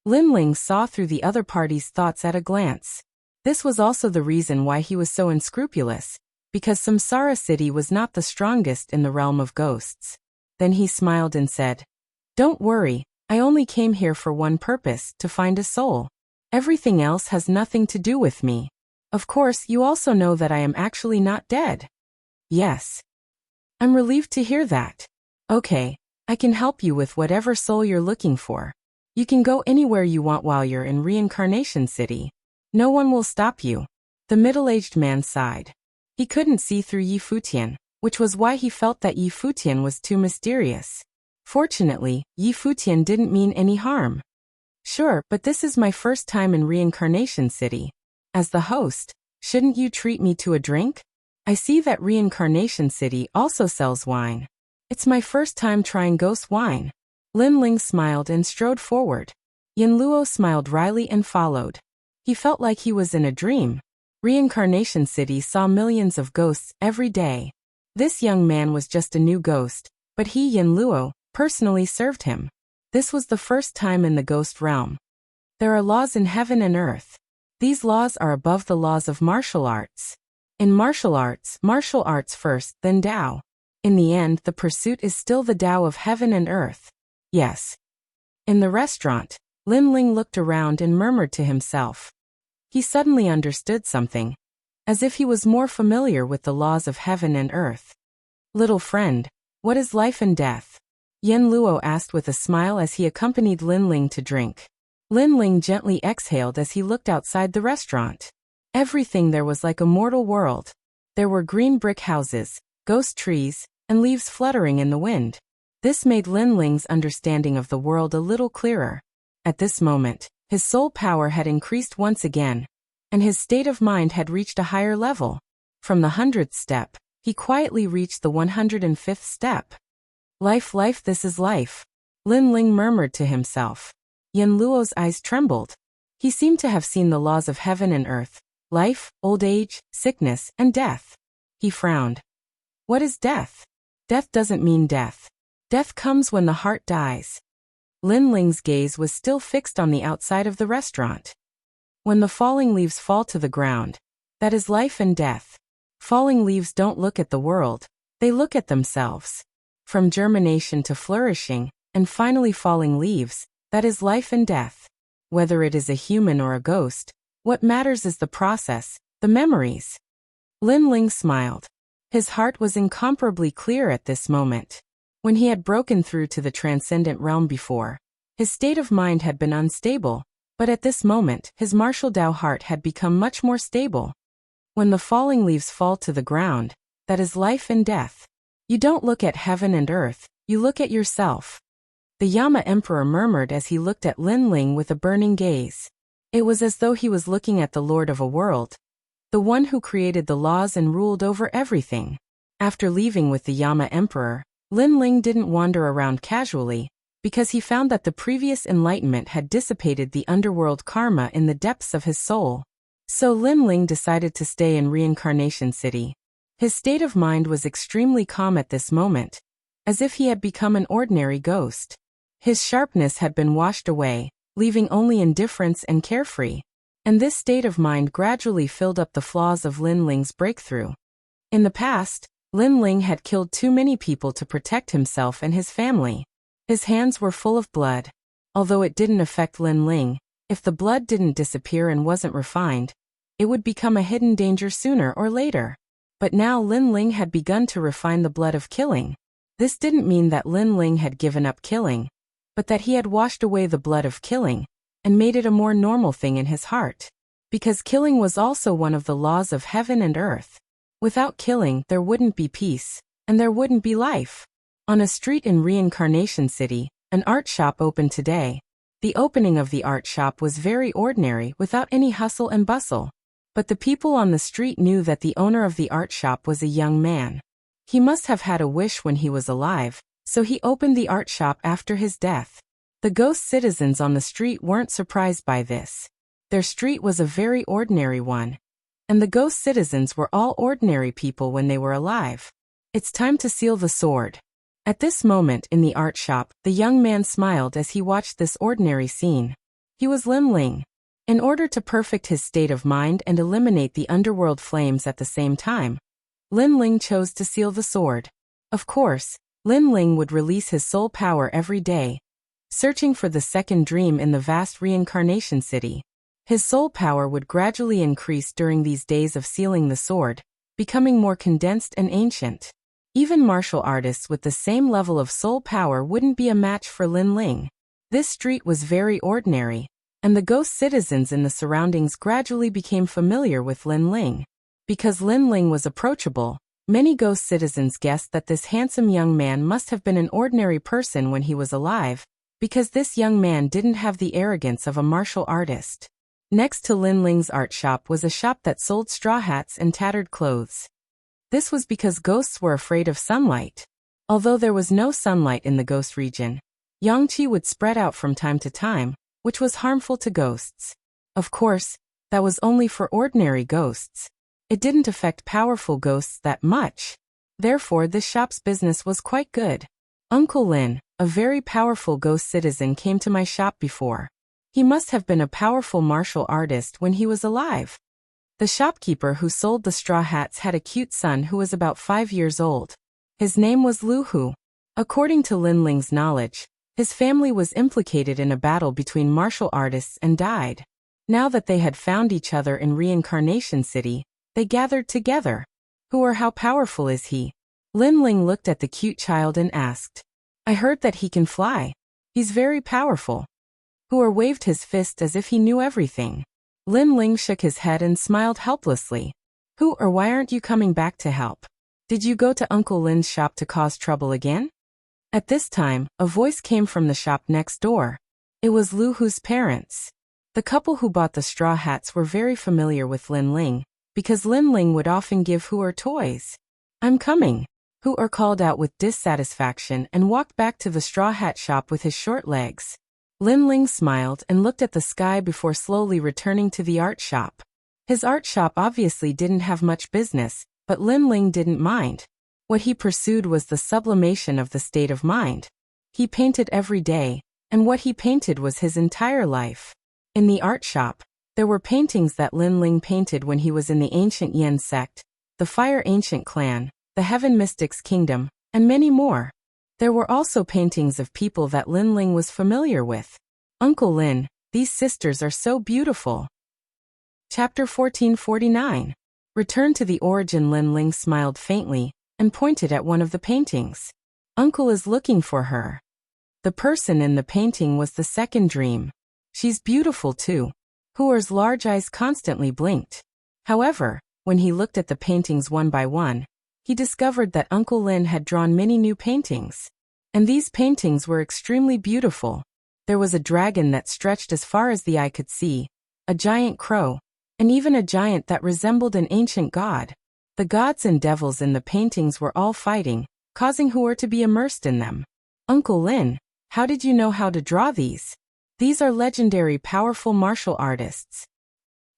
Lin Ling saw through the other party's thoughts at a glance. This was also the reason why he was so unscrupulous, because Samsara City was not the strongest in the realm of ghosts. Then he smiled and said, Don't worry, I only came here for one purpose, to find a soul. Everything else has nothing to do with me. Of course, you also know that I am actually not dead. Yes. I'm relieved to hear that. Okay, I can help you with whatever soul you're looking for. You can go anywhere you want while you're in Reincarnation City. No one will stop you. The middle-aged man sighed. He couldn't see through Yi Futian, which was why he felt that Yi Futian was too mysterious. Fortunately, Yi Futian didn't mean any harm. Sure, but this is my first time in Reincarnation City. As the host, shouldn't you treat me to a drink? I see that Reincarnation City also sells wine. It's my first time trying ghost wine. Lin Ling smiled and strode forward. Yen Luo smiled wryly and followed. He felt like he was in a dream. Reincarnation City saw millions of ghosts every day. This young man was just a new ghost, but he, Yen Luo, personally served him. This was the first time in the ghost realm. There are laws in heaven and earth. These laws are above the laws of martial arts. In martial arts first, then Tao. In the end, the pursuit is still the Tao of heaven and earth. Yes. In the restaurant, Lin Ling looked around and murmured to himself. He suddenly understood something, as if he was more familiar with the laws of heaven and earth. Little friend, what is life and death? Yen Luo asked with a smile as he accompanied Lin Ling to drink. Lin Ling gently exhaled as he looked outside the restaurant. Everything there was like a mortal world. There were green brick houses, ghost trees, and leaves fluttering in the wind. This made Lin Ling's understanding of the world a little clearer. At this moment, his soul power had increased once again, and his state of mind had reached a higher level. From the 100th step, he quietly reached the 105th step. Life, this is life. Lin Ling murmured to himself. Yen Luo's eyes trembled. He seemed to have seen the laws of heaven and earth, life, old age, sickness, and death. He frowned. What is death? Death doesn't mean death. Death comes when the heart dies. Lin Ling's gaze was still fixed on the outside of the restaurant. When the falling leaves fall to the ground, that is life and death. Falling leaves don't look at the world, they look at themselves. From germination to flourishing, and finally falling leaves, that is life and death. Whether it is a human or a ghost, what matters is the process, the memories. Lin Ling smiled. His heart was incomparably clear at this moment. When he had broken through to the transcendent realm before, his state of mind had been unstable, but at this moment his martial Dao heart had become much more stable. When the falling leaves fall to the ground, that is life and death. You don't look at heaven and earth, you look at yourself. The Yama Emperor murmured as he looked at Lin Ling with a burning gaze. It was as though he was looking at the Lord of a world, the one who created the laws and ruled over everything. After leaving with the Yama Emperor, Lin Ling didn't wander around casually, because he found that the previous enlightenment had dissipated the underworld karma in the depths of his soul. So Lin Ling decided to stay in Reincarnation City. His state of mind was extremely calm at this moment, as if he had become an ordinary ghost. His sharpness had been washed away, leaving only indifference and carefree. And this state of mind gradually filled up the flaws of Lin Ling's breakthrough. In the past, Lin Ling had killed too many people to protect himself and his family. His hands were full of blood. Although it didn't affect Lin Ling, if the blood didn't disappear and wasn't refined, it would become a hidden danger sooner or later. But now Lin Ling had begun to refine the blood of killing. This didn't mean that Lin Ling had given up killing, but that he had washed away the blood of killing and made it a more normal thing in his heart. Because killing was also one of the laws of heaven and earth. Without killing, there wouldn't be peace, and there wouldn't be life. On a street in Reincarnation City, an art shop opened today. The opening of the art shop was very ordinary without any hustle and bustle. But the people on the street knew that the owner of the art shop was a young man. He must have had a wish when he was alive, so he opened the art shop after his death. The ghost citizens on the street weren't surprised by this. Their street was a very ordinary one. And the ghost citizens were all ordinary people when they were alive. It's time to seal the sword. At this moment in the art shop, the young man smiled as he watched this ordinary scene. He was Lin Ling. In order to perfect his state of mind and eliminate the underworld flames at the same time, Lin Ling chose to seal the sword. Of course, Lin Ling would release his soul power every day, searching for the second dream in the vast reincarnation city. His soul power would gradually increase during these days of sealing the sword, becoming more condensed and ancient. Even martial artists with the same level of soul power wouldn't be a match for Lin Ling. This street was very ordinary, and the ghost citizens in the surroundings gradually became familiar with Lin Ling. Because Lin Ling was approachable, many ghost citizens guessed that this handsome young man must have been an ordinary person when he was alive, because this young man didn't have the arrogance of a martial artist. Next to Lin Ling's art shop was a shop that sold straw hats and tattered clothes. This was because ghosts were afraid of sunlight. Although there was no sunlight in the ghost region, Yangqi would spread out from time to time, which was harmful to ghosts. Of course, that was only for ordinary ghosts. It didn't affect powerful ghosts that much. Therefore, this shop's business was quite good. Uncle Lin, a very powerful ghost citizen, came to my shop before. He must have been a powerful martial artist when he was alive. The shopkeeper who sold the straw hats had a cute son who was about 5 years old. His name was Lu Hu. According to Lin Ling's knowledge, his family was implicated in a battle between martial artists and died. Now that they had found each other in Reincarnation City, they gathered together. Who or how powerful is he? Lin Ling looked at the cute child and asked. I heard that he can fly. He's very powerful. Hu or waved his fist as if he knew everything. Lin Ling shook his head and smiled helplessly. Hu or why aren't you coming back to help? Did you go to Uncle Lin's shop to cause trouble again? At this time, a voice came from the shop next door. It was Lu Hu's parents. The couple who bought the straw hats were very familiar with Lin Ling, because Lin Ling would often give Hu or toys. I'm coming. Hu or called out with dissatisfaction and walked back to the straw hat shop with his short legs. Lin Ling smiled and looked at the sky before slowly returning to the art shop. His art shop obviously didn't have much business, but Lin Ling didn't mind. What he pursued was the sublimation of the state of mind. He painted every day, and what he painted was his entire life. In the art shop, there were paintings that Lin Ling painted when he was in the Ancient Yen sect, the Fire Ancient Clan, the Heaven Mystics Kingdom, and many more. There were also paintings of people that Lin Ling was familiar with. Uncle Lin, these sisters are so beautiful. Chapter 1449. Return to the origin. Lin Ling smiled faintly and pointed at one of the paintings. Uncle is looking for her. The person in the painting was the second dream. She's beautiful too. Huer's large eyes constantly blinked. However, when he looked at the paintings one by one, he discovered that Uncle Lin had drawn many new paintings. And these paintings were extremely beautiful. There was a dragon that stretched as far as the eye could see, a giant crow, and even a giant that resembled an ancient god. The gods and devils in the paintings were all fighting, causing Huer to be immersed in them. Uncle Lin, how did you know how to draw these? These are legendary powerful martial artists.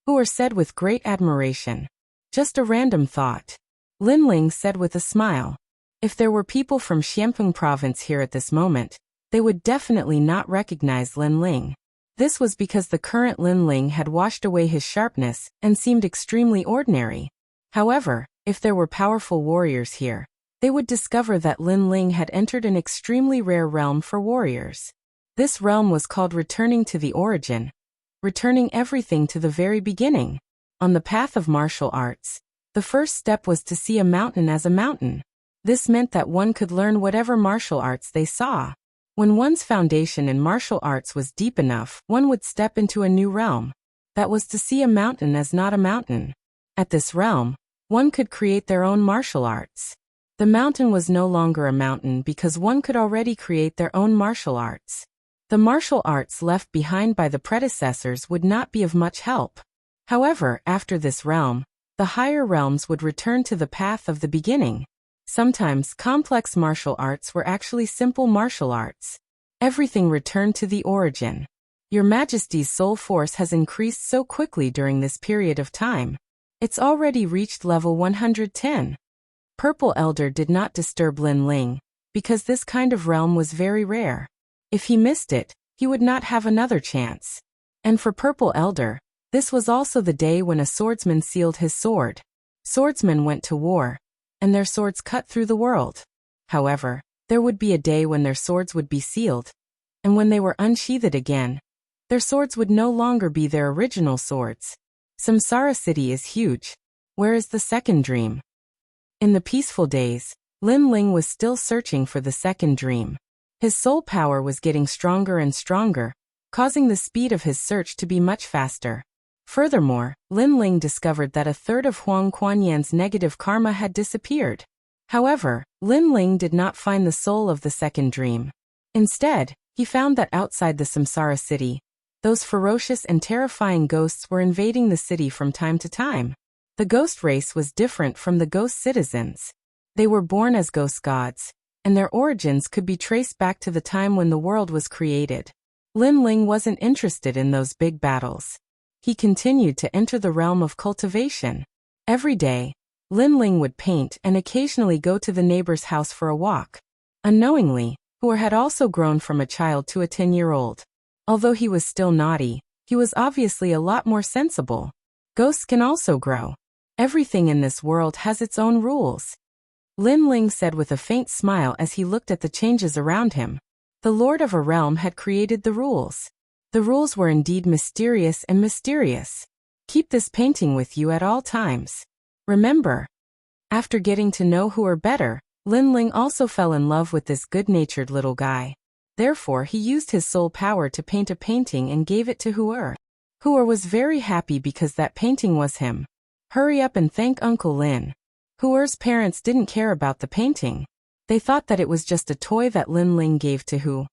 Huer said with great admiration. Just a random thought. Lin Ling said with a smile. If there were people from Xiamping province here at this moment, they would definitely not recognize Lin Ling. This was because the current Lin Ling had washed away his sharpness and seemed extremely ordinary. However, if there were powerful warriors here, they would discover that Lin Ling had entered an extremely rare realm for warriors. This realm was called returning to the origin, returning everything to the very beginning. On the path of martial arts, the first step was to see a mountain as a mountain. This meant that one could learn whatever martial arts they saw. When one's foundation in martial arts was deep enough, one would step into a new realm. That was to see a mountain as not a mountain. At this realm, one could create their own martial arts. The mountain was no longer a mountain because one could already create their own martial arts. The martial arts left behind by the predecessors would not be of much help. However, after this realm, the higher realms would return to the path of the beginning. Sometimes complex martial arts were actually simple martial arts. Everything returned to the origin. Your Majesty's soul force has increased so quickly during this period of time. It's already reached level 110. Purple Elder did not disturb Lin Ling, because this kind of realm was very rare. If he missed it, he would not have another chance. And for Purple Elder, this was also the day when a swordsman sealed his sword. Swordsmen went to war, and their swords cut through the world. However, there would be a day when their swords would be sealed, and when they were unsheathed again, their swords would no longer be their original swords. Samsara City is huge. Where is the second dream? In the peaceful days, Lin Ling was still searching for the second dream. His soul power was getting stronger and stronger, causing the speed of his search to be much faster. Furthermore, Lin Ling discovered that a third of Huang Kuanyan's negative karma had disappeared. However, Lin Ling did not find the soul of the second dream. Instead, he found that outside the Samsara city, those ferocious and terrifying ghosts were invading the city from time to time. The ghost race was different from the ghost citizens. They were born as ghost gods, and their origins could be traced back to the time when the world was created. Lin Ling wasn't interested in those big battles. He continued to enter the realm of cultivation. Every day, Lin Ling would paint and occasionally go to the neighbor's house for a walk. Unknowingly, Huer had also grown from a child to a 10-year-old. Although he was still naughty, he was obviously a lot more sensible. Ghosts can also grow. Everything in this world has its own rules. Lin Ling said with a faint smile as he looked at the changes around him. The Lord of a realm had created the rules. The rules were indeed mysterious and mysterious. Keep this painting with you at all times. Remember. After getting to know Huer better, Lin Ling also fell in love with this good-natured little guy. Therefore he used his soul power to paint a painting and gave it to Huer. Huer was very happy because that painting was him. Hurry up and thank Uncle Lin. Huer's parents didn't care about the painting. They thought that it was just a toy that Lin Ling gave to Huer.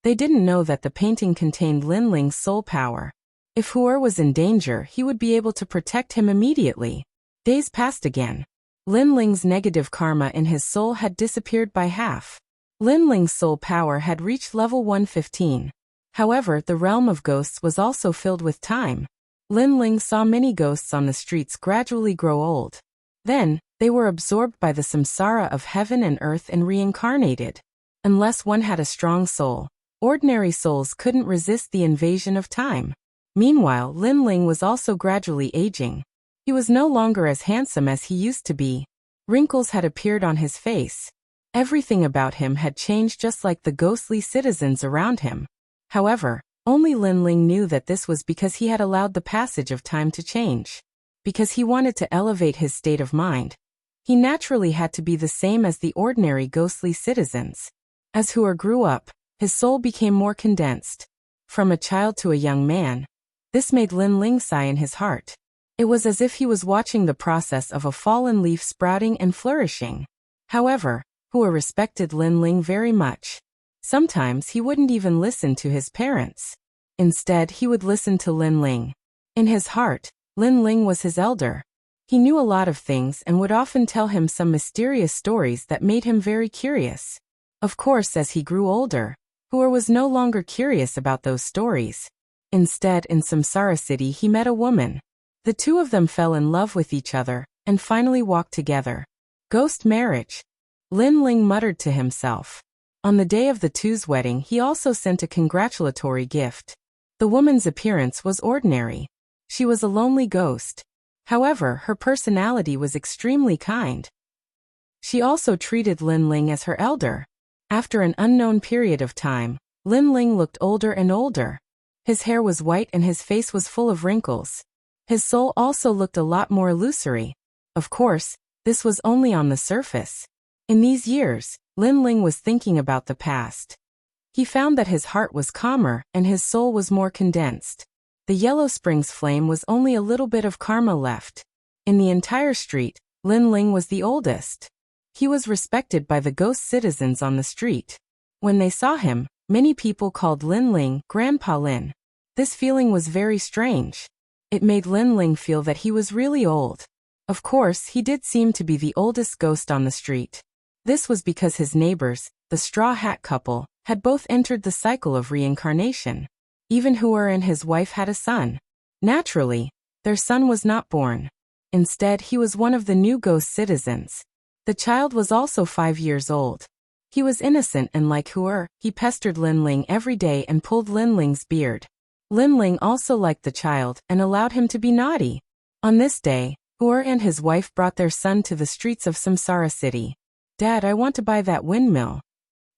They didn't know that the painting contained Lin Ling's soul power. If Huer was in danger, he would be able to protect him immediately. Days passed again. Lin Ling's negative karma in his soul had disappeared by half. Lin Ling's soul power had reached level 115. However, the realm of ghosts was also filled with time. Lin Ling saw many ghosts on the streets gradually grow old. Then, they were absorbed by the samsara of heaven and earth and reincarnated. Unless one had a strong soul, ordinary souls couldn't resist the invasion of time. Meanwhile, Lin Ling was also gradually aging. He was no longer as handsome as he used to be. Wrinkles had appeared on his face. Everything about him had changed just like the ghostly citizens around him. However, only Lin Ling knew that this was because he had allowed the passage of time to change. because he wanted to elevate his state of mind. He naturally had to be the same as the ordinary ghostly citizens. As Hua grew up, his soul became more condensed. From a child to a young man. This made Lin Ling sigh in his heart. It was as if he was watching the process of a fallen leaf sprouting and flourishing. However, Hua respected Lin Ling very much. Sometimes he wouldn't even listen to his parents. Instead, he would listen to Lin Ling. In his heart, Lin Ling was his elder. He knew a lot of things and would often tell him some mysterious stories that made him very curious. Of course, as he grew older, Hua was no longer curious about those stories. Instead, in Samsara City he met a woman. The two of them fell in love with each other, and finally walked together. Ghost marriage. Lin Ling muttered to himself. On the day of the two's wedding he also sent a congratulatory gift. The woman's appearance was ordinary. She was a lonely ghost. However, her personality was extremely kind. She also treated Lin Ling as her elder. After an unknown period of time, Lin Ling looked older and older. His hair was white and his face was full of wrinkles. His soul also looked a lot more illusory. Of course, this was only on the surface. In these years, Lin Ling was thinking about the past. He found that his heart was calmer and his soul was more condensed. The Yellow Springs flame was only a little bit of karma left. In the entire street, Lin Ling was the oldest. He was respected by the ghost citizens on the street. When they saw him, many people called Lin Ling Grandpa Lin. This feeling was very strange. It made Lin Ling feel that he was really old. Of course, he did seem to be the oldest ghost on the street. This was because his neighbors, the Straw Hat couple, had both entered the cycle of reincarnation. Even Hua and his wife had a son. Naturally, their son was not born. Instead, he was one of the new ghost citizens. The child was also 5 years old. He was innocent and like Hua, he pestered Lin Ling every day and pulled Lin Ling's beard. Lin Ling also liked the child and allowed him to be naughty. On this day, Hua and his wife brought their son to the streets of Samsara City. "Dad, I want to buy that windmill."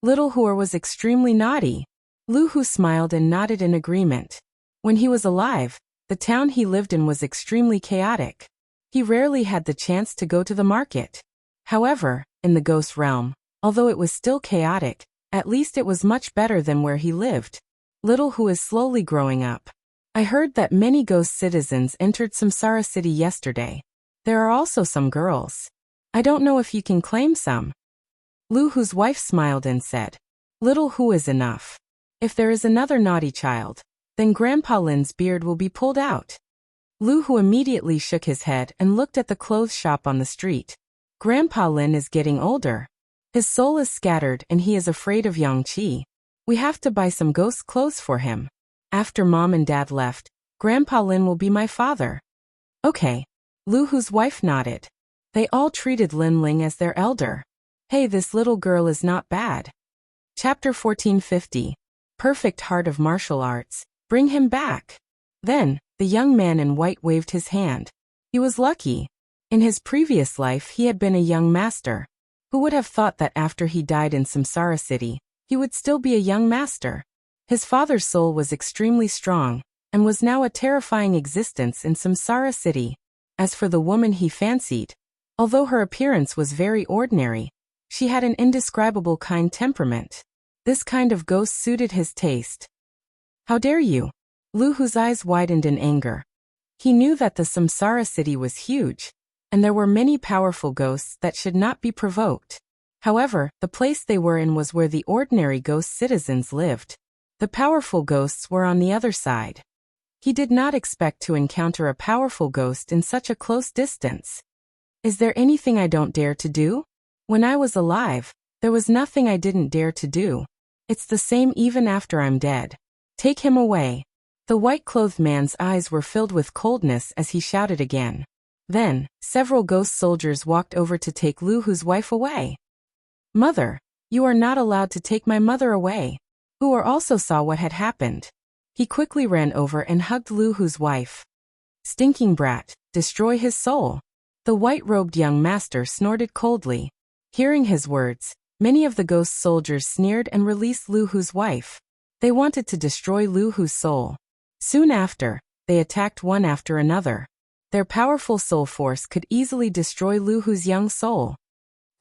Little Hua was extremely naughty. Lu Hu smiled and nodded in agreement. When he was alive, the town he lived in was extremely chaotic. He rarely had the chance to go to the market. However, in the ghost realm, although it was still chaotic, at least it was much better than where he lived. Little Hu is slowly growing up. I heard that many ghost citizens entered Samsara City yesterday. There are also some girls. I don't know if you can claim some. Lu Hu's wife smiled and said, "Little Hu is enough. If there is another naughty child, then Grandpa Lin's beard will be pulled out." Lu Hu immediately shook his head and looked at the clothes shop on the street. Grandpa Lin is getting older. His soul is scattered and he is afraid of Yangqi. We have to buy some ghost clothes for him. After Mom and Dad left, Grandpa Lin will be my father. Okay. Lu Hu's wife nodded. They all treated Lin Ling as their elder. Hey, this little girl is not bad. Chapter 1450. Perfect Heart of Martial Arts. Bring him back. Then, the young man in white waved his hand. He was lucky. In his previous life he had been a young master. Who would have thought that after he died in Samsara City, he would still be a young master? His father's soul was extremely strong, and was now a terrifying existence in Samsara City. As for the woman he fancied, although her appearance was very ordinary, she had an indescribable kind temperament. This kind of ghost suited his taste. How dare you? Lu Hu's eyes widened in anger. He knew that the Samsara City was huge, and there were many powerful ghosts that should not be provoked. However, the place they were in was where the ordinary ghost citizens lived. The powerful ghosts were on the other side. He did not expect to encounter a powerful ghost in such a close distance. Is there anything I don't dare to do? When I was alive, there was nothing I didn't dare to do. It's the same even after I'm dead. Take him away. The white-clothed man's eyes were filled with coldness as he shouted again. Then, several ghost soldiers walked over to take Lu Hu's wife away. Mother, you are not allowed to take my mother away. Hua also saw what had happened. He quickly ran over and hugged Lu Hu's wife. Stinking brat, destroy his soul. The white-robed young master snorted coldly. Hearing his words, many of the ghost soldiers sneered and released Lu Hu's wife. They wanted to destroy Lu Hu's soul. Soon after, they attacked one after another. Their powerful soul force could easily destroy Lu Hu's young soul.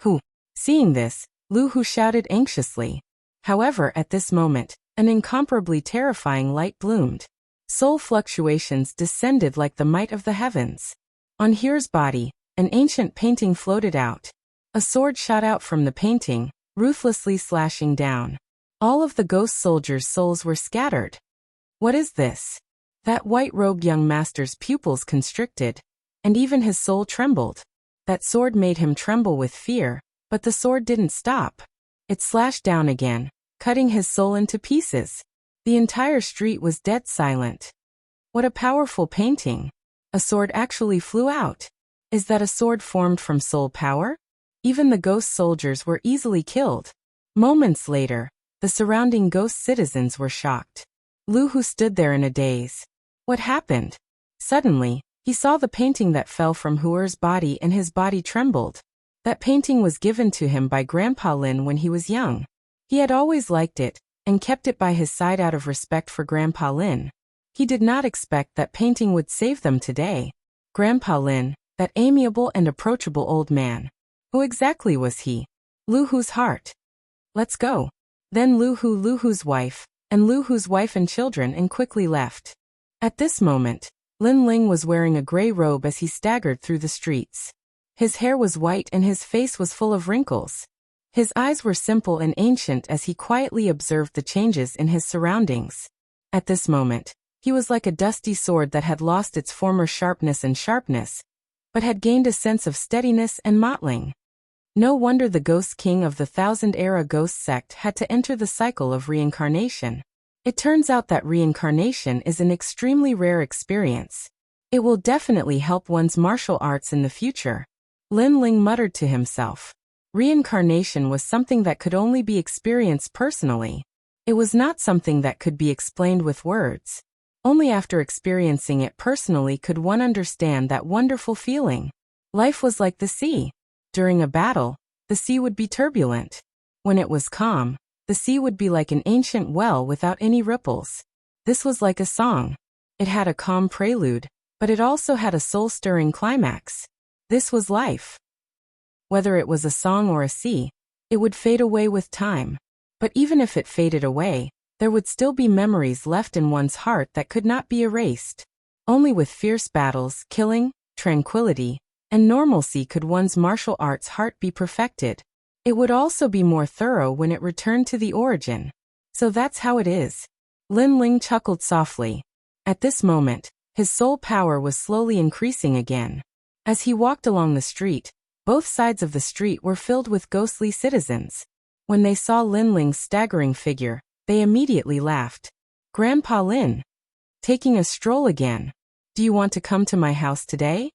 Hu. Seeing this, Lu Hu shouted anxiously. However, at this moment, an incomparably terrifying light bloomed. Soul fluctuations descended like the might of the heavens. On Here's body, an ancient painting floated out. A sword shot out from the painting, ruthlessly slashing down. All of the ghost soldiers' souls were scattered. What is this? That white-robed young master's pupils constricted, and even his soul trembled. That sword made him tremble with fear, but the sword didn't stop. It slashed down again, cutting his soul into pieces. The entire street was dead silent. What a powerful painting. A sword actually flew out. Is that a sword formed from soul power? Even the ghost soldiers were easily killed. Moments later, the surrounding ghost citizens were shocked. Lu Hu stood there in a daze. What happened? Suddenly, he saw the painting that fell from Here's body and his body trembled. That painting was given to him by Grandpa Lin when he was young. He had always liked it, and kept it by his side out of respect for Grandpa Lin. He did not expect that painting would save them today. Grandpa Lin, that amiable and approachable old man. Who exactly was he? Lu Hu's heart. Let's go. Then Lu Hu's wife, and Lu Hu's wife and children and quickly left. At this moment, Lin Ling was wearing a gray robe as he staggered through the streets. His hair was white and his face was full of wrinkles. His eyes were simple and ancient as he quietly observed the changes in his surroundings. At this moment, he was like a dusty sword that had lost its former sharpness, but had gained a sense of steadiness and mottling. No wonder the Ghost King of the Thousand-Era Ghost Sect had to enter the cycle of reincarnation. It turns out that reincarnation is an extremely rare experience. It will definitely help one's martial arts in the future. Lin Ling muttered to himself. Reincarnation was something that could only be experienced personally. It was not something that could be explained with words. Only after experiencing it personally could one understand that wonderful feeling. Life was like the sea. During a battle, the sea would be turbulent. When it was calm, the sea would be like an ancient well without any ripples. This was like a song. It had a calm prelude, but it also had a soul-stirring climax. This was life. Whether it was a song or a sea, it would fade away with time. But even if it faded away, there would still be memories left in one's heart that could not be erased. Only with fierce battles, killing, tranquility, and normalcy could one's martial arts heart be perfected. It would also be more thorough when it returned to the origin. So that's how it is. Lin Ling chuckled softly. At this moment, his soul power was slowly increasing again. As he walked along the street, both sides of the street were filled with ghostly citizens. When they saw Lin Ling's staggering figure, they immediately laughed. Grandpa Lin. Taking a stroll again. Do you want to come to my house today?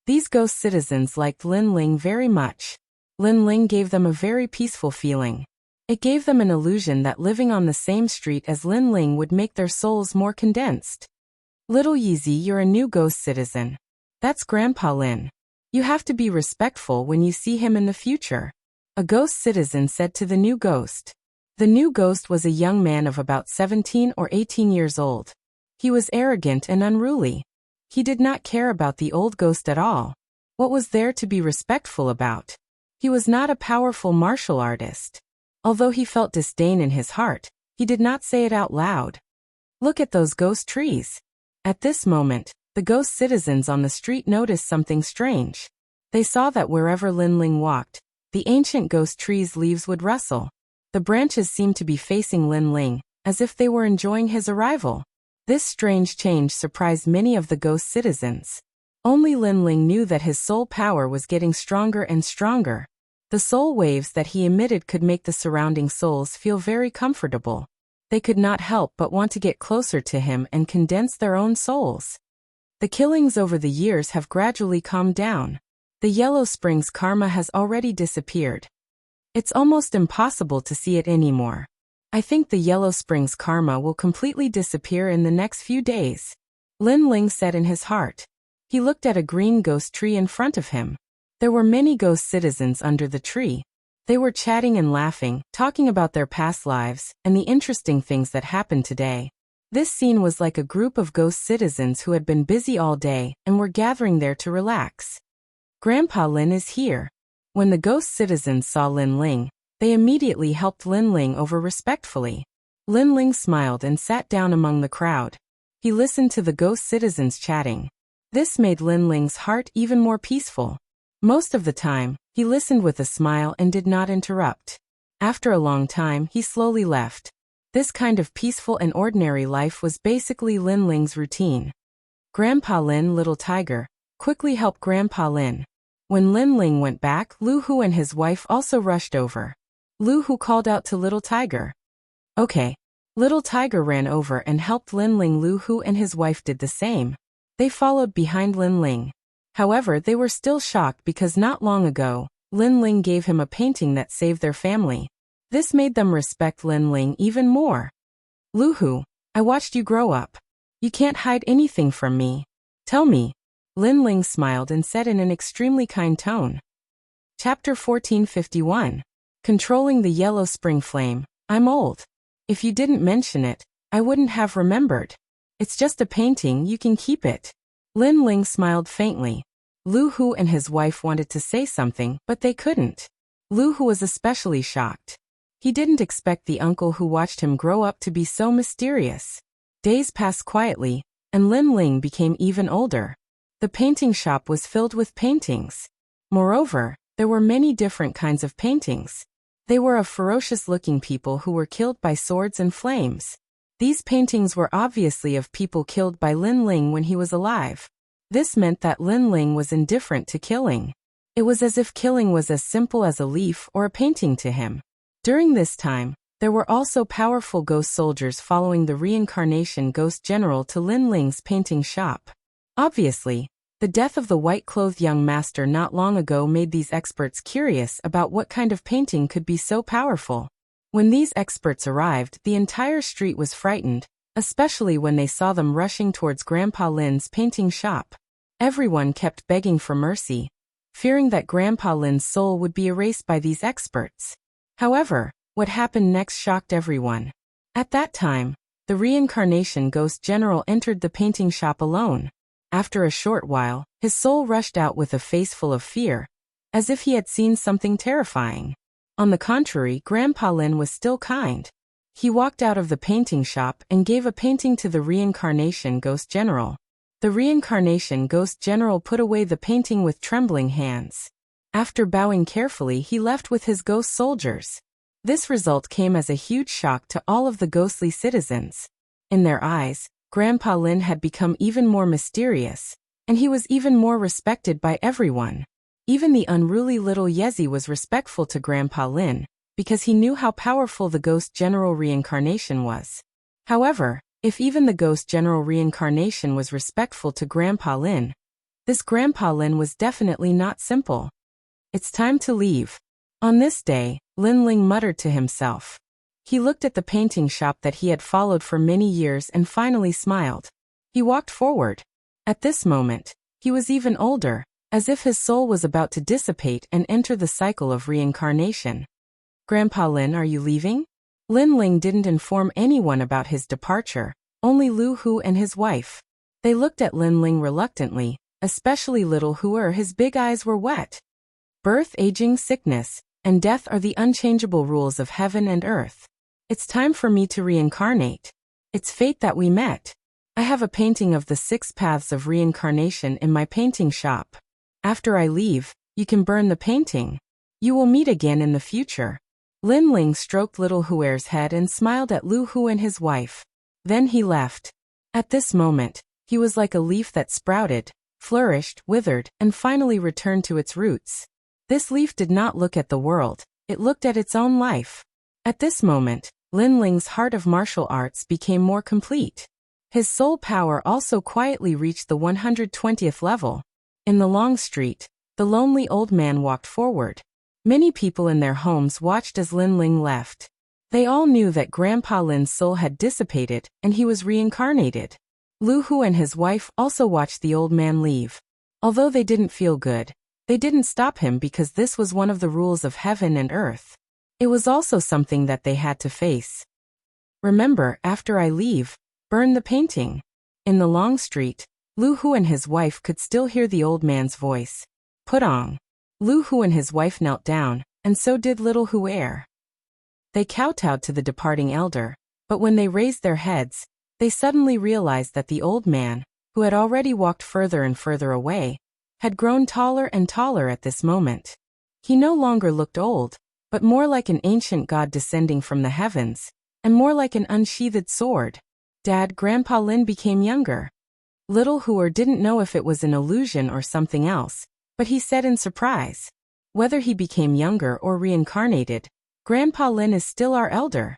These ghost citizens liked Lin Ling very much. Lin Ling gave them a very peaceful feeling. It gave them an illusion that living on the same street as Lin Ling would make their souls more condensed. Little Yeezy, you're a new ghost citizen. That's Grandpa Lin. You have to be respectful when you see him in the future. A ghost citizen said to the new ghost. The new ghost was a young man of about 17 or 18 years old. He was arrogant and unruly. He did not care about the old ghost at all. What was there to be respectful about? He was not a powerful martial artist. Although he felt disdain in his heart, he did not say it out loud. Look at those ghost trees. At this moment, the ghost citizens on the street noticed something strange. They saw that wherever Lin Ling walked, the ancient ghost trees' leaves would rustle. The branches seemed to be facing Lin Ling, as if they were enjoying his arrival. This strange change surprised many of the ghost citizens. Only Lin Ling knew that his soul power was getting stronger and stronger. The soul waves that he emitted could make the surrounding souls feel very comfortable. They could not help but want to get closer to him and condense their own souls. The killings over the years have gradually calmed down. The Yellow Springs karma has already disappeared. It's almost impossible to see it anymore. I think the Yellow Springs karma will completely disappear in the next few days. Lin Ling said in his heart. He looked at a green ghost tree in front of him. There were many ghost citizens under the tree. They were chatting and laughing, talking about their past lives and the interesting things that happened today. This scene was like a group of ghost citizens who had been busy all day and were gathering there to relax. Grandpa Lin is here. When the ghost citizens saw Lin Ling, they immediately helped Lin Ling over respectfully. Lin Ling smiled and sat down among the crowd. He listened to the ghost citizens chatting. This made Lin Ling's heart even more peaceful. Most of the time, he listened with a smile and did not interrupt. After a long time, he slowly left. This kind of peaceful and ordinary life was basically Lin Ling's routine. Grandpa Lin, little tiger, quickly helped Grandpa Lin. When Lin Ling went back, Lu Hu and his wife also rushed over. Lu Hu called out to little tiger. Okay. Little tiger ran over and helped Lin Ling. Lu Hu and his wife did the same. They followed behind Lin Ling. However, they were still shocked because not long ago, Lin Ling gave him a painting that saved their family. This made them respect Lin Ling even more. Lu Hu, I watched you grow up. You can't hide anything from me. Tell me. Lin Ling smiled and said in an extremely kind tone. Chapter 1451. Controlling the Yellow Spring Flame. I'm old. If you didn't mention it, I wouldn't have remembered. It's just a painting, you can keep it. Lin Ling smiled faintly. Lu Hu and his wife wanted to say something, but they couldn't. Lu Hu was especially shocked. He didn't expect the uncle who watched him grow up to be so mysterious. Days passed quietly, and Lin Ling became even older. The painting shop was filled with paintings. Moreover, there were many different kinds of paintings. They were of ferocious-looking people who were killed by swords and flames. These paintings were obviously of people killed by Lin Ling when he was alive. This meant that Lin Ling was indifferent to killing. It was as if killing was as simple as a leaf or a painting to him. During this time, there were also powerful ghost soldiers following the reincarnation ghost general to Lin Ling's painting shop. Obviously, the death of the white-clothed young master not long ago made these experts curious about what kind of painting could be so powerful. When these experts arrived, the entire street was frightened, especially when they saw them rushing towards Grandpa Lin's painting shop. Everyone kept begging for mercy, fearing that Grandpa Lin's soul would be erased by these experts. However, what happened next shocked everyone. At that time, the reincarnation ghost general entered the painting shop alone. After a short while, his soul rushed out with a face full of fear, as if he had seen something terrifying. On the contrary, Grandpa Lin was still kind. He walked out of the painting shop and gave a painting to the reincarnation ghost general. The reincarnation ghost general put away the painting with trembling hands. After bowing carefully, he left with his ghost soldiers. This result came as a huge shock to all of the ghostly citizens. In their eyes, Grandpa Lin had become even more mysterious, and he was even more respected by everyone. Even the unruly little Yezi was respectful to Grandpa Lin, because he knew how powerful the ghost general reincarnation was. However, if even the ghost general reincarnation was respectful to Grandpa Lin, this Grandpa Lin was definitely not simple. It's time to leave. On this day, Lin Ling muttered to himself. He looked at the painting shop that he had followed for many years and finally smiled. He walked forward. At this moment, he was even older, as if his soul was about to dissipate and enter the cycle of reincarnation. Grandpa Lin, are you leaving? Lin Ling didn't inform anyone about his departure, only Lu Hu and his wife. They looked at Lin Ling reluctantly, especially little Hu. His big eyes were wet. Birth, aging, sickness, and death are the unchangeable rules of heaven and earth. It's time for me to reincarnate. It's fate that we met. I have a painting of the 6 paths of reincarnation in my painting shop. After I leave, you can burn the painting. You will meet again in the future. Lin Ling stroked little Huer's head and smiled at Lu Hu and his wife. Then he left. At this moment, he was like a leaf that sprouted, flourished, withered, and finally returned to its roots. This leaf did not look at the world, it looked at its own life. At this moment, Lin Ling's heart of martial arts became more complete. His soul power also quietly reached the 120th level. In the long street, the lonely old man walked forward. Many people in their homes watched as Lin Ling left. They all knew that Grandpa Lin's soul had dissipated and he was reincarnated. Lu Hu and his wife also watched the old man leave. Although they didn't feel good, they didn't stop him because this was one of the rules of heaven and earth. It was also something that they had to face. Remember, after I leave, Burn the painting. In the long street, Lu Hu and his wife could still hear the old man's voice. Put on. Lu Hu and his wife knelt down, and so did little Hu Er. They kowtowed to the departing elder, but when they raised their heads, they suddenly realized that the old man, who had already walked further and further away, had grown taller and taller at this moment. He no longer looked old, but more like an ancient god descending from the heavens, and more like an unsheathed sword. Dad, Grandpa Lin became younger. Little Hu Er didn't know if it was an illusion or something else, but he said in surprise. Whether he became younger or reincarnated, Grandpa Lin is still our elder.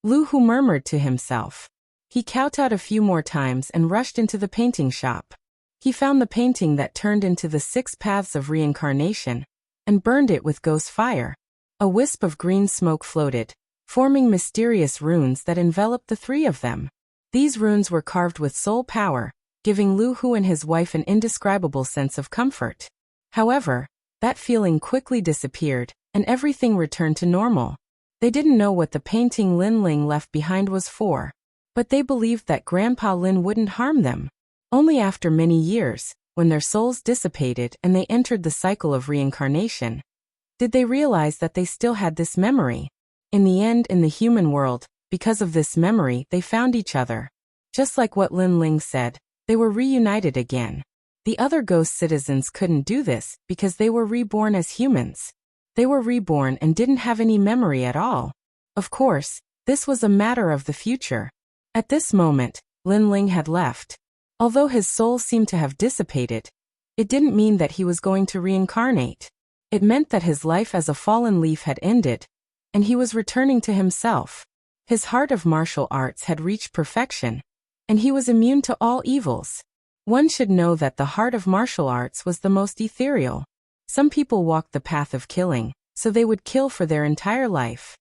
Lu Hu murmured to himself. He kowtowed a few more times and rushed into the painting shop. He found the painting that turned into the 6 paths of reincarnation, and burned it with ghost fire. A wisp of green smoke floated, forming mysterious runes that enveloped the 3 of them. These runes were carved with soul power, giving Lu Hu and his wife an indescribable sense of comfort. However, that feeling quickly disappeared, and everything returned to normal. They didn't know what the painting Lin Ling left behind was for, but they believed that Grandpa Lin wouldn't harm them. Only after many years, when their souls dissipated and they entered the cycle of reincarnation, did they realize that they still had this memory. In the end, in the human world, because of this memory, they found each other. Just like what Lin Ling said, they were reunited again. The other ghost citizens couldn't do this because they were reborn as humans. They were reborn and didn't have any memory at all. Of course, this was a matter of the future. At this moment, Lin Ling had left. Although his soul seemed to have dissipated, it didn't mean that he was going to reincarnate. It meant that his life as a fallen leaf had ended, and he was returning to himself. His heart of martial arts had reached perfection, and he was immune to all evils. One should know that the heart of martial arts was the most ethereal. Some people walked the path of killing, so they would kill for their entire life.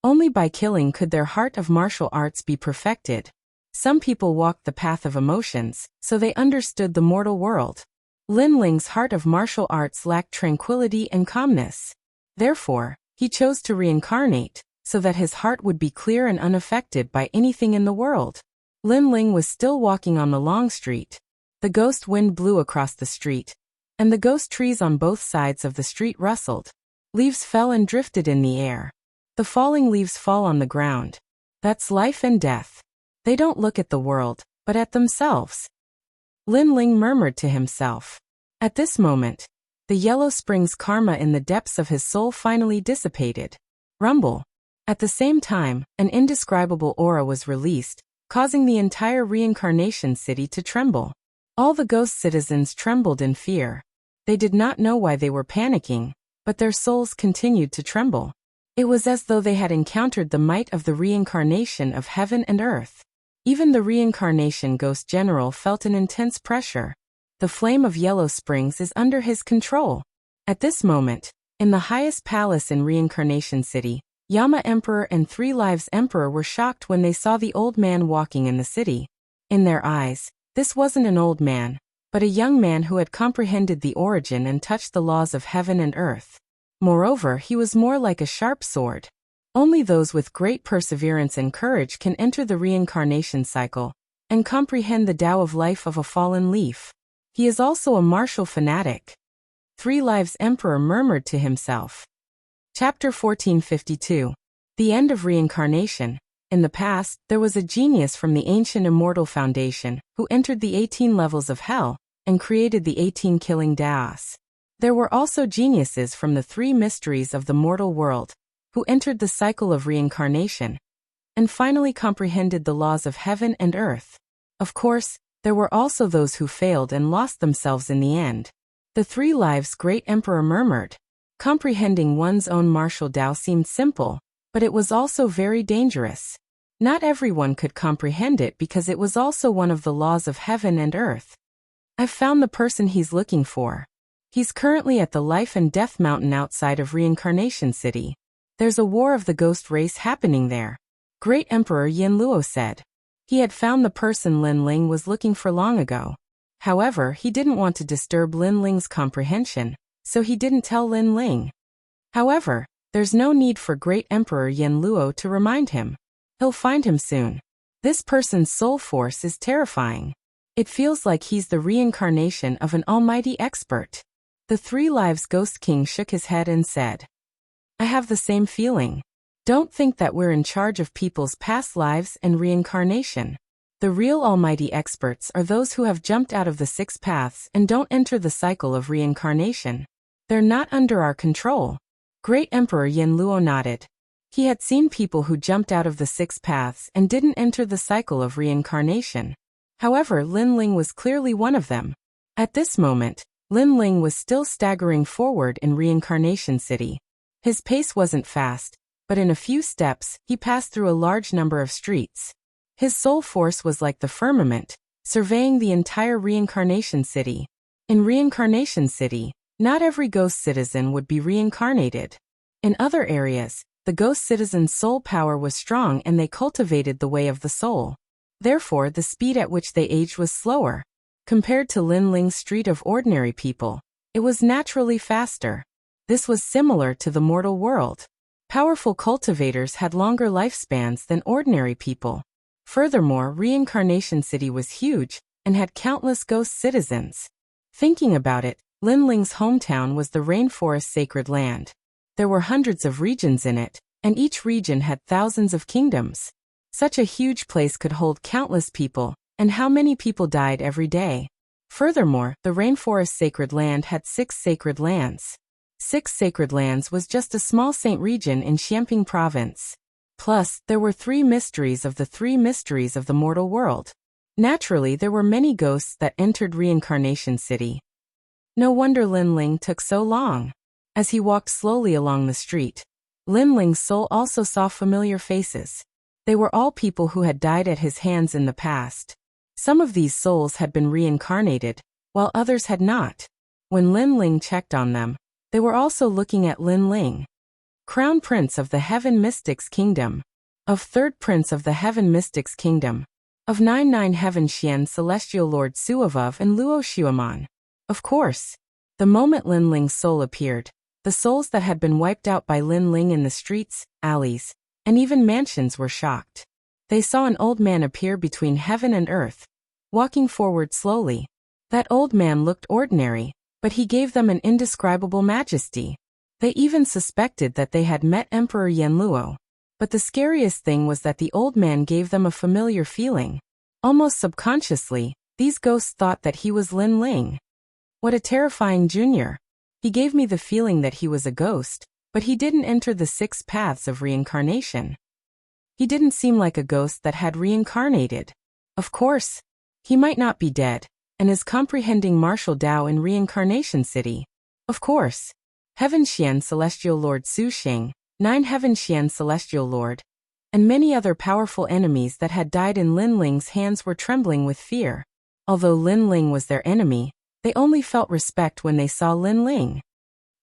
Only by killing could their heart of martial arts be perfected. Some people walked the path of emotions, so they understood the mortal world. Lin Ling's heart of martial arts lacked tranquility and calmness. Therefore, he chose to reincarnate, so that his heart would be clear and unaffected by anything in the world. Lin Ling was still walking on the long street. The ghost wind blew across the street, and the ghost trees on both sides of the street rustled. Leaves fell and drifted in the air. The falling leaves fall on the ground. That's life and death. They don't look at the world, but at themselves. Lin Ling murmured to himself. At this moment, the yellow spring's karma in the depths of his soul finally dissipated. Rumble. At the same time, an indescribable aura was released, causing the entire reincarnation city to tremble. All the ghost citizens trembled in fear. They did not know why they were panicking, but their souls continued to tremble. It was as though they had encountered the might of the reincarnation of heaven and earth. Even the reincarnation ghost general felt an intense pressure. The flame of Yellow Springs is under his control. At this moment, in the highest palace in Reincarnation City, Yama Emperor and 3 Lives Emperor were shocked when they saw the old man walking in the city. In their eyes, this wasn't an old man, but a young man who had comprehended the origin and touched the laws of heaven and earth. Moreover, he was more like a sharp sword. Only those with great perseverance and courage can enter the reincarnation cycle and comprehend the Tao of life of a fallen leaf. He is also a martial fanatic. 3 Lives Emperor murmured to himself. Chapter 1452. The End of Reincarnation. In the past, there was a genius from the ancient Immortal Foundation who entered the 18 levels of hell and created the 18 killing Daos. There were also geniuses from the 3 mysteries of the mortal world who entered the cycle of reincarnation and finally comprehended the laws of heaven and earth. Of course, there were also those who failed and lost themselves in the end. The 3 Lives Great Emperor murmured. Comprehending one's own martial Tao seemed simple, but it was also very dangerous. Not everyone could comprehend it because it was also one of the laws of heaven and earth. I've found the person he's looking for. He's currently at the Life and Death Mountain outside of Reincarnation City. There's a war of the ghost race happening there. Great Emperor Yin Luo said. He had found the person Lin Ling was looking for long ago. However, he didn't want to disturb Lin Ling's comprehension, so he didn't tell Lin Ling. However, there's no need for Great Emperor Yin Luo to remind him. He'll find him soon. This person's soul force is terrifying. It feels like he's the reincarnation of an almighty expert. The 3 Lives Ghost King shook his head and said, I have the same feeling. Don't think that we're in charge of people's past lives and reincarnation. The real almighty experts are those who have jumped out of the 6 paths and don't enter the cycle of reincarnation. They're not under our control. Great Emperor Yen Luo nodded. He had seen people who jumped out of the 6 paths and didn't enter the cycle of reincarnation. However, Lin Ling was clearly one of them. At this moment, Lin Ling was still staggering forward in Reincarnation City. His pace wasn't fast, but in a few steps, he passed through a large number of streets. His soul force was like the firmament, surveying the entire Reincarnation City. In Reincarnation City, not every ghost citizen would be reincarnated. In other areas, the ghost citizen's soul power was strong and they cultivated the way of the soul. Therefore, the speed at which they aged was slower. Compared to Lin Ling's street of ordinary people, it was naturally faster. This was similar to the mortal world. Powerful cultivators had longer lifespans than ordinary people. Furthermore, Reincarnation City was huge and had countless ghost citizens. Thinking about it, Lin Ling's hometown was the rainforest sacred land. There were hundreds of regions in it, and each region had thousands of kingdoms. Such a huge place could hold countless people, and how many people died every day. Furthermore, the rainforest sacred land had 6 sacred lands. 6 sacred lands was just a small saint region in Xiamping province. Plus, there were 3 mysteries of the 3 mysteries of the mortal world. Naturally, there were many ghosts that entered Reincarnation City. No wonder Lin Ling took so long. As he walked slowly along the street, Lin Ling's soul also saw familiar faces. They were all people who had died at his hands in the past. Some of these souls had been reincarnated, while others had not. When Lin Ling checked on them, they were also looking at Lin Ling. Crown Prince of the Heaven Mystics Kingdom. Of Third Prince of the Heaven Mystics Kingdom. Of 99 Heaven Xian Celestial Lord Suavov and Luo Xuaman. Of course. The moment Lin Ling's soul appeared, the souls that had been wiped out by Lin Ling in the streets, alleys, and even mansions were shocked. They saw an old man appear between heaven and earth, walking forward slowly. That old man looked ordinary, but he gave them an indescribable majesty. They even suspected that they had met Emperor Yen Luo. But the scariest thing was that the old man gave them a familiar feeling. Almost subconsciously, these ghosts thought that he was Lin Ling. What a terrifying junior. He gave me the feeling that he was a ghost, but he didn't enter the 6 paths of reincarnation. He didn't seem like a ghost that had reincarnated. Of course, he might not be dead, and is comprehending martial Tao in Reincarnation City. Of course. Heaven Xian Celestial Lord Su Xing, 9 Heaven Xian Celestial Lord, and many other powerful enemies that had died in Lin Ling's hands were trembling with fear. Although Lin Ling was their enemy, they only felt respect when they saw Lin Ling.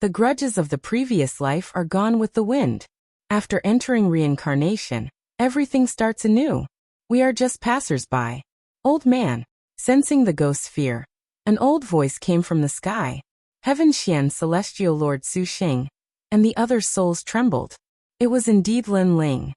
The grudges of the previous life are gone with the wind. After entering reincarnation, everything starts anew. We are just passers-by. Old man. Sensing the ghost's fear, an old voice came from the sky. Heaven Xian Celestial Lord Su Xing, and the other souls trembled. It was indeed Lin Ling.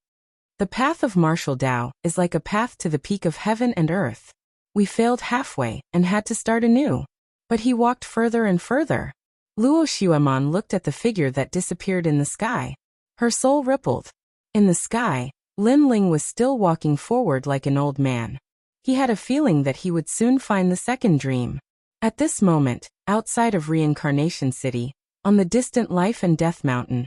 The path of martial Tao is like a path to the peak of heaven and earth. We failed halfway and had to start anew. But he walked further and further. Luo Xuaman looked at the figure that disappeared in the sky. Her soul rippled. In the sky, Lin Ling was still walking forward like an old man. He had a feeling that he would soon find the second dream. At this moment, outside of Reincarnation City, on the distant Life and Death Mountain,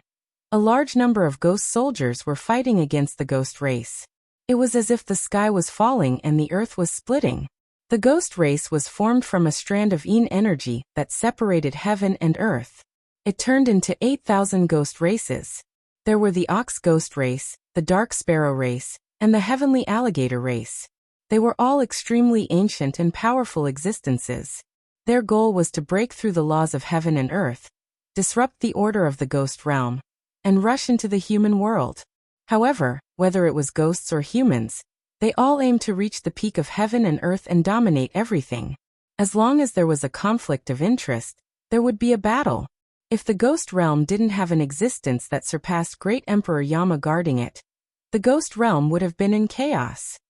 a large number of ghost soldiers were fighting against the ghost race. It was as if the sky was falling and the earth was splitting. The ghost race was formed from a strand of Yin energy that separated heaven and earth. It turned into 8,000 ghost races. There were the Ox Ghost race, the Dark Sparrow race, and the Heavenly Alligator race. They were all extremely ancient and powerful existences. Their goal was to break through the laws of heaven and earth, disrupt the order of the ghost realm, and rush into the human world. However, whether it was ghosts or humans, they all aimed to reach the peak of heaven and earth and dominate everything. As long as there was a conflict of interest, there would be a battle. If the ghost realm didn't have an existence that surpassed Great Emperor Yama guarding it, the ghost realm would have been in chaos.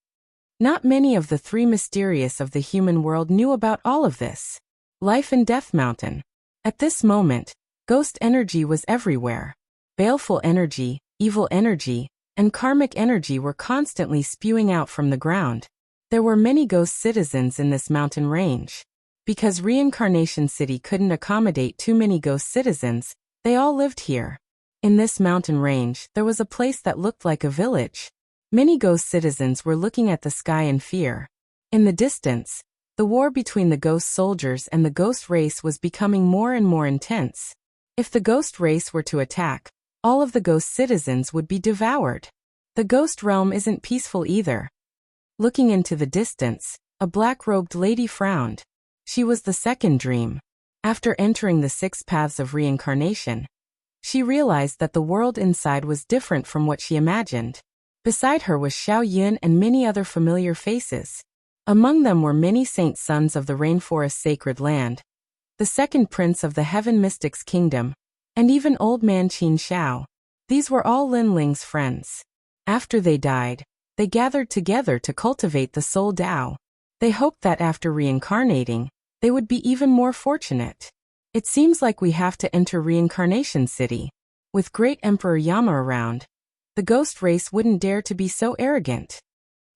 Not many of the three mysterious of the human world knew about all of this. Life and Death Mountain. At this moment, ghost energy was everywhere. Baleful energy, evil energy, and karmic energy were constantly spewing out from the ground. There were many ghost citizens in this mountain range. Because Reincarnation City couldn't accommodate too many ghost citizens, they all lived here. In this mountain range, there was a place that looked like a village. Many ghost citizens were looking at the sky in fear. In the distance, the war between the ghost soldiers and the ghost race was becoming more and more intense. If the ghost race were to attack, all of the ghost citizens would be devoured. The ghost realm isn't peaceful either. Looking into the distance, a black-robed lady frowned. She was the second dream. After entering the 6 paths of reincarnation, she realized that the world inside was different from what she imagined. Beside her was Xiao Yun and many other familiar faces. Among them were many saint sons of the rainforest sacred land, the second prince of the heaven mystics kingdom, and even old man Qin Xiao. These were all Lin Ling's friends. After they died, they gathered together to cultivate the soul Tao. They hoped that after reincarnating, they would be even more fortunate. It seems like we have to enter Reincarnation City. With Great Emperor Yama around, the ghost race wouldn't dare to be so arrogant.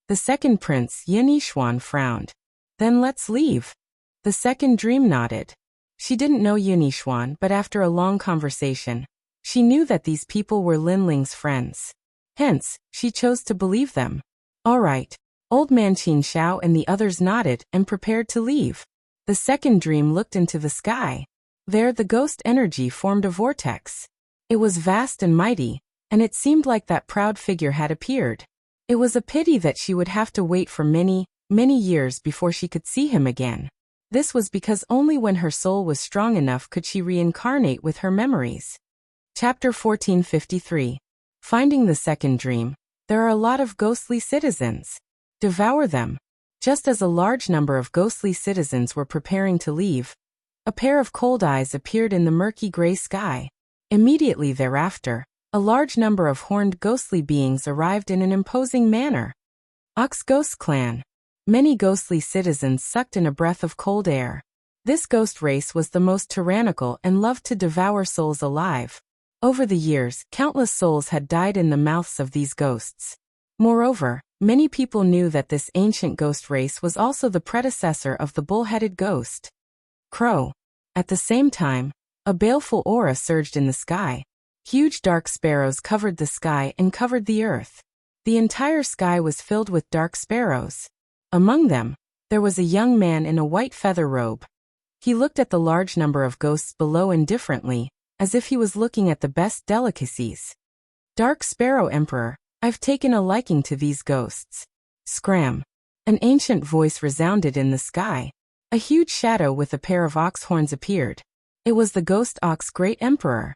The second prince, Yin Yishuan, frowned. Then let's leave. The second dream nodded. She didn't know Yin Yishuan, but after a long conversation, she knew that these people were Lin Ling's friends. Hence, she chose to believe them. All right. Old man Qin Xiao and the others nodded and prepared to leave. The second dream looked into the sky. There the ghost energy formed a vortex. It was vast and mighty, and it seemed like that proud figure had appeared. It was a pity that she would have to wait for many, many years before she could see him again. This was because only when her soul was strong enough could she reincarnate with her memories. Chapter 1453. Finding the second dream. There are a lot of ghostly citizens. Devour them. Just as a large number of ghostly citizens were preparing to leave, a pair of cold eyes appeared in the murky gray sky. Immediately thereafter, a large number of horned ghostly beings arrived in an imposing manner. Ox Ghost Clan. Many ghostly citizens sucked in a breath of cold air. This ghost race was the most tyrannical and loved to devour souls alive. Over the years, countless souls had died in the mouths of these ghosts. Moreover, many people knew that this ancient ghost race was also the predecessor of the bull-headed ghost. Crow. At the same time, a baleful aura surged in the sky. Huge dark sparrows covered the sky and covered the earth. The entire sky was filled with dark sparrows. Among them, there was a young man in a white feather robe. He looked at the large number of ghosts below indifferently, as if he was looking at the best delicacies. Dark Sparrow Emperor, I've taken a liking to these ghosts. Scram. An ancient voice resounded in the sky. A huge shadow with a pair of ox horns appeared. It was the ghost ox Great Emperor.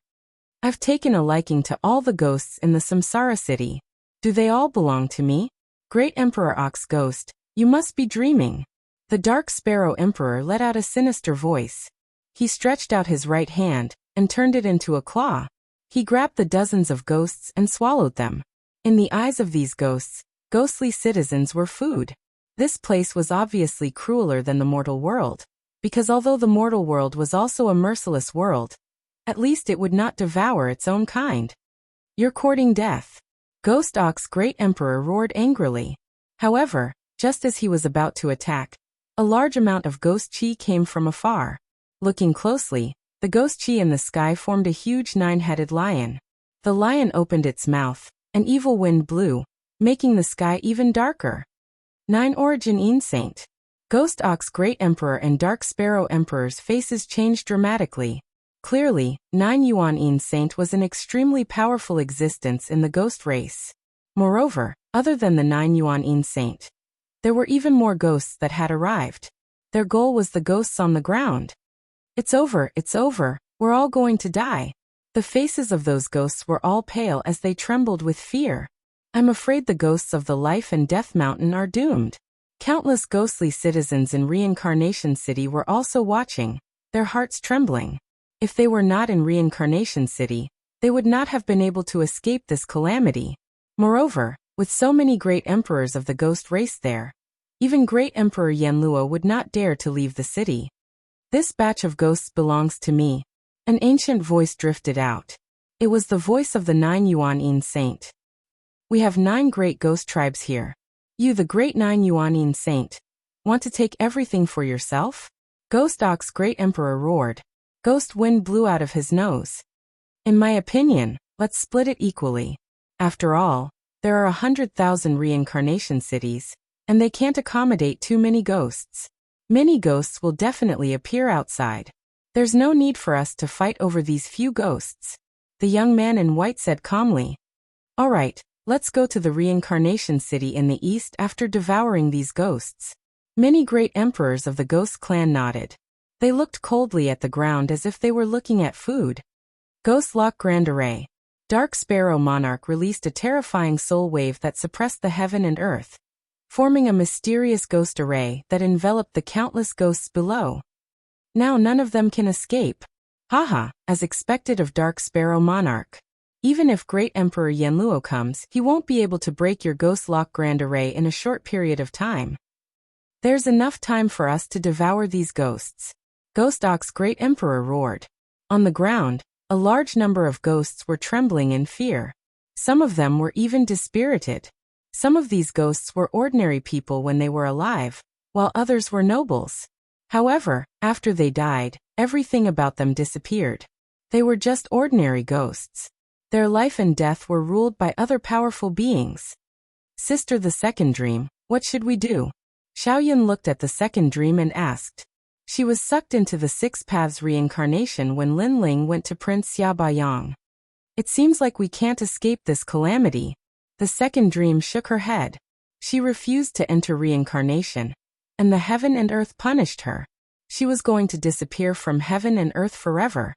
I've taken a liking to all the ghosts in the Samsara city. Do they all belong to me? Great Emperor Ox Ghost, you must be dreaming. The Dark Sparrow Emperor let out a sinister voice. He stretched out his right hand and turned it into a claw. He grabbed the dozens of ghosts and swallowed them. In the eyes of these ghosts, ghostly citizens were food. This place was obviously crueler than the mortal world, because although the mortal world was also a merciless world, at least it would not devour its own kind. You're courting death. Ghost Ox Great Emperor roared angrily. However, just as he was about to attack, a large amount of ghost chi came from afar. Looking closely, the ghost chi in the sky formed a huge 9-headed lion. The lion opened its mouth, an evil wind blew, making the sky even darker. 9 Origin Yin Saint. Ghost Ox Great Emperor and Dark Sparrow Emperor's faces changed dramatically. Clearly, 9 Yuan Yin Saint was an extremely powerful existence in the ghost race. Moreover, other than the 9 Yuan Yin Saint, there were even more ghosts that had arrived. Their goal was the ghosts on the ground. It's over, we're all going to die. The faces of those ghosts were all pale as they trembled with fear. I'm afraid the ghosts of the Life and Death Mountain are doomed. Countless ghostly citizens in Reincarnation City were also watching, their hearts trembling. If they were not in Reincarnation City, they would not have been able to escape this calamity. Moreover, With so many great emperors of the ghost race there, even great Emperor Yanluo would not dare to leave the city. This batch of ghosts belongs to me. An ancient voice drifted out. It was the voice of the 9 Yuan-in saint. We have 9 great ghost tribes here. You, the great 9 Yuan-in saint, want to take everything for yourself? Ghost Ox Great Emperor roared. Ghost wind blew out of his nose. In my opinion, let's split it equally. After all, there are 100,000 reincarnation cities, and they can't accommodate too many ghosts. Many ghosts will definitely appear outside. There's no need for us to fight over these few ghosts. The young man in white said calmly. All right, let's go to the reincarnation city in the east after devouring these ghosts. Many great emperors of the ghost clan nodded. They looked coldly at the ground as if they were looking at food. Ghost Lock Grand Array. Dark Sparrow Monarch released a terrifying soul wave that suppressed the heaven and earth, forming a mysterious ghost array that enveloped the countless ghosts below. Now none of them can escape. Haha, as expected of Dark Sparrow Monarch. Even if Great Emperor Yanluo comes, he won't be able to break your Ghost Lock Grand Array in a short period of time. There's enough time for us to devour these ghosts. Ghost Ox Great Emperor roared. On the ground, a large number of ghosts were trembling in fear. Some of them were even dispirited. Some of these ghosts were ordinary people when they were alive, while others were nobles. However, after they died, everything about them disappeared. They were just ordinary ghosts. Their life and death were ruled by other powerful beings. Sister, the second dream, what should we do? Xiaoyan looked at the second dream and asked. She was sucked into the 6 paths reincarnation when Lin Ling went to Prince Xiaobayang. It seems like we can't escape this calamity. The second dream shook her head. She refused to enter reincarnation, and the heaven and earth punished her. She was going to disappear from heaven and earth forever,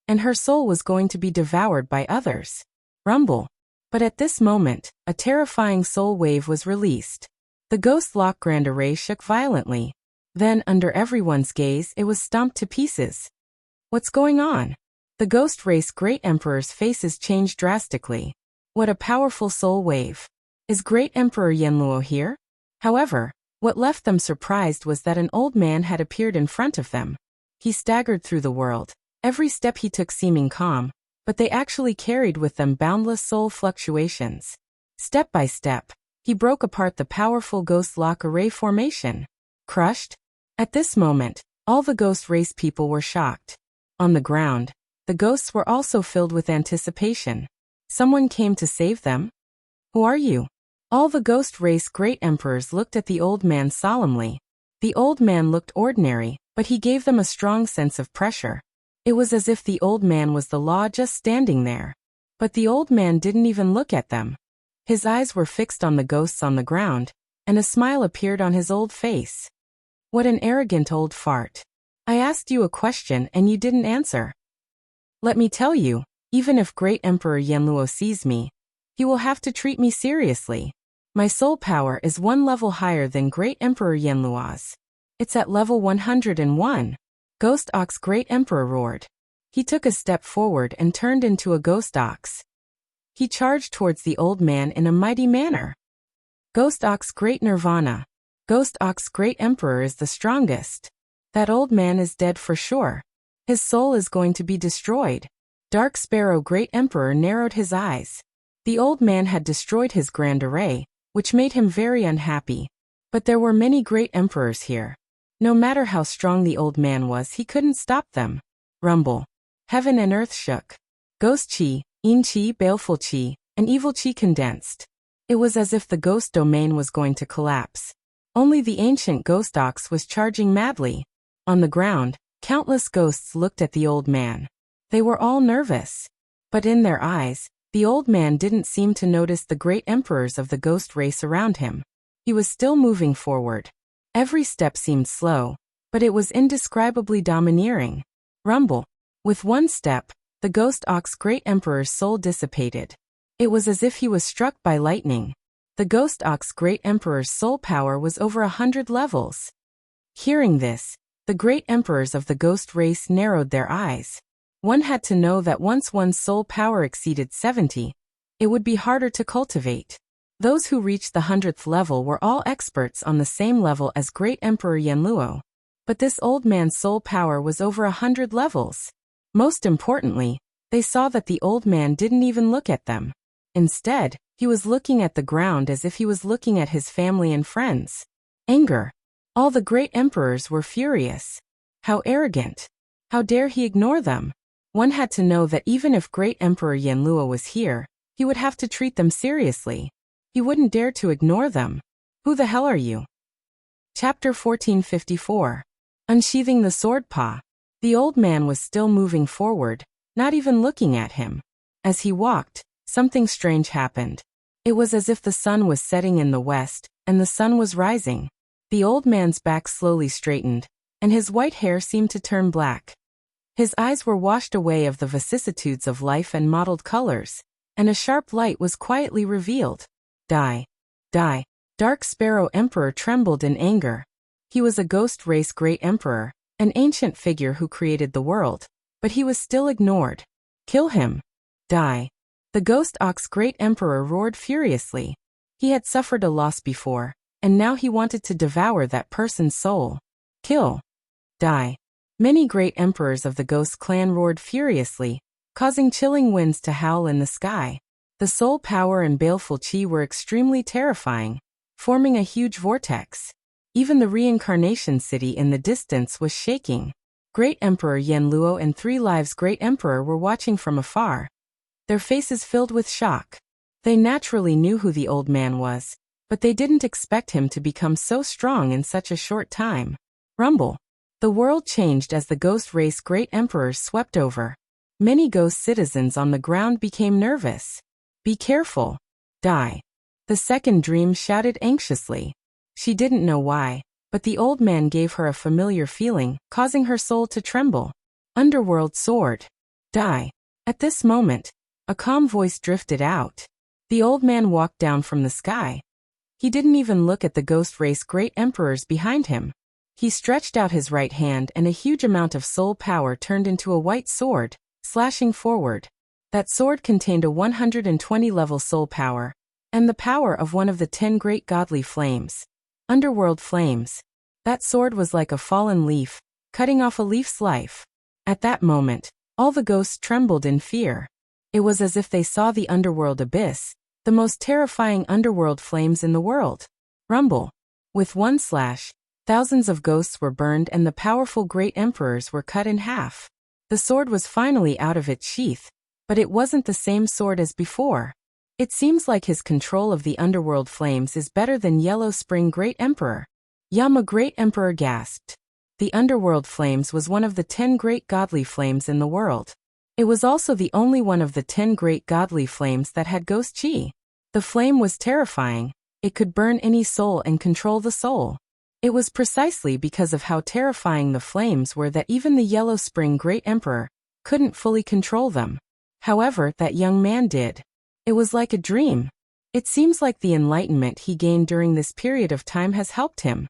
and her soul was going to be devoured by others. Rumble. But at this moment, a terrifying soul wave was released. The Ghost Lock Grand Array shook violently. Then, under everyone's gaze, it was stomped to pieces. What's going on? The ghost race Great Emperor's faces changed drastically. What a powerful soul wave. Is Great Emperor Yanluo here? However, what left them surprised was that an old man had appeared in front of them. He staggered through the world, every step he took seeming calm, but they actually carried with them boundless soul fluctuations. Step by step, he broke apart the powerful Ghost Lock Array formation. Crushed? At this moment, all the ghost race people were shocked. On the ground, the ghosts were also filled with anticipation. Someone came to save them? Who are you? All the ghost race great emperors looked at the old man solemnly. The old man looked ordinary, but he gave them a strong sense of pressure. It was as if the old man was the law just standing there. But the old man didn't even look at them. His eyes were fixed on the ghosts on the ground, and a smile appeared on his old face. What an arrogant old fart. I asked you a question and you didn't answer. Let me tell you, even if Great Emperor Yanluo sees me, he will have to treat me seriously. My soul power is 1 level higher than Great Emperor Yanluo's. It's at level 101. Ghost Ox Great Emperor roared. He took a step forward and turned into a ghost ox. He charged towards the old man in a mighty manner. Ghost Ox Great Nirvana. Ghost Ox Great Emperor is the strongest. That old man is dead for sure. His soul is going to be destroyed. Dark Sparrow Great Emperor narrowed his eyes. The old man had destroyed his grand array, which made him very unhappy. But there were many great emperors here. No matter how strong the old man was, he couldn't stop them. Rumble. Heaven and earth shook. Ghost Chi, Yin Chi, Baleful Chi, and Evil Chi condensed. It was as if the ghost domain was going to collapse. Only the ancient ghost ox was charging madly. On the ground, countless ghosts looked at the old man. They were all nervous. But in their eyes, the old man didn't seem to notice the great emperors of the ghost race around him. He was still moving forward. Every step seemed slow, but it was indescribably domineering. Rumble. With one step, the ghost ox great emperor's soul dissipated. It was as if he was struck by lightning. The Ghost Ox Great Emperor's soul power was over 100 levels. Hearing this, the great emperors of the ghost race narrowed their eyes. One had to know that once one's soul power exceeded 70, it would be harder to cultivate. Those who reached the 100th level were all experts on the same level as Great Emperor Yanluo. But this old man's soul power was over 100 levels. Most importantly, they saw that the old man didn't even look at them. Instead, he was looking at the ground as if he was looking at his family and friends. Anger. All the great emperors were furious. How arrogant. How dare he ignore them? One had to know that even if Great Emperor Yanluo was here, he would have to treat them seriously. He wouldn't dare to ignore them. Who the hell are you? Chapter 1454. Unsheathing the sword paw. The old man was still moving forward, not even looking at him. As he walked, something strange happened. It was as if the sun was setting in the west, and the sun was rising. The old man's back slowly straightened, and his white hair seemed to turn black. His eyes were washed away of the vicissitudes of life and mottled colors, and a sharp light was quietly revealed. Die. Die. Dark Sparrow Emperor trembled in anger. He was a ghost race great emperor, an ancient figure who created the world, but he was still ignored. Kill him. Die. The ghost ox great emperor roared furiously. He had suffered a loss before, and now he wanted to devour that person's soul. Kill. Die. Many great emperors of the ghost clan roared furiously, causing chilling winds to howl in the sky. The soul power and baleful chi were extremely terrifying, forming a huge vortex. Even the reincarnation city in the distance was shaking. Great Emperor Yanluo and 3 Lives Great Emperor were watching from afar, their faces filled with shock. They naturally knew who the old man was, but they didn't expect him to become so strong in such a short time. Rumble. The world changed as the ghost race great emperors swept over. Many ghost citizens on the ground became nervous. Be careful. Die. The second dream shouted anxiously. She didn't know why, but the old man gave her a familiar feeling, causing her soul to tremble. Underworld sword. Die. At this moment, a calm voice drifted out. The old man walked down from the sky. He didn't even look at the ghost race great emperors behind him. He stretched out his right hand and a huge amount of soul power turned into a white sword, slashing forward. That sword contained a 120-level soul power, and the power of one of the 10 great godly flames. Underworld flames. That sword was like a fallen leaf, cutting off a leaf's life. At that moment, all the ghosts trembled in fear. It was as if they saw the underworld abyss, the most terrifying underworld flames in the world. Rumble. With one slash, thousands of ghosts were burned and the powerful great emperors were cut in half. The sword was finally out of its sheath, but it wasn't the same sword as before. It seems like his control of the underworld flames is better than Yellow Spring Great Emperor. Yama Great Emperor gasped. The underworld flames was one of the 10 great godly flames in the world. It was also the only one of the 10 great godly flames that had ghost chi. The flame was terrifying. It could burn any soul and control the soul. It was precisely because of how terrifying the flames were that even the Yellow Spring Great Emperor couldn't fully control them. However, that young man did. It was like a dream. It seems like the enlightenment he gained during this period of time has helped him.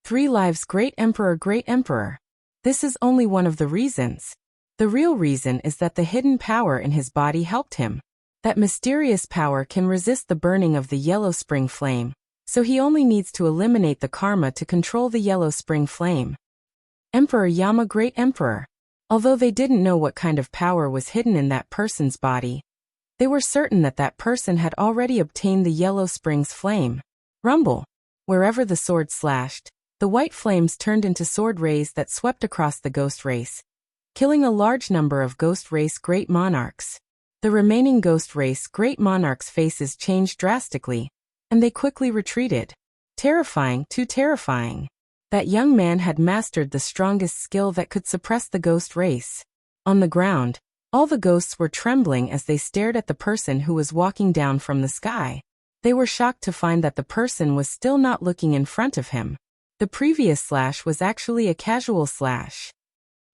3 Lives Great Emperor Great Emperor. This is only one of the reasons. The real reason is that the hidden power in his body helped him. That mysterious power can resist the burning of the Yellow Spring Flame, so he only needs to eliminate the karma to control the Yellow Spring Flame. Emperor Yama Great Emperor. Although they didn't know what kind of power was hidden in that person's body, they were certain that that person had already obtained the Yellow Spring's flame. Rumble. Wherever the sword slashed, the white flames turned into sword rays that swept across the ghost race, killing a large number of ghost race great monarchs. The remaining ghost race great monarchs' faces changed drastically, and they quickly retreated. Terrifying, too terrifying. That young man had mastered the strongest skill that could suppress the ghost race. On the ground, all the ghosts were trembling as they stared at the person who was walking down from the sky. They were shocked to find that the person was still not looking in front of him. The previous slash was actually a casual slash.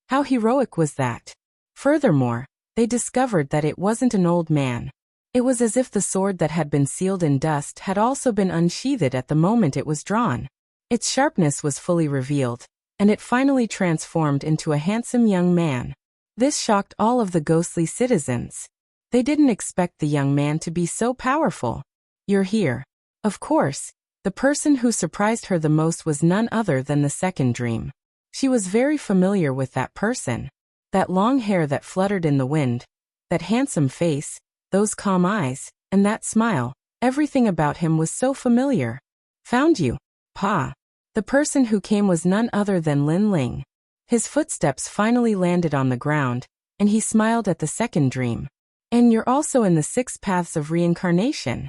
How heroic was that? Furthermore, they discovered that it wasn't an old man. It was as if the sword that had been sealed in dust had also been unsheathed at the moment it was drawn. Its sharpness was fully revealed, and it finally transformed into a handsome young man. This shocked all of the ghostly citizens. They didn't expect the young man to be so powerful. You're here. Of course, the person who surprised her the most was none other than the second dream. She was very familiar with that person. That long hair that fluttered in the wind, that handsome face, those calm eyes, and that smile, everything about him was so familiar. Found you, Pa. The person who came was none other than Lin Ling. His footsteps finally landed on the ground, and he smiled at the second dream. And you're also in the 6 paths of reincarnation.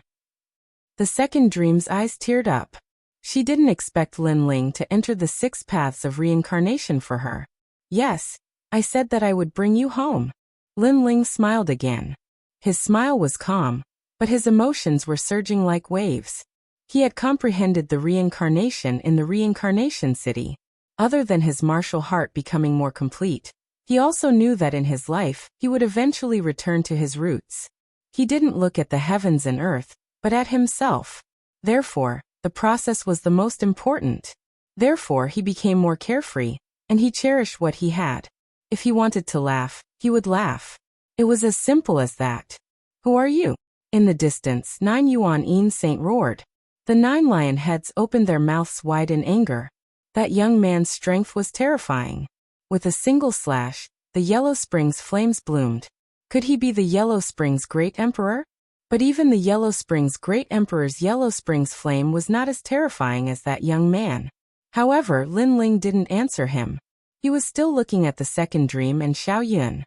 The second dream's eyes teared up. She didn't expect Lin Ling to enter the 6 paths of reincarnation for her. Yes, I said that I would bring you home. Lin Ling smiled again. His smile was calm, but his emotions were surging like waves. He had comprehended the reincarnation in the reincarnation city. Other than his martial heart becoming more complete, he also knew that in his life, he would eventually return to his roots. He didn't look at the heavens and earth, but at himself. Therefore, the process was the most important. Therefore, he became more carefree, and he cherished what he had. If he wanted to laugh, he would laugh. It was as simple as that. Who are you? In the distance, 9 Yuan Saint roared. The 9 lion heads opened their mouths wide in anger. That young man's strength was terrifying. With a single slash, the Yellow Springs flames bloomed. Could he be the Yellow Springs Great Emperor? But even the Yellow Springs Great Emperor's Yellow Springs flame was not as terrifying as that young man. However, Lin Ling didn't answer him. He was still looking at the second dream and Xiao Yun.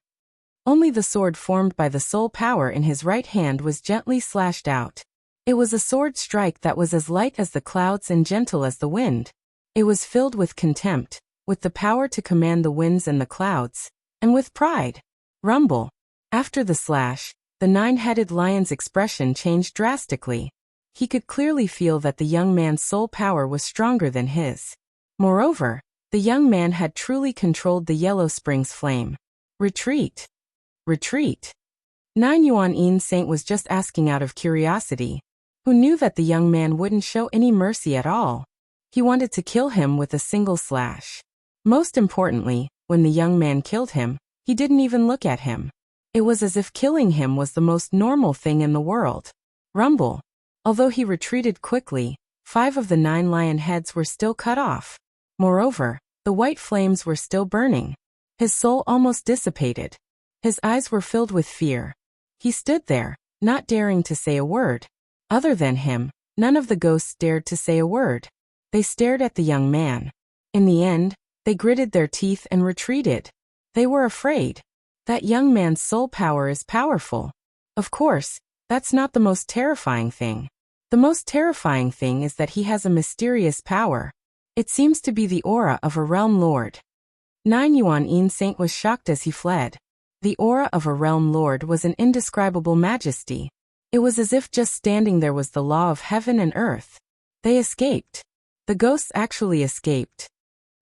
Only the sword formed by the soul power in his right hand was gently slashed out. It was a sword strike that was as light as the clouds and gentle as the wind. It was filled with contempt, with the power to command the winds and the clouds, and with pride. Rumble. After the slash, the 9-headed lion's expression changed drastically. He could clearly feel that the young man's soul power was stronger than his. Moreover, the young man had truly controlled the Yellow Springs flame. Retreat. Retreat. 9 Yuan Saint was just asking out of curiosity. Who knew that the young man wouldn't show any mercy at all? He wanted to kill him with a single slash. Most importantly, when the young man killed him, he didn't even look at him. It was as if killing him was the most normal thing in the world. Rumble. Although he retreated quickly, 5 of the 9 lion heads were still cut off. Moreover, the white flames were still burning. His soul almost dissipated. His eyes were filled with fear. He stood there, not daring to say a word. Other than him, none of the ghosts dared to say a word. They stared at the young man. In the end, they gritted their teeth and retreated. They were afraid. That young man's soul power is powerful. Of course, that's not the most terrifying thing. The most terrifying thing is that he has a mysterious power. It seems to be the aura of a realm lord. 9 Yuan Saint was shocked as he fled. The aura of a realm lord was an indescribable majesty. It was as if just standing there was the law of heaven and earth. They escaped. The ghosts actually escaped.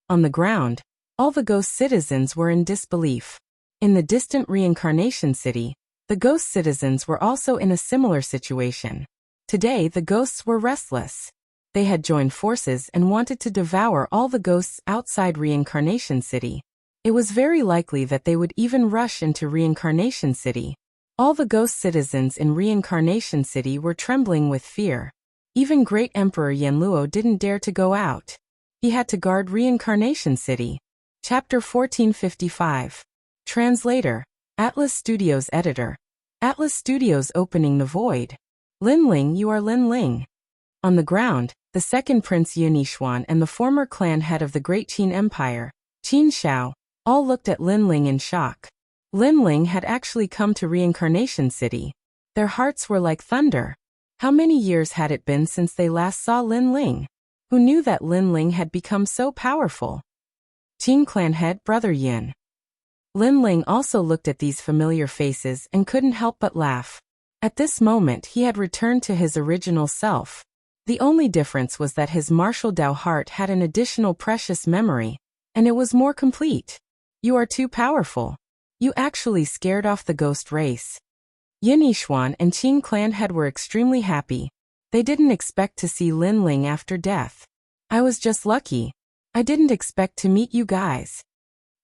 On the ground, all the ghost citizens were in disbelief. In the distant reincarnation city, the ghost citizens were also in a similar situation. Today the ghosts were restless. They had joined forces and wanted to devour all the ghosts outside reincarnation city. It was very likely that they would even rush into reincarnation city. All the ghost citizens in reincarnation city were trembling with fear. Even Great Emperor Yanluo didn't dare to go out. He had to guard reincarnation city. Chapter 1455. Translator. Atlas Studios Editor. Atlas Studios opening the void. Lin Ling, you are Lin Ling. On the ground, the second Prince Yunixuan and the former clan head of the Great Qin Empire, Qin Shao, all looked at Lin Ling in shock. Lin Ling had actually come to reincarnation city. Their hearts were like thunder. How many years had it been since they last saw Lin Ling? Who knew that Lin Ling had become so powerful? Qin clan head Brother Yin. Lin Ling also looked at these familiar faces and couldn't help but laugh. At this moment he had returned to his original self. The only difference was that his martial Dao heart had an additional precious memory, and it was more complete. You are too powerful. You actually scared off the ghost race. Yunixuan and Qin clan head were extremely happy. They didn't expect to see Lin Ling after death. I was just lucky. I didn't expect to meet you guys.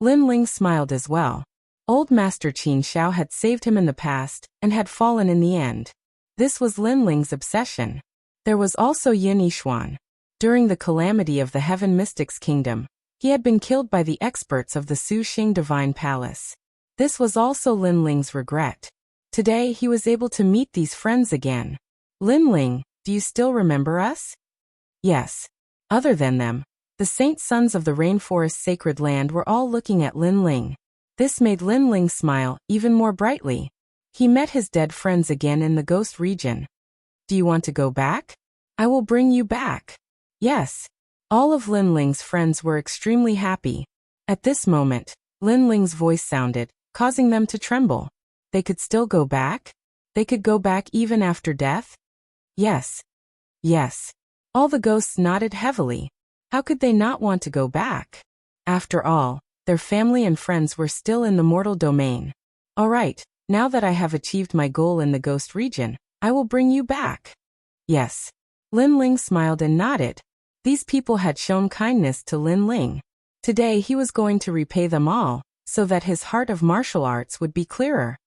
Lin Ling smiled as well. Old Master Qin Shao had saved him in the past and had fallen in the end. This was Lin Ling's obsession. There was also Yin Yishuan. During the calamity of the Heaven Mystics Kingdom, he had been killed by the experts of the Su Xing Divine Palace. This was also Lin Ling's regret. Today he was able to meet these friends again. Lin Ling, do you still remember us? Yes. Other than them, the Saint Sons of the Rainforest Sacred Land were all looking at Lin Ling. This made Lin Ling smile even more brightly. He met his dead friends again in the ghost region. Do you want to go back? I will bring you back. Yes. All of Lin Ling's friends were extremely happy. At this moment, Lin Ling's voice sounded, causing them to tremble. They could still go back? They could go back even after death? Yes. Yes. All the ghosts nodded heavily. How could they not want to go back? After all, their family and friends were still in the mortal domain. All right, now that I have achieved my goal in the ghost region, I will bring you back. Yes. Lin Ling smiled and nodded. These people had shown kindness to Lin Ling. Today he was going to repay them all, so that his heart of martial arts would be clearer.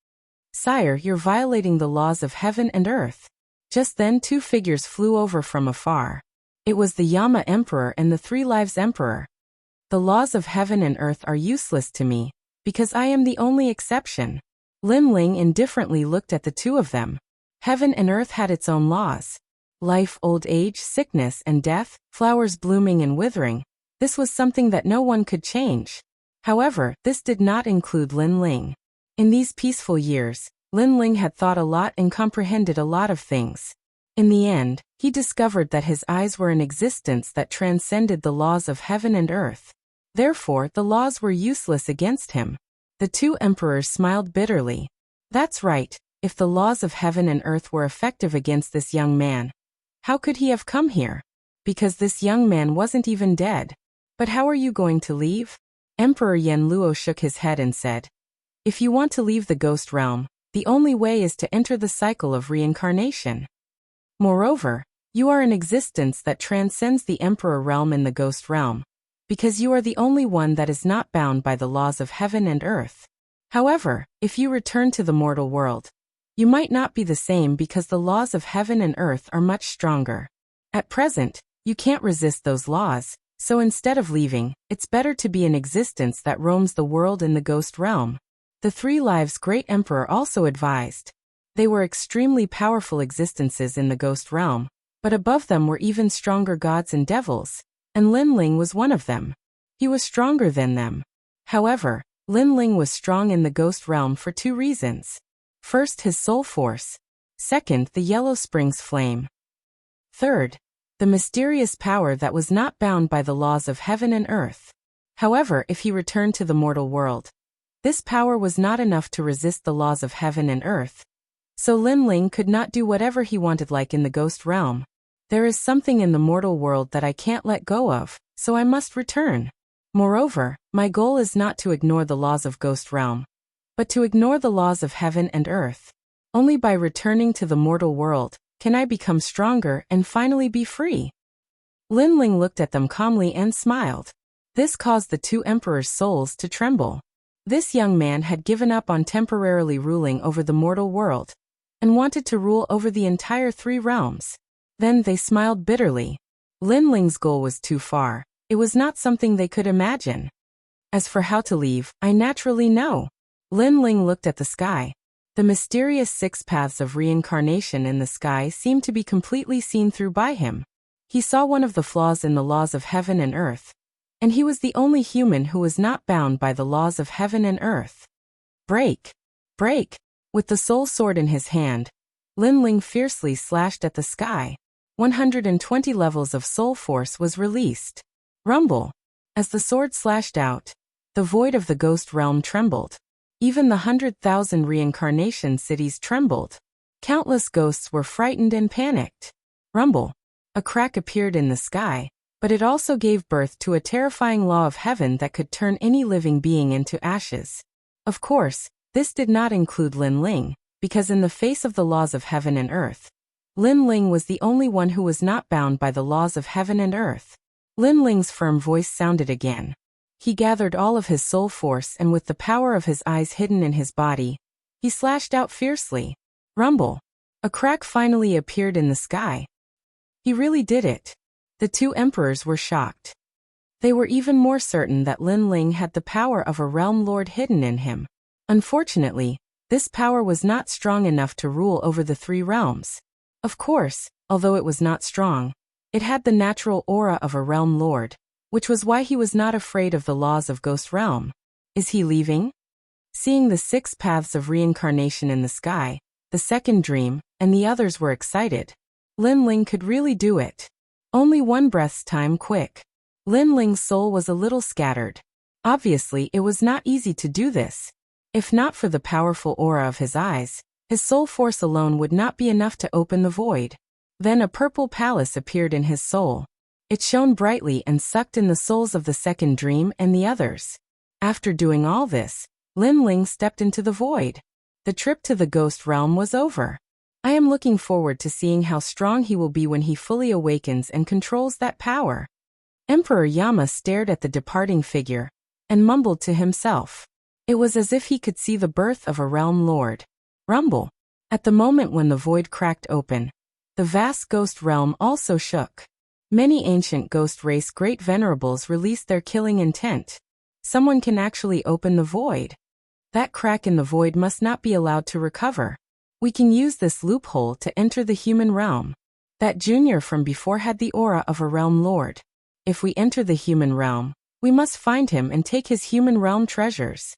Sire, you're violating the laws of heaven and earth. Just then 2 figures flew over from afar. It was the Yama Emperor and the 3 Lives Emperor. The laws of heaven and earth are useless to me, because I am the only exception. Lin Ling indifferently looked at the 2 of them. Heaven and earth had its own laws. Life, old age, sickness and death, flowers blooming and withering. This was something that no one could change. However, this did not include Lin Ling. In these peaceful years, Lin Ling had thought a lot and comprehended a lot of things. In the end, he discovered that his eyes were an existence that transcended the laws of heaven and earth. Therefore, the laws were useless against him. The 2 emperors smiled bitterly. That's right, if the laws of heaven and earth were effective against this young man, how could he have come here? Because this young man wasn't even dead. But how are you going to leave? Emperor Yen Luo shook his head and said, if you want to leave the ghost realm, the only way is to enter the cycle of reincarnation. Moreover, you are an existence that transcends the emperor realm in the ghost realm, because you are the only one that is not bound by the laws of heaven and earth. However, if you return to the mortal world, you might not be the same because the laws of heaven and earth are much stronger. At present, you can't resist those laws, so instead of leaving, it's better to be an existence that roams the world in the ghost realm. The 3 Lives Great Emperor also advised. They were extremely powerful existences in the ghost realm, but above them were even stronger gods and devils, and Lin Ling was one of them. He was stronger than them. However, Lin Ling was strong in the ghost realm for 2 reasons. First, his soul force. Second, the Yellow Springs flame. Third, the mysterious power that was not bound by the laws of heaven and earth. However, if he returned to the mortal world, this power was not enough to resist the laws of heaven and earth. So Lin Ling could not do whatever he wanted like in the ghost realm. There is something in the mortal world that I can't let go of, so I must return. Moreover, my goal is not to ignore the laws of ghost realm, but to ignore the laws of heaven and earth. Only by returning to the mortal world can I become stronger and finally be free. Lin Ling looked at them calmly and smiled. This caused the 2 emperors' souls to tremble. This young man had given up on temporarily ruling over the mortal world, and wanted to rule over the entire 3 realms. Then they smiled bitterly. Lin Ling's goal was too far. It was not something they could imagine. As for how to leave, I naturally know. Lin Ling looked at the sky. The mysterious 6 paths of reincarnation in the sky seemed to be completely seen through by him. He saw one of the flaws in the laws of heaven and earth, and he was the only human who was not bound by the laws of heaven and earth. Break! Break! With the soul sword in his hand, Lin Ling fiercely slashed at the sky. 120 levels of soul force was released. Rumble! As the sword slashed out, the void of the ghost realm trembled. Even the 100,000 reincarnation cities trembled. Countless ghosts were frightened and panicked. Rumble! A crack appeared in the sky, but it also gave birth to a terrifying law of heaven that could turn any living being into ashes. Of course, this did not include Lin Ling, because in the face of the laws of heaven and earth, Lin Ling was the only one who was not bound by the laws of heaven and earth. Lin Ling's firm voice sounded again. He gathered all of his soul force and with the power of his eyes hidden in his body, he slashed out fiercely. Rumble! A crack finally appeared in the sky. He really did it. The two emperors were shocked. They were even more certain that Lin Ling had the power of a realm lord hidden in him. Unfortunately, this power was not strong enough to rule over the three realms. Of course, although it was not strong, it had the natural aura of a realm lord, which was why he was not afraid of the laws of Ghost Realm. Is he leaving? Seeing the 6 paths of reincarnation in the sky, the second dream, and the others were excited. Lin Ling could really do it. Only one breath's time quick. Lin Ling's soul was a little scattered. Obviously, it was not easy to do this. If not for the powerful aura of his eyes, his soul force alone would not be enough to open the void. Then a purple palace appeared in his soul. It shone brightly and sucked in the souls of the second dream and the others. After doing all this, Lin Ling stepped into the void. The trip to the ghost realm was over. I am looking forward to seeing how strong he will be when he fully awakens and controls that power. Emperor Yama stared at the departing figure and mumbled to himself. It was as if he could see the birth of a realm lord. Rumble. At the moment when the void cracked open, the vast ghost realm also shook. Many ancient ghost race great venerables released their killing intent. Someone can actually open the void. That crack in the void must not be allowed to recover. We can use this loophole to enter the human realm. That junior from before had the aura of a realm lord. If we enter the human realm, we must find him and take his human realm treasures.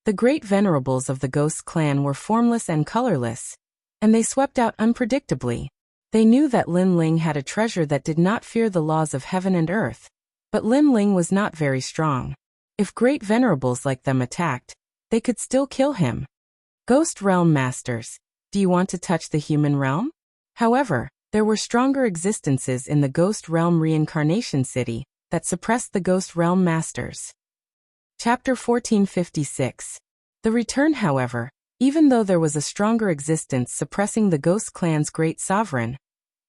The great venerables of the ghost clan were formless and colorless, and they swept out unpredictably. They knew that Lin Ling had a treasure that did not fear the laws of heaven and earth, but Lin Ling was not very strong. If great venerables like them attacked, they could still kill him. Ghost realm masters, do you want to touch the human realm? However, there were stronger existences in the ghost realm reincarnation city that suppressed the ghost realm masters. Chapter 1456. The return. However, even though there was a stronger existence suppressing the ghost clan's great sovereign,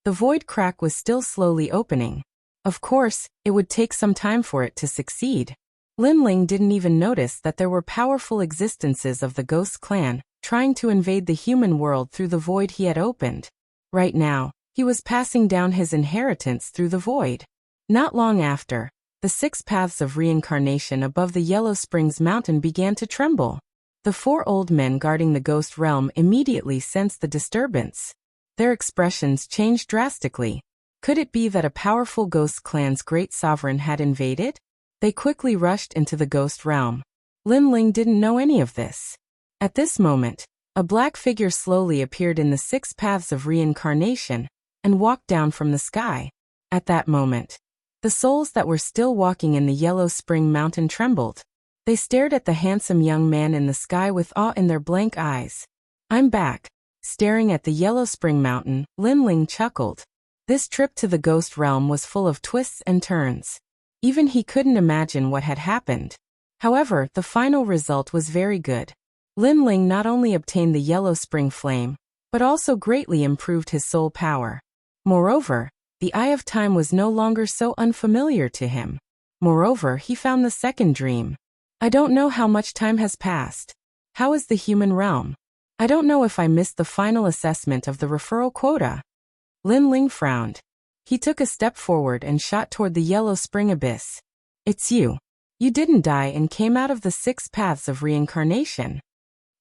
the void crack was still slowly opening. Of course, it would take some time for it to succeed. Lin Ling didn't even notice that there were powerful existences of the ghost clan trying to invade the human world through the void he had opened. Right now, he was passing down his inheritance through the void. Not long after, the 6 paths of reincarnation above the Yellow Springs mountain began to tremble. The 4 old men guarding the ghost realm immediately sensed the disturbance. Their expressions changed drastically. Could it be that a powerful ghost clan's great sovereign had invaded? They quickly rushed into the ghost realm. Lin Ling didn't know any of this. At this moment, a black figure slowly appeared in the 6 paths of reincarnation and walked down from the sky. At that moment, the souls that were still walking in the Yellow Spring Mountain trembled. They stared at the handsome young man in the sky with awe in their blank eyes. I'm back. Staring at the Yellow Spring Mountain, Lin Ling chuckled. This trip to the ghost realm was full of twists and turns. Even he couldn't imagine what had happened. However, the final result was very good. Lin Ling not only obtained the Yellow Spring Flame, but also greatly improved his soul power. Moreover, the Eye of Time was no longer so unfamiliar to him. Moreover, he found the second dream. I don't know how much time has passed. How is the human realm? I don't know if I missed the final assessment of the referral quota. Lin Ling frowned. He took a step forward and shot toward the Yellow Spring abyss. It's you. You didn't die and came out of the 6 paths of reincarnation.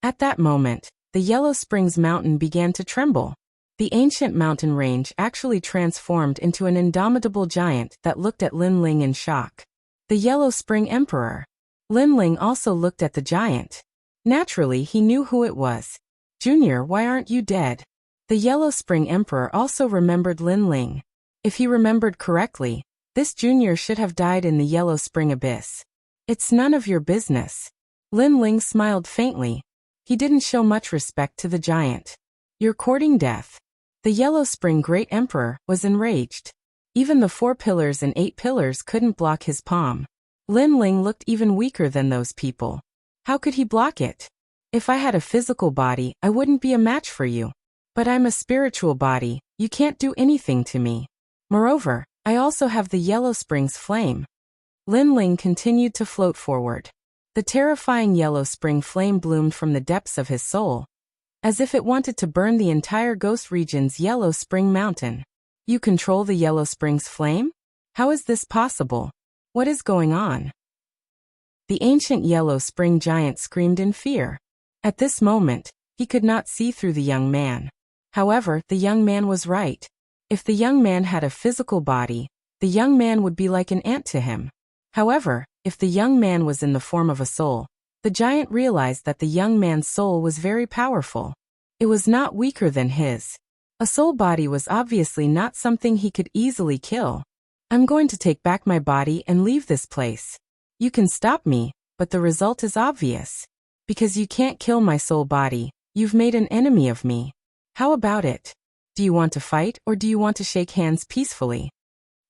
At that moment, the Yellow Springs mountain began to tremble. The ancient mountain range actually transformed into an indomitable giant that looked at Lin Ling in shock. The Yellow Spring Emperor. Lin Ling also looked at the giant. Naturally, he knew who it was. Junior, why aren't you dead? The Yellow Spring Emperor also remembered Lin Ling. If he remembered correctly, this junior should have died in the Yellow Spring abyss. It's none of your business. Lin Ling smiled faintly. He didn't show much respect to the giant. You're courting death. The Yellow Spring Great Emperor was enraged. Even the 4 pillars and 8 pillars couldn't block his palm. Lin Ling looked even weaker than those people. How could he block it? If I had a physical body, I wouldn't be a match for you. But I'm a spiritual body, you can't do anything to me. Moreover, I also have the Yellow Springs flame. Lin Ling continued to float forward. The terrifying Yellow Spring flame bloomed from the depths of his soul. as if it wanted to burn the entire ghost region's Yellow Spring Mountain. You control the Yellow Spring's flame? How is this possible? What is going on? The ancient Yellow Spring giant screamed in fear. At this moment, he could not see through the young man. However, the young man was right. If the young man had a physical body, the young man would be like an ant to him. However, if the young man was in the form of a soul, the giant realized that the young man's soul was very powerful. It was not weaker than his. A soul body was obviously not something he could easily kill. I'm going to take back my body and leave this place. You can stop me, but the result is obvious. Because you can't kill my soul body, you've made an enemy of me. How about it? Do you want to fight or do you want to shake hands peacefully?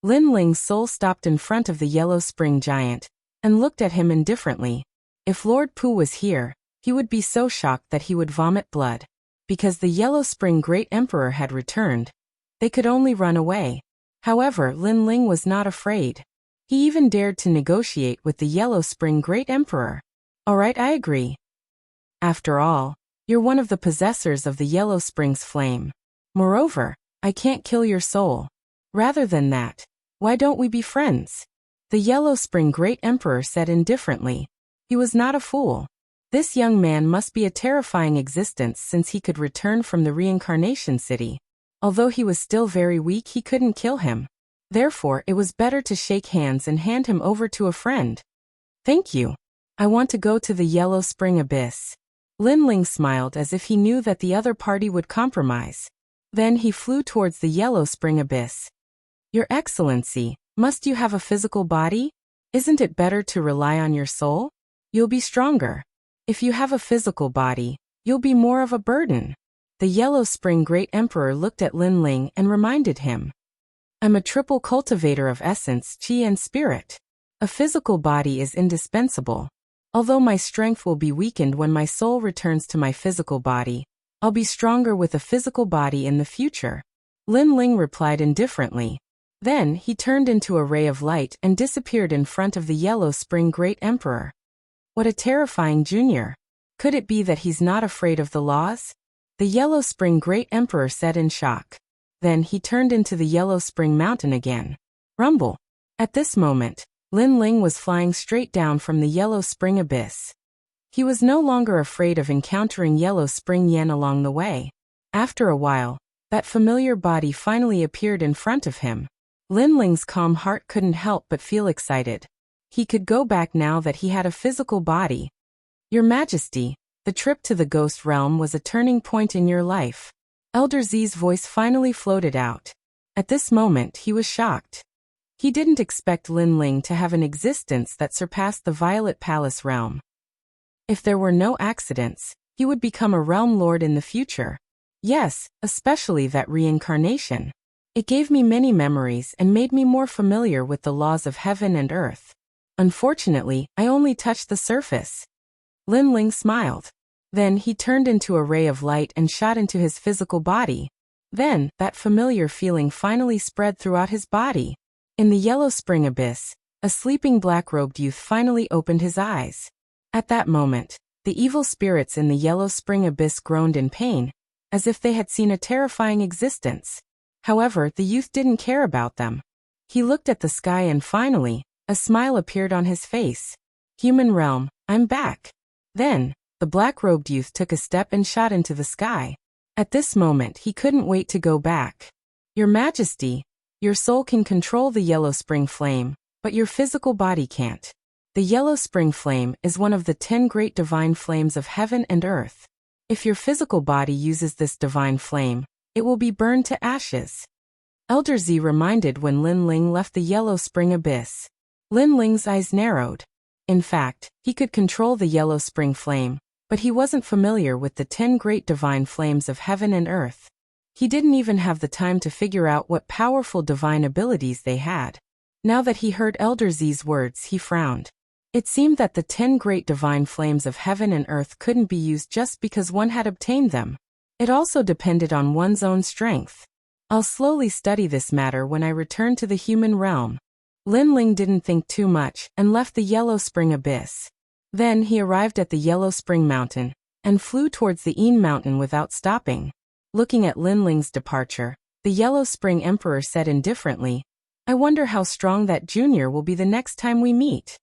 Lin Ling's soul stopped in front of the Yellow Spring giant and looked at him indifferently. If Lord Pu was here, he would be so shocked that he would vomit blood. Because the Yellow Spring Great Emperor had returned, they could only run away. However, Lin Ling was not afraid. He even dared to negotiate with the Yellow Spring Great Emperor. Alright, I agree. After all, you're one of the possessors of the Yellow Spring's flame. Moreover, I can't kill your soul. Rather than that, why don't we be friends? The Yellow Spring Great Emperor said indifferently. He was not a fool. This young man must be a terrifying existence since he could return from the reincarnation city. Although he was still very weak, he couldn't kill him. Therefore, it was better to shake hands and hand him over to a friend. Thank you. I want to go to the Yellow Spring Abyss. Lin Ling smiled as if he knew that the other party would compromise. Then he flew towards the Yellow Spring Abyss. Your Excellency, must you have a physical body? Isn't it better to rely on your soul? You'll be stronger. If you have a physical body, you'll be more of a burden. The Yellow Spring Great Emperor looked at Lin Ling and reminded him. I'm a triple cultivator of essence, chi and spirit. A physical body is indispensable. Although my strength will be weakened when my soul returns to my physical body, I'll be stronger with a physical body in the future. Lin Ling replied indifferently. Then he turned into a ray of light and disappeared in front of the Yellow Spring Great Emperor. What a terrifying junior. Could it be that he's not afraid of the laws? The Yellow Spring Great Emperor said in shock. Then he turned into the Yellow Spring Mountain again. Rumble. At this moment, Lin Ling was flying straight down from the Yellow Spring Abyss. He was no longer afraid of encountering Yellow Spring Yen along the way. After a while, that familiar body finally appeared in front of him. Lin Ling's calm heart couldn't help but feel excited. He could go back now that he had a physical body. Your Majesty, the trip to the ghost realm was a turning point in your life. Elder Z's voice finally floated out. At this moment he was shocked. He didn't expect Lin Ling to have an existence that surpassed the Violet Palace realm. If there were no accidents, he would become a realm lord in the future. Yes, especially that reincarnation. It gave me many memories and made me more familiar with the laws of heaven and earth. Unfortunately, I only touched the surface. Lin Ling smiled. Then he turned into a ray of light and shot into his physical body. Then, that familiar feeling finally spread throughout his body. In the Yellow Spring Abyss, a sleeping black-robed youth finally opened his eyes. At that moment, the evil spirits in the Yellow Spring Abyss groaned in pain, as if they had seen a terrifying existence. However, the youth didn't care about them. He looked at the sky and finally, a smile appeared on his face. Human realm, I'm back. Then, the black-robed youth took a step and shot into the sky. At this moment he couldn't wait to go back. Your Majesty, your soul can control the Yellow Spring Flame, but your physical body can't. The Yellow Spring Flame is one of the 10 great divine flames of heaven and earth. If your physical body uses this divine flame, it will be burned to ashes. Elder Z reminded when Lin Ling left the Yellow Spring Abyss. Lin Ling's eyes narrowed. In fact, he could control the Yellow Spring Flame, but he wasn't familiar with the 10 great divine flames of heaven and earth. He didn't even have the time to figure out what powerful divine abilities they had. Now that he heard Elder Z's words, he frowned. It seemed that the 10 great divine flames of heaven and earth couldn't be used just because one had obtained them. It also depended on one's own strength. I'll slowly study this matter when I return to the human realm. Lin Ling didn't think too much and left the Yellow Spring Abyss. Then he arrived at the Yellow Spring Mountain, and flew towards the Een mountain without stopping. Looking at Lin Ling's departure, the Yellow Spring Emperor said indifferently, "I wonder how strong that junior will be the next time we meet."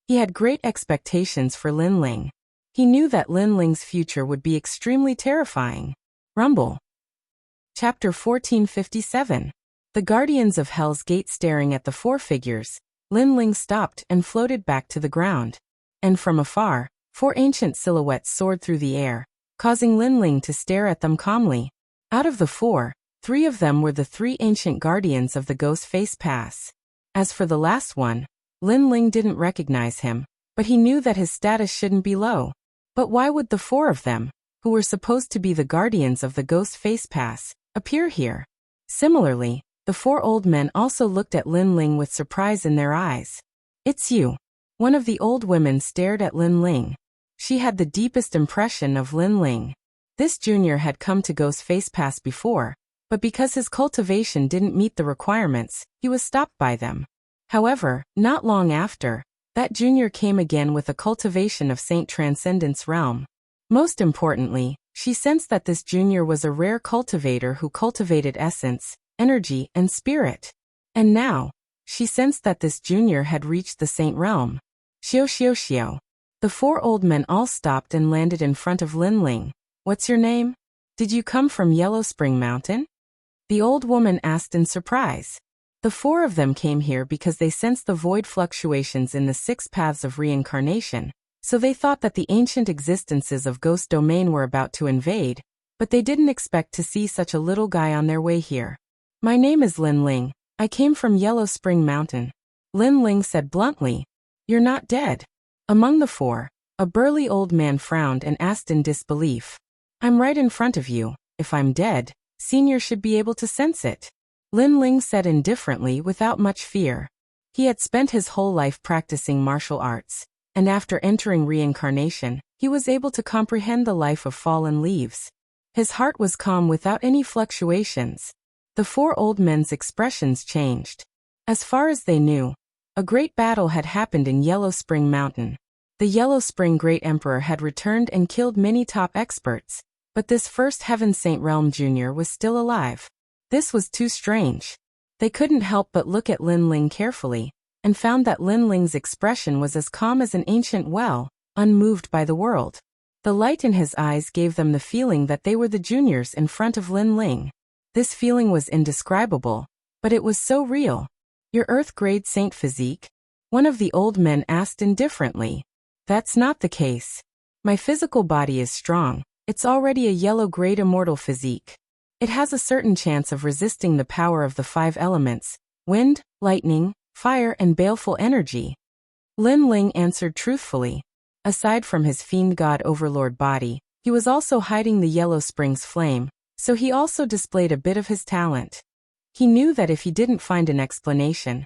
He had great expectations for Lin Ling. He knew that Lin Ling's future would be extremely terrifying. Rumble. Chapter 1457. The Guardians of Hell's Gate. Staring at the four figures, Lin Ling stopped and floated back to the ground. And from afar, four ancient silhouettes soared through the air, causing Lin Ling to stare at them calmly. Out of the four, three of them were the three ancient guardians of the Ghost Face Pass. As for the last one, Lin Ling didn't recognize him, but he knew that his status shouldn't be low. But why would the four of them, who were supposed to be the guardians of the Ghost Face Pass, appear here? Similarly, the four old men also looked at Lin Ling with surprise in their eyes. "It's you." One of the old women stared at Lin Ling. She had the deepest impression of Lin Ling. This junior had come to Ghost Face Pass before, but because his cultivation didn't meet the requirements, he was stopped by them. However, not long after, that junior came again with a cultivation of Saint Transcendence Realm. Most importantly, she sensed that this junior was a rare cultivator who cultivated essence, energy, and spirit. And now, she sensed that this junior had reached the Saint Realm. Xiao xiao xiao. The four old men all stopped and landed in front of Lin Ling. "What's your name? Did you come from Yellow Spring Mountain?" the old woman asked in surprise. The four of them came here because they sensed the void fluctuations in the six paths of reincarnation, so they thought that the ancient existences of Ghost Domain were about to invade, but they didn't expect to see such a little guy on their way here. "My name is Lin Ling. I came from Yellow Spring Mountain." Lin Ling said bluntly. "You're not dead." Among the four, a burly old man frowned and asked in disbelief. "I'm right in front of you. If I'm dead, Senior should be able to sense it." Lin Ling said indifferently without much fear. He had spent his whole life practicing martial arts, and after entering reincarnation, he was able to comprehend the life of fallen leaves. His heart was calm without any fluctuations. The four old men's expressions changed. As far as they knew, a great battle had happened in Yellow Spring Mountain. The Yellow Spring Great Emperor had returned and killed many top experts, but this first Heaven Saint Realm Jr. was still alive. This was too strange. They couldn't help but look at Lin Ling carefully, and found that Lin Ling's expression was as calm as an ancient well, unmoved by the world. The light in his eyes gave them the feeling that they were the juniors in front of Lin Ling. This feeling was indescribable, but it was so real. "Your Earth-grade saint physique?" one of the old men asked indifferently. "That's not the case. My physical body is strong. It's already a yellow-grade immortal physique. It has a certain chance of resisting the power of the five elements: wind, lightning, fire, and baleful energy." Lin Ling answered truthfully. Aside from his fiend god overlord body, he was also hiding the Yellow Springs flame, so he also displayed a bit of his talent. He knew that if he didn't find an explanation,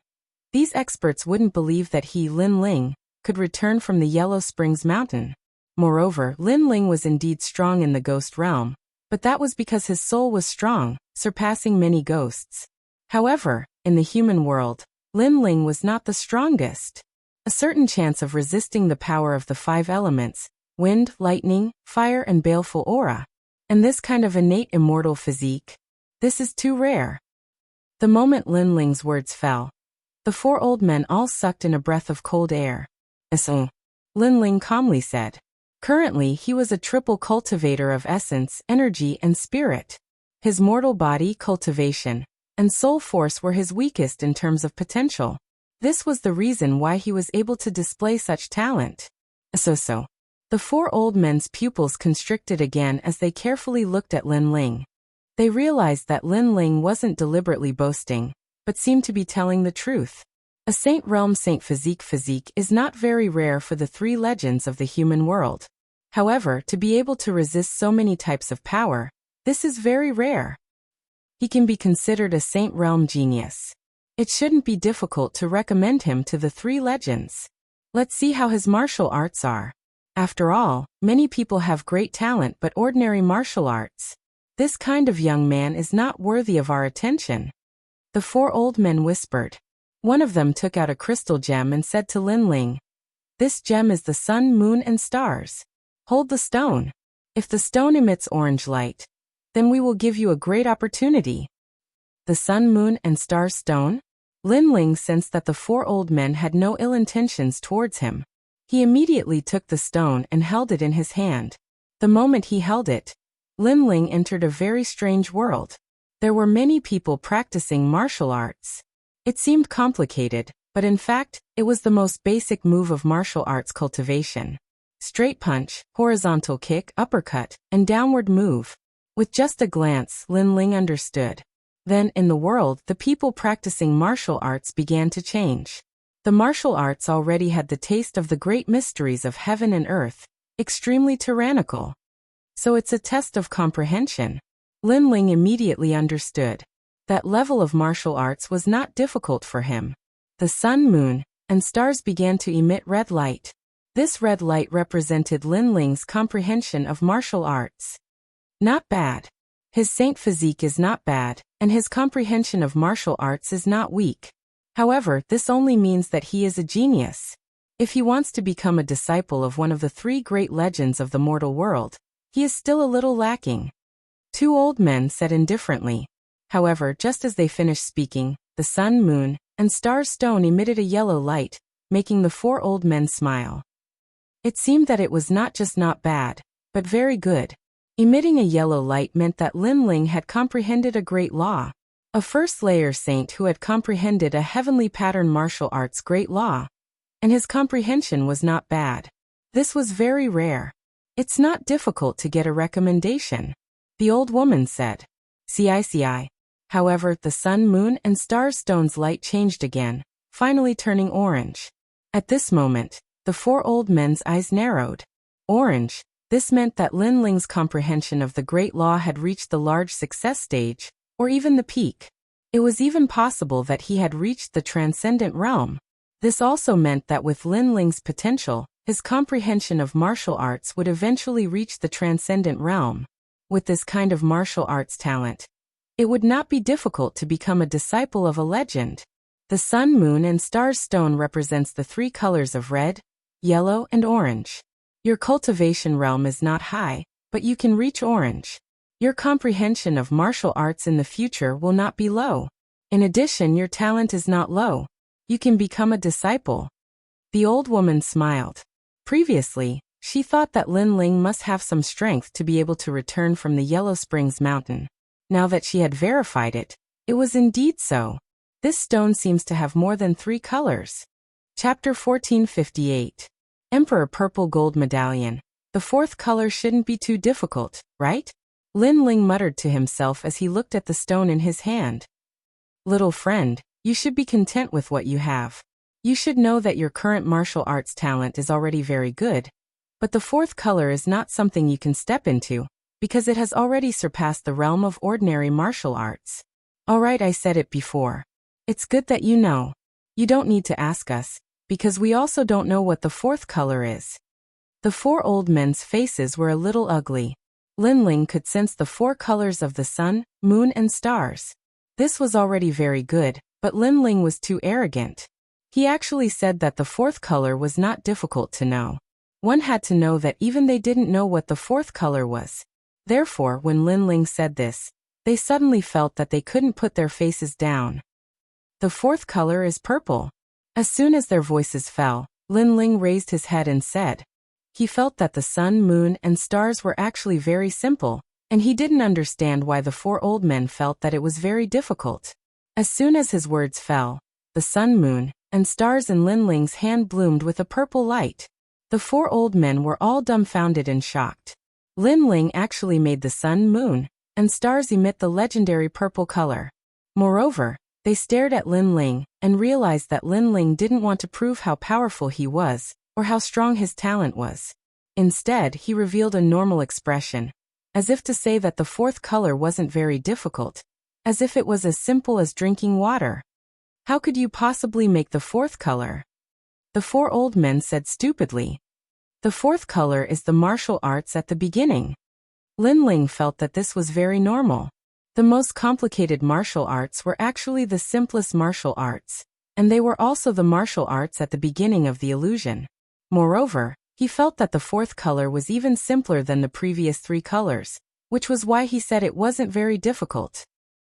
these experts wouldn't believe that he, Lin Ling, could return from the Yellow Springs Mountain. Moreover, Lin Ling was indeed strong in the ghost realm, but that was because his soul was strong, surpassing many ghosts. However, in the human world, Lin Ling was not the strongest. A certain chance of resisting the power of the five elements: wind, lightning, fire, and baleful aura. And this kind of innate immortal physique? This is too rare. The moment Lin Ling's words fell, the four old men all sucked in a breath of cold air. Lin Ling calmly said. Currently, he was a triple cultivator of essence, energy, and spirit. His mortal body, cultivation, and soul force were his weakest in terms of potential. This was the reason why he was able to display such talent. The four old men's pupils constricted again as they carefully looked at Lin Ling. They realized that Lin Ling wasn't deliberately boasting, but seemed to be telling the truth. A Saint Realm Saint Physique is not very rare for the three legends of the human world. However, to be able to resist so many types of power, this is very rare. He can be considered a Saint Realm genius. It shouldn't be difficult to recommend him to the three legends. Let's see how his martial arts are. After all, many people have great talent but ordinary martial arts. This kind of young man is not worthy of our attention. The four old men whispered. One of them took out a crystal gem and said to Lin Ling, "This gem is the sun, moon, and stars. Hold the stone." If the stone emits orange light, then we will give you a great opportunity. The Sun, Moon, and Stars stone? Lin Ling sensed that the four old men had no ill intentions towards him. He immediately took the stone and held it in his hand. The moment he held it, Lin Ling entered a very strange world. There were many people practicing martial arts. It seemed complicated, but in fact, it was the most basic move of martial arts cultivation. Straight punch, horizontal kick, uppercut, and downward move. With just a glance, Lin Ling understood. Then, in the world, the people practicing martial arts began to change. The martial arts already had the taste of the great mysteries of heaven and earth, extremely tyrannical. So it's a test of comprehension. Lin Ling immediately understood. That level of martial arts was not difficult for him. The sun, moon, and stars began to emit red light. This red light represented Lin Ling's comprehension of martial arts. Not bad. His saint physique is not bad, and his comprehension of martial arts is not weak. However, this only means that he is a genius. If he wants to become a disciple of one of the three great legends of the mortal world, he is still a little lacking. Two old men said indifferently. However, just as they finished speaking, the sun, moon, and stars stone emitted a yellow light, making the four old men smile. It seemed that it was not just not bad, but very good. Emitting a yellow light meant that Lin Ling had comprehended a great law. A first-layer saint who had comprehended a heavenly pattern martial arts great law. And his comprehension was not bad. This was very rare. It's not difficult to get a recommendation, the old woman said. CI. However, the sun, moon, and stars stone's light changed again, finally turning orange. At this moment, the four old men's eyes narrowed. Orange. This meant that Lin Ling's comprehension of the great law had reached the large success stage, or even the peak. It was even possible that he had reached the transcendent realm. This also meant that with Lin Ling's potential, his comprehension of martial arts would eventually reach the transcendent realm. With this kind of martial arts talent, it would not be difficult to become a disciple of a legend. The sun, moon, and stars stone represents the three colors of red, yellow, and orange. Your cultivation realm is not high, but you can reach orange. Your comprehension of martial arts in the future will not be low. In addition, your talent is not low. You can become a disciple. The old woman smiled. Previously, she thought that Lin Ling must have some strength to be able to return from the Yellow Springs Mountain. Now that she had verified it, it was indeed so. This stone seems to have more than 3 colors. Chapter 1458. Emperor Purple Gold Medallion. The 4th color shouldn't be too difficult, right? Lin Ling muttered to himself as he looked at the stone in his hand. Little friend, you should be content with what you have. You should know that your current martial arts talent is already very good, but the 4th color is not something you can step into, because it has already surpassed the realm of ordinary martial arts. Alright, I said it before. It's good that you know. You don't need to ask us, because we also don't know what the 4th color is. The 4 old men's faces were a little ugly. Lin Ling could sense the 4 colors of the sun, moon, and stars. This was already very good, but Lin Ling was too arrogant. He actually said that the 4th color was not difficult to know. One had to know that even they didn't know what the 4th color was. Therefore, when Lin Ling said this, they suddenly felt that they couldn't put their faces down. The 4th color is purple. As soon as their voices fell, Lin Ling raised his head and said. He felt that the sun, moon, and stars were actually very simple, and he didn't understand why the 4 old men felt that it was very difficult. As soon as his words fell, the sun, moon, and stars in Lin Ling's hand bloomed with a purple light. The 4 old men were all dumbfounded and shocked. Lin Ling actually made the sun, moon, and stars emit the legendary purple color. Moreover, they stared at Lin Ling and realized that Lin Ling didn't want to prove how powerful he was or how strong his talent was. Instead, he revealed a normal expression, as if to say that the 4th color wasn't very difficult, as if it was as simple as drinking water. How could you possibly make the 4th color? The 4 old men said stupidly. The 4th color is the martial arts at the beginning. Lin Ling felt that this was very normal. The most complicated martial arts were actually the simplest martial arts, and they were also the martial arts at the beginning of the illusion. Moreover, He felt that the fourth color was even simpler than the previous three colors, which was why he said it wasn't very difficult.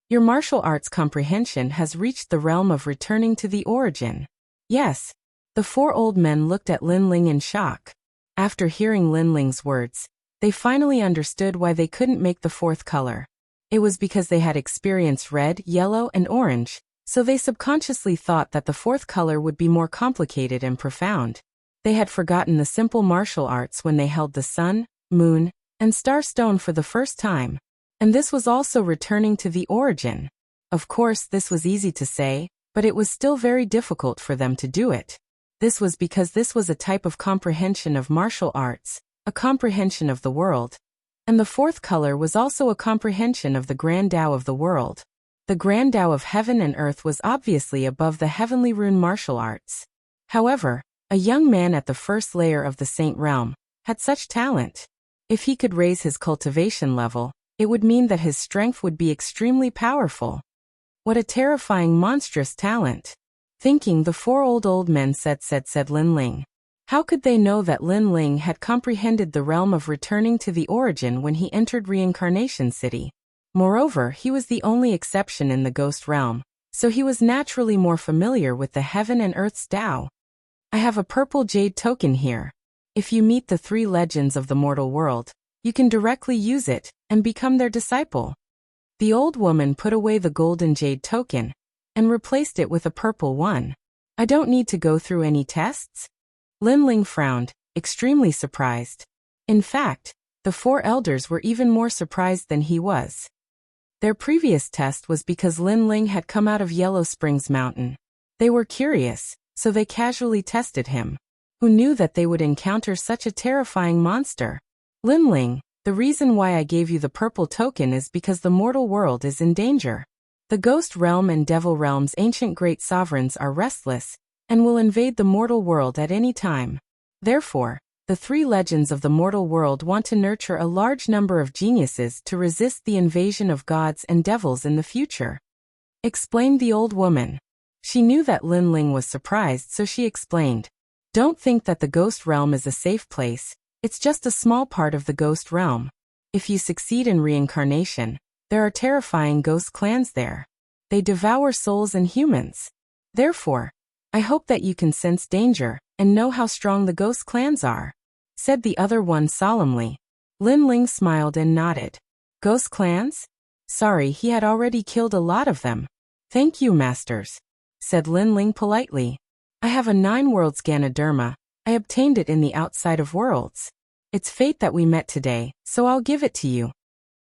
Your martial arts comprehension has reached the realm of returning to the origin. Yes. The four old men looked at Lin Ling in shock. After hearing Lin Ling's words, they finally understood why they couldn't make the fourth color. It was because they had experienced red, yellow, and orange, so they subconsciously thought that the fourth color would be more complicated and profound. They had forgotten the simple martial arts when they held the sun, moon, and star stone for the first time. And this was also returning to the origin. Of course, this was easy to say, but it was still very difficult for them to do it. This was because this was a type of comprehension of martial arts, a comprehension of the world. And the fourth color was also a comprehension of the grand Tao of the world. The grand Tao of heaven and earth was obviously above the heavenly rune martial arts. However, a young man at the first layer of the saint realm had such talent. If he could raise his cultivation level, it would mean that his strength would be extremely powerful. What a terrifying, monstrous talent. Thinking, the four old men said Lin Ling. How could they know that Lin Ling had comprehended the realm of returning to the origin when he entered Reincarnation City? Moreover, he was the only exception in the ghost realm, so he was naturally more familiar with the heaven and earth's Tao. I have a purple jade token here. If you meet the three legends of the mortal world, you can directly use it and become their disciple. The old woman put away the golden jade token and replaced it with a purple one. I don't need to go through any tests? Lin Ling frowned, extremely surprised. In fact, the four elders were even more surprised than he was. Their previous test was because Lin Ling had come out of Yellow Springs Mountain. They were curious, so they casually tested him. Who knew that they would encounter such a terrifying monster? Lin Ling, the reason why I gave you the purple token is because the mortal world is in danger. The ghost realm and devil realm's ancient great sovereigns are restless and will invade the mortal world at any time. Therefore, the three legends of the mortal world want to nurture a large number of geniuses to resist the invasion of gods and devils in the future. Explained the old woman. She knew that Lin Ling was surprised, so she explained. Don't think that the ghost realm is a safe place. It's just a small part of the ghost realm. If you succeed in reincarnation, there are terrifying ghost clans there. They devour souls and humans. Therefore, I hope that you can sense danger and know how strong the ghost clans are, said the other one solemnly. Lin Ling smiled and nodded. Ghost clans? Sorry, he had already killed a lot of them. Thank you, masters, said Lin Ling politely. I have a 9 worlds Ganoderma. I obtained it in the outside of worlds. It's fate that we met today, so I'll give it to you,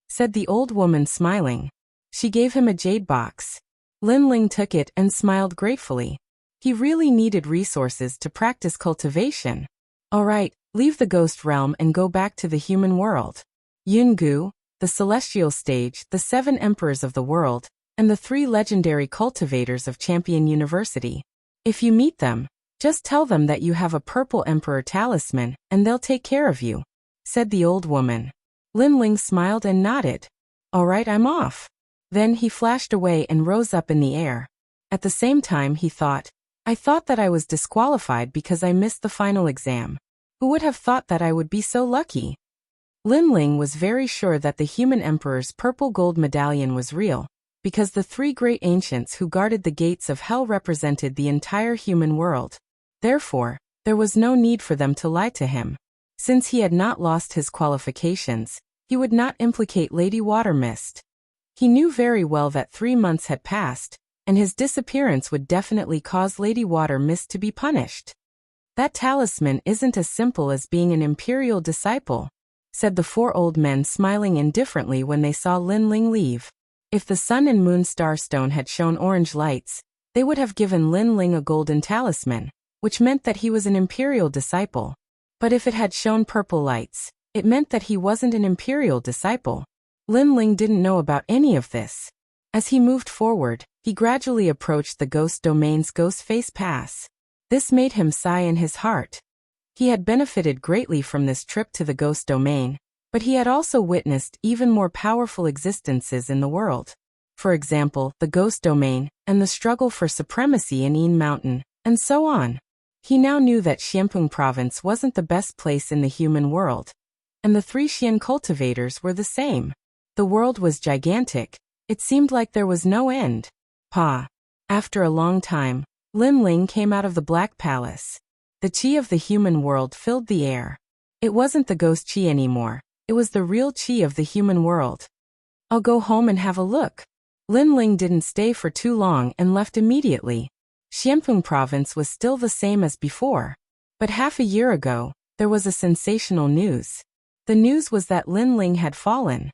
said the old woman smiling. She gave him a jade box. Lin Ling took it and smiled gratefully. He really needed resources to practice cultivation. Alright, leave the ghost realm and go back to the human world. Yungu, the celestial stage, the 7 emperors of the world, and the 3 legendary cultivators of Champion University. If you meet them, just tell them that you have a purple emperor talisman and they'll take care of you, said the old woman. Lin Ling smiled and nodded. Alright, I'm off. Then he flashed away and rose up in the air. At the same time he thought, I thought that I was disqualified because I missed the final exam. Who would have thought that I would be so lucky? Lin Ling was very sure that the human emperor's purple gold medallion was real, because the 3 great ancients who guarded the gates of hell represented the entire human world. Therefore, there was no need for them to lie to him. Since he had not lost his qualifications, he would not implicate Lady Watermist. He knew very well that 3 months had passed, and his disappearance would definitely cause Lady Watermist to be punished. That talisman isn't as simple as being an imperial disciple, said the 4 old men, smiling indifferently when they saw Lin Ling leave. If the sun and moon starstone had shown orange lights, they would have given Lin Ling a golden talisman, which meant that he was an imperial disciple. But if it had shown purple lights, it meant that he wasn't an imperial disciple. Lin Ling didn't know about any of this. As he moved forward, he gradually approached the ghost domain's ghost face pass. This made him sigh in his heart. He had benefited greatly from this trip to the ghost domain, but he had also witnessed even more powerful existences in the world. For example, the ghost domain, and the struggle for supremacy in Een Mountain, and so on. He now knew that Xianpeng province wasn't the best place in the human world, and the 3 Xian cultivators were the same. The world was gigantic. It seemed like there was no end. After a long time, Lin Ling came out of the Black Palace. The qi of the human world filled the air. It wasn't the ghost qi anymore. It was the real qi of the human world. I'll go home and have a look. Lin Ling didn't stay for too long and left immediately. Xianpeng province was still the same as before. But half a year ago, there was a sensational news. The news was that Lin Ling had fallen.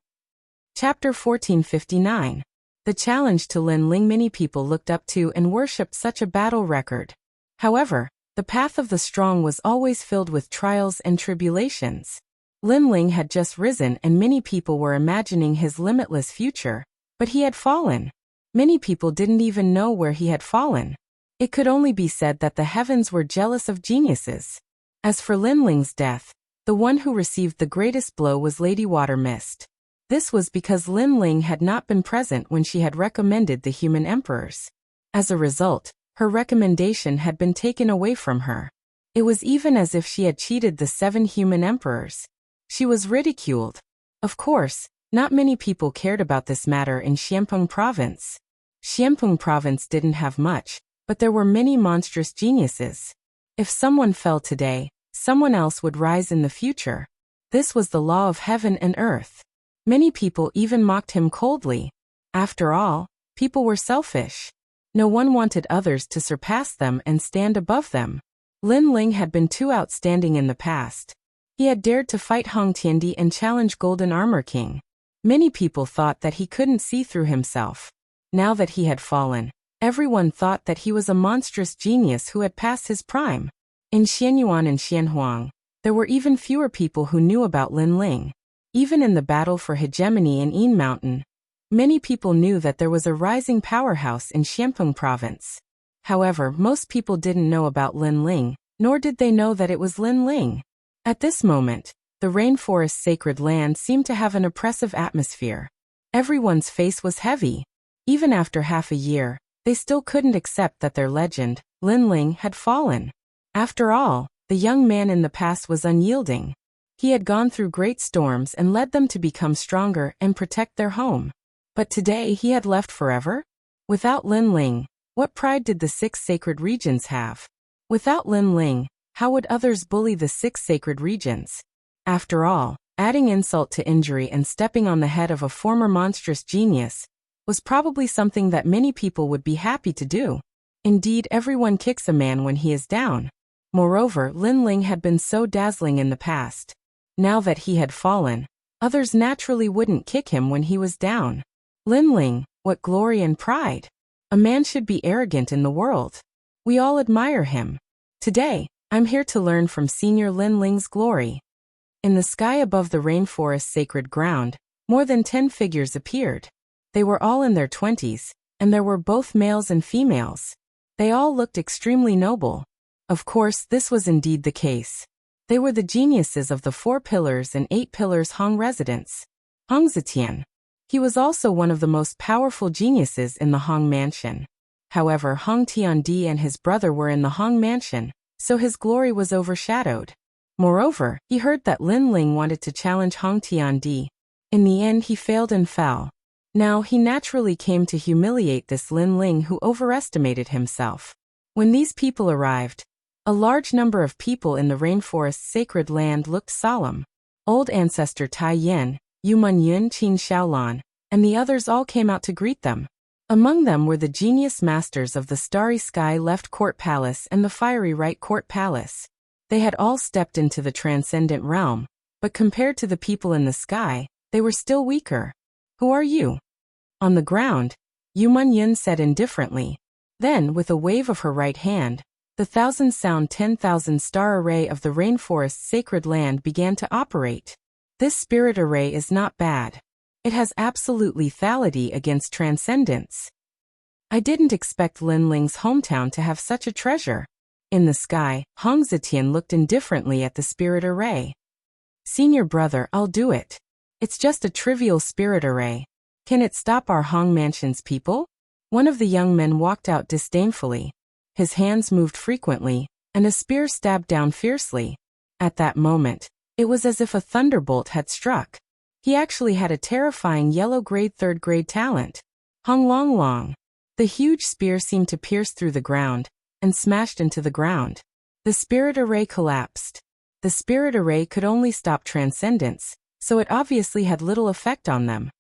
Chapter 1459. The challenge to Lin Ling. Many people looked up to and worshipped such a battle record. However, the path of the strong was always filled with trials and tribulations. Lin Ling had just risen and many people were imagining his limitless future, but he had fallen. Many people didn't even know where he had fallen. It could only be said that the heavens were jealous of geniuses. As for Lin Ling's death, the one who received the greatest blow was Lady Watermist. This was because Lin Ling had not been present when she had recommended the human emperors. As a result, her recommendation had been taken away from her. It was even as if she had cheated the 7 human emperors. She was ridiculed. Of course, not many people cared about this matter in Xianpeng province. Xianpeng province didn't have much, but there were many monstrous geniuses. If someone fell today, someone else would rise in the future. This was the law of heaven and earth. Many people even mocked him coldly. After all, people were selfish. No one wanted others to surpass them and stand above them. Lin Ling had been too outstanding in the past. He had dared to fight Hong Tiandi and challenge Golden Armor King. Many people thought that he couldn't see through himself. Now that he had fallen, everyone thought that he was a monstrous genius who had passed his prime. In Xianyuan and Xianhuang, there were even fewer people who knew about Lin Ling. Even in the battle for hegemony in Yin Mountain, many people knew that there was a rising powerhouse in Xianpeng province. However, most people didn't know about Lin Ling, nor did they know that it was Lin Ling. At this moment, the rainforest's sacred land seemed to have an oppressive atmosphere. Everyone's face was heavy. Even after half a year, they still couldn't accept that their legend, Lin Ling, had fallen. After all, the young man in the past was unyielding. He had gone through great storms and led them to become stronger and protect their home. But today he had left forever? Without Lin Ling, what pride did the 6 sacred regions have? Without Lin Ling, how would others bully the 6 sacred regions? After all, adding insult to injury and stepping on the head of a former monstrous genius was probably something that many people would be happy to do. Indeed, everyone kicks a man when he is down. Moreover, Lin Ling had been so dazzling in the past. Now that he had fallen, others naturally wouldn't kick him when he was down. Lin Ling, what glory and pride! A man should be arrogant in the world. We all admire him. Today, I'm here to learn from Senior Lin Ling's glory. In the sky above the rainforest's sacred ground, more than 10 figures appeared. They were all in their 20s, and there were both males and females. They all looked extremely noble. Of course, this was indeed the case. They were the geniuses of the 4 pillars and 8 pillars Hong residence. Hong Zetian. He was also one of the most powerful geniuses in the Hong mansion. However, Hong Tiandi and his brother were in the Hong mansion, so his glory was overshadowed. Moreover, he heard that Lin Ling wanted to challenge Hong Tiandi. In the end, he failed and fell. Now, he naturally came to humiliate this Lin Ling who overestimated himself. When these people arrived, a large number of people in the rainforest's sacred land looked solemn. Old ancestor Tai Yin, Yu Munyun, Qin Xiaolan, and the others all came out to greet them. Among them were the genius masters of the Starry Sky Left Court Palace and the Fiery Right Court Palace. They had all stepped into the transcendent realm, but compared to the people in the sky, they were still weaker. Who are you? On the ground, Yu Munyun said indifferently. Then, with a wave of her right hand, the 1,000-sound 10,000 star array of the rainforest's sacred land began to operate. This spirit array is not bad. It has absolute lethality against transcendence. I didn't expect Lin Ling's hometown to have such a treasure. In the sky, Hong Zetian looked indifferently at the spirit array. Senior brother, I'll do it. It's just a trivial spirit array. Can it stop our Hong mansion's people? One of the young men walked out disdainfully. His hands moved frequently, and a spear stabbed down fiercely. At that moment, it was as if a thunderbolt had struck. He actually had a terrifying yellow grade 3rd grade talent. Hung Long Long. The huge spear seemed to pierce through the ground, and smashed into the ground. The spirit array collapsed. The spirit array could only stop transcendence, so it obviously had little effect on them.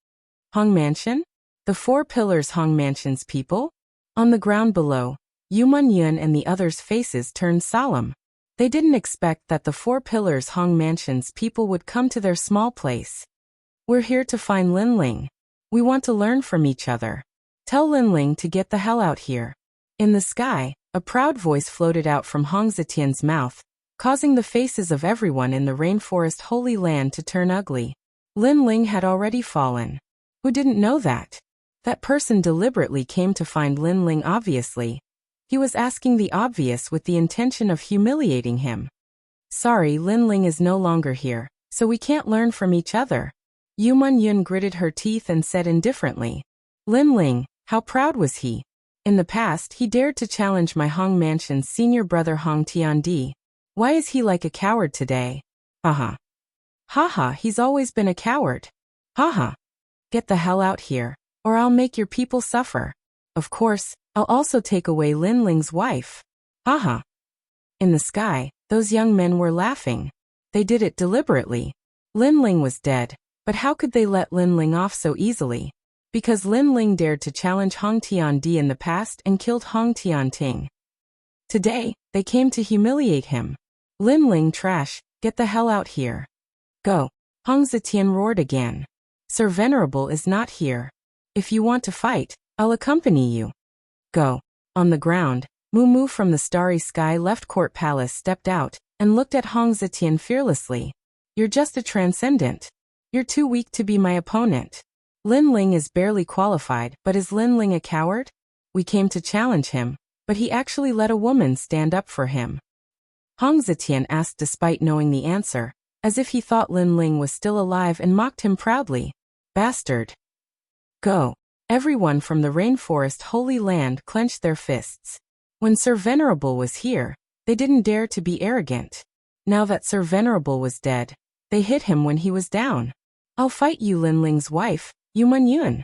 Hung Mansion? The 4 pillars Hung Mansion's people? On the ground below, Yu Yun and the others' faces turned solemn. They didn't expect that the 4 pillars Hung Mansion's people would come to their small place. We're here to find Lin Ling. We want to learn from each other. Tell Lin Ling to get the hell out here. In the sky, a proud voice floated out from Hong Zetian's mouth, causing the faces of everyone in the rainforest Holy Land to turn ugly. Lin Ling had already fallen. Who didn't know that? That person deliberately came to find Lin Ling obviously. He was asking the obvious with the intention of humiliating him. Sorry, Lin Ling is no longer here, so we can't learn from each other. Yu Yun gritted her teeth and said indifferently. Lin Ling, how proud was he? In the past, he dared to challenge my Hong Mansion's senior brother Hong Tiandi. Why is he like a coward today? Haha. Haha, he's always been a coward. Haha. Get the hell out here, or I'll make your people suffer. Of course, I'll also take away Lin Ling's wife. Haha. In the sky, those young men were laughing. They did it deliberately. Lin Ling was dead, but how could they let Lin Ling off so easily? Because Lin Ling dared to challenge Hong Tiandi in the past and killed Hong Tianting. Today, they came to humiliate him. Lin Ling trash, get the hell out here. Go. Hong Zetian roared again. Sir Venerable is not here. If you want to fight, I'll accompany you. Go. On the ground, Mu Mu from the starry sky left court palace stepped out and looked at Hong Zetian fearlessly. You're just a transcendent. You're too weak to be my opponent. Lin Ling is barely qualified, but is Lin Ling a coward? We came to challenge him, but he actually let a woman stand up for him. Hong Zetian asked despite knowing the answer, as if he thought Lin Ling was still alive and mocked him proudly. Bastard. Go. Everyone from the rainforest Holy Land clenched their fists. When Sir Venerable was here, they didn't dare to be arrogant. Now that Sir Venerable was dead, they hit him when he was down. I'll fight you, Lin Ling's wife, Yu Yun.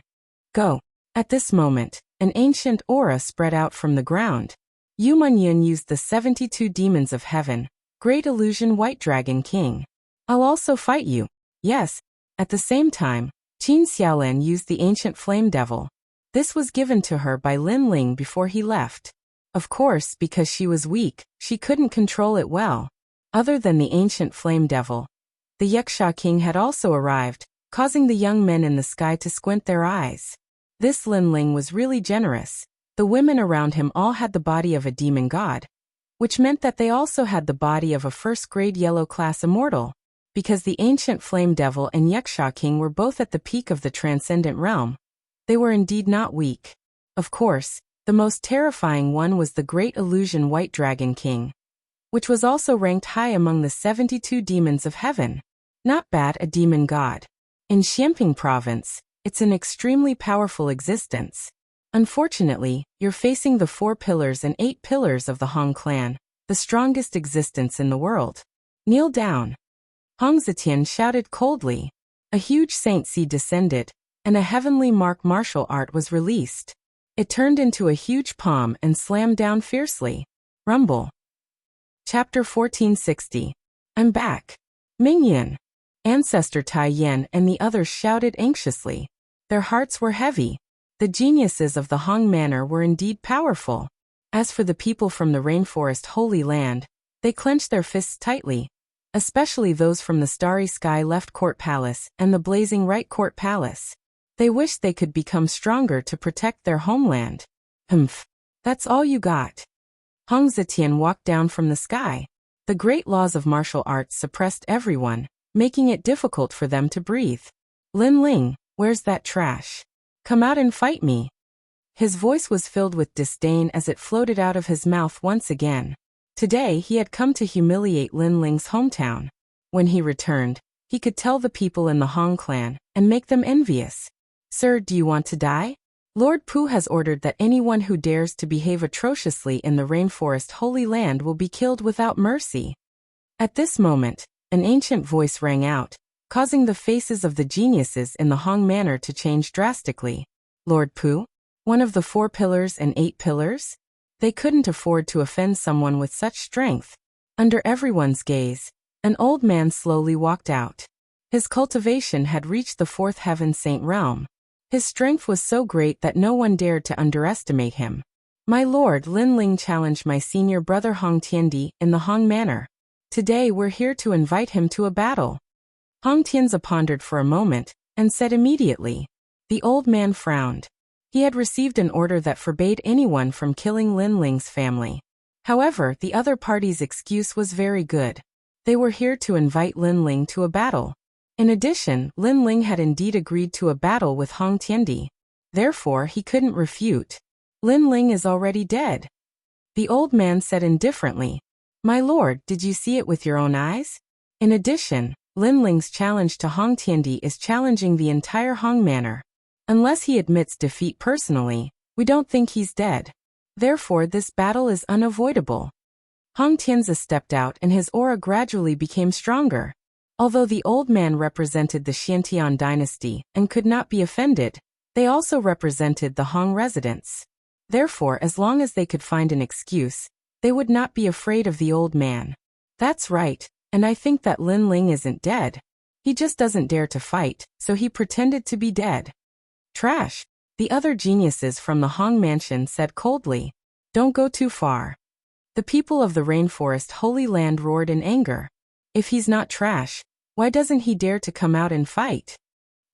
Go. At this moment, an ancient aura spread out from the ground. Yu Yun used the 72 demons of heaven, Great Illusion White Dragon King. I'll also fight you. Yes. At the same time, Qin Xiaolan used the ancient flame devil. This was given to her by Lin Ling before he left. Of course, because she was weak, she couldn't control it well. Other than the ancient flame devil, the Yuxia King had also arrived, causing the young men in the sky to squint their eyes. This Lin Ling was really generous. The women around him all had the body of a demon god, which meant that they also had the body of a first-grade yellow-class immortal. Because the ancient flame devil and Yuxia King were both at the peak of the transcendent realm, they were indeed not weak. Of course, the most terrifying one was the Great Illusion White Dragon King, which was also ranked high among the 72 demons of heaven. Not bad, a demon god. In Xianping province, it's an extremely powerful existence. Unfortunately, you're facing the 4 pillars and 8 pillars of the Hong clan, the strongest existence in the world. Kneel down. Hong Zetian shouted coldly. A huge saint seed descended, and a heavenly mark martial art was released. It turned into a huge palm and slammed down fiercely. Rumble. Chapter 1460. I'm back. Mingyan. Ancestor Tai Yan and the others shouted anxiously. Their hearts were heavy. The geniuses of the Hong Manor were indeed powerful. As for the people from the rainforest Holy Land, they clenched their fists tightly. Especially those from the Starry Sky Left Court Palace and the Blazing Right Court Palace. They wished they could become stronger to protect their homeland. Humph. That's all you got. Hong Zetian walked down from the sky. The great laws of martial arts suppressed everyone, making it difficult for them to breathe. Lin Ling, where's that trash? Come out and fight me. His voice was filled with disdain as it floated out of his mouth once again. Today he had come to humiliate Lin Ling's hometown. When he returned, he could tell the people in the Hong clan and make them envious. Sir, do you want to die? Lord Pu has ordered that anyone who dares to behave atrociously in the rainforest Holy Land will be killed without mercy. At this moment, an ancient voice rang out, causing the faces of the geniuses in the Hong Manor to change drastically. Lord Pu? One of the 4 pillars and 8 pillars? They couldn't afford to offend someone with such strength. Under everyone's gaze, an old man slowly walked out. His cultivation had reached the 4th heaven saint realm. His strength was so great that no one dared to underestimate him. My lord Lin Ling challenged my senior brother Hong Tiandi in the Hong Manor. Today we're here to invite him to a battle. Hong Tianzi pondered for a moment, and said immediately. The old man frowned. He had received an order that forbade anyone from killing Lin Ling's family. However, the other party's excuse was very good. They were here to invite Lin Ling to a battle. In addition, Lin Ling had indeed agreed to a battle with Hong Tiandi. Therefore, he couldn't refute. Lin Ling is already dead. The old man said indifferently. My lord, did you see it with your own eyes? In addition, Lin Ling's challenge to Hong Tiandi is challenging the entire Hong Manor. Unless he admits defeat personally, we don't think he's dead. Therefore, this battle is unavoidable. Hong Tianzi stepped out and his aura gradually became stronger. Although the old man represented the Xiantian dynasty and could not be offended, they also represented the Hong residents. Therefore, as long as they could find an excuse, they would not be afraid of the old man. That's right, and I think that Lin Ling isn't dead. He just doesn't dare to fight, so he pretended to be dead. Trash, the other geniuses from the Hong mansion said coldly. Don't go too far. The people of the rainforest Holy Land roared in anger. If he's not trash, why doesn't he dare to come out and fight?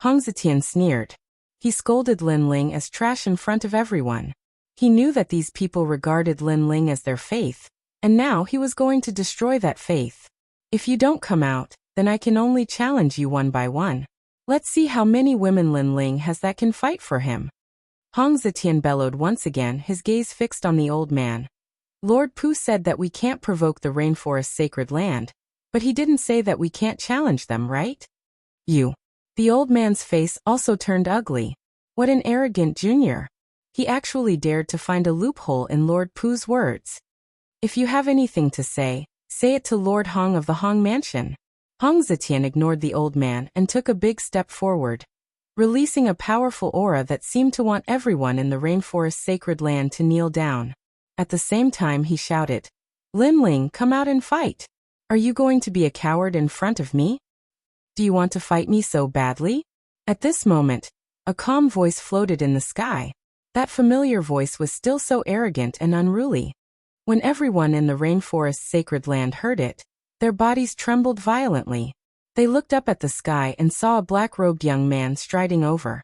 Hong Zetian sneered. He scolded Lin Ling as trash in front of everyone. He knew that these people regarded Lin Ling as their faith, and now he was going to destroy that faith. If you don't come out, then I can only challenge you one by one. Let's see how many women Lin Ling has that can fight for him. Hong Zetian bellowed once again, his gaze fixed on the old man. Lord Pu said that we can't provoke the rainforest sacred land, but he didn't say that we can't challenge them, right? You. The old man's face also turned ugly. What an arrogant junior. He actually dared to find a loophole in Lord Pu's words. If you have anything to say it to Lord Hong of the Hong Mansion. Hong Zetian ignored the old man and took a big step forward, releasing a powerful aura that seemed to want everyone in the rainforest sacred land to kneel down. At the same time he shouted, Lin Ling, come out and fight. Are you going to be a coward in front of me? Do you want to fight me so badly? At this moment, a calm voice floated in the sky. That familiar voice was still so arrogant and unruly. When everyone in the rainforest's sacred land heard it, their bodies trembled violently. They looked up at the sky and saw a black-robed young man striding over.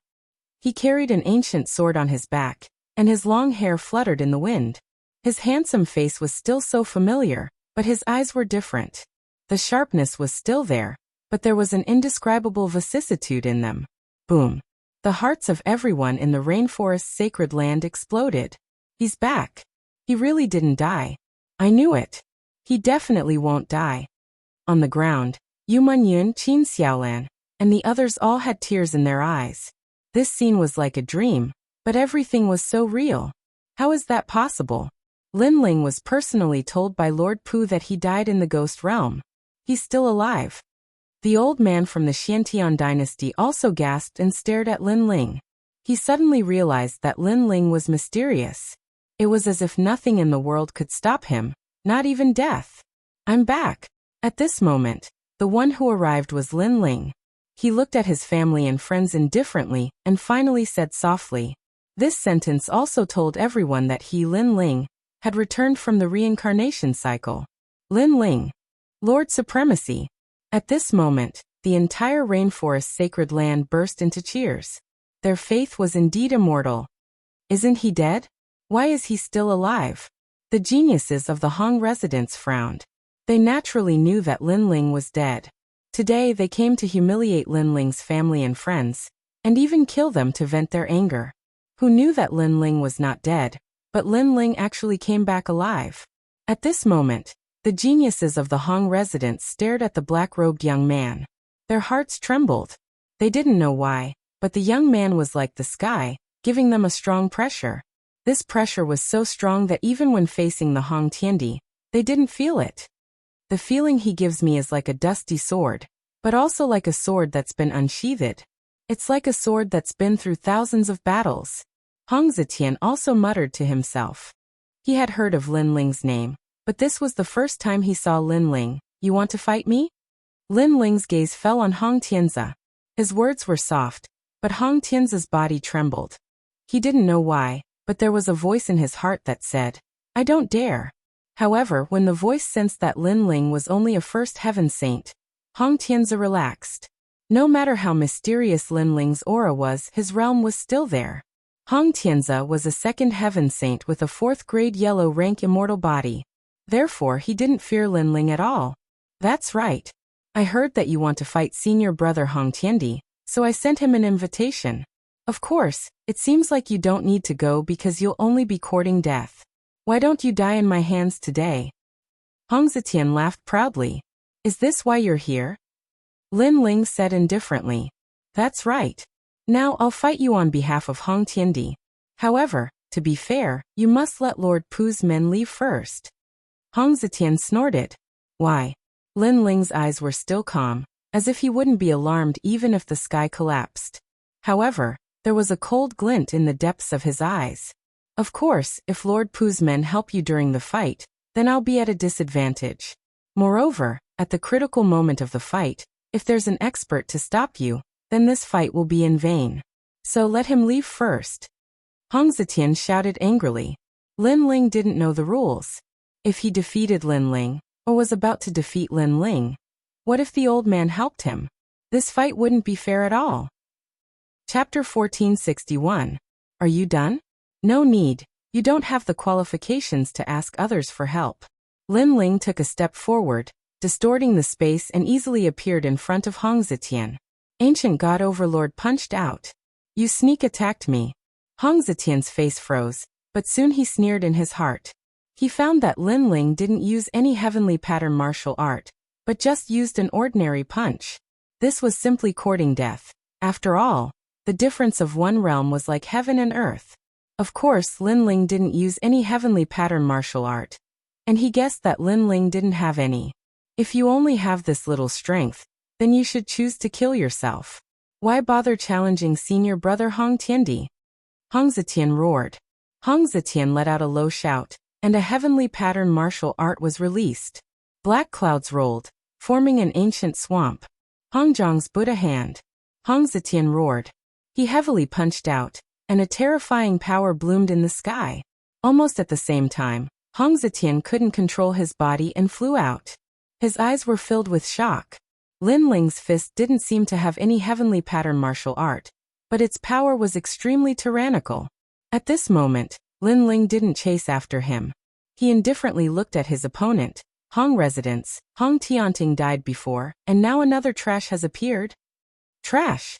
He carried an ancient sword on his back, and his long hair fluttered in the wind. His handsome face was still so familiar, but his eyes were different. The sharpness was still there, but there was an indescribable vicissitude in them. Boom. The hearts of everyone in the rainforest's sacred land exploded. He's back. He really didn't die. I knew it. He definitely won't die. On the ground, Yu Munyun, Qin Xiaolan, and the others all had tears in their eyes. This scene was like a dream, but everything was so real. How is that possible? Lin Ling was personally told by Lord Pu that he died in the ghost realm. He's still alive. The old man from the Xiantian dynasty also gasped and stared at Lin Ling. He suddenly realized that Lin Ling was mysterious. It was as if nothing in the world could stop him, not even death. I'm back. At this moment, the one who arrived was Lin Ling. He looked at his family and friends indifferently and finally said softly. This sentence also told everyone that he, Lin Ling, had returned from the reincarnation cycle. Lin Ling. Lord Supremacy. At this moment, the entire rainforest sacred land burst into cheers. Their faith was indeed immortal. Isn't he dead? Why is he still alive? The geniuses of the Hong residents frowned. They naturally knew that Lin Ling was dead. Today they came to humiliate Lin Ling's family and friends, and even kill them to vent their anger. Who knew that Lin Ling was not dead, but Lin Ling actually came back alive. At this moment, the geniuses of the Hong residents stared at the black-robed young man. Their hearts trembled. They didn't know why, but the young man was like the sky, giving them a strong pressure. This pressure was so strong that even when facing the Hong Tiandi, they didn't feel it. The feeling he gives me is like a dusty sword, but also like a sword that's been unsheathed. It's like a sword that's been through thousands of battles. Hong Zetian also muttered to himself. He had heard of Lin Ling's name, but this was the first time he saw Lin Ling. You want to fight me? Lin Ling's gaze fell on Hong Tianzi. His words were soft, but Hong Tianzi's body trembled. He didn't know why, but there was a voice in his heart that said, I don't dare. However, when the voice sensed that Lin Ling was only a first heaven saint, Hong Tianzi relaxed. No matter how mysterious Lin Ling's aura was, his realm was still there. Hong Tianzi was a second heaven saint with a 4th grade yellow rank immortal body. Therefore, he didn't fear Lin Ling at all. That's right. I heard that you want to fight senior brother Hong Tiandi, so I sent him an invitation. Of course, it seems like you don't need to go because you'll only be courting death. Why don't you die in my hands today? Hong Zetian laughed proudly. Is this why you're here? Lin Ling said indifferently. That's right. Now I'll fight you on behalf of Hong Tiandi. However, to be fair, you must let Lord Pu's men leave first. Hong Zetian snorted. Why? Lin Ling's eyes were still calm, as if he wouldn't be alarmed even if the sky collapsed. However, there was a cold glint in the depths of his eyes. Of course, if Lord Pu's men help you during the fight, then I'll be at a disadvantage. Moreover, at the critical moment of the fight, if there's an expert to stop you, then this fight will be in vain. So let him leave first. Hong Zetian shouted angrily. Lin Ling didn't know the rules. If he defeated Lin Ling, or was about to defeat Lin Ling, what if the old man helped him? This fight wouldn't be fair at all. Chapter 1461. Are you done? No need. You don't have the qualifications to ask others for help. Lin Ling took a step forward, distorting the space, and easily appeared in front of Hong Zetian. Ancient God Overlord punched out. You sneak attacked me. Hong Zetian's face froze, but soon he sneered in his heart. He found that Lin Ling didn't use any heavenly pattern martial art, but just used an ordinary punch. This was simply courting death. After all, the difference of one realm was like heaven and earth. Of course, Lin Ling didn't use any heavenly pattern martial art, and he guessed that Lin Ling didn't have any. If you only have this little strength, then you should choose to kill yourself. Why bother challenging senior brother Hong Tiandi? Hong Zetian roared. Hong Zetian let out a low shout, and a heavenly pattern martial art was released. Black clouds rolled, forming an ancient swamp. Hong Zhang's Buddha hand. Hong Zetian roared. He heavily punched out, and a terrifying power bloomed in the sky. Almost at the same time, Hong Zetian couldn't control his body and flew out. His eyes were filled with shock. Lin Ling's fist didn't seem to have any heavenly pattern martial art, but its power was extremely tyrannical. At this moment, Lin Ling didn't chase after him. He indifferently looked at his opponent. Hong residents, Hong Tianting died before, and now another trash has appeared. Trash!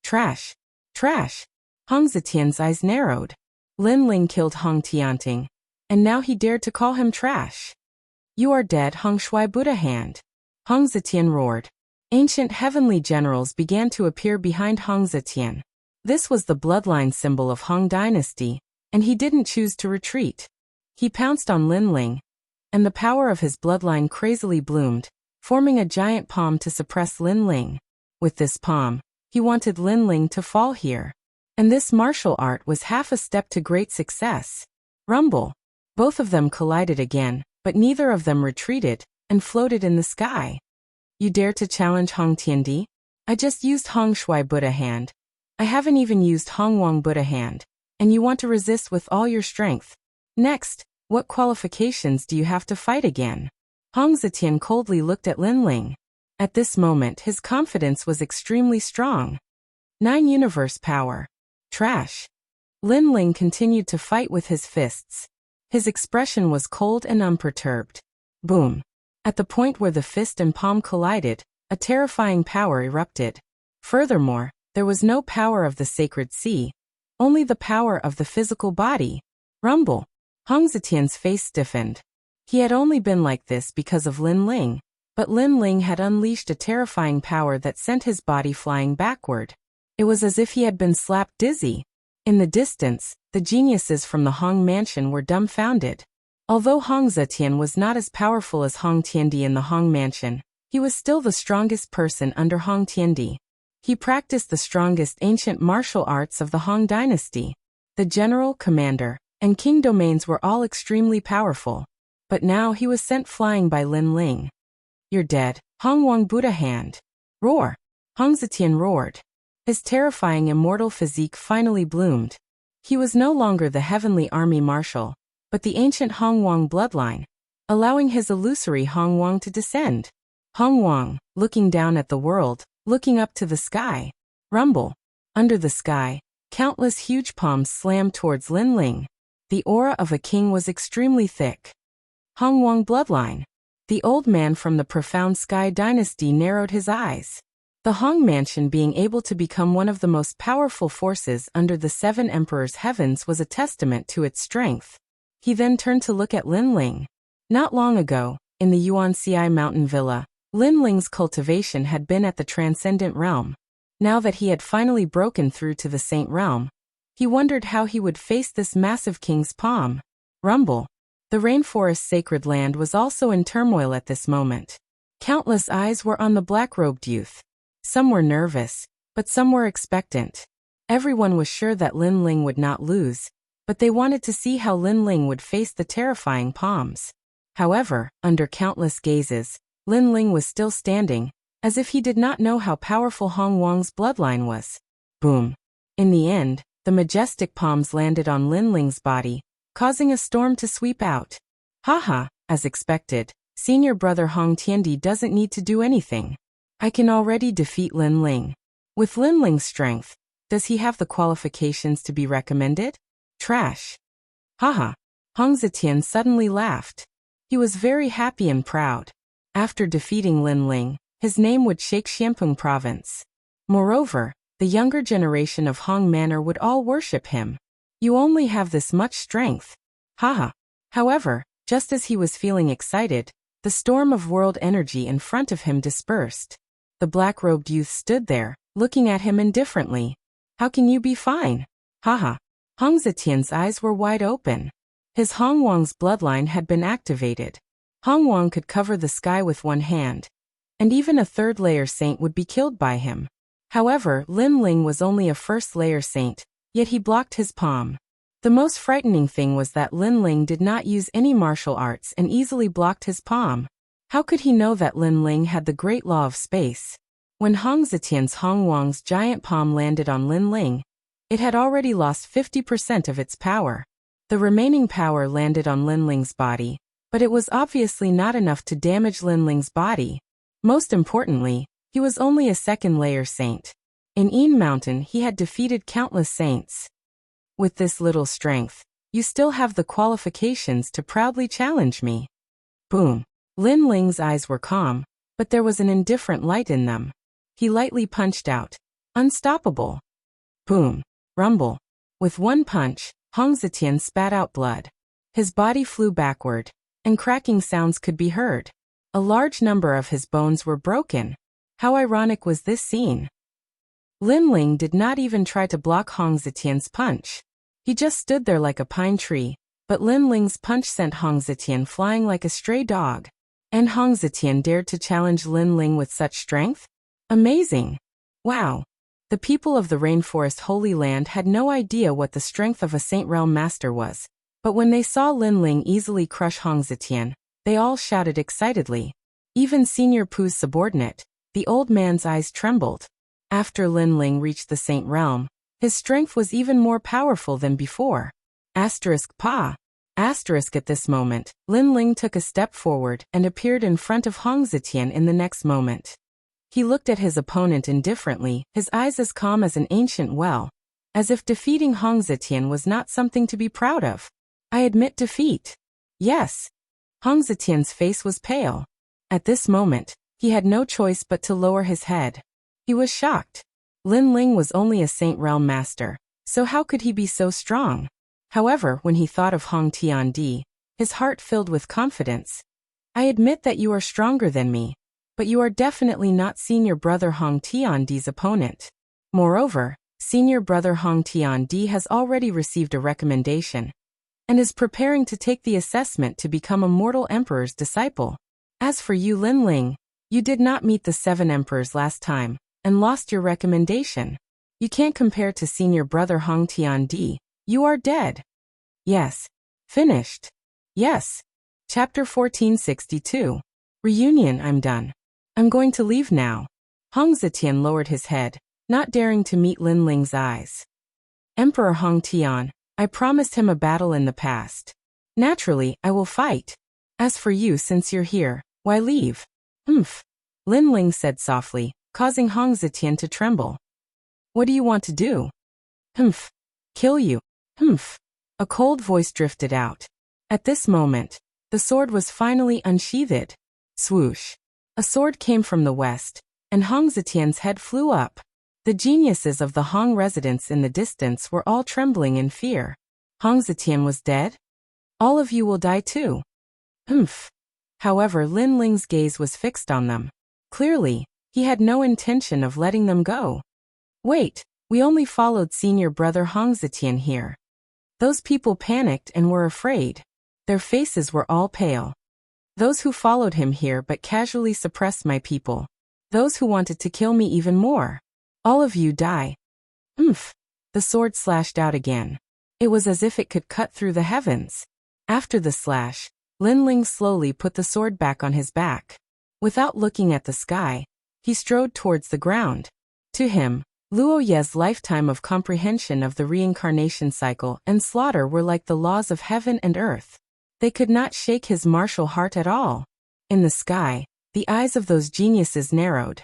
Trash! Trash! Hong Zetian's eyes narrowed. Lin Ling killed Hong Tianting, and now he dared to call him trash. You are dead, Hong Shui Buddha hand. Hong Zetian roared. Ancient heavenly generals began to appear behind Hong Zetian. This was the bloodline symbol of Hong dynasty, and he didn't choose to retreat. He pounced on Lin Ling, and the power of his bloodline crazily bloomed, forming a giant palm to suppress Lin Ling. With this palm, he wanted Lin Ling to fall here. And this martial art was half a step to great success. Rumble. Both of them collided again, but neither of them retreated, and floated in the sky. You dare to challenge Hong Tiandi? I just used Hong Shui Buddha hand. I haven't even used Hong Wang Buddha hand, and you want to resist with all your strength. Next, what qualifications do you have to fight again? Hong Zetian coldly looked at Lin Ling. At this moment his confidence was extremely strong. 9 universe power. Trash. Lin Ling continued to fight with his fists. His expression was cold and unperturbed. Boom. At the point where the fist and palm collided, a terrifying power erupted. Furthermore, there was no power of the sacred sea, only the power of the physical body. Rumble. Hong Zetian's face stiffened. He had only been like this because of Lin Ling, but Lin Ling had unleashed a terrifying power that sent his body flying backward. It was as if he had been slapped dizzy. In the distance, the geniuses from the Hong mansion were dumbfounded. Although Hong Zetian was not as powerful as Hong Tiandi in the Hong mansion, he was still the strongest person under Hong Tiandi. He practiced the strongest ancient martial arts of the Hong dynasty. The general, commander, and king domains were all extremely powerful. But now he was sent flying by Lin Ling. "You're dead, Hong Wang Buddha hand. Roar!" Hong Zetian roared. His terrifying immortal physique finally bloomed. He was no longer the heavenly army marshal, but the ancient Hong Wang bloodline, allowing his illusory Hong Wang to descend. Hong Wang, looking down at the world, looking up to the sky. Rumble. Under the sky, countless huge palms slammed towards Lin Ling. The aura of a king was extremely thick. Hong Wang bloodline. The old man from the profound Sky dynasty narrowed his eyes. The Hong mansion being able to become one of the most powerful forces under the Seven Emperors' heavens was a testament to its strength. He then turned to look at Lin Ling. Not long ago, in the Yuanxi mountain villa, Lin Ling's cultivation had been at the transcendent realm. Now that he had finally broken through to the saint realm, he wondered how he would face this massive king's palm. Rumble. The rainforest's sacred land was also in turmoil at this moment. Countless eyes were on the black-robed youth. Some were nervous, but some were expectant. Everyone was sure that Lin Ling would not lose, but they wanted to see how Lin Ling would face the terrifying palms. However, under countless gazes, Lin Ling was still standing, as if he did not know how powerful Hong Wang's bloodline was. Boom. In the end, the majestic palms landed on Lin Ling's body, causing a storm to sweep out. Haha, as expected, senior brother Hong Tiandi doesn't need to do anything. I can already defeat Lin Ling. With Lin Ling's strength, does he have the qualifications to be recommended? Trash. Haha. Hong Zetian suddenly laughed. He was very happy and proud. After defeating Lin Ling, his name would shake Xianpeng province. Moreover, the younger generation of Hong Manor would all worship him. You only have this much strength. Haha. However, just as he was feeling excited, the storm of world energy in front of him dispersed. The black-robed youth stood there, looking at him indifferently. How can you be fine? Haha. Hong Zetian's eyes were wide open. His Hong Wang's bloodline had been activated. Hong Wang could cover the sky with one hand, and even a third-layer saint would be killed by him. However, Lin Ling was only a first-layer saint, yet he blocked his palm. The most frightening thing was that Lin Ling did not use any martial arts and easily blocked his palm. How could he know that Lin Ling had the great law of space? When Hong Zetian's Hong Wang's giant palm landed on Lin Ling, it had already lost 50% of its power. The remaining power landed on Lin Ling's body, but it was obviously not enough to damage Lin Ling's body. Most importantly, he was only a second-layer saint. In Yin Mountain he had defeated countless saints. With this little strength, you still have the qualifications to proudly challenge me. Boom. Lin Ling's eyes were calm, but there was an indifferent light in them. He lightly punched out. Unstoppable. Boom. Rumble. With one punch, Hong Zetian spat out blood. His body flew backward, and cracking sounds could be heard. A large number of his bones were broken. How ironic was this scene? Lin Ling did not even try to block Hong Zetian's punch. He just stood there like a pine tree, but Lin Ling's punch sent Hong Zetian flying like a stray dog. And Hong Zetian dared to challenge Lin Ling with such strength? Amazing! Wow! The people of the Rainforest Holy Land had no idea what the strength of a Saint Realm Master was, but when they saw Lin Ling easily crush Hong Zetian, they all shouted excitedly. Even Senior Pu's subordinate, the old man's eyes trembled. After Lin Ling reached the Saint Realm, his strength was even more powerful than before. Pa. At this moment, Lin Ling took a step forward and appeared in front of Hong Zetian in the next moment. He looked at his opponent indifferently, his eyes as calm as an ancient well, as if defeating Hong Zetian was not something to be proud of. I admit defeat. Yes. Hong Zetian's face was pale. At this moment, he had no choice but to lower his head. He was shocked. Lin Ling was only a Saint Realm Master, so how could he be so strong? However, when he thought of Hong Tiandi, his heart filled with confidence. I admit that you are stronger than me, but you are definitely not senior brother Hong Tiandi's opponent. Moreover, Senior brother Hong Tiandi has already received a recommendation and is preparing to take the assessment to become a mortal emperor's disciple. As for you, Lin Ling, you did not meet the 7 emperors last time and lost your recommendation. You can't compare to senior brother Hong Tiandi. You are dead. Yes. Finished. Yes. Chapter 1462. Reunion. I'm done. I'm going to leave now. Hong Zetian lowered his head, not daring to meet Lin Ling's eyes. Emperor Hong Tian, I promised him a battle in the past. Naturally, I will fight. As for you, since you're here, why leave? Humph. Lin Ling said softly, causing Hong Zetian to tremble. What do you want to do? Humph. Kill you. Humph. A cold voice drifted out. At this moment, the sword was finally unsheathed. Swoosh. A sword came from the west, and Hong Zetian's head flew up. The geniuses of the Hong residents in the distance were all trembling in fear. Hong Zetian was dead? All of you will die too. Humph. However, Lin Ling's gaze was fixed on them. Clearly, he had no intention of letting them go. Wait, we only followed senior brother Hong Zetian here. Those people panicked and were afraid. Their faces were all pale. Those who followed him here but casually suppressed my people. Those who wanted to kill me even more. All of you die. Humph. The sword slashed out again. It was as if it could cut through the heavens. After the slash, Lin Ling slowly put the sword back on his back. Without looking at the sky, he strode towards the ground. To him, Luo Ye's lifetime of comprehension of the reincarnation cycle and slaughter were like the laws of heaven and earth. They could not shake his martial heart at all. In the sky, the eyes of those geniuses narrowed.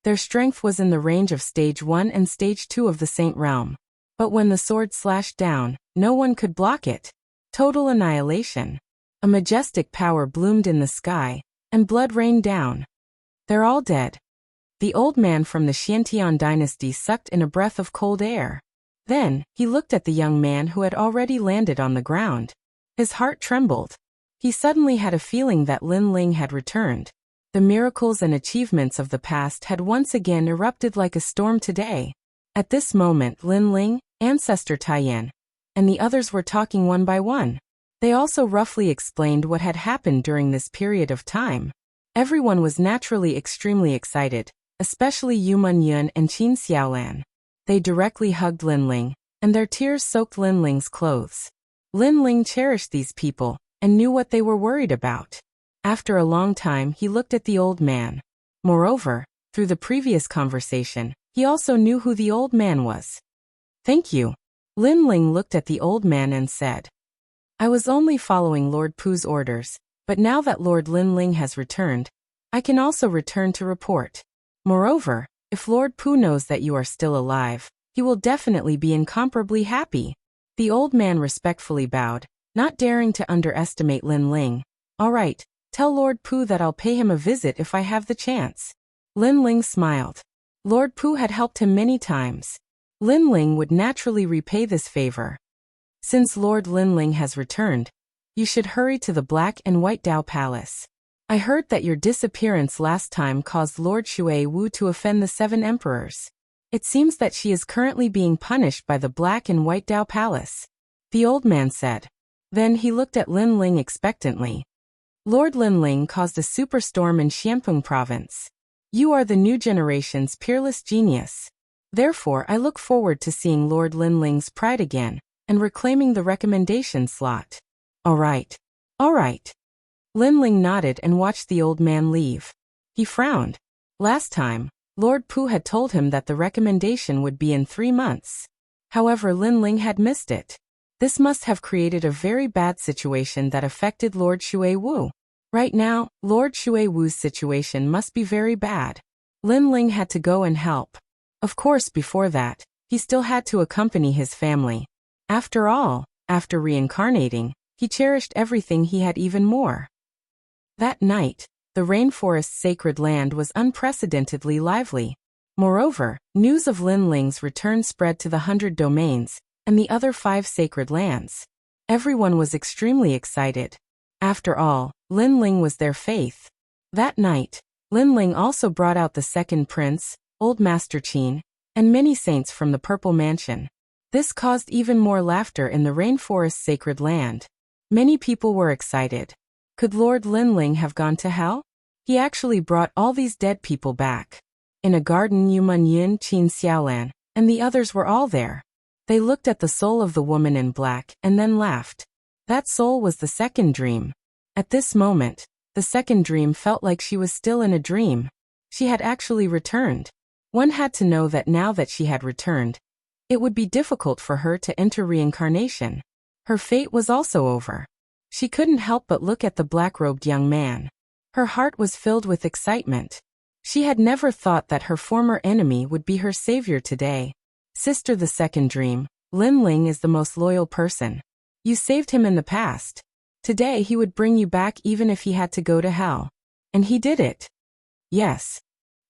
Their strength was in the range of Stage 1 and Stage 2 of the Saint Realm. But when the sword slashed down, no one could block it. Total annihilation. A majestic power bloomed in the sky, and blood rained down. They're all dead. The old man from the Xiantian dynasty sucked in a breath of cold air. Then, he looked at the young man who had already landed on the ground. His heart trembled. He suddenly had a feeling that Lin Ling had returned. The miracles and achievements of the past had once again erupted like a storm today. At this moment, Lin Ling, Ancestor Taiyan, and the others were talking one by one. They also roughly explained what had happened during this period of time. Everyone was naturally extremely excited, especially Yu Munyun and Qin Xiaolan. They directly hugged Lin Ling, and their tears soaked Lin Ling's clothes. Lin Ling cherished these people, and knew what they were worried about. After a long time, he looked at the old man. Moreover, through the previous conversation, he also knew who the old man was. Thank you. Lin Ling looked at the old man and said, I was only following Lord Pu's orders, but now that Lord Lin Ling has returned, I can also return to report. Moreover, if Lord Pu knows that you are still alive, he will definitely be incomparably happy. The old man respectfully bowed, not daring to underestimate Lin Ling. All right. Tell Lord Pu that I'll pay him a visit if I have the chance. Lin Ling smiled. Lord Pu had helped him many times. Lin Ling would naturally repay this favor. Since Lord Lin Ling has returned, you should hurry to the Black and White Dao Palace. I heard that your disappearance last time caused Lord Shui Wu to offend the 7 emperors. It seems that she is currently being punished by the Black and White Dao Palace. The old man said. Then he looked at Lin Ling expectantly. Lord Lin Ling caused a superstorm in Xianpeng province. You are the new generation's peerless genius. Therefore, I look forward to seeing Lord Lin Ling's pride again, and reclaiming the recommendation slot. All right. All right. Lin Ling nodded and watched the old man leave. He frowned. Last time, Lord Pu had told him that the recommendation would be in 3 months. However, Lin Ling had missed it. This must have created a very bad situation that affected Lord Shui Wu. Right now, Lord Shui Wu's situation must be very bad. Lin Ling had to go and help. Of course, before that, he still had to accompany his family. After all, after reincarnating, he cherished everything he had even more. That night, the rainforest's sacred land was unprecedentedly lively. Moreover, news of Lin Ling's return spread to the 100 domains, and the other 5 sacred lands. Everyone was extremely excited. After all, Lin Ling was their faith. That night, Lin Ling also brought out the second prince, Old Master Qin, and many saints from the Purple Mansion. This caused even more laughter in the rainforest's sacred land. Many people were excited. Could Lord Linling have gone to hell? He actually brought all these dead people back. In a garden, Yuman Yun, Qin Xiaolan, and the others were all there. They looked at the soul of the woman in black and then laughed. That soul was the second dream. At this moment, the second dream felt like she was still in a dream. She had actually returned. One had to know that now that she had returned, it would be difficult for her to enter reincarnation. Her fate was also over. She couldn't help but look at the black-robed young man. Her heart was filled with excitement. She had never thought that her former enemy would be her savior today. Sister, the second dream, Linling is the most loyal person. You saved him in the past. Today he would bring you back even if he had to go to hell. And he did it. Yes.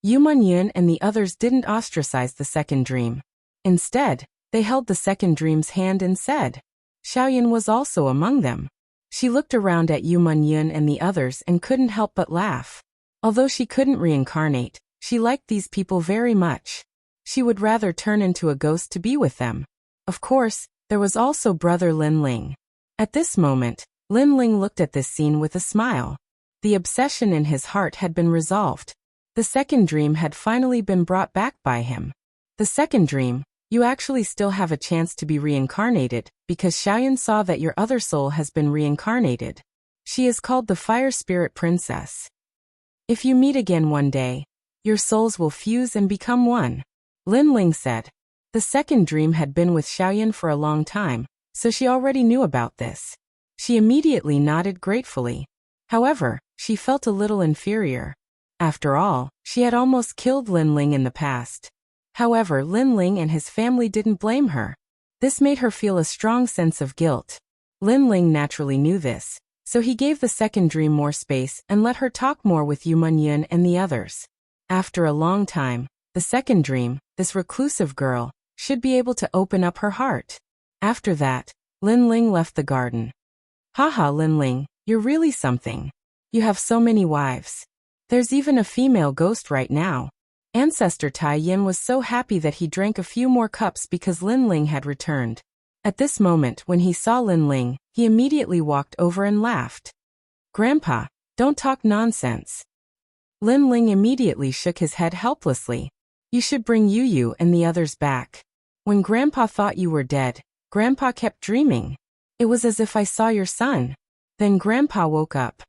Yuman Yun and the others didn't ostracize the second dream. Instead, they held the second dream's hand and said. Xiaoyan was also among them. She looked around at Yuman Yun and the others and couldn't help but laugh. Although she couldn't reincarnate, she liked these people very much. She would rather turn into a ghost to be with them. Of course, there was also brother Linling. At this moment, Linling looked at this scene with a smile. The obsession in his heart had been resolved. The second dream had finally been brought back by him. The second dream, you actually still have a chance to be reincarnated, because Xiaoyan saw that your other soul has been reincarnated. She is called the Fire Spirit Princess. If you meet again one day, your souls will fuse and become one. Linling said. The second dream had been with Xiaoyan for a long time, so she already knew about this. She immediately nodded gratefully. However, she felt a little inferior. After all, she had almost killed Linling in the past. However, Linling and his family didn't blame her. This made her feel a strong sense of guilt. Linling naturally knew this, so he gave the second dream more space and let her talk more with Yuman Yun and the others. After a long time, the second dream, this reclusive girl, should be able to open up her heart. After that, Linling left the garden. Haha, Linling, you're really something. You have so many wives. There's even a female ghost right now. Ancestor Tai Yin was so happy that he drank a few more cups because Linling had returned. At this moment, when he saw Linling, he immediately walked over and laughed. Grandpa, don't talk nonsense. Linling immediately shook his head helplessly. You should bring Yu and the others back. When Grandpa thought you were dead, Grandpa kept dreaming. It was as if I saw your son. Then Grandpa woke up.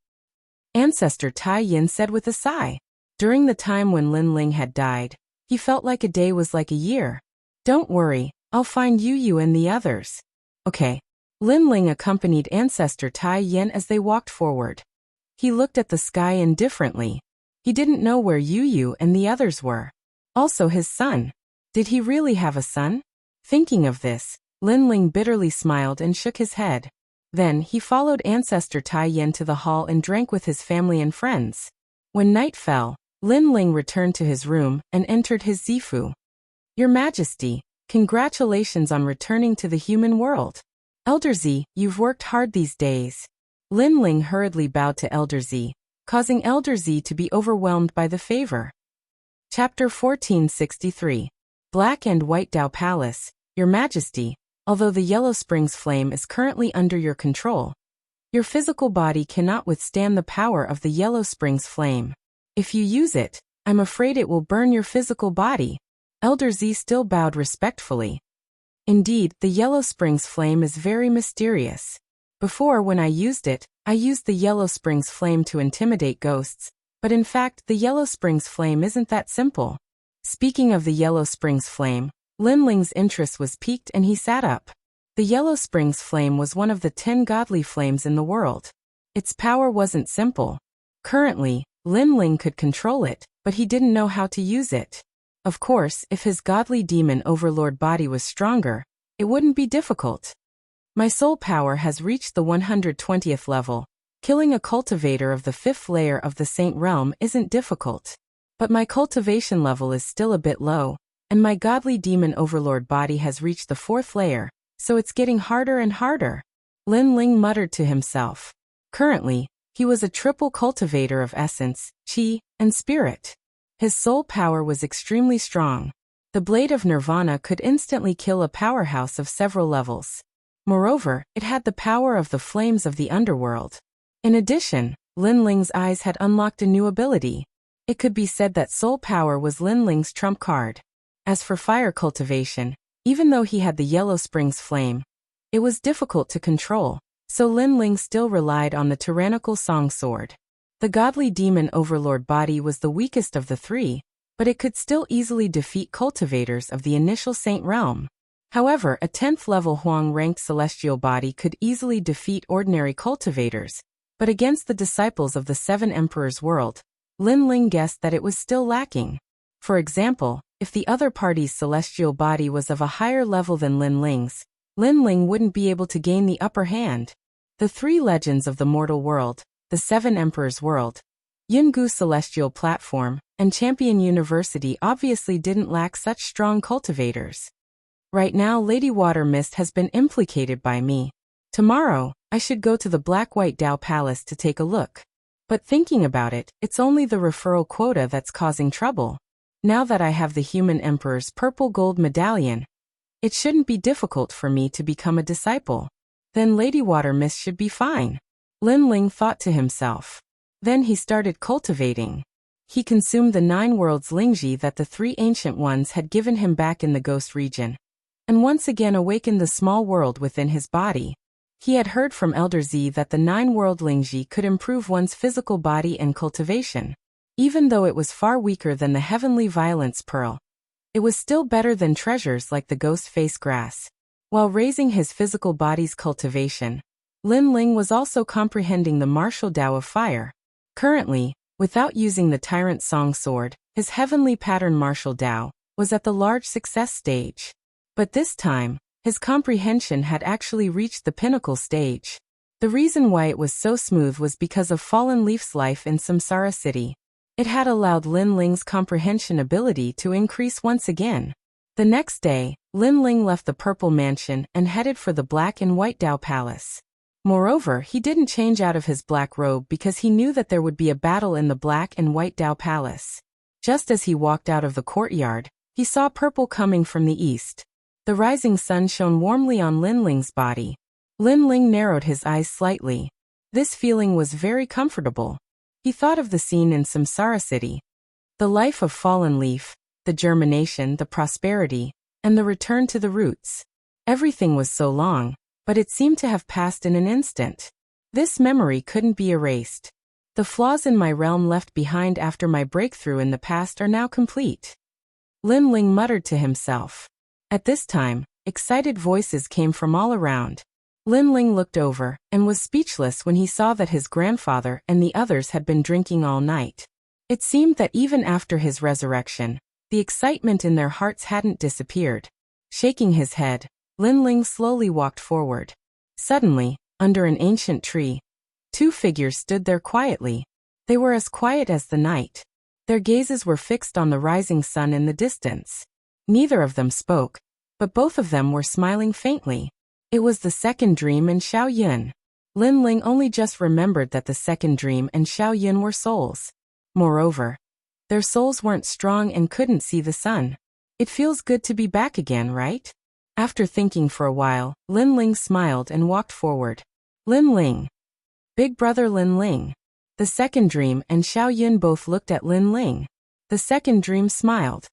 Ancestor Tai Yin said with a sigh. During the time when Linling had died, he felt like a day was like a year. Don't worry, I'll find Yu and the others. Okay. Linling accompanied Ancestor Tai Yin as they walked forward. He looked at the sky indifferently. He didn't know where Yu and the others were. Also his son. Did he really have a son? Thinking of this, Linling bitterly smiled and shook his head. Then he followed Ancestor Tai Yin to the hall and drank with his family and friends. When night fell, Linling returned to his room and entered his zifu. Your Majesty, congratulations on returning to the human world. Elder Z, you've worked hard these days. Linling hurriedly bowed to Elder Z, causing Elder Z to be overwhelmed by the favor. Chapter 1463. Black and White Dao Palace. Your Majesty, although the Yellow Springs flame is currently under your control, your physical body cannot withstand the power of the Yellow Springs flame. If you use it, I'm afraid it will burn your physical body. Elder Z still bowed respectfully. Indeed, the Yellow Springs flame is very mysterious. Before, when I used the Yellow Springs flame to intimidate ghosts, but in fact, the Yellow Springs flame isn't that simple. Speaking of the Yellow Springs flame, Linling's interest was piqued and he sat up. The Yellow Springs flame was one of the 10 godly flames in the world. Its power wasn't simple. Currently, Linling could control it, but he didn't know how to use it. Of course, if his godly demon overlord body was stronger, it wouldn't be difficult. My soul power has reached the 120th level. Killing a cultivator of the 5th layer of the Saint Realm isn't difficult. But my cultivation level is still a bit low, and my godly demon overlord body has reached the 4th layer, so it's getting harder and harder. Linling muttered to himself. Currently, he was a triple cultivator of essence, qi, and spirit. His soul power was extremely strong. The blade of Nirvana could instantly kill a powerhouse of several levels. Moreover, it had the power of the flames of the underworld. In addition, Lin Ling's eyes had unlocked a new ability. It could be said that soul power was Lin Ling's trump card. As for fire cultivation, even though he had the Yellow Springs flame, it was difficult to control, so Lin Ling still relied on the tyrannical song sword. The godly demon overlord body was the weakest of the three, but it could still easily defeat cultivators of the initial saint realm. However, a 10th level Huang-ranked celestial body could easily defeat ordinary cultivators, but against the disciples of the Seven Emperors world, Lin Ling guessed that it was still lacking. For example, if the other party's celestial body was of a higher level than Lin Ling's, Lin Ling wouldn't be able to gain the upper hand. The three legends of the mortal world, the Seven Emperors world, Yungu Celestial Platform, and Champion University obviously didn't lack such strong cultivators. Right now Lady Water Mist has been implicated by me. Tomorrow, I should go to the Black-White Dao Palace to take a look. But thinking about it, it's only the referral quota that's causing trouble. Now that I have the Human Emperor's purple gold medallion, it shouldn't be difficult for me to become a disciple. Then Lady Water Mist should be fine. Lin Ling thought to himself. Then he started cultivating. He consumed the 9 worlds Lingji that the 3 ancient ones had given him back in the ghost region, and once again awakened the small world within his body. He had heard from Elder Z that the 9 world Lingji could improve one's physical body and cultivation. Even though it was far weaker than the heavenly violence pearl, it was still better than treasures like the ghost face grass. While raising his physical body's cultivation, Lin Ling was also comprehending the martial Tao of fire. Currently, without using the Tyrant Song Sword, his heavenly pattern martial Tao was at the large success stage. But this time, his comprehension had actually reached the pinnacle stage. The reason why it was so smooth was because of Fallen Leaf's life in Samsara City. It had allowed Lin Ling's comprehension ability to increase once again. The next day, Lin Ling left the Purple Mansion and headed for the Black and White Dao Palace. Moreover, he didn't change out of his black robe because he knew that there would be a battle in the Black and White Dao Palace. Just as he walked out of the courtyard, he saw purple coming from the east. The rising sun shone warmly on Lin Ling's body. Lin Ling narrowed his eyes slightly. This feeling was very comfortable. He thought of the scene in Samsara City. The life of Fallen Leaf, the germination, the prosperity, and the return to the roots. Everything was so long, but it seemed to have passed in an instant. This memory couldn't be erased. The flaws in my realm left behind after my breakthrough in the past are now complete. Lin Ling muttered to himself. At this time, excited voices came from all around. Lin Ling looked over and was speechless when he saw that his grandfather and the others had been drinking all night. It seemed that even after his resurrection, the excitement in their hearts hadn't disappeared. Shaking his head, Lin Ling slowly walked forward. Suddenly, under an ancient tree, 2 figures stood there quietly. They were as quiet as the night. Their gazes were fixed on the rising sun in the distance. Neither of them spoke, but both of them were smiling faintly. It was the Second Dream and Xiao Yun. Lin Ling only just remembered that the Second Dream and Xiao Yun were souls. Moreover, their souls weren't strong and couldn't see the sun. It feels good to be back again, right? After thinking for a while, Lin Ling smiled and walked forward. Lin Ling. Big brother Lin Ling. The Second Dream and Xiao Yun both looked at Lin Ling. The Second Dream smiled.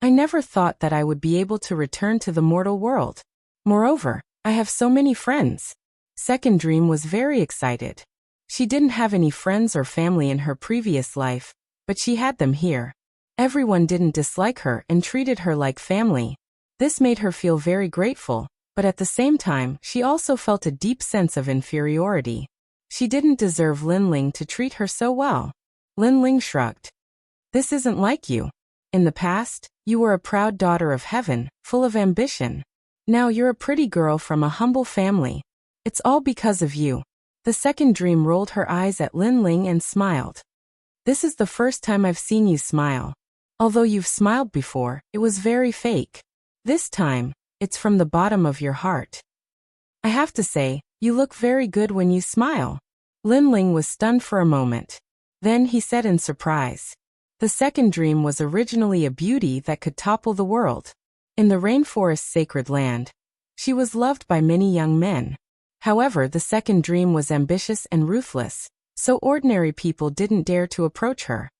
I never thought that I would be able to return to the mortal world. Moreover, I have so many friends. Second Dream was very excited. She didn't have any friends or family in her previous life, but she had them here. Everyone didn't dislike her and treated her like family. This made her feel very grateful, but at the same time, she also felt a deep sense of inferiority. She didn't deserve Lin Ling to treat her so well. Lin Ling shrugged. This isn't like you. In the past, you were a proud daughter of heaven, full of ambition. Now you're a pretty girl from a humble family. It's all because of you. The Second Dream rolled her eyes at Lin Ling and smiled. This is the first time I've seen you smile. Although you've smiled before, it was very fake. This time, it's from the bottom of your heart. I have to say, you look very good when you smile. Lin Ling was stunned for a moment. Then he said in surprise. The second dream was originally a beauty that could topple the world. In the rainforest's sacred land, she was loved by many young men. However, the second dream was ambitious and ruthless, so ordinary people didn't dare to approach her.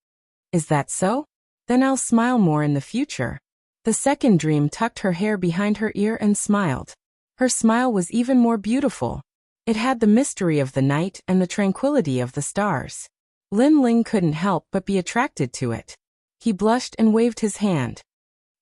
Is that so? Then I'll smile more in the future. The second dream tucked her hair behind her ear and smiled. Her smile was even more beautiful. It had the mystery of the night and the tranquility of the stars. Lin Ling couldn't help but be attracted to it. He blushed and waved his hand.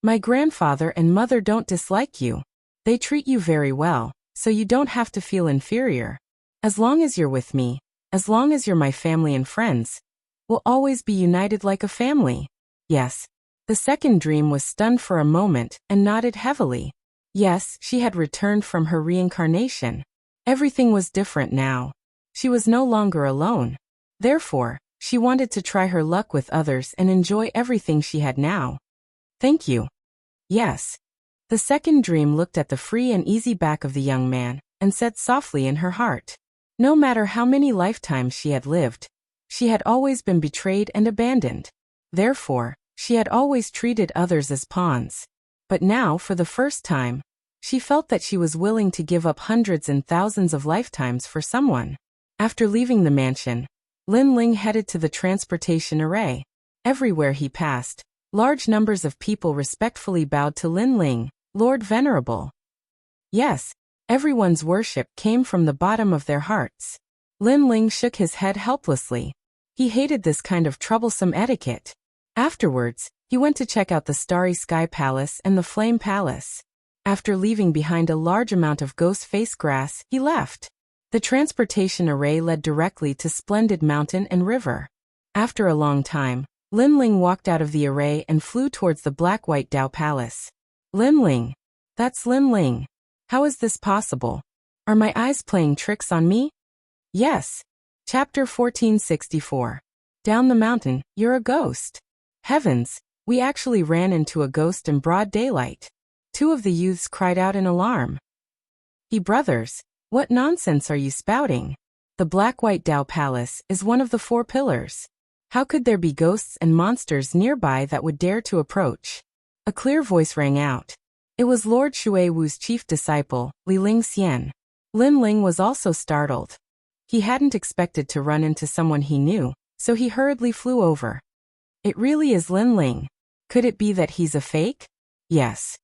My grandfather and mother don't dislike you. They treat you very well, so you don't have to feel inferior. As long as you're with me, as long as you're my family and friends, we'll always be united like a family. Yes. The second dream was stunned for a moment and nodded heavily. Yes, she had returned from her reincarnation. Everything was different now. She was no longer alone. Therefore, she wanted to try her luck with others and enjoy everything she had now. Thank you. Yes. The second dream looked at the free and easy back of the young man and said softly in her heart. No matter how many lifetimes she had lived, she had always been betrayed and abandoned. Therefore, she had always treated others as pawns. But now, for the first time, she felt that she was willing to give up hundreds and thousands of lifetimes for someone. After leaving the mansion, Lin Ling headed to the transportation array. Everywhere he passed, large numbers of people respectfully bowed to Lin Ling, Lord Venerable. Yes, everyone's worship came from the bottom of their hearts. Lin Ling shook his head helplessly. He hated this kind of troublesome etiquette. Afterwards, he went to check out the Starry Sky Palace and the Flame Palace. After leaving behind a large amount of ghost face grass, he left. The transportation array led directly to Splendid Mountain and River. After a long time, Lin Ling walked out of the array and flew towards the Black-White Dao Palace. Lin Ling. That's Lin Ling. How is this possible? Are my eyes playing tricks on me? Yes. Chapter 1464. Down the mountain, you're a ghost. Heavens, we actually ran into a ghost in broad daylight. Two of the youths cried out in alarm. He brothers, what nonsense are you spouting? The Black-White Dao Palace is one of the 4 pillars. How could there be ghosts and monsters nearby that would dare to approach? A clear voice rang out. It was Lord Shui Wu's chief disciple, Li Lingxian. Lin Ling was also startled. He hadn't expected to run into someone he knew, so he hurriedly flew over. It really is Lin Ling. Could it be that he's a fake? Yes.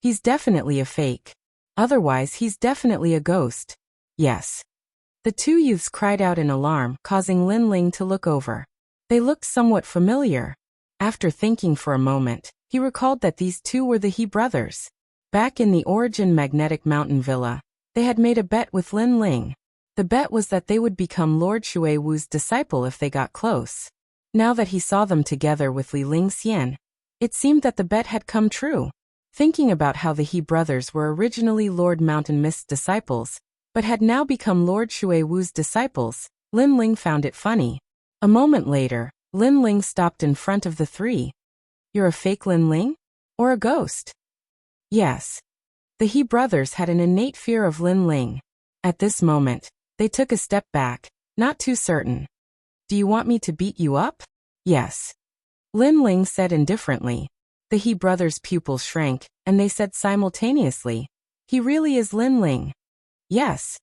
He's definitely a fake. Otherwise, he's definitely a ghost. Yes. The two youths cried out in alarm, causing Lin Ling to look over. They looked somewhat familiar. After thinking for a moment, he recalled that these two were the He brothers. Back in the Origin Magnetic Mountain Villa, they had made a bet with Lin Ling. The bet was that they would become Lord Shui Wu's disciple if they got close. Now that he saw them together with Li Lingxian, it seemed that the bet had come true. Thinking about how the He brothers were originally Lord Mountain Mist's disciples, but had now become Lord Shui Wu's disciples, Lin Ling found it funny. A moment later, Lin Ling stopped in front of the three. You're a fake Lin Ling? Or a ghost? Yes. The He brothers had an innate fear of Lin Ling. At this moment, they took a step back, not too certain. Do you want me to beat you up? Yes. Lin Ling said indifferently. The He brothers' pupils shrank, and they said simultaneously, he really is Lin Ling. Yes.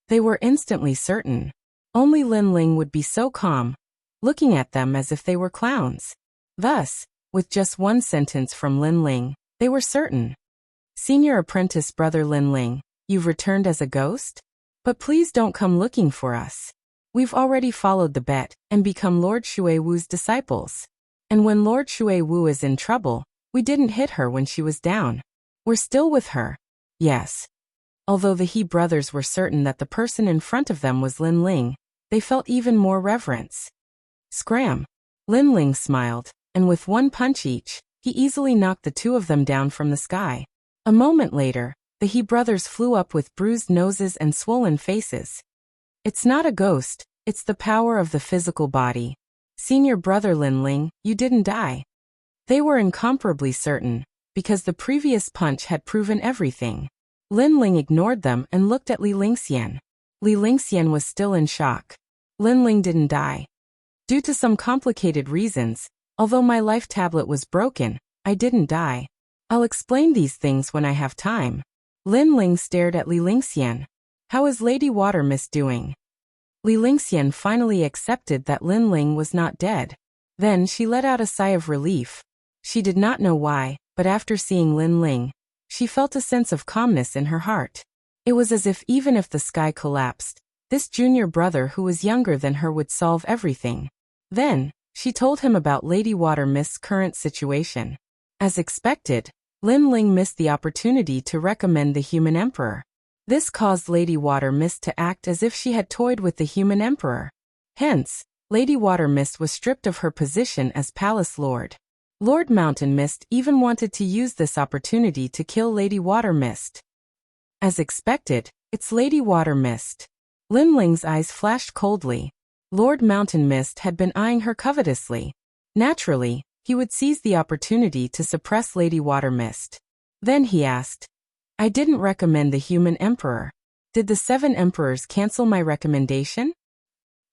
They were instantly certain. Only Lin Ling would be so calm, looking at them as if they were clowns. Thus, with just one sentence from Lin Ling, they were certain. Senior apprentice brother Lin Ling, you've returned as a ghost? But please don't come looking for us. We've already followed the bet and become Lord Shui Wu's disciples. And when Lord Shui Wu is in trouble, we didn't hit her when she was down. We're still with her. Yes. Although the He brothers were certain that the person in front of them was Lin Ling, they felt even more reverence. Scram! Lin Ling smiled, and with one punch each, he easily knocked the two of them down from the sky. A moment later, the He brothers flew up with bruised noses and swollen faces. It's not a ghost, it's the power of the physical body. Senior brother Lin Ling, you didn't die. They were incomparably certain, because the previous punch had proven everything. Lin Ling ignored them and looked at Li Lingxian. Li Lingxian was still in shock. Lin Ling didn't die. Due to some complicated reasons, Although my life tablet was broken, I didn't die. I'll explain these things when I have time. Lin Ling stared at Li Lingxian. How is Lady Water Mist doing? Li Lingxian finally accepted that Lin Ling was not dead. Then she let out a sigh of relief. She did not know why, but after seeing Lin Ling, she felt a sense of calmness in her heart. It was as if even if the sky collapsed, this junior brother who was younger than her would solve everything. Then, she told him about Lady Water Mist's current situation. As expected, Lin Ling missed the opportunity to recommend the human emperor. This caused Lady Water Mist to act as if she had toyed with the human emperor. Hence, Lady Water Mist was stripped of her position as palace lord. Lord Mountain Mist even wanted to use this opportunity to kill Lady Water Mist. As expected, it's Lady Water Mist. Lin Ling's eyes flashed coldly. Lord Mountain Mist had been eyeing her covetously. Naturally, he would seize the opportunity to suppress Lady Water Mist. Then he asked, I didn't recommend the human emperor. Did the 7 emperors cancel my recommendation?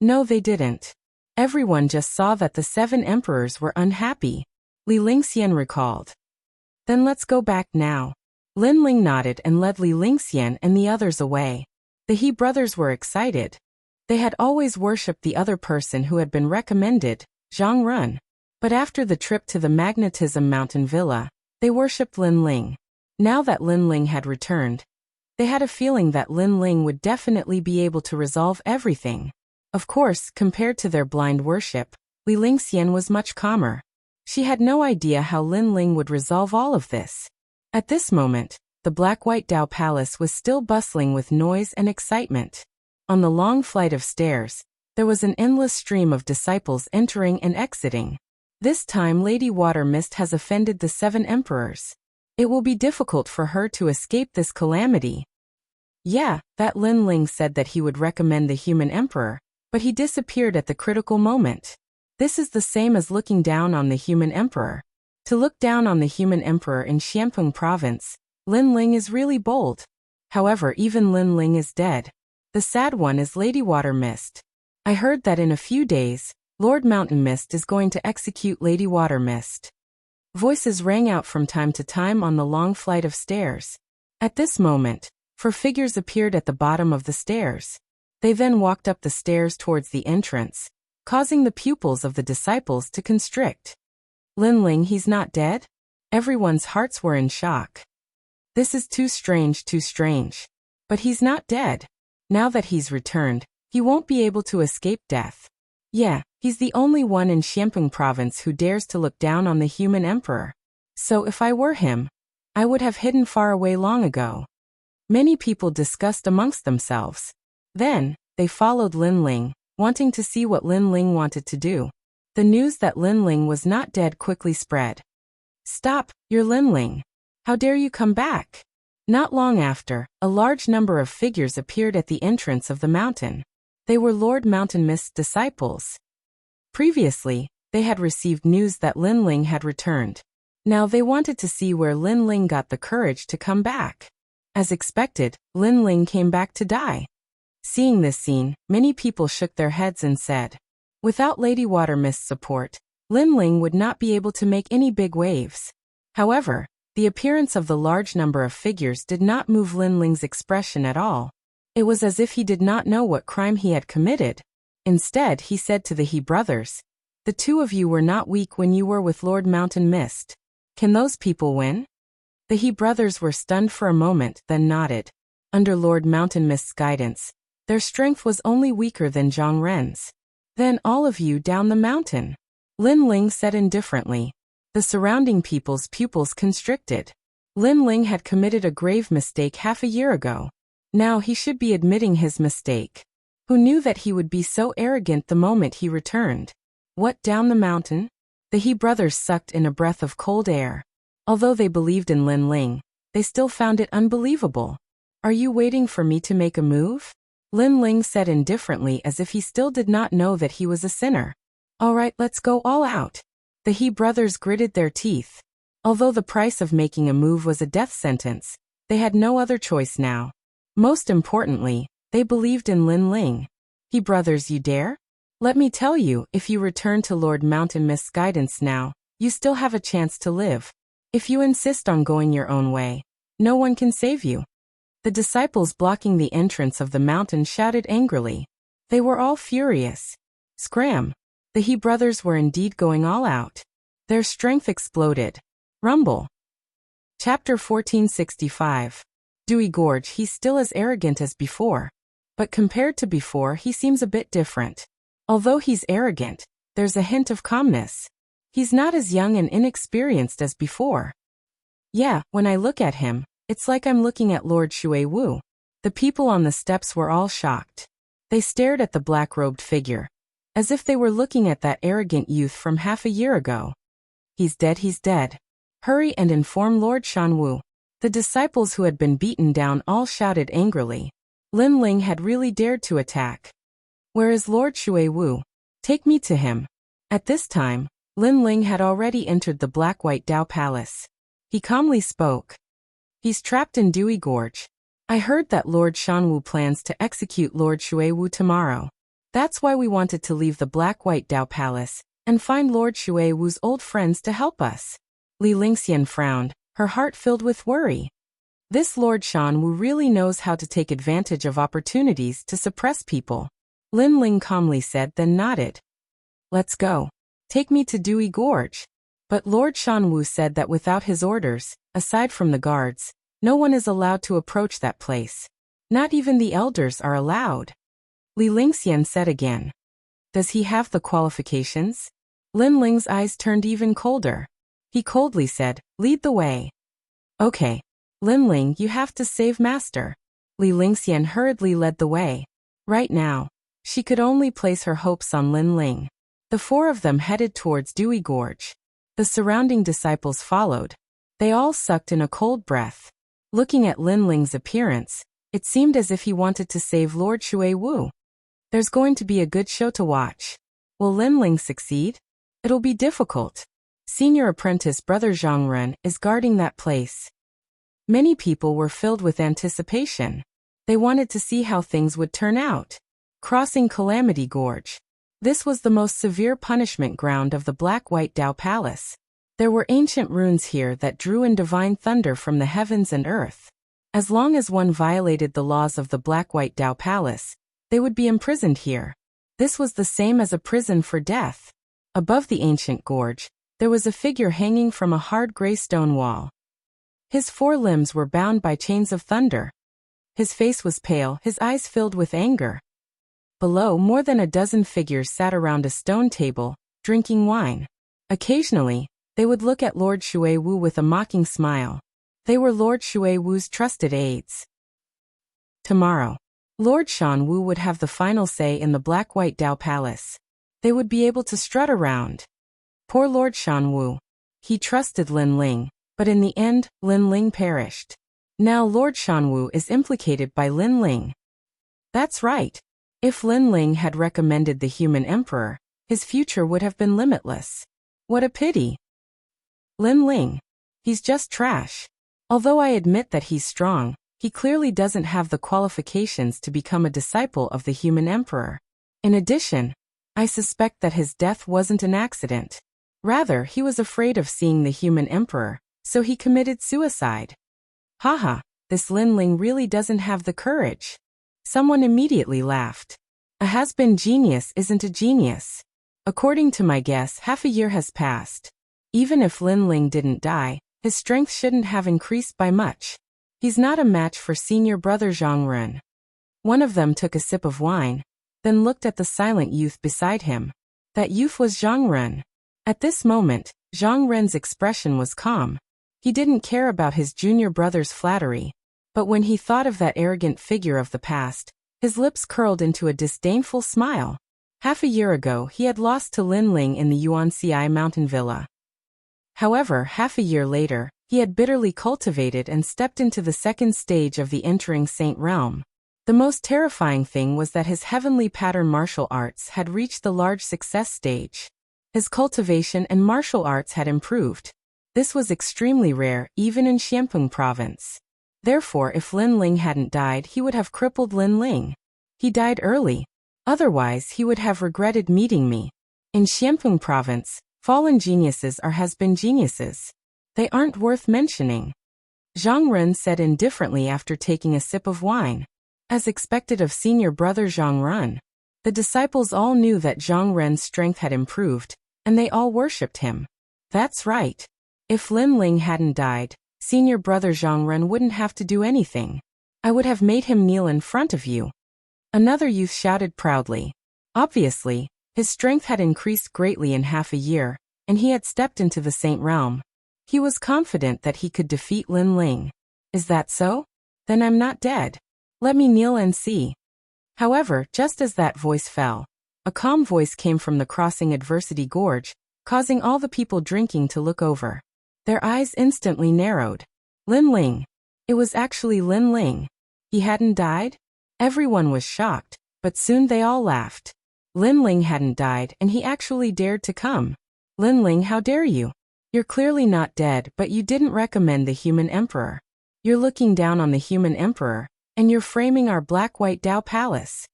No, they didn't. Everyone just saw that the 7 emperors were unhappy. Li Lingxian recalled. Then let's go back now. Lin Ling nodded and led Li Lingxian and the others away. The He brothers were excited. They had always worshipped the other person who had been recommended, Zhang Run. But after the trip to the Magnetism Mountain Villa, they worshipped Lin Ling. Now that Lin Ling had returned, they had a feeling that Lin Ling would definitely be able to resolve everything. Of course, compared to their blind worship, Li Lingxian was much calmer. She had no idea how Lin Ling would resolve all of this. At this moment, the Black-White Dao Palace was still bustling with noise and excitement. On the long flight of stairs, there was an endless stream of disciples entering and exiting. This time Lady Water Mist has offended the 7 emperors. It will be difficult for her to escape this calamity. Yeah, that Lin Ling said that he would recommend the human emperor, but he disappeared at the critical moment. This is the same as looking down on the human emperor. To look down on the human emperor in Xianpeng province, Lin Ling is really bold. However, even Lin Ling is dead. The sad one is Lady Water Mist. I heard that in a few days, Lord Mountain Mist is going to execute Lady Water Mist. Voices rang out from time to time on the long flight of stairs. At this moment, 4 figures appeared at the bottom of the stairs. They then walked up the stairs towards the entrance, causing the pupils of the disciples to constrict. Lin Ling, he's not dead? Everyone's hearts were in shock. This is too strange. But he's not dead. Now that he's returned, he won't be able to escape death. Yeah, he's the only one in Xianpeng province who dares to look down on the human emperor. So if I were him, I would have hidden far away long ago. Many people discussed amongst themselves. Then, they followed Lin Ling, wanting to see what Lin Ling wanted to do. The news that Lin Ling was not dead quickly spread. Stop, you're Lin Ling. How dare you come back? Not long after, a large number of figures appeared at the entrance of the mountain. They were Lord Mountain Mist's disciples. Previously, they had received news that Lin Ling had returned. Now they wanted to see where Lin Ling got the courage to come back. As expected, Lin Ling came back to die. Seeing this scene, many people shook their heads and said, without Lady Water Mist's support, Lin Ling would not be able to make any big waves. However, the appearance of the large number of figures did not move Lin Ling's expression at all. It was as if he did not know what crime he had committed. Instead, he said to the He brothers, the 2 of you were not weak when you were with Lord Mountain Mist. Can those people win? The He brothers were stunned for a moment, then nodded. Under Lord Mountain Mist's guidance, their strength was only weaker than Zhang Ren's. Then all of you down the mountain. Lin Ling said indifferently. The surrounding people's pupils constricted. Lin Ling had committed a grave mistake half a year ago. Now he should be admitting his mistake. Who knew that he would be so arrogant the moment he returned? What, down the mountain? The He brothers sucked in a breath of cold air. Although they believed in Lin Ling, they still found it unbelievable. Are you waiting for me to make a move? Lin Ling said indifferently as if he still did not know that he was a sinner. All right, let's go all out. The He brothers gritted their teeth. Although the price of making a move was a death sentence, they had no other choice now. Most importantly, they believed in Lin Ling. He brothers, you dare? Let me tell you, if you return to Lord Mountain Mist's guidance now, you still have a chance to live. If you insist on going your own way, no one can save you." The disciples blocking the entrance of the mountain shouted angrily. They were all furious. Scram! The He brothers were indeed going all out. Their strength exploded. Rumble. Chapter 1465. Dewy Gorge. He's still as arrogant as before. But compared to before, he seems a bit different. Although he's arrogant, there's a hint of calmness. He's not as young and inexperienced as before. Yeah, when I look at him, it's like I'm looking at Lord Shui Wu. The people on the steps were all shocked. They stared at the black-robed figure, as if they were looking at that arrogant youth from half a year ago. "He's dead, he's dead. Hurry and inform Lord Shanwu." The disciples who had been beaten down all shouted angrily. Lin Ling had really dared to attack. "Where is Lord Shui Wu? Take me to him." At this time, Lin Ling had already entered the Black-White Dao Palace. He calmly spoke. "He's trapped in Dewy Gorge. I heard that Lord Shanwu plans to execute Lord Shui Wu tomorrow. That's why we wanted to leave the Black-White Dao Palace and find Lord Shui Wu's old friends to help us." Li Lingxian frowned, her heart filled with worry. This Lord Shanwu really knows how to take advantage of opportunities to suppress people. Lin Ling calmly said, then nodded. "Let's go. Take me to Dewy Gorge." But Lord Shanwu said that without his orders, aside from the guards, no one is allowed to approach that place. Not even the elders are allowed. Li Lingxian said again. "Does he have the qualifications?" Lin Ling's eyes turned even colder. He coldly said, "Lead the way." "Okay. Lin Ling, you have to save Master." Li Lingxian hurriedly led the way. Right now, she could only place her hopes on Lin Ling. The four of them headed towards Dewy Gorge. The surrounding disciples followed. They all sucked in a cold breath. Looking at Lin Ling's appearance, it seemed as if he wanted to save Lord Shui Wu. There's going to be a good show to watch. Will Lin Ling succeed? It'll be difficult. Senior apprentice Brother Zhang Ren is guarding that place. Many people were filled with anticipation. They wanted to see how things would turn out. Crossing Calamity Gorge. This was the most severe punishment ground of the Black-White Dao Palace. There were ancient runes here that drew in divine thunder from the heavens and earth. As long as one violated the laws of the Black-White Dao Palace, they would be imprisoned here. This was the same as a prison for death. Above the ancient gorge, there was a figure hanging from a hard gray stone wall. His four limbs were bound by chains of thunder. His face was pale, his eyes filled with anger. Below, more than a dozen figures sat around a stone table, drinking wine. Occasionally, they would look at Lord Shui Wu with a mocking smile. They were Lord Shui Wu's trusted aides. Tomorrow, Lord Shan Wu would have the final say in the Black-White Dao Palace. They would be able to strut around. Poor Lord Shan Wu. He trusted Lin Ling, but in the end, Lin Ling perished. Now Lord Shan Wu is implicated by Lin Ling. That's right. If Lin Ling had recommended the human emperor, his future would have been limitless. What a pity. Lin Ling. He's just trash. Although I admit that he's strong, he clearly doesn't have the qualifications to become a disciple of the human emperor. In addition, I suspect that his death wasn't an accident. Rather, he was afraid of seeing the human emperor, so he committed suicide. Haha, this Lin Ling really doesn't have the courage. Someone immediately laughed. A has-been genius isn't a genius. According to my guess, half a year has passed. Even if Lin Ling didn't die, his strength shouldn't have increased by much. He's not a match for senior brother Zhang Ren. One of them took a sip of wine, then looked at the silent youth beside him. That youth was Zhang Ren. At this moment, Zhang Ren's expression was calm. He didn't care about his junior brother's flattery. But when he thought of that arrogant figure of the past, his lips curled into a disdainful smile. Half a year ago, he had lost to Lin Ling in the Yuanci mountain villa. However, half a year later, he had bitterly cultivated and stepped into the second stage of the entering Saint realm. The most terrifying thing was that his heavenly pattern martial arts had reached the large success stage. His cultivation and martial arts had improved. This was extremely rare, even in Xianpeng province. Therefore, if Lin Ling hadn't died, he would have crippled Lin Ling. He died early. Otherwise he would have regretted meeting me. In Xianpeng province, fallen geniuses are has-been geniuses. They aren't worth mentioning. Zhang Ren said indifferently after taking a sip of wine. As expected of senior brother Zhang Ren, the disciples all knew that Zhang Ren's strength had improved, and they all worshipped him. That's right. If Lin Ling hadn't died, senior brother Zhang Ren wouldn't have to do anything. I would have made him kneel in front of you. Another youth shouted proudly. Obviously, his strength had increased greatly in half a year, and he had stepped into the Saint Realm. He was confident that he could defeat Lin Ling. Is that so? Then I'm not dead. Let me kneel and see. However, just as that voice fell, a calm voice came from the crossing Adversity Gorge, causing all the people drinking to look over. Their eyes instantly narrowed. Lin Ling. It was actually Lin Ling. He hadn't died? Everyone was shocked, but soon they all laughed. Lin Ling hadn't died and he actually dared to come. Lin Ling, how dare you? You're clearly not dead, but you didn't recommend the human emperor. You're looking down on the human emperor, and you're framing our black-white Dao palace.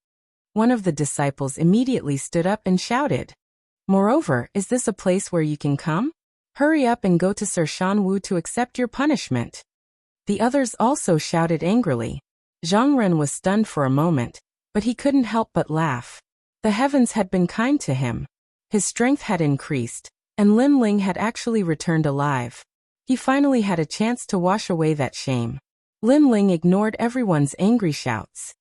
One of the disciples immediately stood up and shouted. Moreover, is this a place where you can come? Hurry up and go to Sir Shanwu to accept your punishment. The others also shouted angrily. Zhang Ren was stunned for a moment, but he couldn't help but laugh. The heavens had been kind to him. His strength had increased, and Lin Ling had actually returned alive. He finally had a chance to wash away that shame. Lin Ling ignored everyone's angry shouts.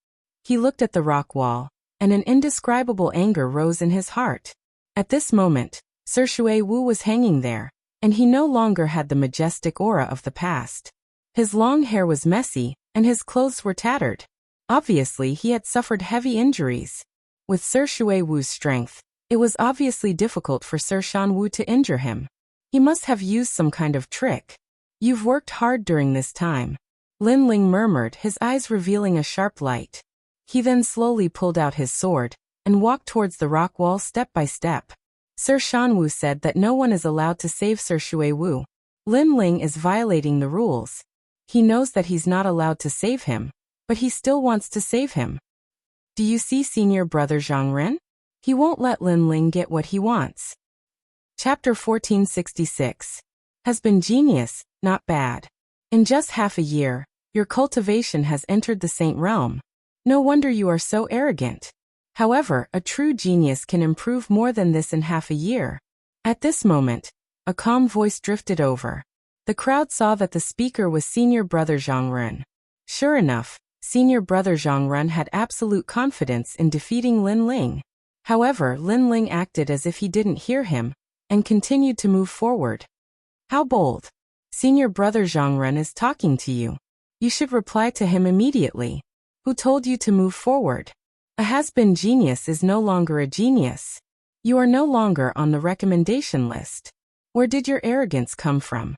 He looked at the rock wall, and an indescribable anger rose in his heart. At this moment, Sir Shui Wu was hanging there, and he no longer had the majestic aura of the past. His long hair was messy, and his clothes were tattered. Obviously, he had suffered heavy injuries. With Sir Shui Wu's strength, it was obviously difficult for Sir Shanwu to injure him. He must have used some kind of trick. You've worked hard during this time. Lin Ling murmured, his eyes revealing a sharp light. He then slowly pulled out his sword, and walked towards the rock wall step by step. Sir Shanwu said that no one is allowed to save Sir Shui Wu. Lin Ling is violating the rules. He knows that he's not allowed to save him, but he still wants to save him. Do you see senior brother Zhang Ren? He won't let Lin Ling get what he wants. Chapter 1466. Has been genius, not bad. In just half a year, your cultivation has entered the Saint Realm. No wonder you are so arrogant. However, a true genius can improve more than this in half a year. At this moment, a calm voice drifted over. The crowd saw that the speaker was senior brother Zhang Ren. Sure enough, senior brother Zhang Ren had absolute confidence in defeating Lin Ling. However, Lin Ling acted as if he didn't hear him, and continued to move forward. How bold! Senior brother Zhang Ren is talking to you. You should reply to him immediately. Who told you to move forward? A has-been genius is no longer a genius. You are no longer on the recommendation list. Where did your arrogance come from?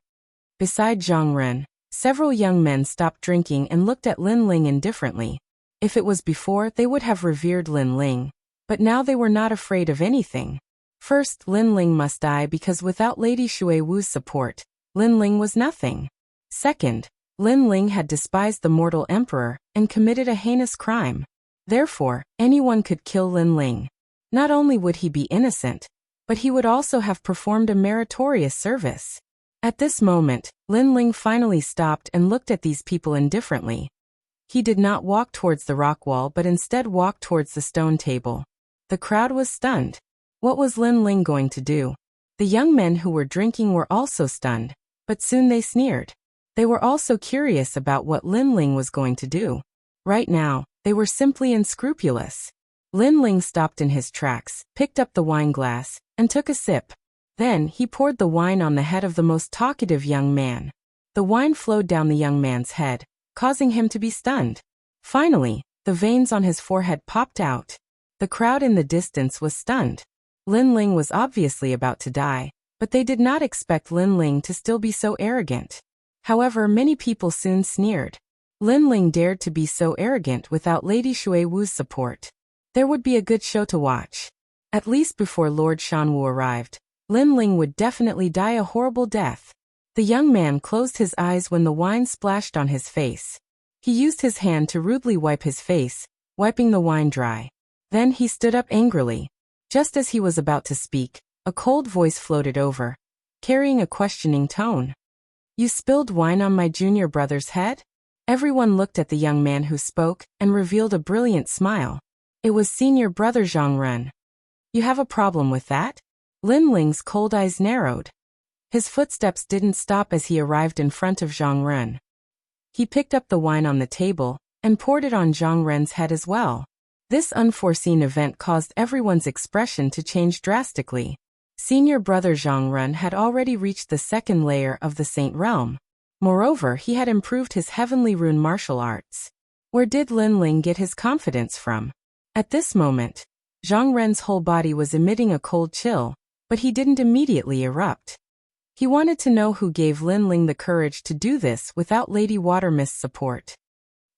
Beside Zhang Ren, several young men stopped drinking and looked at Lin Ling indifferently. If it was before, they would have revered Lin Ling. But now they were not afraid of anything. First, Lin Ling must die because without Lady Shui Wu's support, Lin Ling was nothing. Second, Lin Ling had despised the mortal emperor and committed a heinous crime. Therefore, anyone could kill Lin Ling. Not only would he be innocent, but he would also have performed a meritorious service. At this moment, Lin Ling finally stopped and looked at these people indifferently. He did not walk towards the rock wall but instead walked towards the stone table. The crowd was stunned. What was Lin Ling going to do? The young men who were drinking were also stunned, but soon they sneered. They were also curious about what Lin Ling was going to do. Right now, they were simply unscrupulous. Lin Ling stopped in his tracks, picked up the wine glass, and took a sip. Then, he poured the wine on the head of the most talkative young man. The wine flowed down the young man's head, causing him to be stunned. Finally, the veins on his forehead popped out. The crowd in the distance was stunned. Lin Ling was obviously about to die, but they did not expect Lin Ling to still be so arrogant. However, many people soon sneered. Lin Ling dared to be so arrogant without Lady Shui Wu's support. There would be a good show to watch. At least before Lord Shanwu arrived, Lin Ling would definitely die a horrible death. The young man closed his eyes when the wine splashed on his face. He used his hand to rudely wipe his face, wiping the wine dry. Then he stood up angrily. Just as he was about to speak, a cold voice floated over, carrying a questioning tone. You spilled wine on my junior brother's head? Everyone looked at the young man who spoke and revealed a brilliant smile. It was senior brother Zhang Ren. You have a problem with that? Lin Ling's cold eyes narrowed. His footsteps didn't stop as he arrived in front of Zhang Ren. He picked up the wine on the table and poured it on Zhang Ren's head as well. This unforeseen event caused everyone's expression to change drastically. Senior brother Zhang Ren had already reached the second layer of the Saint Realm. Moreover, he had improved his heavenly rune martial arts. Where did Lin Ling get his confidence from? At this moment, Zhang Ren's whole body was emitting a cold chill, but he didn't immediately erupt. He wanted to know who gave Lin Ling the courage to do this without Lady Watermist's support.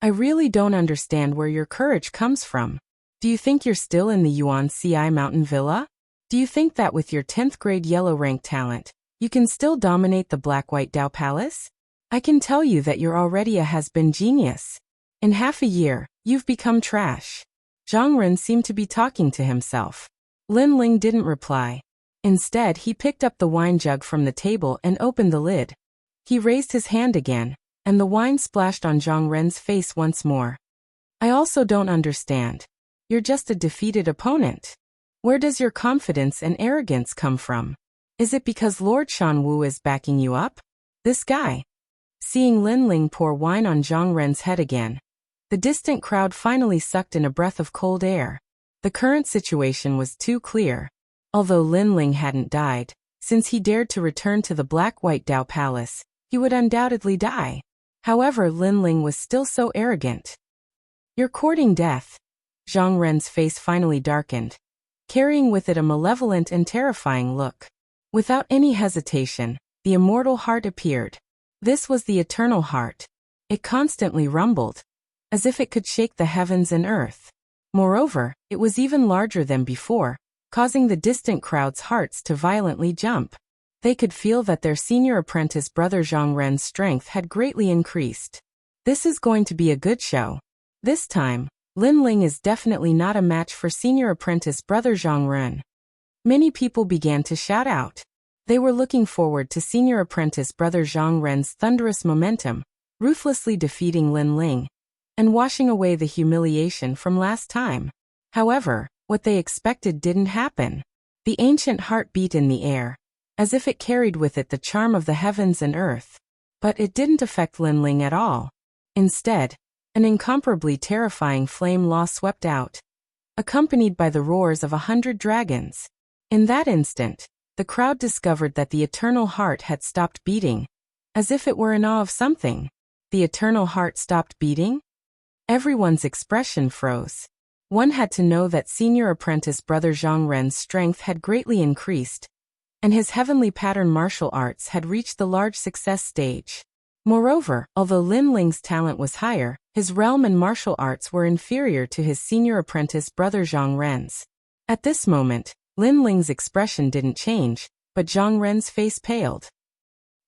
I really don't understand where your courage comes from. Do you think you're still in the Yuan Ci Mountain Villa? Do you think that with your 10th grade yellow rank talent, you can still dominate the Black-White Dao Palace? I can tell you that you're already a has-been genius. In half a year, you've become trash. Zhang Ren seemed to be talking to himself. Lin Ling didn't reply. Instead, he picked up the wine jug from the table and opened the lid. He raised his hand again, and the wine splashed on Zhang Ren's face once more. I also don't understand. You're just a defeated opponent. Where does your confidence and arrogance come from? Is it because Lord Shan Wu is backing you up? This guy. Seeing Lin Ling pour wine on Zhang Ren's head again, the distant crowd finally sucked in a breath of cold air. The current situation was too clear. Although Lin Ling hadn't died, since he dared to return to the Black-White Dao Palace, he would undoubtedly die. However, Lin Ling was still so arrogant. You're courting death. Zhang Ren's face finally darkened, carrying with it a malevolent and terrifying look. Without any hesitation, the immortal heart appeared. This was the eternal heart. It constantly rumbled, as if it could shake the heavens and earth. Moreover, it was even larger than before, causing the distant crowd's hearts to violently jump. They could feel that their senior apprentice brother Zhang Ren's strength had greatly increased. This is going to be a good show. This time, Lin Ling is definitely not a match for senior apprentice brother Zhang Ren. Many people began to shout out. They were looking forward to senior apprentice brother Zhang Ren's thunderous momentum, ruthlessly defeating Lin Ling, and washing away the humiliation from last time. However, what they expected didn't happen. The ancient heart beat in the air, as if it carried with it the charm of the heavens and earth. But it didn't affect Lin Ling at all. Instead, an incomparably terrifying flame law swept out, accompanied by the roars of 100 dragons. In that instant, the crowd discovered that the eternal heart had stopped beating, as if it were in awe of something. The eternal heart stopped beating? Everyone's expression froze. One had to know that senior apprentice brother Zhang Ren's strength had greatly increased, and his heavenly pattern martial arts had reached the large success stage. Moreover, although Lin Ling's talent was higher, his realm and martial arts were inferior to his senior apprentice brother Zhang Ren's. At this moment, Lin Ling's expression didn't change, but Zhang Ren's face paled.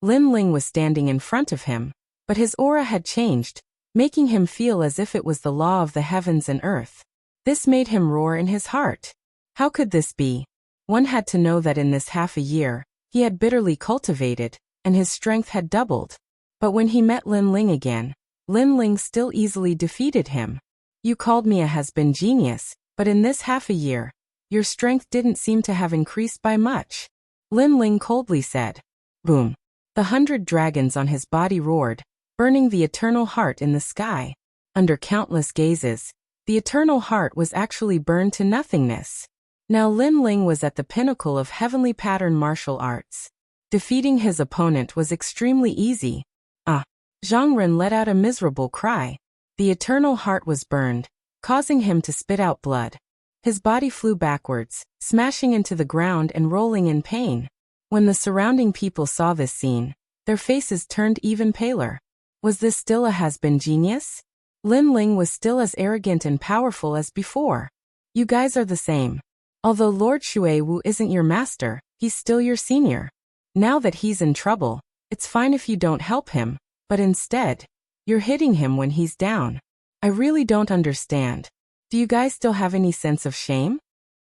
Lin Ling was standing in front of him, but his aura had changed, making him feel as if it was the law of the heavens and earth. This made him roar in his heart. How could this be? One had to know that in this half a year, he had bitterly cultivated, and his strength had doubled. But when he met Lin Ling again, Lin Ling still easily defeated him. You called me a has-been genius, but in this half a year, your strength didn't seem to have increased by much. Lin Ling coldly said. Boom. The 100 dragons on his body roared, burning the eternal heart in the sky. Under countless gazes, the eternal heart was actually burned to nothingness. Now Lin Ling was at the pinnacle of heavenly pattern martial arts. Defeating his opponent was extremely easy. Zhang Ren let out a miserable cry. The eternal heart was burned, causing him to spit out blood. His body flew backwards, smashing into the ground and rolling in pain. When the surrounding people saw this scene, their faces turned even paler. Was this still a has-been genius? Lin Ling was still as arrogant and powerful as before. You guys are the same. Although Lord Shui Wu isn't your master, he's still your senior. Now that he's in trouble, it's fine if you don't help him, but instead, you're hitting him when he's down. I really don't understand. Do you guys still have any sense of shame?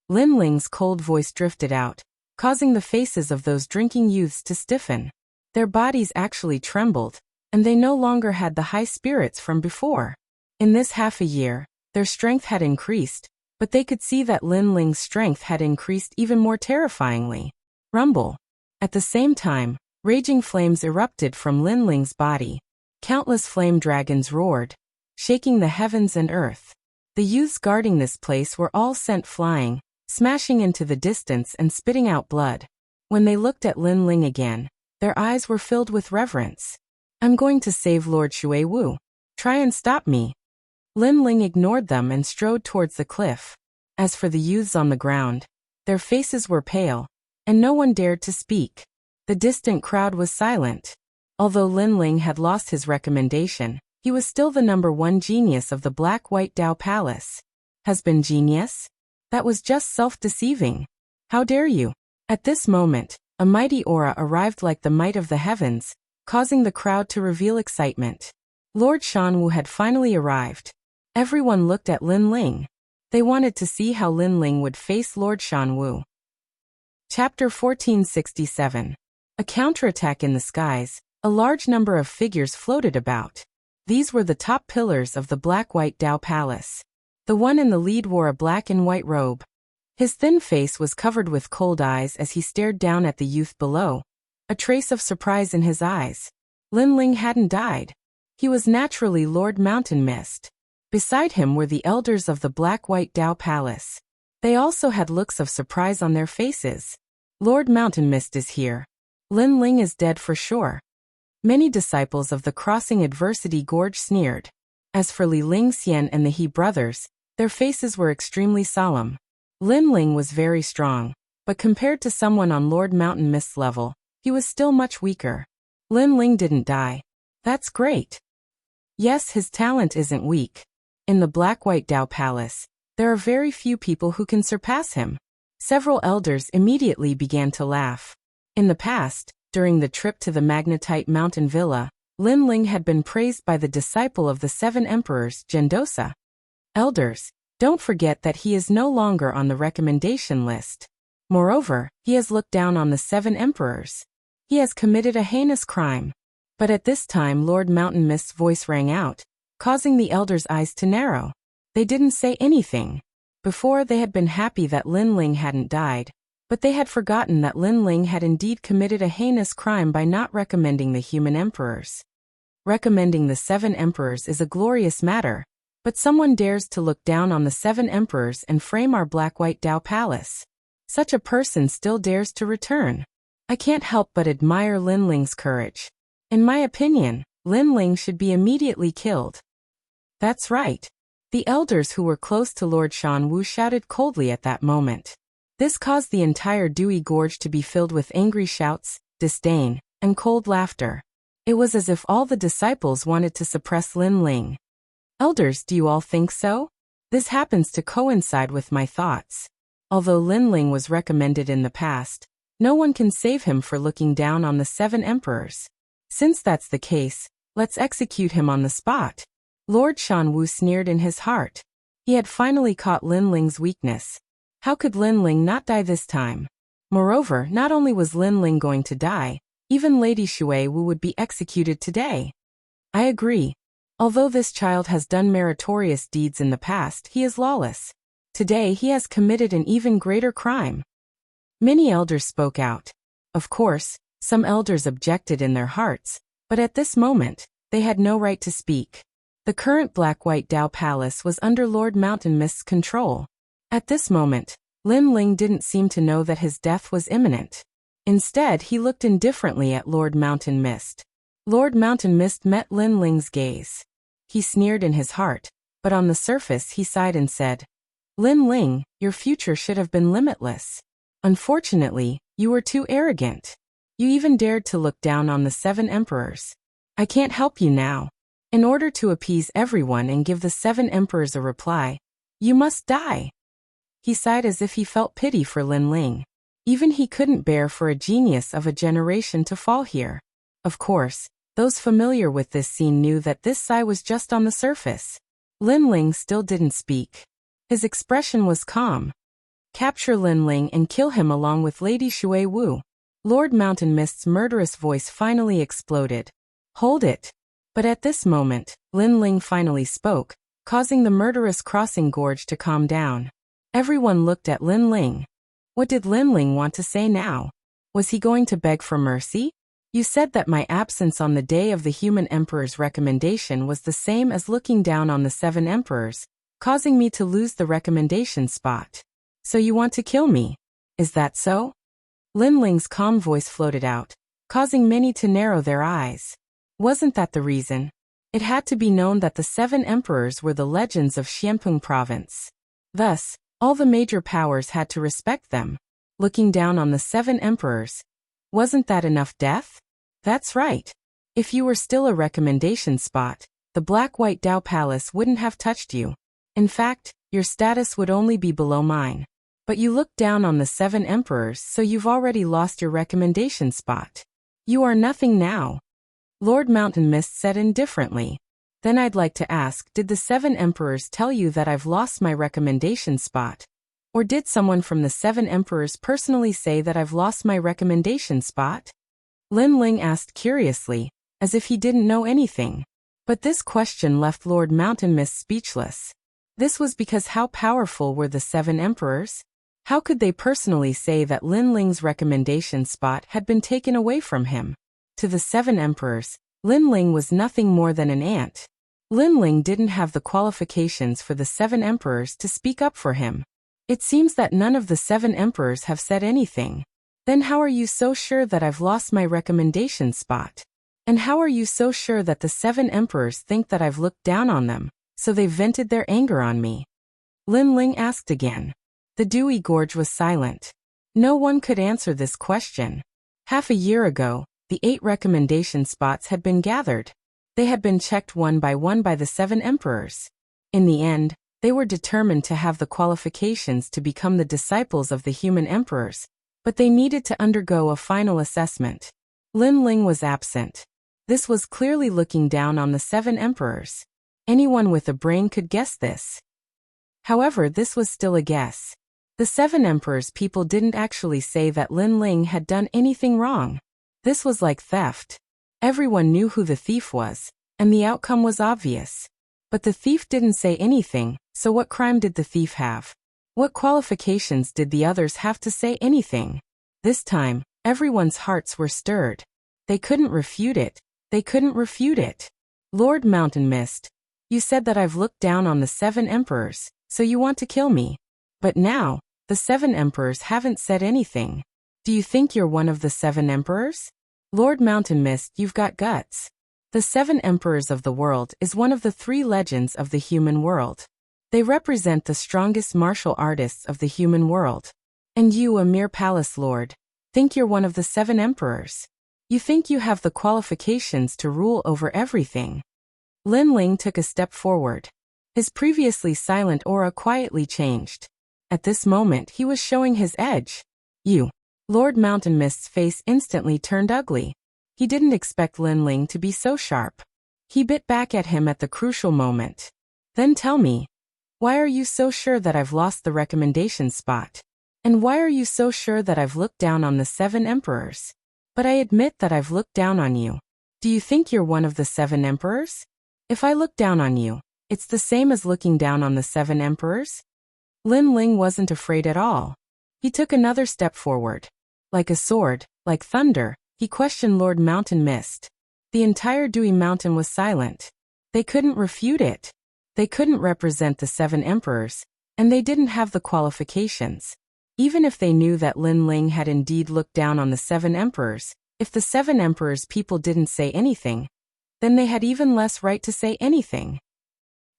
Lin Ling's cold voice drifted out, causing the faces of those drinking youths to stiffen. Their bodies actually trembled, and they no longer had the high spirits from before. In this half a year, their strength had increased, but they could see that Lin Ling's strength had increased even more terrifyingly. Rumble. At the same time, raging flames erupted from Lin Ling's body. Countless flame dragons roared, shaking the heavens and earth. The youths guarding this place were all sent flying, smashing into the distance and spitting out blood. When they looked at Lin Ling again, their eyes were filled with reverence. I'm going to save Lord Shui Wu. Try and stop me. Lin Ling ignored them and strode towards the cliff. As for the youths on the ground, their faces were pale, and no one dared to speak. The distant crowd was silent. Although Lin Ling had lost his recommendation, he was still the #1 genius of the Black-White Dao Palace. Has been genius? That was just self-deceiving. How dare you? At this moment, a mighty aura arrived like the might of the heavens, causing the crowd to reveal excitement. Lord Shanwu had finally arrived. Everyone looked at Lin Ling. They wanted to see how Lin Ling would face Lord Shanwu. Chapter 1467. A counterattack in the skies. A large number of figures floated about. These were the top pillars of the Black-White Dao Palace. The one in the lead wore a black and white robe. His thin face was covered with cold eyes as he stared down at the youth below, a trace of surprise in his eyes. Lin Ling hadn't died. He was naturally Lord Mountain Mist. Beside him were the elders of the Black-White Dao Palace. They also had looks of surprise on their faces. Lord Mountain Mist is here. Lin Ling is dead for sure. Many disciples of the Crossing Adversity Gorge sneered. As for Li Lingxian and the He brothers, their faces were extremely solemn. Lin Ling was very strong, but compared to someone on Lord Mountain Mist's level, he was still much weaker. Lin Ling didn't die. That's great. Yes, his talent isn't weak. In the Black-White Dao Palace, there are very few people who can surpass him. Several elders immediately began to laugh. In the past, during the trip to the Magnetite Mountain Villa, Lin Ling had been praised by the disciple of the 7 emperors, Gendosa. Elders, don't forget that he is no longer on the recommendation list. Moreover, he has looked down on the 7 emperors. He has committed a heinous crime. But at this time Lord Mountain Mist's voice rang out, causing the elders' eyes to narrow. They didn't say anything. Before they had been happy that Lin Ling hadn't died, but they had forgotten that Lin Ling had indeed committed a heinous crime by not recommending the human emperors. Recommending the 7 emperors is a glorious matter, but someone dares to look down on the 7 emperors and frame our Black-White Dao Palace. Such a person still dares to return. I can't help but admire Lin Ling's courage. In my opinion, Lin Ling should be immediately killed. That's right. The elders who were close to Lord Shanwu shouted coldly at that moment. This caused the entire dewy gorge to be filled with angry shouts, disdain, and cold laughter. It was as if all the disciples wanted to suppress Lin Ling. Elders, do you all think so? This happens to coincide with my thoughts. Although Lin Ling was recommended in the past, no one can save him for looking down on the 7 emperors. Since that's the case, let's execute him on the spot. Lord Shanwu sneered in his heart. He had finally caught Lin Ling's weakness. How could Lin Ling not die this time? Moreover, not only was Lin Ling going to die, even Lady Shui Wu would be executed today. I agree. Although this child has done meritorious deeds in the past, he is lawless. Today he has committed an even greater crime. Many elders spoke out. Of course, some elders objected in their hearts, but at this moment, they had no right to speak. The current Black-White Dao Palace was under Lord Mountain Mist's control. At this moment, Lin Ling didn't seem to know that his death was imminent. Instead, he looked indifferently at Lord Mountain Mist. Lord Mountain Mist met Lin Ling's gaze. He sneered in his heart, but on the surface he sighed and said, Lin Ling, your future should have been limitless. Unfortunately, you were too arrogant. You even dared to look down on the 7 emperors. I can't help you now. In order to appease everyone and give the 7 emperors a reply, you must die. He sighed as if he felt pity for Lin Ling. Even he couldn't bear for a genius of a generation to fall here. Of course, those familiar with this scene knew that this sigh was just on the surface. Lin Ling still didn't speak. His expression was calm. Capture Lin Ling and kill him along with Lady Shui Wu. Lord Mountain Mist's murderous voice finally exploded. Hold it. But at this moment, Lin Ling finally spoke, causing the murderous crossing gorge to calm down. Everyone looked at Lin Ling. What did Lin Ling want to say now? Was he going to beg for mercy? You said that my absence on the day of the human emperor's recommendation was the same as looking down on the 7 emperors, causing me to lose the recommendation spot. So you want to kill me? Is that so? Lin Ling's calm voice floated out, causing many to narrow their eyes. Wasn't that the reason? It had to be known that the 7 emperors were the legends of Xianpeng province. Thus, all the major powers had to respect them. Looking down on the 7 emperors. Wasn't that enough death? That's right. If you were still a recommendation spot, the Black-White Dao Palace wouldn't have touched you. In fact, your status would only be below mine. But you looked down on the 7 emperors, so you've already lost your recommendation spot. You are nothing now. Lord Mountain Mist said indifferently. Then I'd like to ask, did the 7 emperors tell you that I've lost my recommendation spot? Or did someone from the 7 emperors personally say that I've lost my recommendation spot? Lin Ling asked curiously, as if he didn't know anything. But this question left Lord Mountain Mist speechless. This was because how powerful were the 7 emperors? How could they personally say that Lin Ling's recommendation spot had been taken away from him? To the 7 emperors, Lin Ling was nothing more than an ant. Lin Ling didn't have the qualifications for the 7 emperors to speak up for him. It seems that none of the 7 emperors have said anything. Then how are you so sure that I've lost my recommendation spot? And how are you so sure that the 7 emperors think that I've looked down on them, so they've vented their anger on me? Lin Ling asked again. The dewy gorge was silent. No one could answer this question. Half a year ago, the 8 recommendation spots had been gathered. They had been checked one by the 7 emperors. In the end, they were determined to have the qualifications to become the disciples of the human emperors, but they needed to undergo a final assessment. Lin Ling was absent. This was clearly looking down on the 7 emperors. Anyone with a brain could guess this. However, this was still a guess. The 7 emperors people didn't actually say that Lin Ling had done anything wrong. This was like theft. Everyone knew who the thief was, and the outcome was obvious. But the thief didn't say anything, so what crime did the thief have? What qualifications did the others have to say anything? This time, everyone's hearts were stirred. They couldn't refute it. They couldn't refute it. Lord Mountain Mist, you said that I've looked down on the 7 emperors, so you want to kill me. But now, the 7 emperors haven't said anything. Do you think you're one of the 7 emperors? Lord Mountain Mist, you've got guts. The 7 emperors of the world is one of the 3 legends of the human world. They represent the strongest martial artists of the human world. And you, a mere palace lord, think you're one of the 7 emperors. You think you have the qualifications to rule over everything. Lin Ling took a step forward. His previously silent aura quietly changed. At this moment he was showing his edge. You. Lord Mountain Mist's face instantly turned ugly. He didn't expect Lin Ling to be so sharp. He bit back at him at the crucial moment. Then tell me, why are you so sure that I've lost the recommendation spot? And why are you so sure that I've looked down on the 7 emperors? But I admit that I've looked down on you. Do you think you're one of the 7 emperors? If I look down on you, it's the same as looking down on the 7 emperors? Lin Ling wasn't afraid at all. He took another step forward. Like a sword, like thunder, he questioned Lord Mountain Mist. The entire Dewy Mountain was silent. They couldn't refute it. They couldn't represent the 7 emperors, and they didn't have the qualifications. Even if they knew that Lin Ling had indeed looked down on the 7 emperors, if the 7 emperors people didn't say anything, then they had even less right to say anything.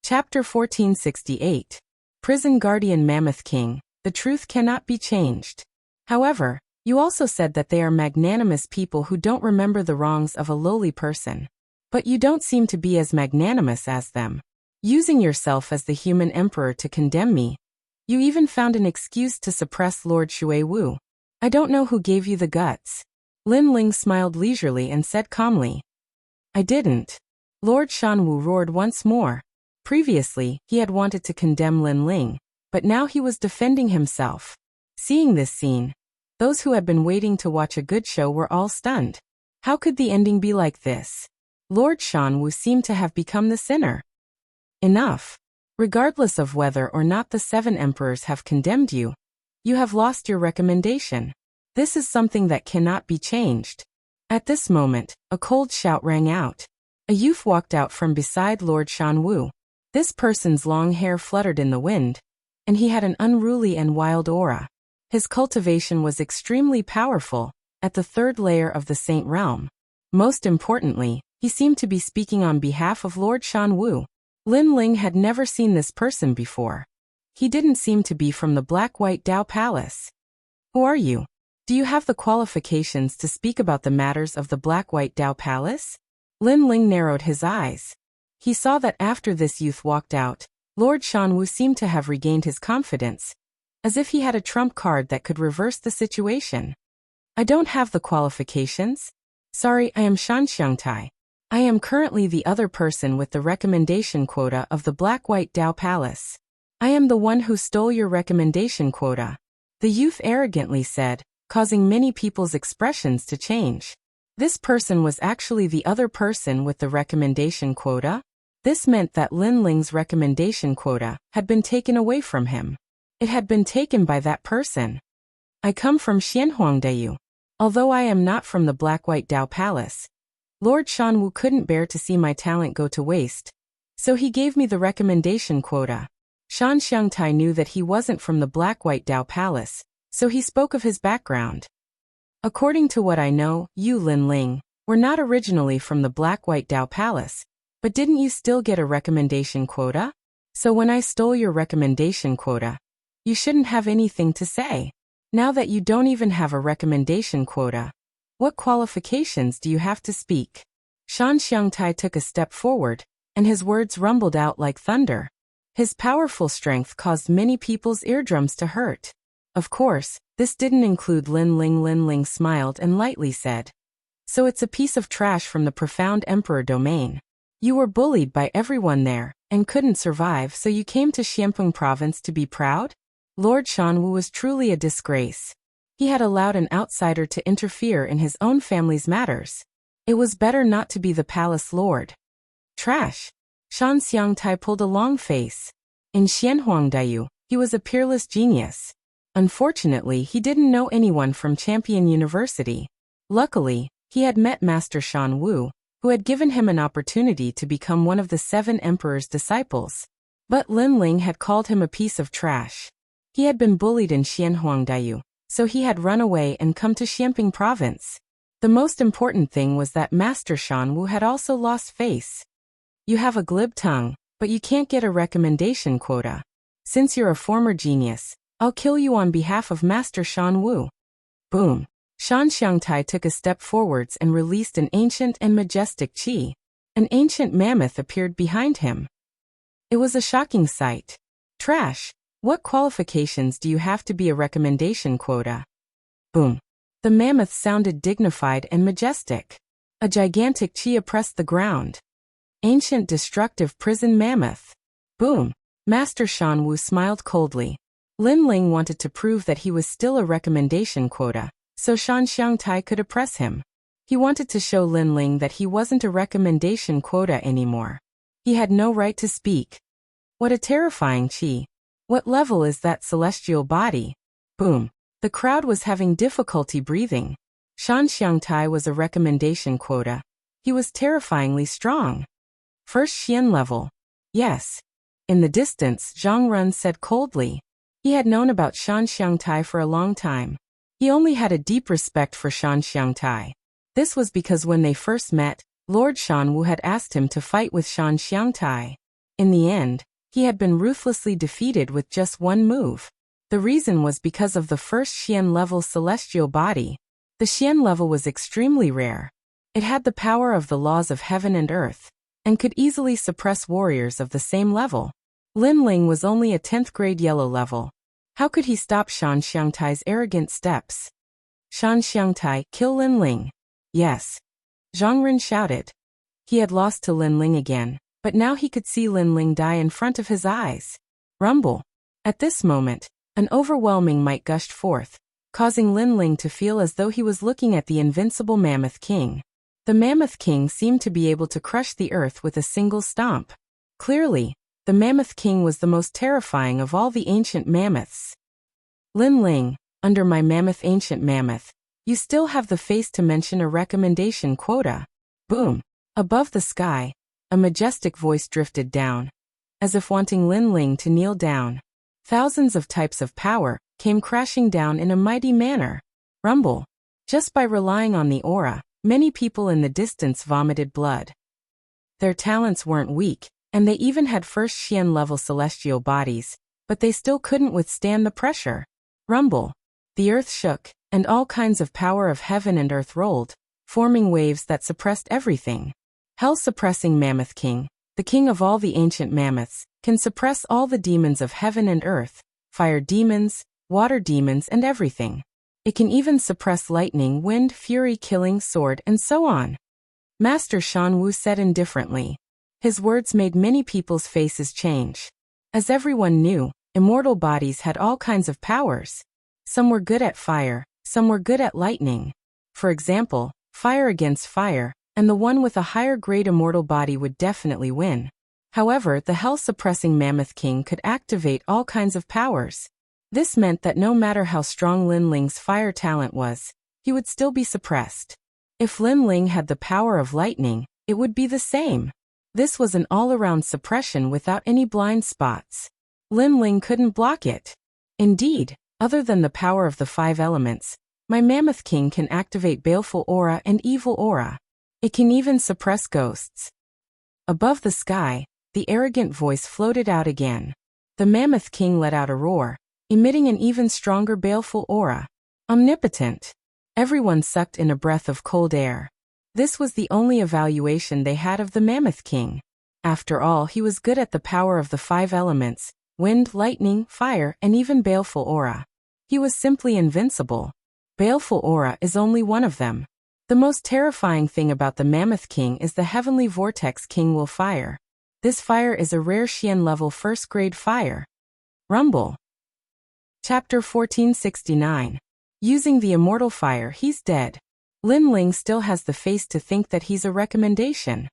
Chapter 1468. Prison Guardian Mammoth King, the truth cannot be changed. However, you also said that they are magnanimous people who don't remember the wrongs of a lowly person. But you don't seem to be as magnanimous as them. Using yourself as the human emperor to condemn me. You even found an excuse to suppress Lord Shui Wu. I don't know who gave you the guts. Lin Ling smiled leisurely and said calmly. I didn't. Lord Shan Wu roared once more. Previously, he had wanted to condemn Lin Ling, but now he was defending himself. Seeing this scene, those who had been waiting to watch a good show were all stunned. How could the ending be like this? Lord Shan Wu seemed to have become the sinner. Enough. Regardless of whether or not the 7 emperors have condemned you, you have lost your recommendation. This is something that cannot be changed. At this moment, a cold shout rang out. A youth walked out from beside Lord Shan Wu. This person's long hair fluttered in the wind, and he had an unruly and wild aura. His cultivation was extremely powerful, at the 3rd layer of the Saint Realm. Most importantly, he seemed to be speaking on behalf of Lord Shan Wu. Lin Ling had never seen this person before. He didn't seem to be from the Black-White Dao Palace. Who are you? Do you have the qualifications to speak about the matters of the Black-White Dao Palace? Lin Ling narrowed his eyes. He saw that after this youth walked out, Lord Shan Wu seemed to have regained his confidence, as if he had a trump card that could reverse the situation. I don't have the qualifications. Sorry, I am Shan Xiangtai. I am currently the other person with the recommendation quota of the Black-White Dao Palace. I am the one who stole your recommendation quota, the youth arrogantly said, causing many people's expressions to change. This person was actually the other person with the recommendation quota? This meant that Lin Ling's recommendation quota had been taken away from him. It had been taken by that person. I come from Xianhuangdayu. Although I am not from the Black-White Dao Palace, Lord Shan Wu couldn't bear to see my talent go to waste, so he gave me the recommendation quota. Shan Xiangtai knew that he wasn't from the Black-White Dao Palace, so he spoke of his background. According to what I know, you, Lin Ling, were not originally from the Black-White Dao Palace, but didn't you still get a recommendation quota? So when I stole your recommendation quota, you shouldn't have anything to say. Now that you don't even have a recommendation quota, what qualifications do you have to speak? Shan Xiangtai took a step forward, and his words rumbled out like thunder. His powerful strength caused many people's eardrums to hurt. Of course, this didn't include Lin Ling. Lin Ling smiled and lightly said, so it's a piece of trash from the profound emperor domain. You were bullied by everyone there, and couldn't survive, so you came to Xianpeng province to be proud? Lord Shan Wu was truly a disgrace. He had allowed an outsider to interfere in his own family's matters. It was better not to be the palace lord. Trash. Shan Xiangtai pulled a long face. In Xianhuangdayu, he was a peerless genius. Unfortunately, he didn't know anyone from Champion University. Luckily, he had met Master Shan Wu, who had given him an opportunity to become one of the 7 emperor's disciples. But Lin Ling had called him a piece of trash. He had been bullied in Xianhuangdayu, so he had run away and come to Xianping province. The most important thing was that Master Shan Wu had also lost face. You have a glib tongue, but you can't get a recommendation quota. Since you're a former genius, I'll kill you on behalf of Master Shan Wu. Boom. Shan Xiangtai took a step forwards and released an ancient and majestic qi. An ancient mammoth appeared behind him. It was a shocking sight. Trash. What qualifications do you have to be a recommendation quota? Boom. The mammoth sounded dignified and majestic. A gigantic qi oppressed the ground. Ancient destructive prison mammoth. Boom. Master Shan Wu smiled coldly. Lin Ling wanted to prove that he was still a recommendation quota, so Shan Xiangtai could oppress him. He wanted to show Lin Ling that he wasn't a recommendation quota anymore. He had no right to speak. What a terrifying qi. What level is that celestial body? Boom. The crowd was having difficulty breathing. Shan Xiangtai was a recommendation quota. He was terrifyingly strong. First Xian level. Yes. In the distance, Zhang Run said coldly. He had known about Shan Xiangtai for a long time. He only had a deep respect for Shan Xiangtai. This was because when they first met, Lord Shan Wu had asked him to fight with Shan Xiangtai. In the end, he had been ruthlessly defeated with just one move. The reason was because of the first Xian level celestial body. The Xian level was extremely rare. It had the power of the laws of heaven and earth, and could easily suppress warriors of the same level. Lin Ling was only a 10th grade yellow level. How could he stop Shan Xiangtai's arrogant steps? Shan Xiangtai, kill Lin Ling. Yes. Zhang Ren shouted. He had lost to Lin Ling again, but now he could see Lin Ling die in front of his eyes. Rumble. At this moment, an overwhelming might gushed forth, causing Lin Ling to feel as though he was looking at the invincible Mammoth King. The Mammoth King seemed to be able to crush the earth with a single stomp. Clearly, the Mammoth King was the most terrifying of all the ancient mammoths. Lin Ling, under my mammoth ancient mammoth, you still have the face to mention a recommendation quota. Boom. Above the sky, a majestic voice drifted down, as if wanting Lin Ling to kneel down. Thousands of types of power came crashing down in a mighty manner. Rumble. Just by relying on the aura, many people in the distance vomited blood. Their talents weren't weak, and they even had first Xian level celestial bodies, but they still couldn't withstand the pressure. Rumble. The earth shook, and all kinds of power of heaven and earth rolled, forming waves that suppressed everything. Hell-suppressing Mammoth King, the king of all the ancient mammoths, can suppress all the demons of heaven and earth, fire demons, water demons, and everything. It can even suppress lightning, wind, fury, killing, sword, and so on. Master Shan Wu said indifferently. His words made many people's faces change. As everyone knew, immortal bodies had all kinds of powers. Some were good at fire, some were good at lightning. For example, fire against fire, and the one with a higher grade immortal body would definitely win. However, the hell-suppressing Mammoth King could activate all kinds of powers. This meant that no matter how strong Lin Ling's fire talent was, he would still be suppressed. If Lin Ling had the power of lightning, it would be the same. This was an all-around suppression without any blind spots. Lin Ling couldn't block it. Indeed, other than the power of the 5 elements, my Mammoth King can activate baleful aura and evil aura. It can even suppress ghosts. Above the sky, the arrogant voice floated out again. The Mammoth King let out a roar, emitting an even stronger baleful aura. Omnipotent. Everyone sucked in a breath of cold air. This was the only evaluation they had of the Mammoth King. After all, he was good at the power of the 5 elements, wind, lightning, fire, and even baleful aura. He was simply invincible. Baleful aura is only one of them. The most terrifying thing about the Mammoth King is the Heavenly Vortex King will fire. This fire is a rare Xian level first grade fire. Rumble. Chapter 1469. Using the immortal fire, he's dead. Lin Ling still has the face to think that he's a recommendation.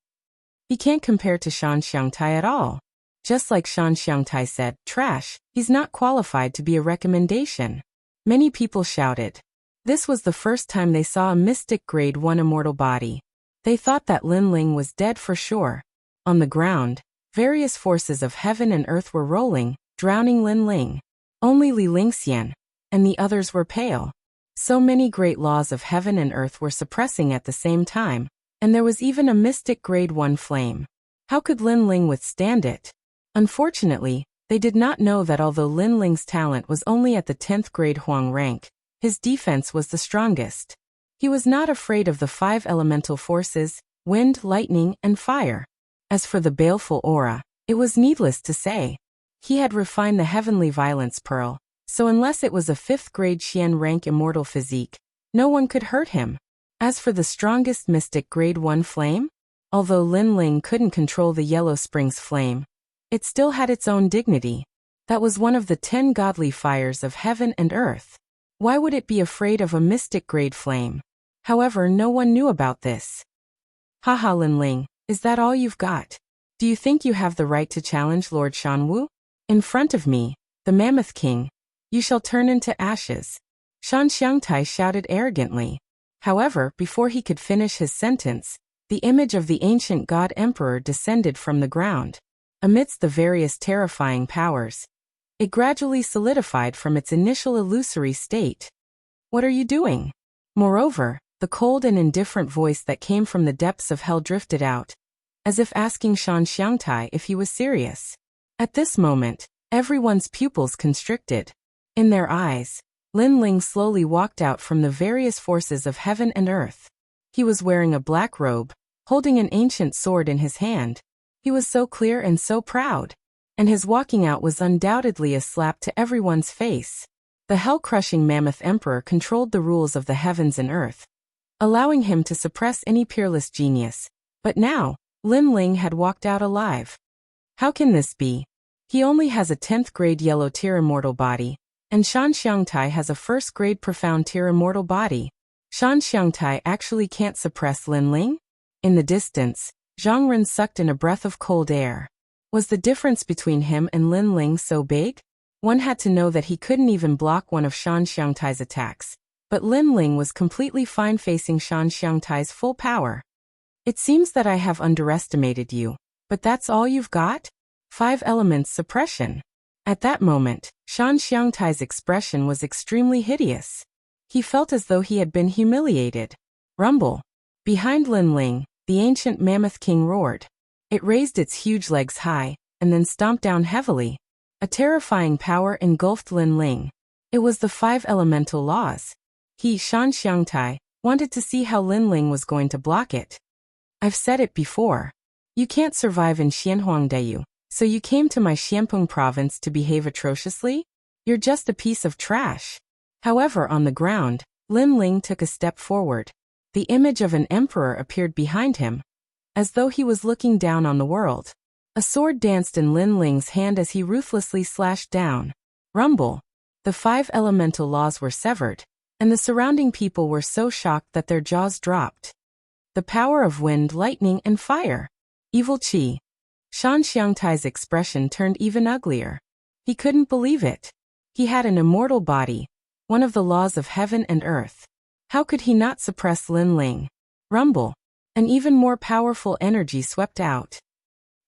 He can't compare to Shan Xiangtai at all. Just like Shan Xiangtai said, trash, he's not qualified to be a recommendation. Many people shouted. This was the first time they saw a mystic grade 1 immortal body. They thought that Lin Ling was dead for sure. On the ground, various forces of heaven and earth were rolling, drowning Lin Ling. Only Li Lingxian and the others were pale. So many great laws of heaven and earth were suppressing at the same time, and there was even a mystic grade 1 flame. How could Lin Ling withstand it? Unfortunately, they did not know that although Lin Ling's talent was only at the 10th grade Huang rank, his defense was the strongest. He was not afraid of the 5 elemental forces, wind, lightning, and fire. As for the baleful aura, it was needless to say. He had refined the heavenly violence pearl, so unless it was a 5th grade Xian rank immortal physique, no one could hurt him. As for the strongest mystic grade 1 flame, although Lin Ling couldn't control the Yellow Springs flame, it still had its own dignity. That was one of the 10 godly fires of heaven and earth. Why would it be afraid of a mystic grade flame? However, no one knew about this. Haha, Lin Ling, is that all you've got? Do you think you have the right to challenge Lord Shanwu? In front of me, the Mammoth King, you shall turn into ashes. Shan Xiangtai shouted arrogantly. However, before he could finish his sentence, the image of the ancient god emperor descended from the ground. Amidst the various terrifying powers, it gradually solidified from its initial illusory state. What are you doing? Moreover, the cold and indifferent voice that came from the depths of hell drifted out, as if asking Shan Xiangtai if he was serious. At this moment, everyone's pupils constricted. In their eyes, Lin Ling slowly walked out from the various forces of heaven and earth. He was wearing a black robe, holding an ancient sword in his hand. He was so clear and so proud. And his walking out was undoubtedly a slap to everyone's face. The hell-crushing Mammoth Emperor controlled the rules of the heavens and earth, allowing him to suppress any peerless genius. But now, Lin Ling had walked out alive. How can this be? He only has a 10th grade yellow tier immortal body, and Shan Xiangtai has a 1st grade profound tier immortal body. Shan Xiangtai actually can't suppress Lin Ling? In the distance, Zhang Ren sucked in a breath of cold air. Was the difference between him and Lin Ling so big? One had to know that he couldn't even block one of Shan Xiangtai's attacks, but Lin Ling was completely fine facing Shan Xiangtai's full power. It seems that I have underestimated you, but that's all you've got? 5 elements suppression. At that moment, Shan Xiangtai's expression was extremely hideous. He felt as though he had been humiliated. Rumble. Behind Lin Ling, the ancient Mammoth King roared. It raised its huge legs high, and then stomped down heavily. A terrifying power engulfed Lin Ling. It was the 5 elemental laws. He, Shan Xiangtai, wanted to see how Lin Ling was going to block it. I've said it before. You can't survive in Xianhuangdayu, so you came to my Xianpeng province to behave atrociously? You're just a piece of trash. However, on the ground, Lin Ling took a step forward. The image of an emperor appeared behind him, as though he was looking down on the world. A sword danced in Lin Ling's hand as he ruthlessly slashed down. Rumble. The 5 elemental laws were severed, and the surrounding people were so shocked that their jaws dropped. The power of wind, lightning, and fire. Evil Qi. Shan Xiangtai's expression turned even uglier. He couldn't believe it. He had an immortal body, one of the laws of heaven and earth. How could he not suppress Lin Ling? Rumble. An even more powerful energy swept out.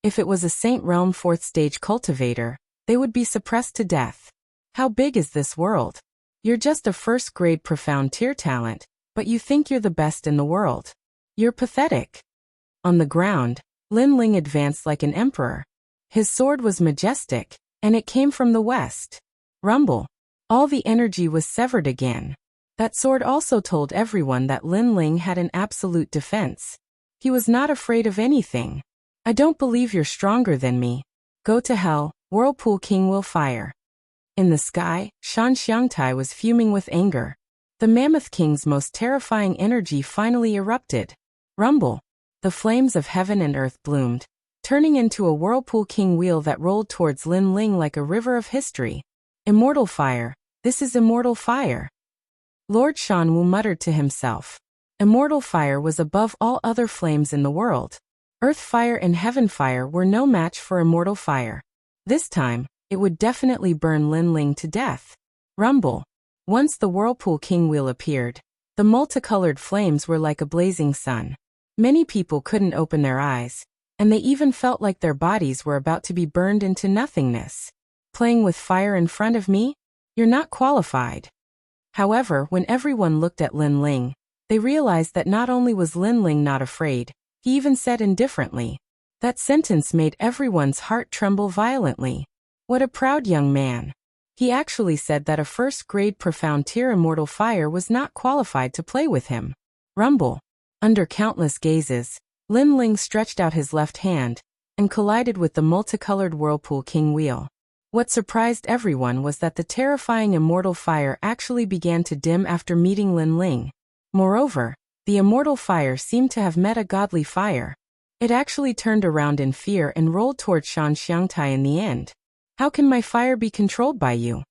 If it was a Saint Realm 4th stage cultivator, they would be suppressed to death. How big is this world? You're just a 1st grade profound tier talent, but you think you're the best in the world. You're pathetic. On the ground, Lin Ling advanced like an emperor. His sword was majestic, and it came from the west. Rumble. All the energy was severed again. That sword also told everyone that Lin Ling had an absolute defense. He was not afraid of anything. I don't believe you're stronger than me. Go to hell, Whirlpool King will fire. In the sky, Shan Xiangtai was fuming with anger. The Mammoth King's most terrifying energy finally erupted. Rumble. The flames of heaven and earth bloomed, turning into a Whirlpool King wheel that rolled towards Lin Ling like a river of history. Immortal fire. This is immortal fire. Lord Shanwu muttered to himself. Immortal fire was above all other flames in the world. Earth fire and heaven fire were no match for immortal fire. This time, it would definitely burn Lin Ling to death. Rumble. Once the Whirlpool King wheel appeared, the multicolored flames were like a blazing sun. Many people couldn't open their eyes, and they even felt like their bodies were about to be burned into nothingness. Playing with fire in front of me? You're not qualified. However, when everyone looked at Lin Ling, they realized that not only was Lin Ling not afraid, he even said indifferently. That sentence made everyone's heart tremble violently. What a proud young man. He actually said that a 1st grade profound tier immortal fire was not qualified to play with him. Rumble. Under countless gazes, Lin Ling stretched out his left hand and collided with the multicolored Whirlpool King wheel. What surprised everyone was that the terrifying immortal fire actually began to dim after meeting Lin Ling. Moreover, the immortal fire seemed to have met a godly fire. It actually turned around in fear and rolled toward Shan Xiangtai in the end. How can my fire be controlled by you?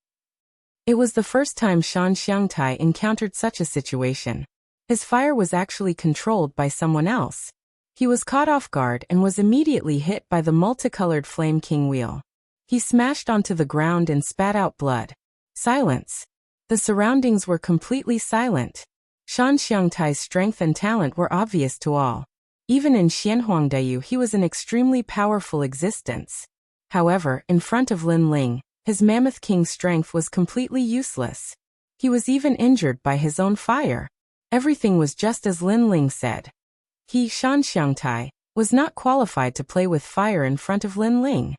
It was the first time Shan Xiangtai encountered such a situation. His fire was actually controlled by someone else. He was caught off guard and was immediately hit by the multicolored Flame King wheel. He smashed onto the ground and spat out blood. Silence. The surroundings were completely silent. Shan Xiangtai's strength and talent were obvious to all. Even in Xianhuangdayu he was an extremely powerful existence. However, in front of Lin Ling, his Mammoth King's strength was completely useless. He was even injured by his own fire. Everything was just as Lin Ling said. He, Shan Xiangtai, was not qualified to play with fire in front of Lin Ling.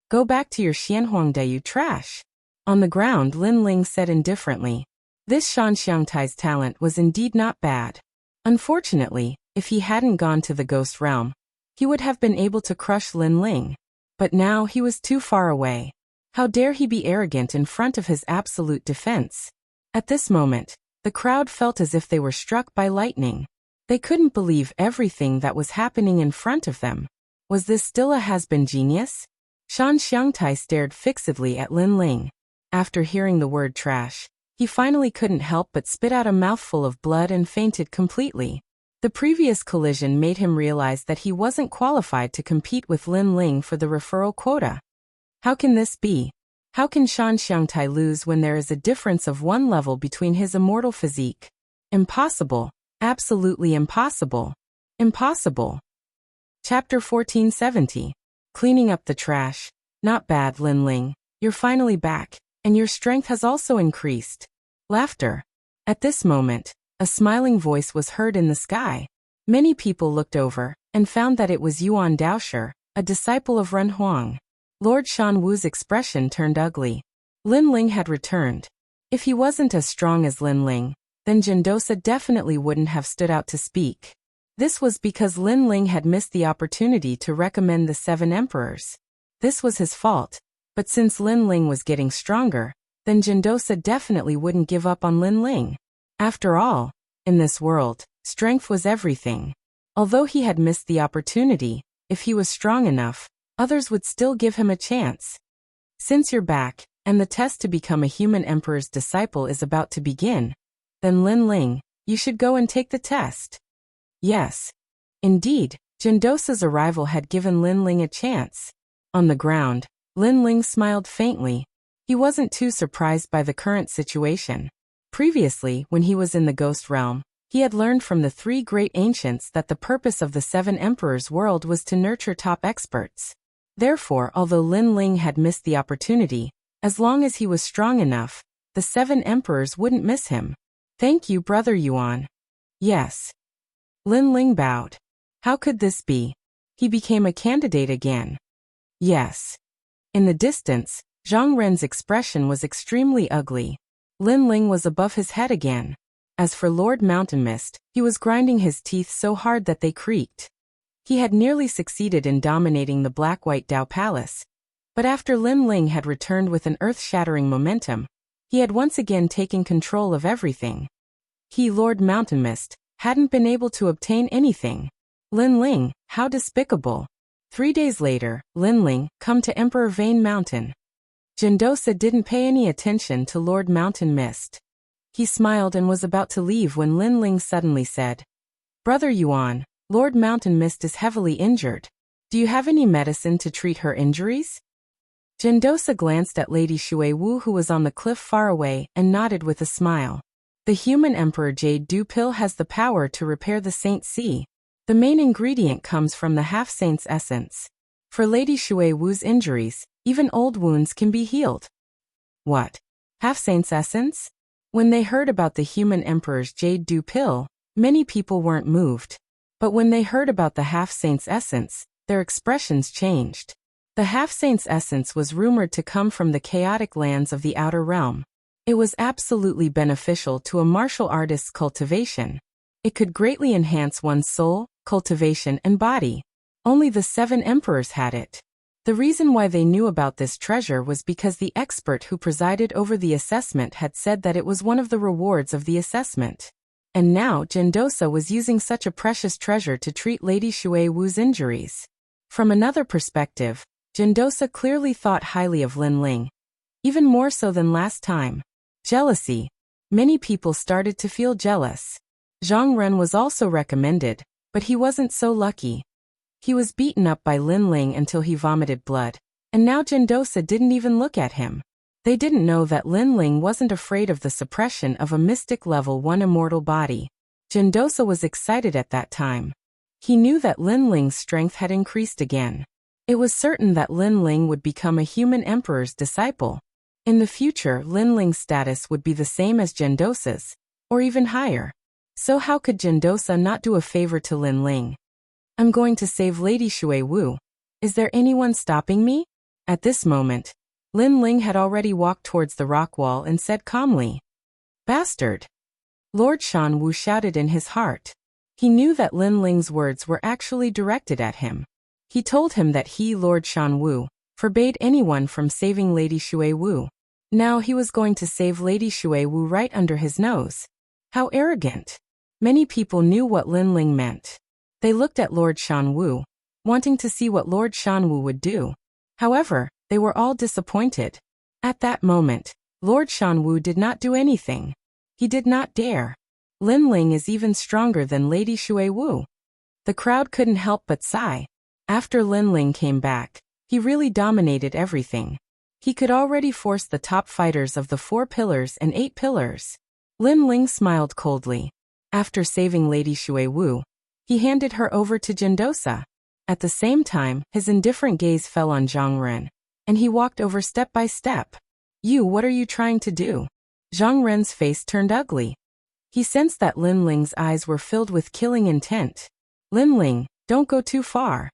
Go back to your Xianhuangdayu trash. On the ground Lin Ling said indifferently. This Shan Xiangtai's talent was indeed not bad. Unfortunately, if he hadn't gone to the Ghost Realm, he would have been able to crush Lin Ling. But now he was too far away. How dare he be arrogant in front of his absolute defense? At this moment, the crowd felt as if they were struck by lightning. They couldn't believe everything that was happening in front of them. Was this still a has-been genius? Shan Xiangtai stared fixedly at Lin Ling. After hearing the word trash, he finally couldn't help but spit out a mouthful of blood and fainted completely. The previous collision made him realize that he wasn't qualified to compete with Lin Ling for the referral quota. How can this be? How can Shan Xiangtai lose when there is a difference of 1 level between his immortal physique? Impossible. Absolutely impossible. Impossible. Chapter 1470. Cleaning up the trash. Not bad, Lin Ling. You're finally back, and your strength has also increased. Laughter. At this moment, a smiling voice was heard in the sky. Many people looked over, and found that it was Yuan Daosher, a disciple of Ren Huang. Lord Shan Wu's expression turned ugly. Lin Ling had returned. If he wasn't as strong as Lin Ling, then Jindosa definitely wouldn't have stood out to speak. This was because Lin Ling had missed the opportunity to recommend the 7 emperors. This was his fault, but since Lin Ling was getting stronger, then Jindosa definitely wouldn't give up on Lin Ling. After all, in this world, strength was everything. Although he had missed the opportunity, if he was strong enough, others would still give him a chance. Since you're back, and the test to become a human emperor's disciple is about to begin, then Lin Ling, you should go and take the test. Yes. Indeed, Jindosa's arrival had given Lin Ling a chance. On the ground, Lin Ling smiled faintly. He wasn't too surprised by the current situation. Previously, when he was in the Ghost Realm, he had learned from the 3 great ancients that the purpose of the 7 emperors' world was to nurture top experts. Therefore, although Lin Ling had missed the opportunity, as long as he was strong enough, the 7 emperors wouldn't miss him. Thank you, Brother Yuan. Yes. Lin Ling bowed. How could this be? He became a candidate again. Yes. In the distance, Zhang Ren's expression was extremely ugly. Lin Ling was above his head again. As for Lord Mountain Mist, he was grinding his teeth so hard that they creaked. He had nearly succeeded in dominating the Black-White Dao Palace. But after Lin Ling had returned with an earth-shattering momentum, he had once again taken control of everything. He, Lord Mountain Mist, hadn't been able to obtain anything. Lin Ling, how despicable. 3 days later, Lin Ling, come to Emperor Vane Mountain. Jindosa didn't pay any attention to Lord Mountain Mist. He smiled and was about to leave when Lin Ling suddenly said, Brother Yuan, Lord Mountain Mist is heavily injured. Do you have any medicine to treat her injuries? Jindosa glanced at Lady Shui Wu, who was on the cliff far away, and nodded with a smile. The human Emperor Jade Dew Pill has the power to repair the Saint Sea. The main ingredient comes from the half-saint's essence. For Lady Shui Wu's injuries, even old wounds can be healed. What? Half-saint's essence? When they heard about the human Emperor's Jade Dew Pill, many people weren't moved. But when they heard about the half-saint's essence, their expressions changed. The half-saint's essence was rumored to come from the chaotic lands of the Outer Realm. It was absolutely beneficial to a martial artist's cultivation. It could greatly enhance one's soul, cultivation, and body. Only the 7 emperors had it. The reason why they knew about this treasure was because the expert who presided over the assessment had said that it was one of the rewards of the assessment. And now Jindosa was using such a precious treasure to treat Lady Shui Wu's injuries. From another perspective, Jindosa clearly thought highly of Lin Ling. Even more so than last time. Jealousy. Many people started to feel jealous. Zhang Ren was also recommended, but he wasn't so lucky. He was beaten up by Lin Ling until he vomited blood, and now Jindosa didn't even look at him. They didn't know that Lin Ling wasn't afraid of the suppression of a mystic level 1 immortal body. Jindosa was excited at that time. He knew that Lin Ling's strength had increased again. It was certain that Lin Ling would become a human emperor's disciple. In the future, Lin Ling's status would be the same as Jindosa's, or even higher. So how could Jindosa not do a favor to Lin Ling? I'm going to save Lady Shui Wu. Is there anyone stopping me? At this moment, Lin Ling had already walked towards the rock wall and said calmly, Bastard! Lord Shan Wu shouted in his heart. He knew that Lin Ling's words were actually directed at him. He told him that he, Lord Shan Wu, forbade anyone from saving Lady Shui Wu. Now he was going to save Lady Shui Wu right under his nose. How arrogant! Many people knew what Lin Ling meant. They looked at Lord Shan Wu, wanting to see what Lord Shan Wu would do. However, they were all disappointed. At that moment, Lord Shanwu did not do anything. He did not dare. Lin Ling is even stronger than Lady Shui Wu. The crowd couldn't help but sigh. After Lin Ling came back, he really dominated everything. He could already force the top fighters of the 4 pillars and 8 pillars. Lin Ling smiled coldly. After saving Lady Shui Wu, he handed her over to Jindosa. At the same time, his indifferent gaze fell on Zhang Ren, and he walked over step by step. What are you trying to do? Zhang Ren's face turned ugly. He sensed that Lin Ling's eyes were filled with killing intent. Lin Ling, don't go too far.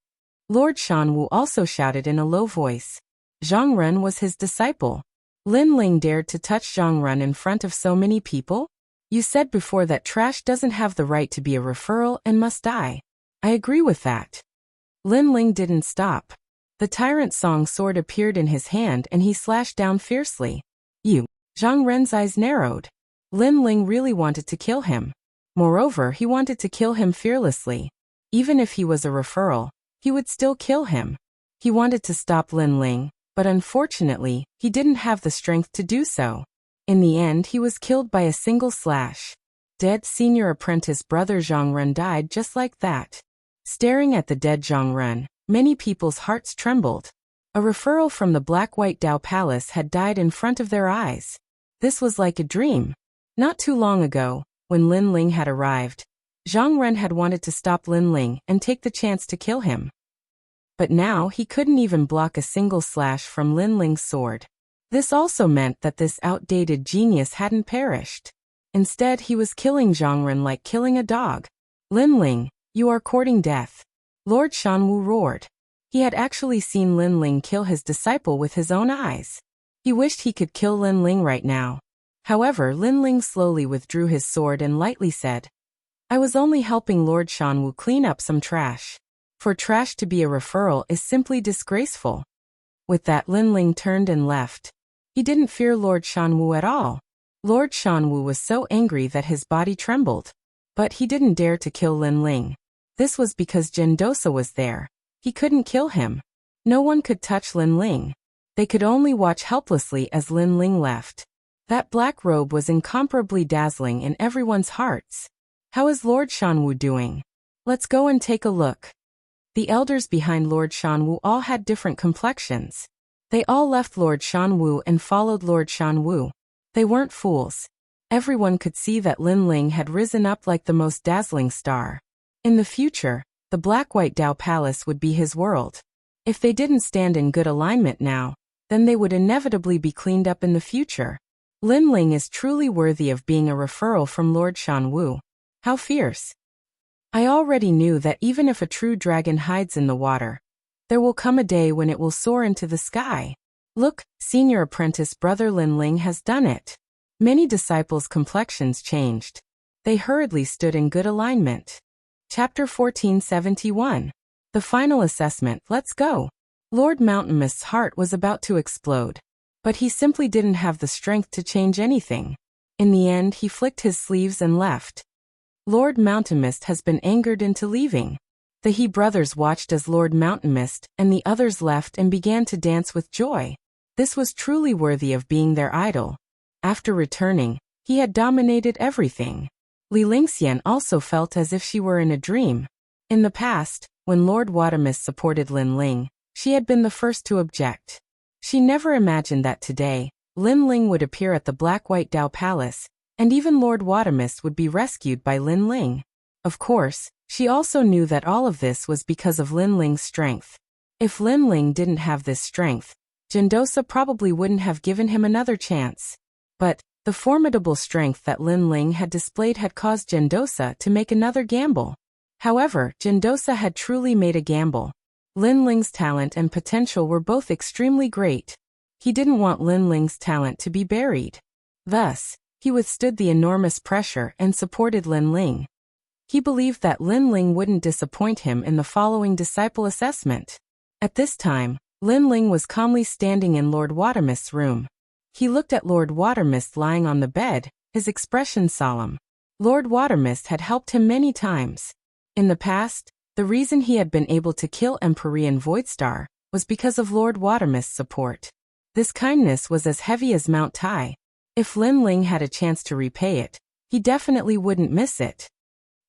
Lord Shanwu also shouted in a low voice. Zhang Ren was his disciple. Lin Ling dared to touch Zhang Ren in front of so many people? You said before that trash doesn't have the right to be a referral and must die. I agree with that. Lin Ling didn't stop. The tyrant song sword appeared in his hand and he slashed down fiercely. Zhang Ren's eyes narrowed. Lin Ling really wanted to kill him. Moreover, he wanted to kill him fearlessly. Even if he was a referral, he would still kill him. He wanted to stop Lin Ling, but unfortunately, he didn't have the strength to do so. In the end, he was killed by a single slash. Dead senior apprentice brother Zhang Ren died just like that. Staring at the dead Zhang Ren, many people's hearts trembled. A referral from the Black-White Dao Palace had died in front of their eyes. This was like a dream. Not too long ago, when Lin Ling had arrived, Zhang Ren had wanted to stop Lin Ling and take the chance to kill him. But now he couldn't even block a single slash from Lin Ling's sword. This also meant that this outdated genius hadn't perished. Instead, he was killing Zhang Ren like killing a dog. Lin Ling, you are courting death. Lord Shanwu roared. He had actually seen Lin Ling kill his disciple with his own eyes. He wished he could kill Lin Ling right now. However, Lin Ling slowly withdrew his sword and lightly said, I was only helping Lord Shanwu clean up some trash. For trash to be a referral is simply disgraceful. With that, Lin Ling turned and left. He didn't fear Lord Shanwu at all. Lord Shanwu was so angry that his body trembled. But he didn't dare to kill Lin Ling. This was because Jindosa was there. He couldn't kill him. No one could touch Lin Ling. They could only watch helplessly as Lin Ling left. That black robe was incomparably dazzling in everyone's hearts. How is Lord Shanwu doing? Let's go and take a look. The elders behind Lord Shanwu all had different complexions. They all left Lord Shanwu and followed Lord Shanwu. They weren't fools. Everyone could see that Lin Ling had risen up like the most dazzling star. In the future, the Black-White Dao Palace would be his world. If they didn't stand in good alignment now, then they would inevitably be cleaned up in the future. Lin Ling is truly worthy of being a referral from Lord Shanwu. How fierce! I already knew that even if a true dragon hides in the water, there will come a day when it will soar into the sky. Look, senior apprentice brother Lin Ling has done it. Many disciples' complexions changed. They hurriedly stood in good alignment. Chapter 1471. The final assessment, let's go. Lord Mountain Mist's heart was about to explode. But he simply didn't have the strength to change anything. In the end, he flicked his sleeves and left. Lord Mountain Mist has been angered into leaving. The He brothers watched as Lord Mountain Mist and the others left and began to dance with joy. This was truly worthy of being their idol. After returning, he had dominated everything. Li Lingxian also felt as if she were in a dream. In the past, when Lord Watermist supported Lin Ling, she had been the first to object. She never imagined that today, Lin Ling would appear at the Black-White Dao Palace, and even Lord Watermist would be rescued by Lin Ling. Of course, she also knew that all of this was because of Lin Ling's strength. If Lin Ling didn't have this strength, Jindosa probably wouldn't have given him another chance. But the formidable strength that Lin Ling had displayed had caused Jindosa to make another gamble. However, Jindosa had truly made a gamble. Lin Ling's talent and potential were both extremely great. He didn't want Lin Ling's talent to be buried. Thus, he withstood the enormous pressure and supported Lin Ling. He believed that Lin Ling wouldn't disappoint him in the following disciple assessment. At this time, Lin Ling was calmly standing in Lord Watermist's room. He looked at Lord Watermist lying on the bed, his expression solemn. Lord Watermist had helped him many times. In the past, the reason he had been able to kill Empyrean Voidstar was because of Lord Watermist's support. This kindness was as heavy as Mount Tai. If Lin Ling had a chance to repay it, he definitely wouldn't miss it.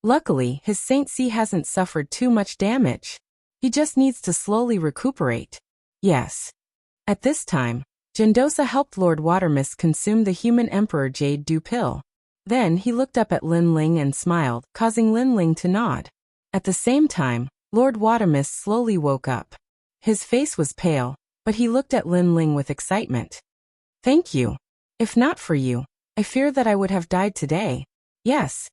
Luckily, his Saint C hasn't suffered too much damage. He just needs to slowly recuperate. Yes. At this time, Gendosa helped Lord Watermist consume the human Emperor Jade Dew pill. Then he looked up at Lin Ling and smiled, causing Lin Ling to nod. At the same time, Lord Watermist slowly woke up. His face was pale, but he looked at Lin Ling with excitement. Thank you. If not for you, I fear that I would have died today. Yes.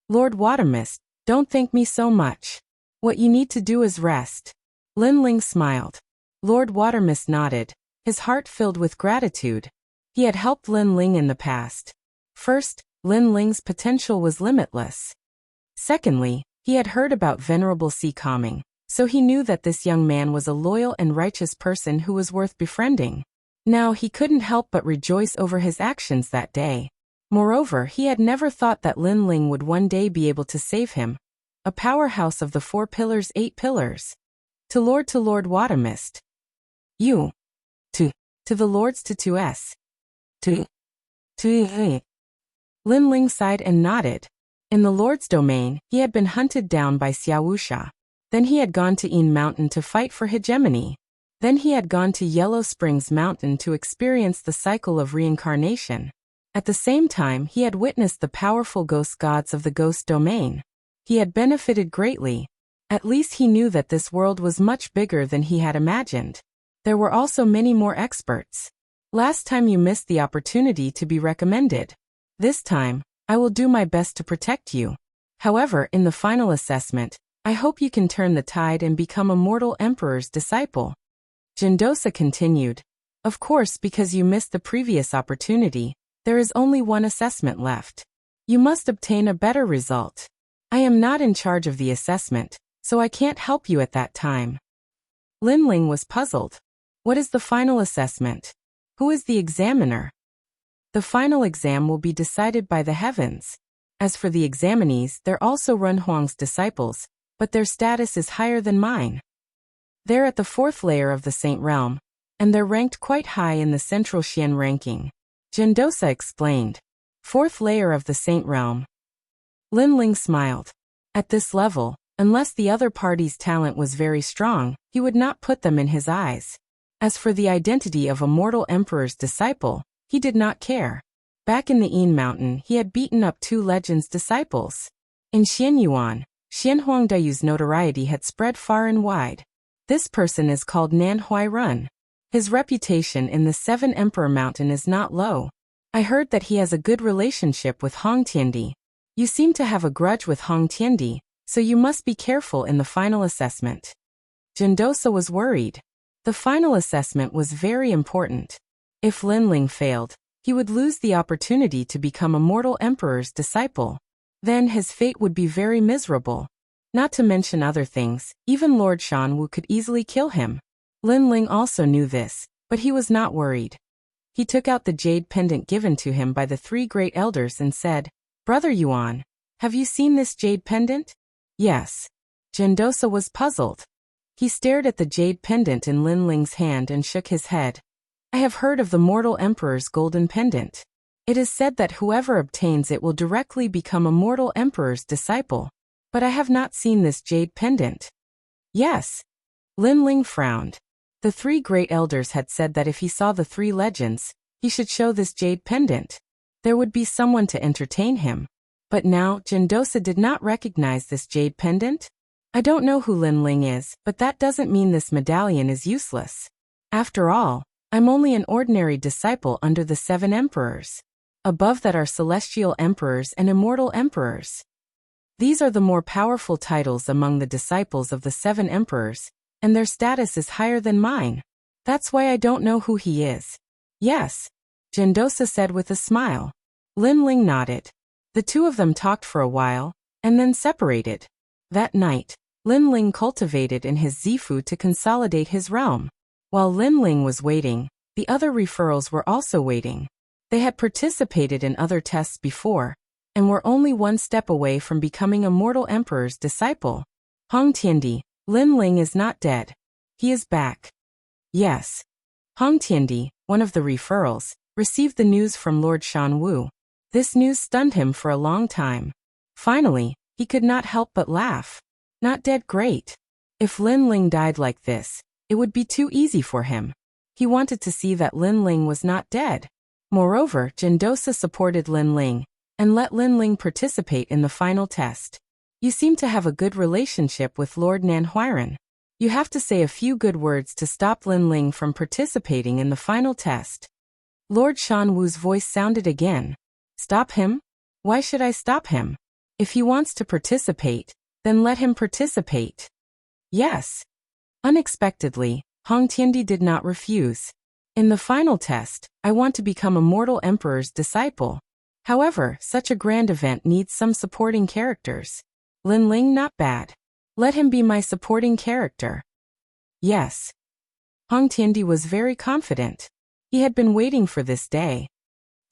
Lord Watermist, don't thank me so much. What you need to do is rest. Lin Ling smiled. Lord Watermist nodded, his heart filled with gratitude. He had helped Lin Ling in the past. First, Lin Ling's potential was limitless. Secondly, he had heard about Venerable Sea Calming, so he knew that this young man was a loyal and righteous person who was worth befriending. Now he couldn't help but rejoice over his actions that day. Moreover, he had never thought that Lin Ling would one day be able to save him. A powerhouse of the 4 pillars, 8 pillars. To Lord Watermist. You. To the Lords to 2S. To. Lin Ling sighed and nodded. In the Lord's domain, he had been hunted down by Wuxia. Then he had gone to Yin Mountain to fight for hegemony. Then he had gone to Yellow Springs Mountain to experience the cycle of reincarnation. At the same time, he had witnessed the powerful ghost gods of the ghost domain. He had benefited greatly. At least he knew that this world was much bigger than he had imagined. There were also many more experts. Last time you missed the opportunity to be recommended. This time, I will do my best to protect you. However, in the final assessment, I hope you can turn the tide and become a mortal emperor's disciple. Gendosa continued. Of course, because you missed the previous opportunity, there is only one assessment left. You must obtain a better result. I am not in charge of the assessment, so I can't help you at that time. Lin Ling was puzzled. What is the final assessment? Who is the examiner? The final exam will be decided by the heavens. As for the examinees, they're also Run Huang's disciples, but their status is higher than mine. They're at the 4th layer of the Saint Realm, and they're ranked quite high in the Central Xian ranking. Gendosa explained. 4th layer of the Saint Realm. Lin Ling smiled. At this level, unless the other party's talent was very strong, he would not put them in his eyes. As for the identity of a mortal emperor's disciple, he did not care. Back in the Yin Mountain, he had beaten up 2 legends' disciples. In Xianyuan, Xian Huangdayu's notoriety had spread far and wide. This person is called Nan Huai Run. His reputation in the 7 Emperor Mountain is not low. I heard that he has a good relationship with Hong Tiandi. You seem to have a grudge with Hong Tiandi, so you must be careful in the final assessment. Gendosa was worried. The final assessment was very important. If Lin Ling failed, he would lose the opportunity to become a mortal emperor's disciple. Then his fate would be very miserable. Not to mention other things, even Lord Shanwu could easily kill him. Lin Ling also knew this, but he was not worried. He took out the jade pendant given to him by the 3 great elders and said, Brother Yuan, have you seen this jade pendant? Yes. Gendosa was puzzled. He stared at the jade pendant in Lin Ling's hand and shook his head. I have heard of the mortal emperor's golden pendant. It is said that whoever obtains it will directly become a mortal emperor's disciple. But I have not seen this jade pendant. Yes. Lin Ling frowned. The 3 great elders had said that if he saw the 3 legends, he should show this jade pendant. There would be someone to entertain him. But now, Gendosa did not recognize this jade pendant? I don't know who Lin Ling is, but that doesn't mean this medallion is useless. After all, I'm only an ordinary disciple under the 7 emperors. Above that are celestial emperors and immortal emperors. These are the more powerful titles among the disciples of the 7 emperors, and their status is higher than mine. That's why I don't know who he is. Yes, Gendosa said with a smile. Lin Ling nodded. The 2 of them talked for a while, and then separated. That night, Lin Ling cultivated in his Zifu to consolidate his realm. While Lin Ling was waiting, the other referrals were also waiting. They had participated in other tests before, and were only 1 step away from becoming a mortal emperor's disciple. Hong Tiandi, Lin Ling is not dead. He is back. Yes. Hong Tiandi, one of the referrals, received the news from Lord Shan Wu. This news stunned him for a long time. Finally, he could not help but laugh. Not dead, great. If Lin Ling died like this, it would be too easy for him. He wanted to see that Lin Ling was not dead. Moreover, Jindosa supported Lin Ling and let Lin Ling participate in the final test. You seem to have a good relationship with Lord Nanhuiren. You have to say a few good words to stop Lin Ling from participating in the final test. Lord Shan Wu's voice sounded again. Stop him? Why should I stop him? If he wants to participate, then let him participate. Yes. Unexpectedly, Hong Tiandi did not refuse. In the final test, I want to become a mortal emperor's disciple. However, such a grand event needs some supporting characters. Lin Ling not bad. Let him be my supporting character. Yes. Hong Tiandi was very confident. He had been waiting for this day.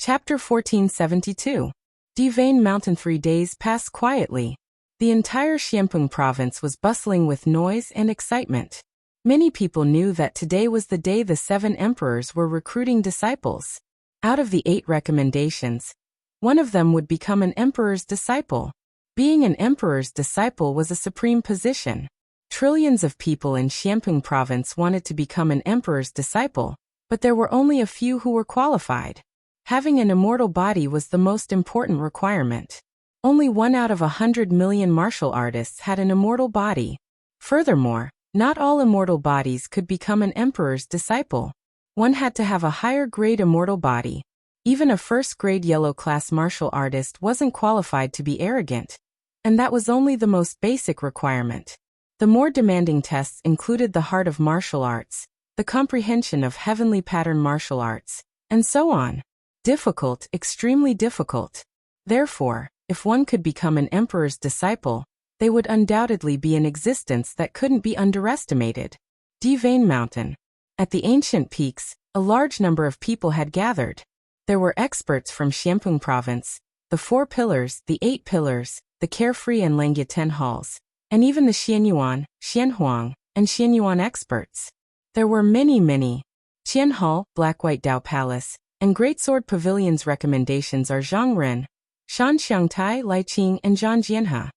Chapter 1472. Divane Mountain. 3 days passed quietly. The entire Xianpeng province was bustling with noise and excitement. Many people knew that today was the day the 7 emperors were recruiting disciples. Out of the 8 recommendations, one of them would become an emperor's disciple. Being an emperor's disciple was a supreme position. Trillions of people in Xianpeng province wanted to become an emperor's disciple, but there were only a few who were qualified. Having an immortal body was the most important requirement. Only 1 out of 100 million martial artists had an immortal body. Furthermore, not all immortal bodies could become an emperor's disciple. One had to have a higher grade immortal body. Even a first-grade yellow-class martial artist wasn't qualified to be arrogant. And that was only the most basic requirement. The more demanding tests included the heart of martial arts, the comprehension of heavenly pattern martial arts, and so on. Difficult, extremely difficult. Therefore, if one could become an emperor's disciple, they would undoubtedly be an existence that couldn't be underestimated. Divane Mountain. At the ancient peaks, a large number of people had gathered. There were experts from Xianpeng province, the 4 pillars, the 8 pillars, the Carefree and Langyuan halls, and even the Xianyuan, Xianhuang, and Xianyuan experts. There were many. Qian Hall, Black-White Dao Palace, and Great Sword Pavilion's recommendations are Zhang Ren, Shan Xiangtai, Lai Qing, and Zhang Jianhe.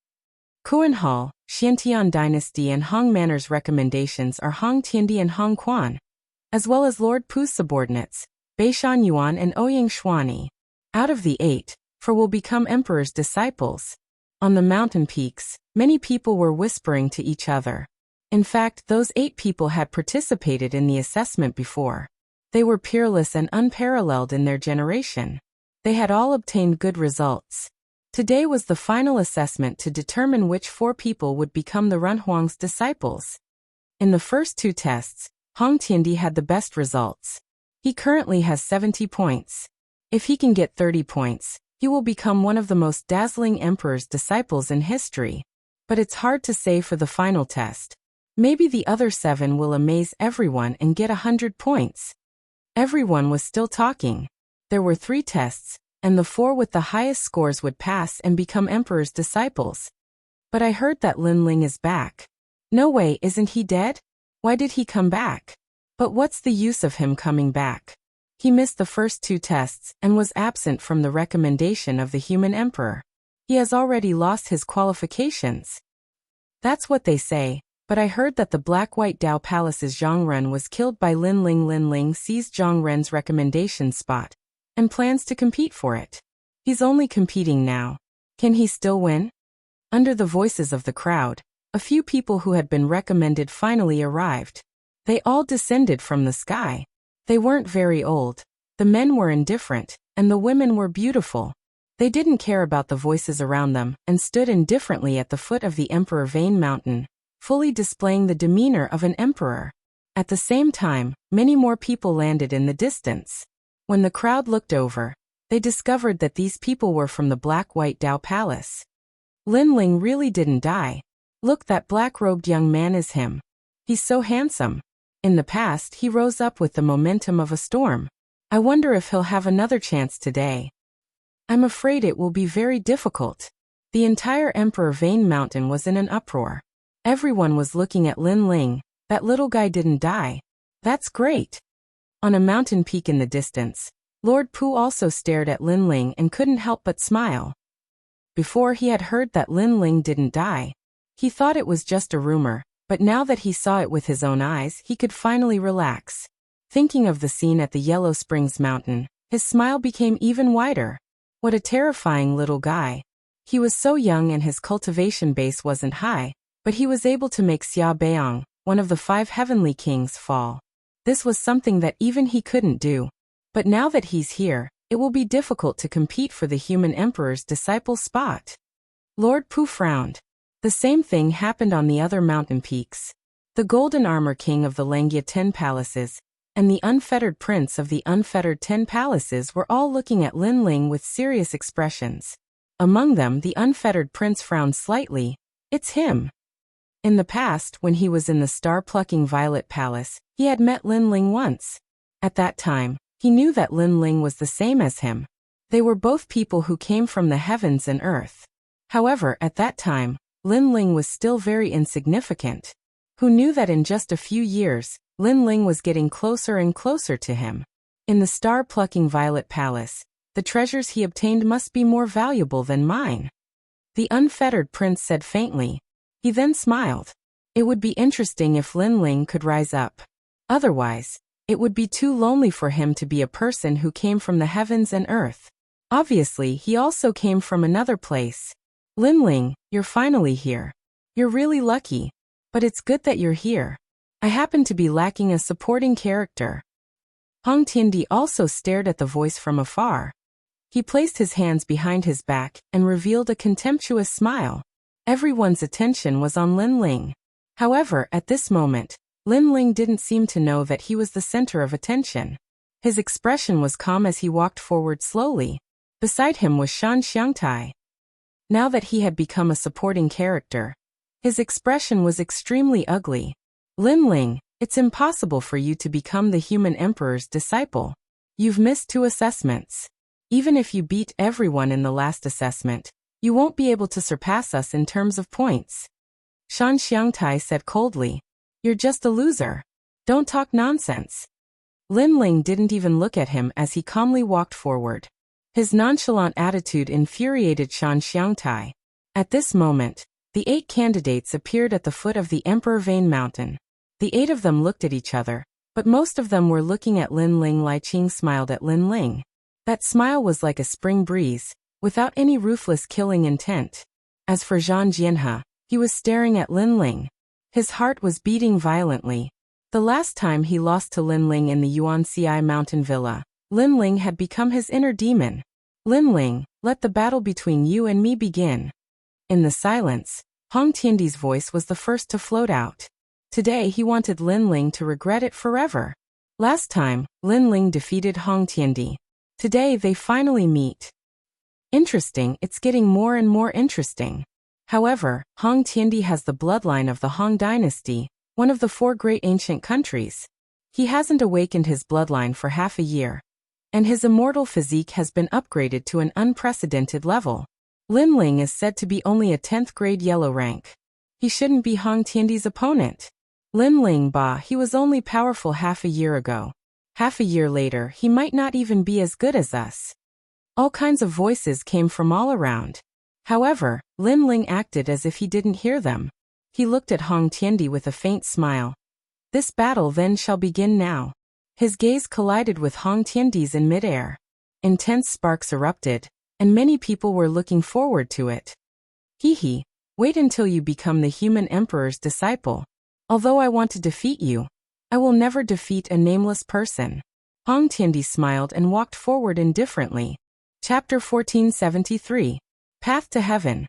Kuan Hall, Xiantian Dynasty, and Hong Manor's recommendations are Hong Tiandi and Hong Quan, as well as Lord Pu's subordinates, Beishan Yuan and Ouyang Shuani. Out of the 8, 4 will become emperor's disciples. On the mountain peaks, many people were whispering to each other. In fact, those 8 people had participated in the assessment before. They were peerless and unparalleled in their generation. They had all obtained good results. Today was the final assessment to determine which 4 people would become the Renhuang's disciples. In the first 2 tests, Hong Tiandi had the best results. He currently has 70 points. If he can get 30 points, he will become one of the most dazzling emperor's disciples in history. But it's hard to say for the final test. Maybe the other 7 will amaze everyone and get 100 points. Everyone was still talking. There were 3 tests, and the 4 with the highest scores would pass and become emperor's disciples. But I heard that Lin Ling is back. No way, isn't he dead? Why did he come back? But what's the use of him coming back? He missed the first 2 tests and was absent from the recommendation of the human emperor. He has already lost his qualifications. That's what they say, but I heard that the Black-White Dao Palace's Zhang Ren was killed by Lin Ling. Lin Ling seized Zhang Ren's recommendation spot and plans to compete for it. He's only competing now. Can he still win? Under the voices of the crowd, a few people who had been recommended finally arrived. They all descended from the sky. They weren't very old. The men were indifferent, and the women were beautiful. They didn't care about the voices around them and stood indifferently at the foot of the Emperor Vane Mountain, fully displaying the demeanor of an emperor. At the same time, many more people landed in the distance. When the crowd looked over, they discovered that these people were from the Black-White Dao Palace. Lin Ling really didn't die. Look, that black-robed young man is him. He's so handsome. In the past, he rose up with the momentum of a storm. I wonder if he'll have another chance today. I'm afraid it will be very difficult. The entire Emperor Vane Mountain was in an uproar. Everyone was looking at Lin Ling. That little guy didn't die. That's great. On a mountain peak in the distance, Lord Pu also stared at Lin Ling and couldn't help but smile. Before he had heard that Lin Ling didn't die. He thought it was just a rumor, but now that he saw it with his own eyes, he could finally relax. Thinking of the scene at the Yellow Springs Mountain, his smile became even wider. What a terrifying little guy. He was so young and his cultivation base wasn't high, but he was able to make Xia Beong, one of the 5 heavenly kings, fall. This was something that even he couldn't do. But now that he's here, it will be difficult to compete for the human emperor's disciple spot. Lord Pu frowned. The same thing happened on the other mountain peaks. The Golden Armor King of the Langia 10 Palaces and the Unfettered Prince of the Unfettered 10 Palaces were all looking at Lin Ling with serious expressions. Among them, the Unfettered Prince frowned slightly. It's him. In the past, when he was in the Star-Plucking Violet Palace, he had met Lin Ling once. At that time, he knew that Lin Ling was the same as him. They were both people who came from the heavens and earth. However, at that time, Lin Ling was still very insignificant. Who knew that in just a few years, Lin Ling was getting closer and closer to him? In the Star-Plucking Violet Palace, the treasures he obtained must be more valuable than mine. The Unfettered Prince said faintly. He then smiled. It would be interesting if Lin Ling could rise up. Otherwise, it would be too lonely for him to be a person who came from the heavens and earth. Obviously, he also came from another place. Lin Ling, you're finally here. You're really lucky. But it's good that you're here. I happen to be lacking a supporting character. Hong Tiandi also stared at the voice from afar. He placed his hands behind his back and revealed a contemptuous smile. Everyone's attention was on Lin Ling. However, at this moment, Lin Ling didn't seem to know that he was the center of attention. His expression was calm as he walked forward slowly. Beside him was Shan Xiangtai. Now that he had become a supporting character, his expression was extremely ugly. Lin Ling, it's impossible for you to become the human emperor's disciple. You've missed 2 assessments. Even if you beat everyone in the last assessment, you won't be able to surpass us in terms of points. Shan Xiangtai said coldly. You're just a loser. Don't talk nonsense. Lin Ling didn't even look at him as he calmly walked forward. His nonchalant attitude infuriated Shan Xiangtai. At this moment, the 8 candidates appeared at the foot of the Emperor Vane Mountain. The 8 of them looked at each other, but most of them were looking at Lin Ling. Lai Qing smiled at Lin Ling. That smile was like a spring breeze, without any ruthless killing intent. As for Zhang Jianhe, he was staring at Lin Ling. His heart was beating violently. The last time he lost to Lin Ling in the Yuanxi Mountain Villa, Lin Ling had become his inner demon. Lin Ling, let the battle between you and me begin. In the silence, Hong Tiandi's voice was the first to float out. Today he wanted Lin Ling to regret it forever. Last time, Lin Ling defeated Hong Tiandi. Today they finally meet. Interesting, it's getting more and more interesting. However, Hong Tiandi has the bloodline of the Han dynasty, one of the 4 great ancient countries. He hasn't awakened his bloodline for half a year, and his immortal physique has been upgraded to an unprecedented level. Lin Ling is said to be only a 10th grade yellow rank. He shouldn't be Hong Tiandi's opponent. Lin Ling he was only powerful half a year ago. Half a year later, he might not even be as good as us. All kinds of voices came from all around. However, Lin Ling acted as if he didn't hear them. He looked at Hong Tiandi with a faint smile. This battle then shall begin now. His gaze collided with Hong Tiandi's in midair. Intense sparks erupted, and many people were looking forward to it. Hee, wait until you become the human emperor's disciple. Although I want to defeat you, I will never defeat a nameless person. Hong Tiandi smiled and walked forward indifferently. Chapter 1473. Path to Heaven.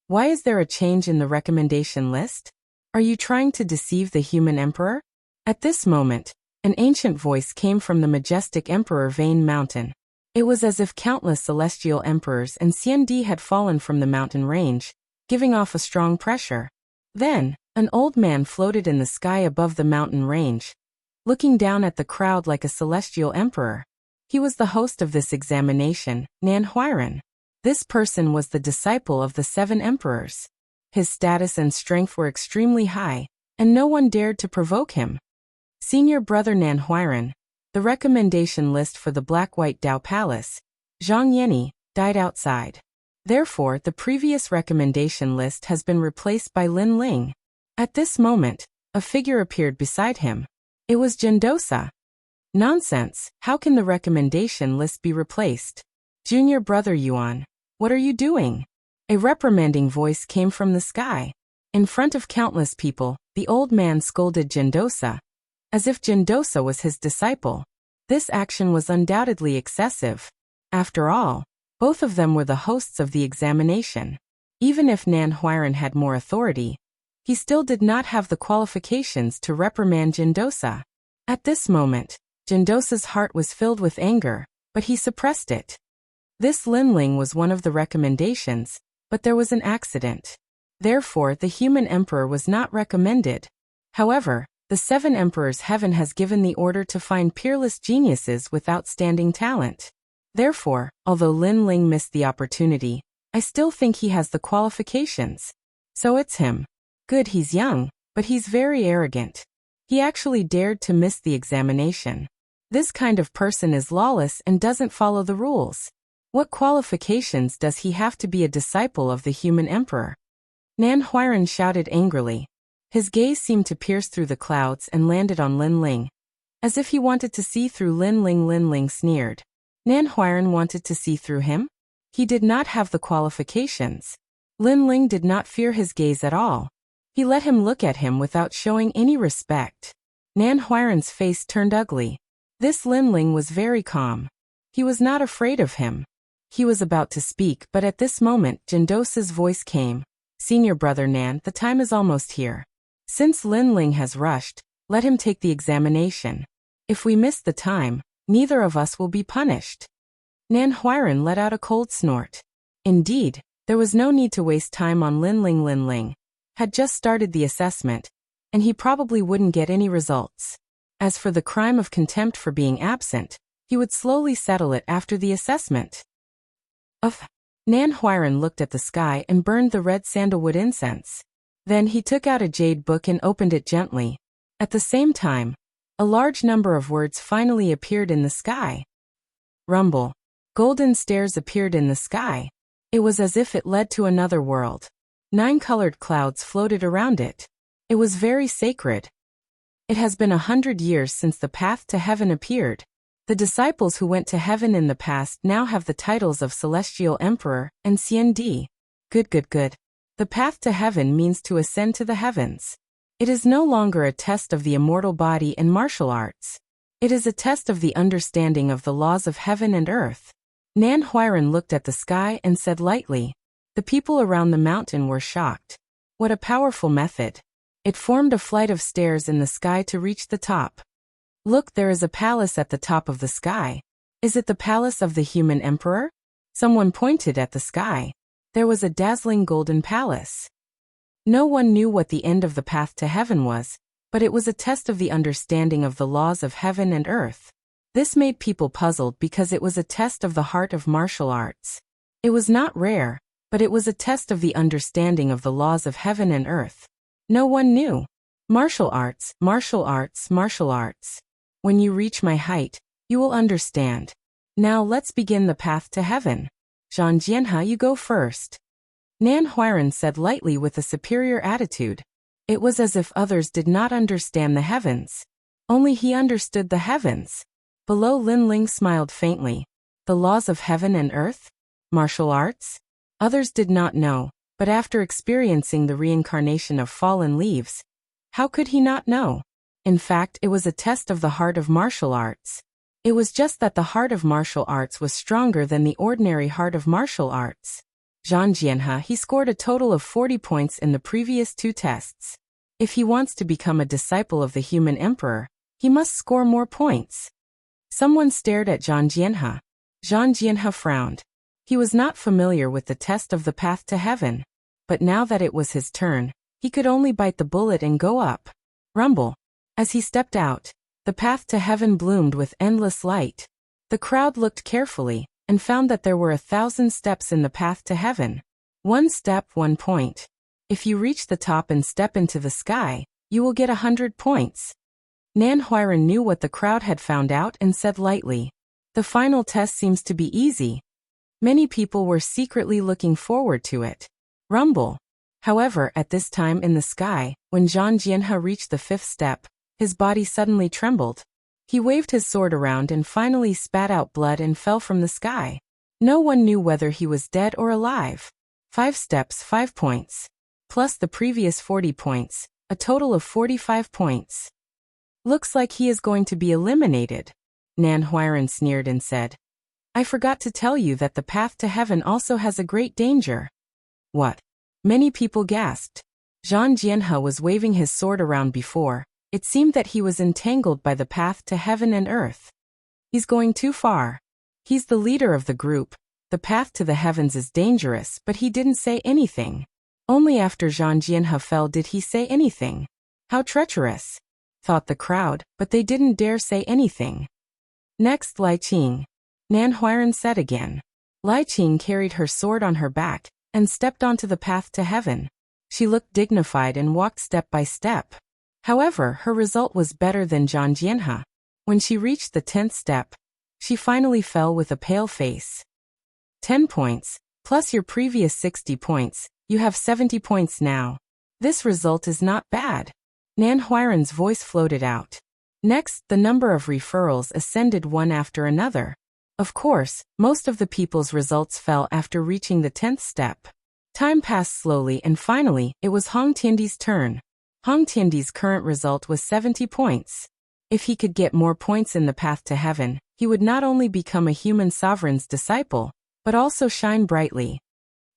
Why is there a change in the recommendation list? Are you trying to deceive the human emperor? At this moment, an ancient voice came from the majestic Emperor Vane Mountain. It was as if countless celestial emperors and Xiandi had fallen from the mountain range, giving off a strong pressure. Then, an old man floated in the sky above the mountain range, looking down at the crowd like a celestial emperor. He was the host of this examination, Nan Huiran. This person was the disciple of the 7 emperors. His status and strength were extremely high, and no one dared to provoke him. Senior Brother Nan Huiran, the recommendation list for the Black-White Dao Palace, Zhang Yeni, died outside. Therefore, the previous recommendation list has been replaced by Lin Ling. At this moment, a figure appeared beside him. It was Jindosa. Nonsense, how can the recommendation list be replaced? Junior Brother Yuan, what are you doing? A reprimanding voice came from the sky. In front of countless people, the old man scolded Jindosa, as if Jindosa was his disciple. This action was undoubtedly excessive. After all, both of them were the hosts of the examination. Even if Nan Huiran had more authority, he still did not have the qualifications to reprimand Jindosa. At this moment, Jindosa's heart was filled with anger, but he suppressed it. This Lin Ling was one of the recommendations, but there was an accident. Therefore, the human emperor was not recommended. However, the 7 emperors heaven has given the order to find peerless geniuses with outstanding talent. Therefore, although Lin Ling missed the opportunity, I still think he has the qualifications. So it's him. Good, he's young, but he's very arrogant. He actually dared to miss the examination. This kind of person is lawless and doesn't follow the rules. What qualifications does he have to be a disciple of the human emperor? Nan Huiran shouted angrily. His gaze seemed to pierce through the clouds and landed on Lin Ling. As if he wanted to see through Lin Ling sneered. Nan Huiran wanted to see through him? He did not have the qualifications. Lin Ling did not fear his gaze at all. He let him look at him without showing any respect. Nan Huiran's face turned ugly. This Lin Ling was very calm. He was not afraid of him. He was about to speak, but at this moment Jindosa's voice came. Senior Brother Nan, the time is almost here. Since Lin Ling has rushed, let him take the examination. If we miss the time, neither of us will be punished. Nan Huiran let out a cold snort. Indeed, there was no need to waste time on Lin Ling. Lin Ling had just started the assessment, and he probably wouldn't get any results. As for the crime of contempt for being absent, he would slowly settle it after the assessment. Nan Huiran looked at the sky and burned the red sandalwood incense. Then he took out a jade book and opened it gently. At the same time, a large number of words finally appeared in the sky. Rumble. Golden stairs appeared in the sky. It was as if it led to another world. 9 colored clouds floated around it. It was very sacred. It has been 100 years since the path to heaven appeared. The disciples who went to heaven in the past now have the titles of Celestial Emperor and Xian. Good. The path to heaven means to ascend to the heavens. It is no longer a test of the immortal body and martial arts. It is a test of the understanding of the laws of heaven and earth. Nan Huiran looked at the sky and said lightly. The people around the mountain were shocked. What a powerful method. It formed a flight of stairs in the sky to reach the top. Look, there is a palace at the top of the sky. Is it the palace of the human emperor? Someone pointed at the sky. There was a dazzling golden palace. No one knew what the end of the path to heaven was, but it was a test of the understanding of the laws of heaven and earth. This made people puzzled because it was a test of the heart of martial arts. It was not rare, but it was a test of the understanding of the laws of heaven and earth. No one knew. Martial arts. When you reach my height, you will understand. Now let's begin the path to heaven. Zhang Jianha, you go first. Nan Huiran said lightly with a superior attitude. It was as if others did not understand the heavens. Only he understood the heavens. Below, Lin Ling smiled faintly. The laws of heaven and earth? Martial arts? Others did not know, but after experiencing the reincarnation of fallen leaves, how could he not know? In fact, it was a test of the heart of martial arts. It was just that the heart of martial arts was stronger than the ordinary heart of martial arts. Zhang Jianha, he scored a total of 40 points in the previous 2 tests. If he wants to become a disciple of the human emperor, he must score more points. Someone stared at Zhang Jianha. Zhang Jianha frowned. He was not familiar with the test of the path to heaven. But now that it was his turn, he could only bite the bullet and go up. Rumble. As he stepped out, the path to heaven bloomed with endless light. The crowd looked carefully and found that there were 1,000 steps in the path to heaven. 1 step, 1 point. If you reach the top and step into the sky, you will get 100 points. Nan Huiran knew what the crowd had found out and said lightly, "The final test seems to be easy." Many people were secretly looking forward to it. Rumble. However, at this time in the sky, when Zhang Jianhe reached the 5th step, his body suddenly trembled. He waved his sword around and finally spat out blood and fell from the sky. No one knew whether he was dead or alive. 5 steps, 5 points. Plus the previous 40 points, a total of 45 points. "Looks like he is going to be eliminated," Nan Huiran sneered and said. "I forgot to tell you that the path to heaven also has a great danger." "What?" Many people gasped. Zhang Jianhe was waving his sword around before. It seemed that he was entangled by the path to heaven and earth. "He's going too far. He's the leader of the group. The path to the heavens is dangerous," but he didn't say anything. Only after Zhang Jianhe fell did he say anything. "How treacherous," thought the crowd, but they didn't dare say anything. "Next, Lai Qing," Nan Huiran said again. Lai Qing carried her sword on her back and stepped onto the path to heaven. She looked dignified and walked step by step. However, her result was better than Zhang Jianhe. When she reached the 10th step, she finally fell with a pale face. 10 points, plus your previous 60 points, you have 70 points now. This result is not bad. Nan Huiran's voice floated out. Next, the number of referrals ascended one after another. Of course, most of the people's results fell after reaching the 10th step. Time passed slowly and finally, it was Hong Tiandi's turn. Hong Tiandi's current result was 70 points. If he could get more points in the path to heaven, he would not only become a human sovereign's disciple, but also shine brightly.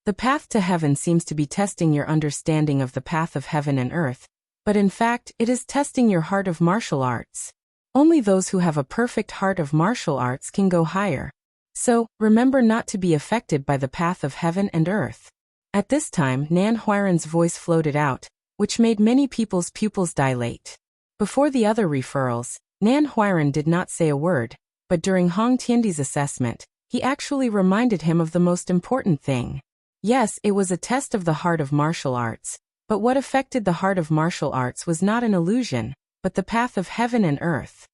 The path to heaven seems to be testing your understanding of the path of heaven and earth, but in fact, it is testing your heart of martial arts. Only those who have a perfect heart of martial arts can go higher. So, remember not to be affected by the path of heaven and earth. At this time, Nan Huiran's voice floated out, which made many people's pupils dilate. Before the other referrals, Nan Huiran did not say a word, but during Hong Tiandi's assessment, he actually reminded him of the most important thing. Yes, it was a test of the heart of martial arts, but what affected the heart of martial arts was not an illusion, but the path of heaven and earth.